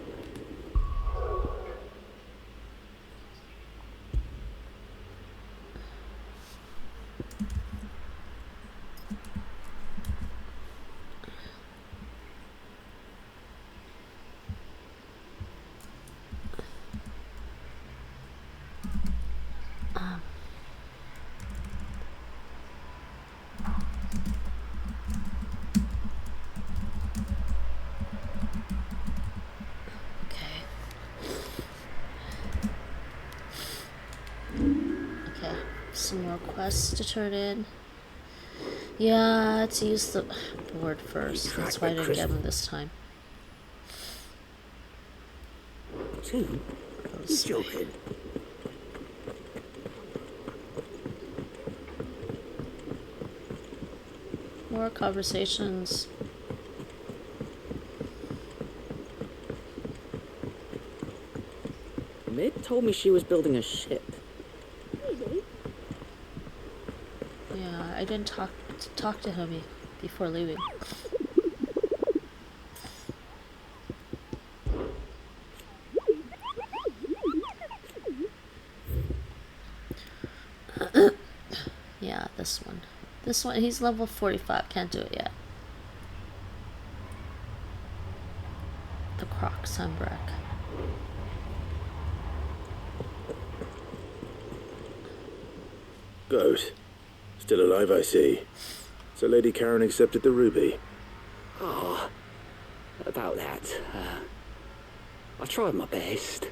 Some more quests to turn in. Yeah, let's use the board first. That's why I didn't get them this time. Two? He's joking. More conversations. Mid told me she was building a ship. Yeah, I didn't talk to him before leaving. Yeah, this one. This one, he's level 45. Can't do it yet. The Croc Sunbreak. Good. Still alive, I see. So Lady Karen accepted the ruby. Oh, about that. I tried my best,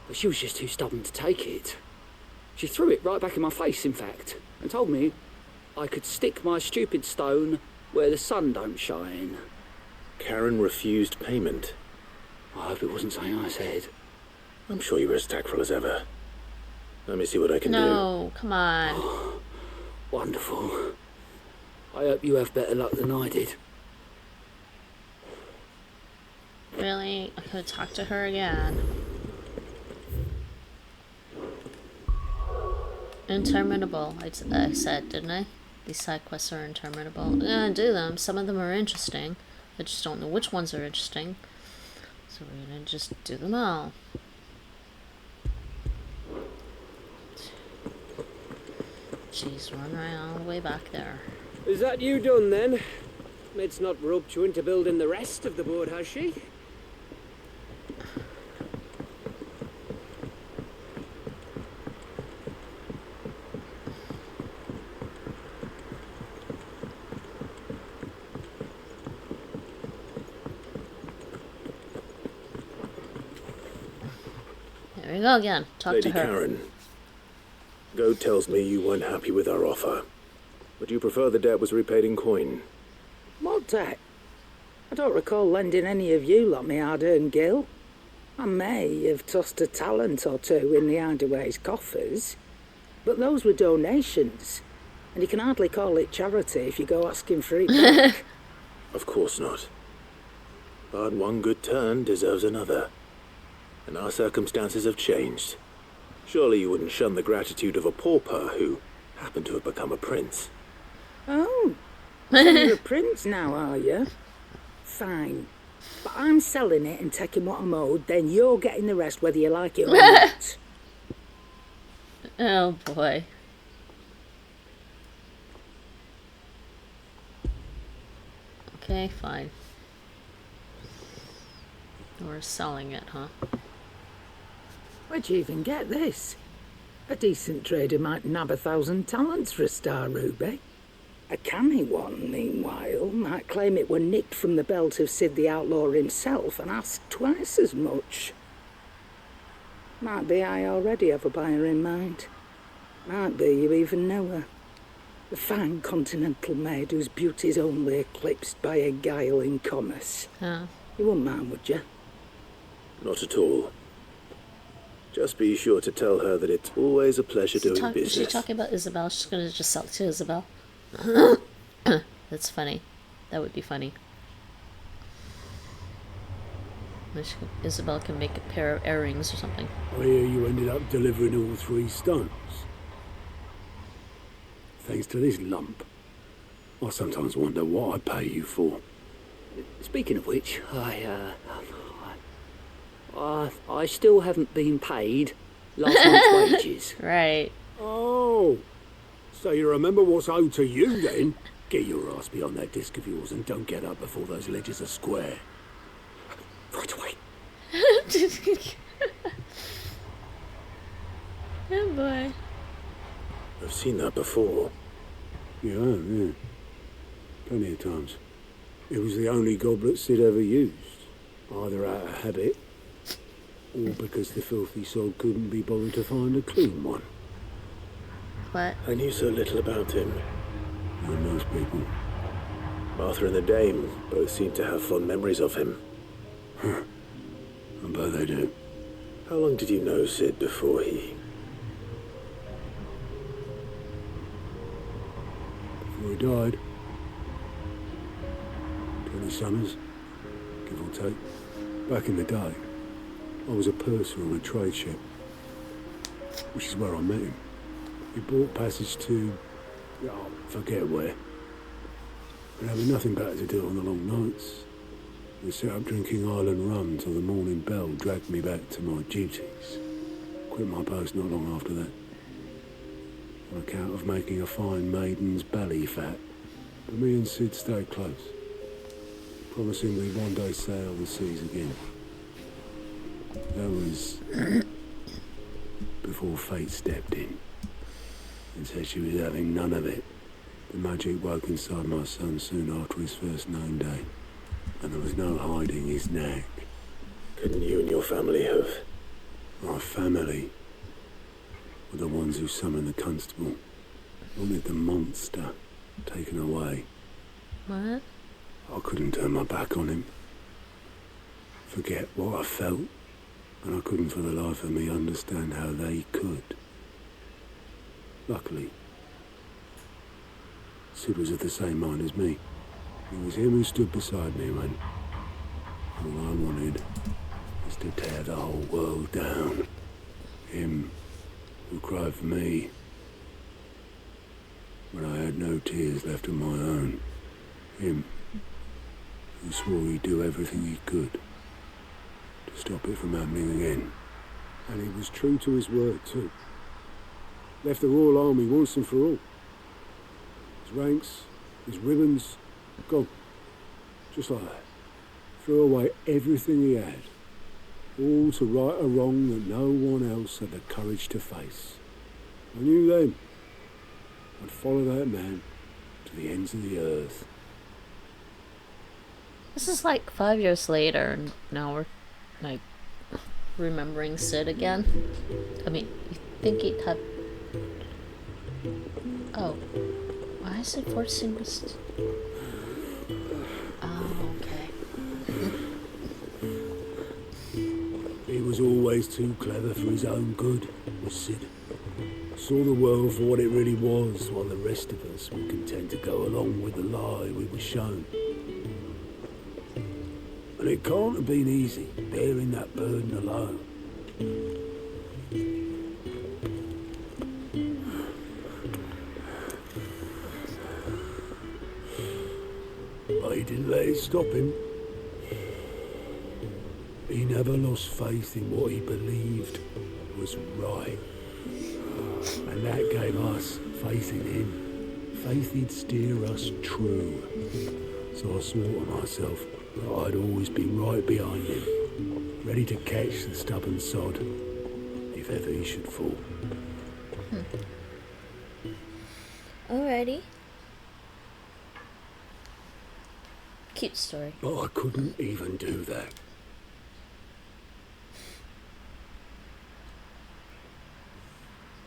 but she was just too stubborn to take it. She threw it right back in my face, in fact, and told me I could stick my stupid stone where the sun don't shine. Karen refused payment. I hope it wasn't something I said. I'm sure you were as tactful as ever. Let me see what I can do. No, come on. Oh, wonderful. I hope you have better luck than I did. Really? I could talk to her again. Interminable, I said, didn't I? These side quests are interminable. I'm gonna do them. Some of them are interesting. I just don't know which ones are interesting. So we're gonna just do them all. Jeez, run right all the way back there. Is that you done then? Mid's not roped you into building the rest of the board, has she? There we go again. Talk Lady to her. Karen, Goat tells me you weren't happy with our offer. Would you prefer the debt was repaid in coin? What debt? I don't recall lending any of you lot me hard-earned gil. I may have tossed a talent or two in the Hideaway's coffers, but those were donations, and you can hardly call it charity if you go asking for it back. Of course not. But one good turn deserves another. And our circumstances have changed. Surely you wouldn't shun the gratitude of a pauper who happened to have become a prince. Oh, so you're a prince now, are you? Fine. But I'm selling it and taking what I'm owed, then you're getting the rest whether you like it or not. Oh boy. Okay, fine. We're selling it, huh? Where'd you even get this? A decent trader might nab 1,000 talents for a star ruby. A canny one, meanwhile, might claim it were nicked from the belt of Sid the Outlaw himself and ask twice as much. Might be I already have a buyer in mind. Might be you even know her. The fine continental maid whose beauty's only eclipsed by a guile in commerce. Huh. You wouldn't mind, would you? Not at all. Just be sure to tell her that it's always a pleasure doing Is she business. talking about Isabel? She's gonna just sell it to Isabel. That's funny. That would be funny. Isabel can make a pair of earrings or something. I hear you ended up delivering all 3 stones. Thanks to this lump. I sometimes wonder what I pay you for. Speaking of which, I still haven't been paid last month's wages. Right. Oh, so you remember what's owed to you then? Get your ass behind that disc of yours and don't get up before those ledges are square. Right away. Oh boy. I've seen that before. Yeah. Plenty of times. It was the only goblet Sid ever used. Either out of habit, or because the filthy soul couldn't be bothered to find a clean one. What? I knew so little about him. Like most people. Martha and the Dame both seem to have fond memories of him. Huh. I bet they do. How long did you know Sid before he... Before he died? 20 summers, give or take. Back in the day, I was a purser on a trade ship, which is where I met him. He bought passage to... forget where. And having nothing better to do on the long nights, we sat up drinking island rum till the morning bell dragged me back to my duties. Quit my post not long after that, on account of making a fine maiden's belly fat. But me and Sid stayed close, promising we'd one day sail the seas again. That was before fate stepped in and said she was having none of it. The magic woke inside my son soon after his first known day, and there was no hiding his knack. Couldn't you and your family have... My family were the ones who summoned the constable, wanted the monster taken away. What? I couldn't turn my back on him, forget what I felt, and I couldn't for the life of me understand how they could. Luckily, Sid was of the same mind as me. It was him who stood beside me when all I wanted was to tear the whole world down. Him who cried for me when I had no tears left of my own. Him who swore he'd do everything he could to stop it from happening again. And he was true to his word too. Left the Royal Army once and for all. His ranks, his ribbons, gone. Just like that. Threw away everything he had. All to right a wrong that no one else had the courage to face. I knew then I'd follow that man to the ends of the earth. This is like 5 years later, and now we're like remembering Sid again. I mean, you think he'd have... Oh. Why is it forcing this? Oh, okay. He was always too clever for his own good, was Sid. Saw the world for what it really was, while the rest of us were content to go along with the lie we were shown. And it can't have been easy, bearing that burden alone. But he didn't let it stop him. He never lost faith in what he believed was right. And that gave us faith in him. Faith he'd steer us true. So I swore to myself that I'd always be right behind him, ready to catch the stubborn sod if ever he should fall. Alrighty. Cute story. But I couldn't even do that.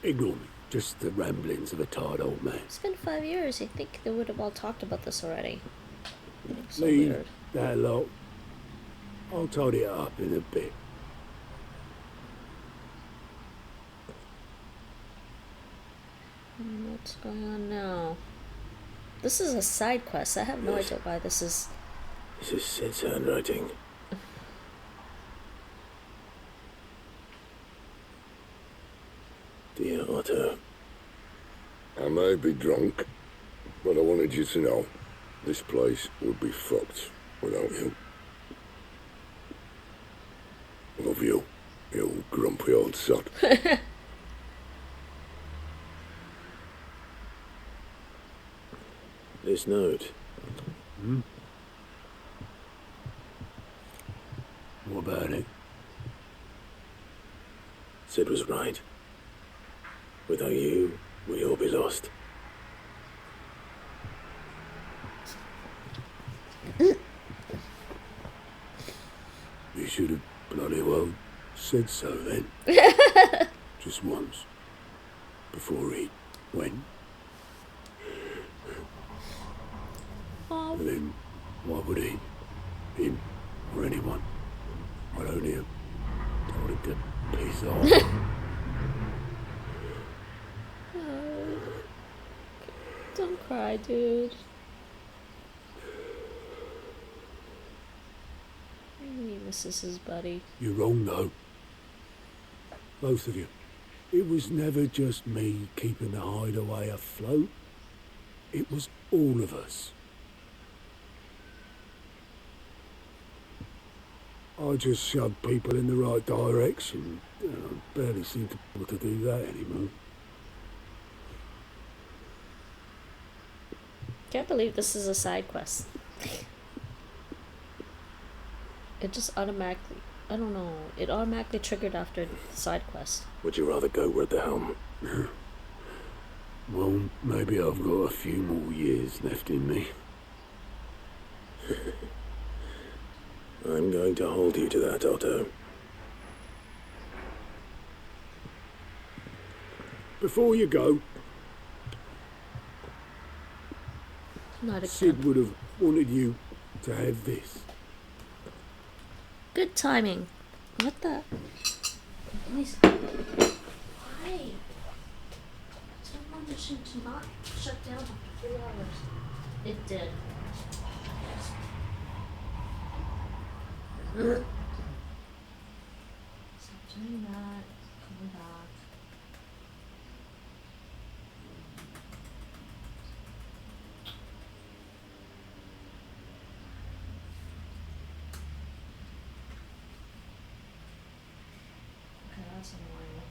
Ignore me. Just the ramblings of a tired old man. It's been 5 years. I think they would have all talked about this already. So Leave weird. that lot. I'll tidy it up in a bit. What's going on now? This is a side quest. I have no idea why this is... This is Sid's handwriting. Dear Otto. I may be drunk, but I wanted you to know this place would be fucked without you. Love you, you grumpy old sod. This note. Hmm? What about it? Sid was right. Without you, we'd all be lost. You should have bloody well said so then. Just once. Before he went. And then, why would he? Him or anyone? I'd only have told him to piss off. Don't cry, dude. He misses his buddy. You're wrong, though. Both of you. It was never just me keeping the hideaway afloat. It was all of us. I just shoved people in the right direction. I barely seem to be able to do that anymore. Can't believe this is a side quest. It just automatically, I don't know, it automatically triggered after the side quest. Would you rather go with the helm? Well, maybe I've got a few more years left in me. I'm going to hold you to that, Otto. Before you go, Not again. Sid would have wanted you to have this. Good timing. What the? Please. Why? I told my machine to not shut down after 3 hours. It did. Stop doing that. Coming back. Okay, that's annoying.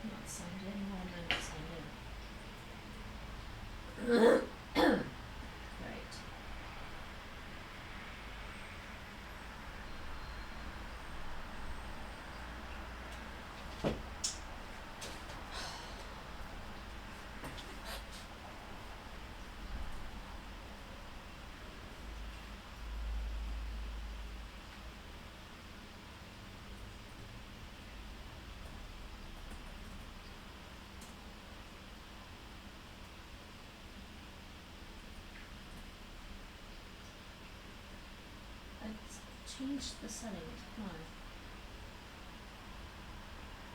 Not signed in. Why am I not signed in? Right. Change the settings. Come on.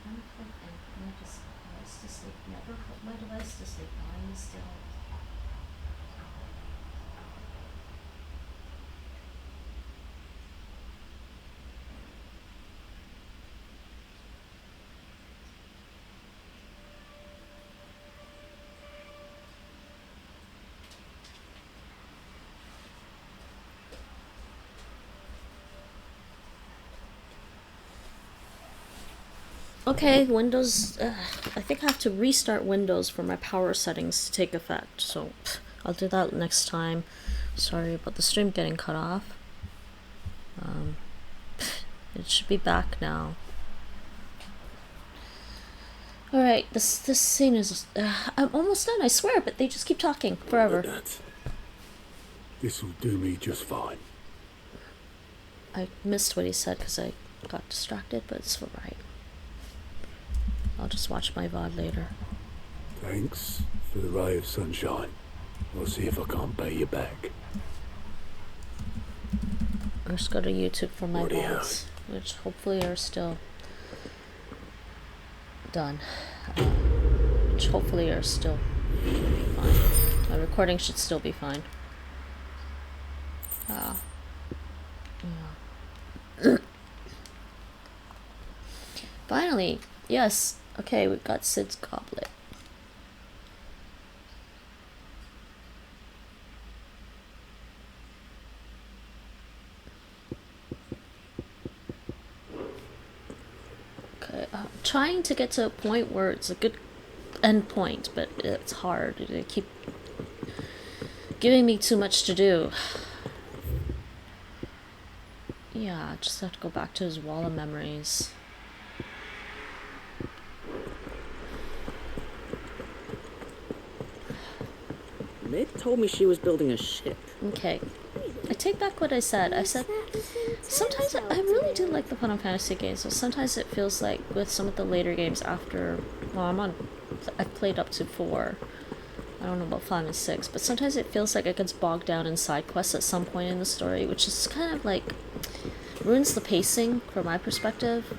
Unplug and put my device to sleep. Never put my device to sleep. Lying still. Okay, Windows, I think I have to restart Windows for my power settings to take effect, so I'll do that next time. Sorry about the stream getting cut off. It should be back now. Alright, this scene is, I'm almost done, I swear, but they just keep talking forever. This'll do me just fine. I missed what he said because I got distracted, but it's alright. I'll just watch my VOD later. Thanks for the ray of sunshine. I'll see if I can't pay you back. I'll just go to YouTube for my VODs, which hopefully are still done. Which hopefully are still fine. My recording should still be fine. Yeah. Finally, yes. Okay, we've got Sid's goblet. Okay, I'm trying to get to a point where it's a good end point, but it's hard. They keep giving me too much to do. Yeah, I just have to go back to his wall of memories. Meg told me she was building a ship. Okay. I take back what I said. I said, sometimes I really do like the Final Fantasy games, but sometimes it feels like with some of the later games after, well, I've played up to 4. I don't know about 5 and 6, but sometimes it feels like it gets bogged down in side quests at some point in the story, which is kind of like, ruins the pacing from my perspective.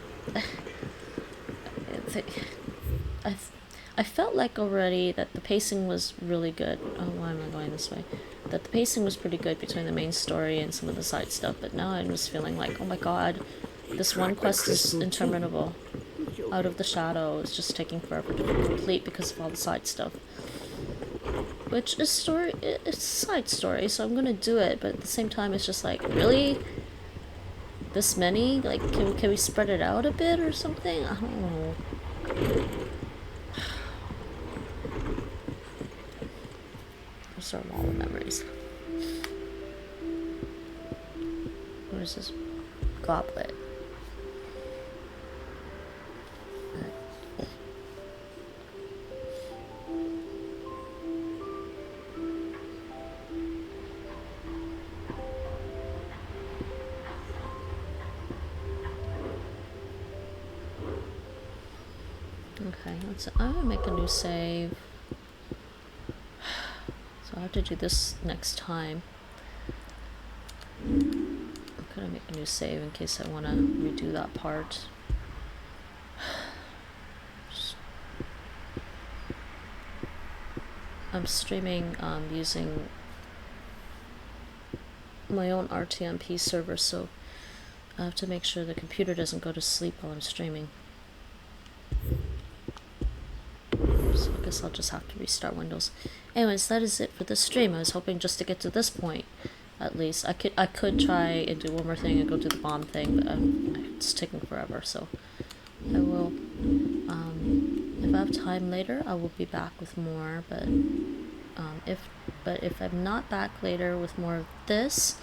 I felt like already that the pacing was really good. Oh, why am I going this way? That the pacing was pretty good between the main story and some of the side stuff, but now I'm just feeling like, oh my god, this one quest is interminable. Out of the Shadow is just taking forever to complete because of all the side stuff. Which is it's a side story, so I'm gonna do it, but at the same time it's just like, really? This many? Like, can we spread it out a bit or something? I don't know. Those are all the memories. What is this? Goblet. Okay, I'm gonna make a new save. So I have to do this next time. I'm gonna make a new save in case I want to redo that part. I'm streaming using my own RTMP server, so I have to make sure the computer doesn't go to sleep while I'm streaming. So I guess I'll just have to restart Windows. Anyways, that is it for this stream. I was hoping just to get to this point, at least. I could try and do one more thing and go do the bomb thing, but it's taking forever. So I will. If I have time later, I will be back with more. But if I'm not back later with more of this,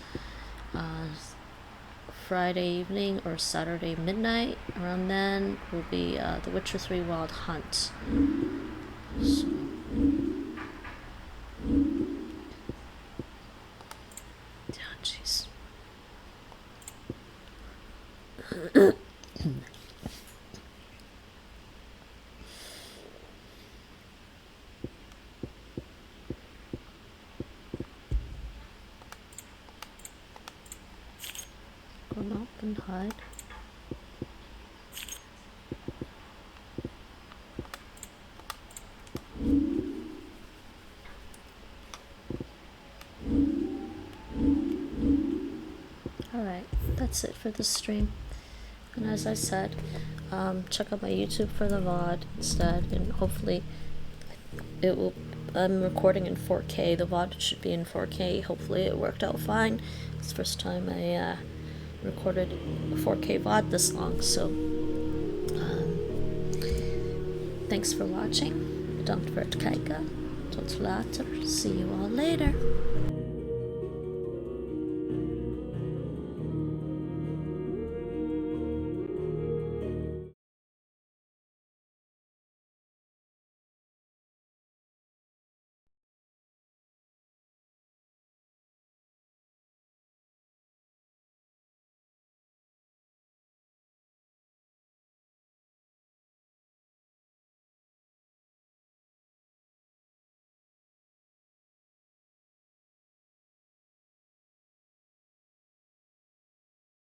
Friday evening or Saturday midnight, around then will be The Witcher 3 Wild Hunt. So. Oh, jeez. Go up and hide. Alright, that's it for this stream. And as I said, check out my YouTube for the VOD instead, and hopefully it will. I'm recording in 4K. The VOD should be in 4K. Hopefully it worked out fine. It's the first time I recorded a 4K VOD this long, so Thanks for watching. Don't forget to kika. Tot later. See you all later.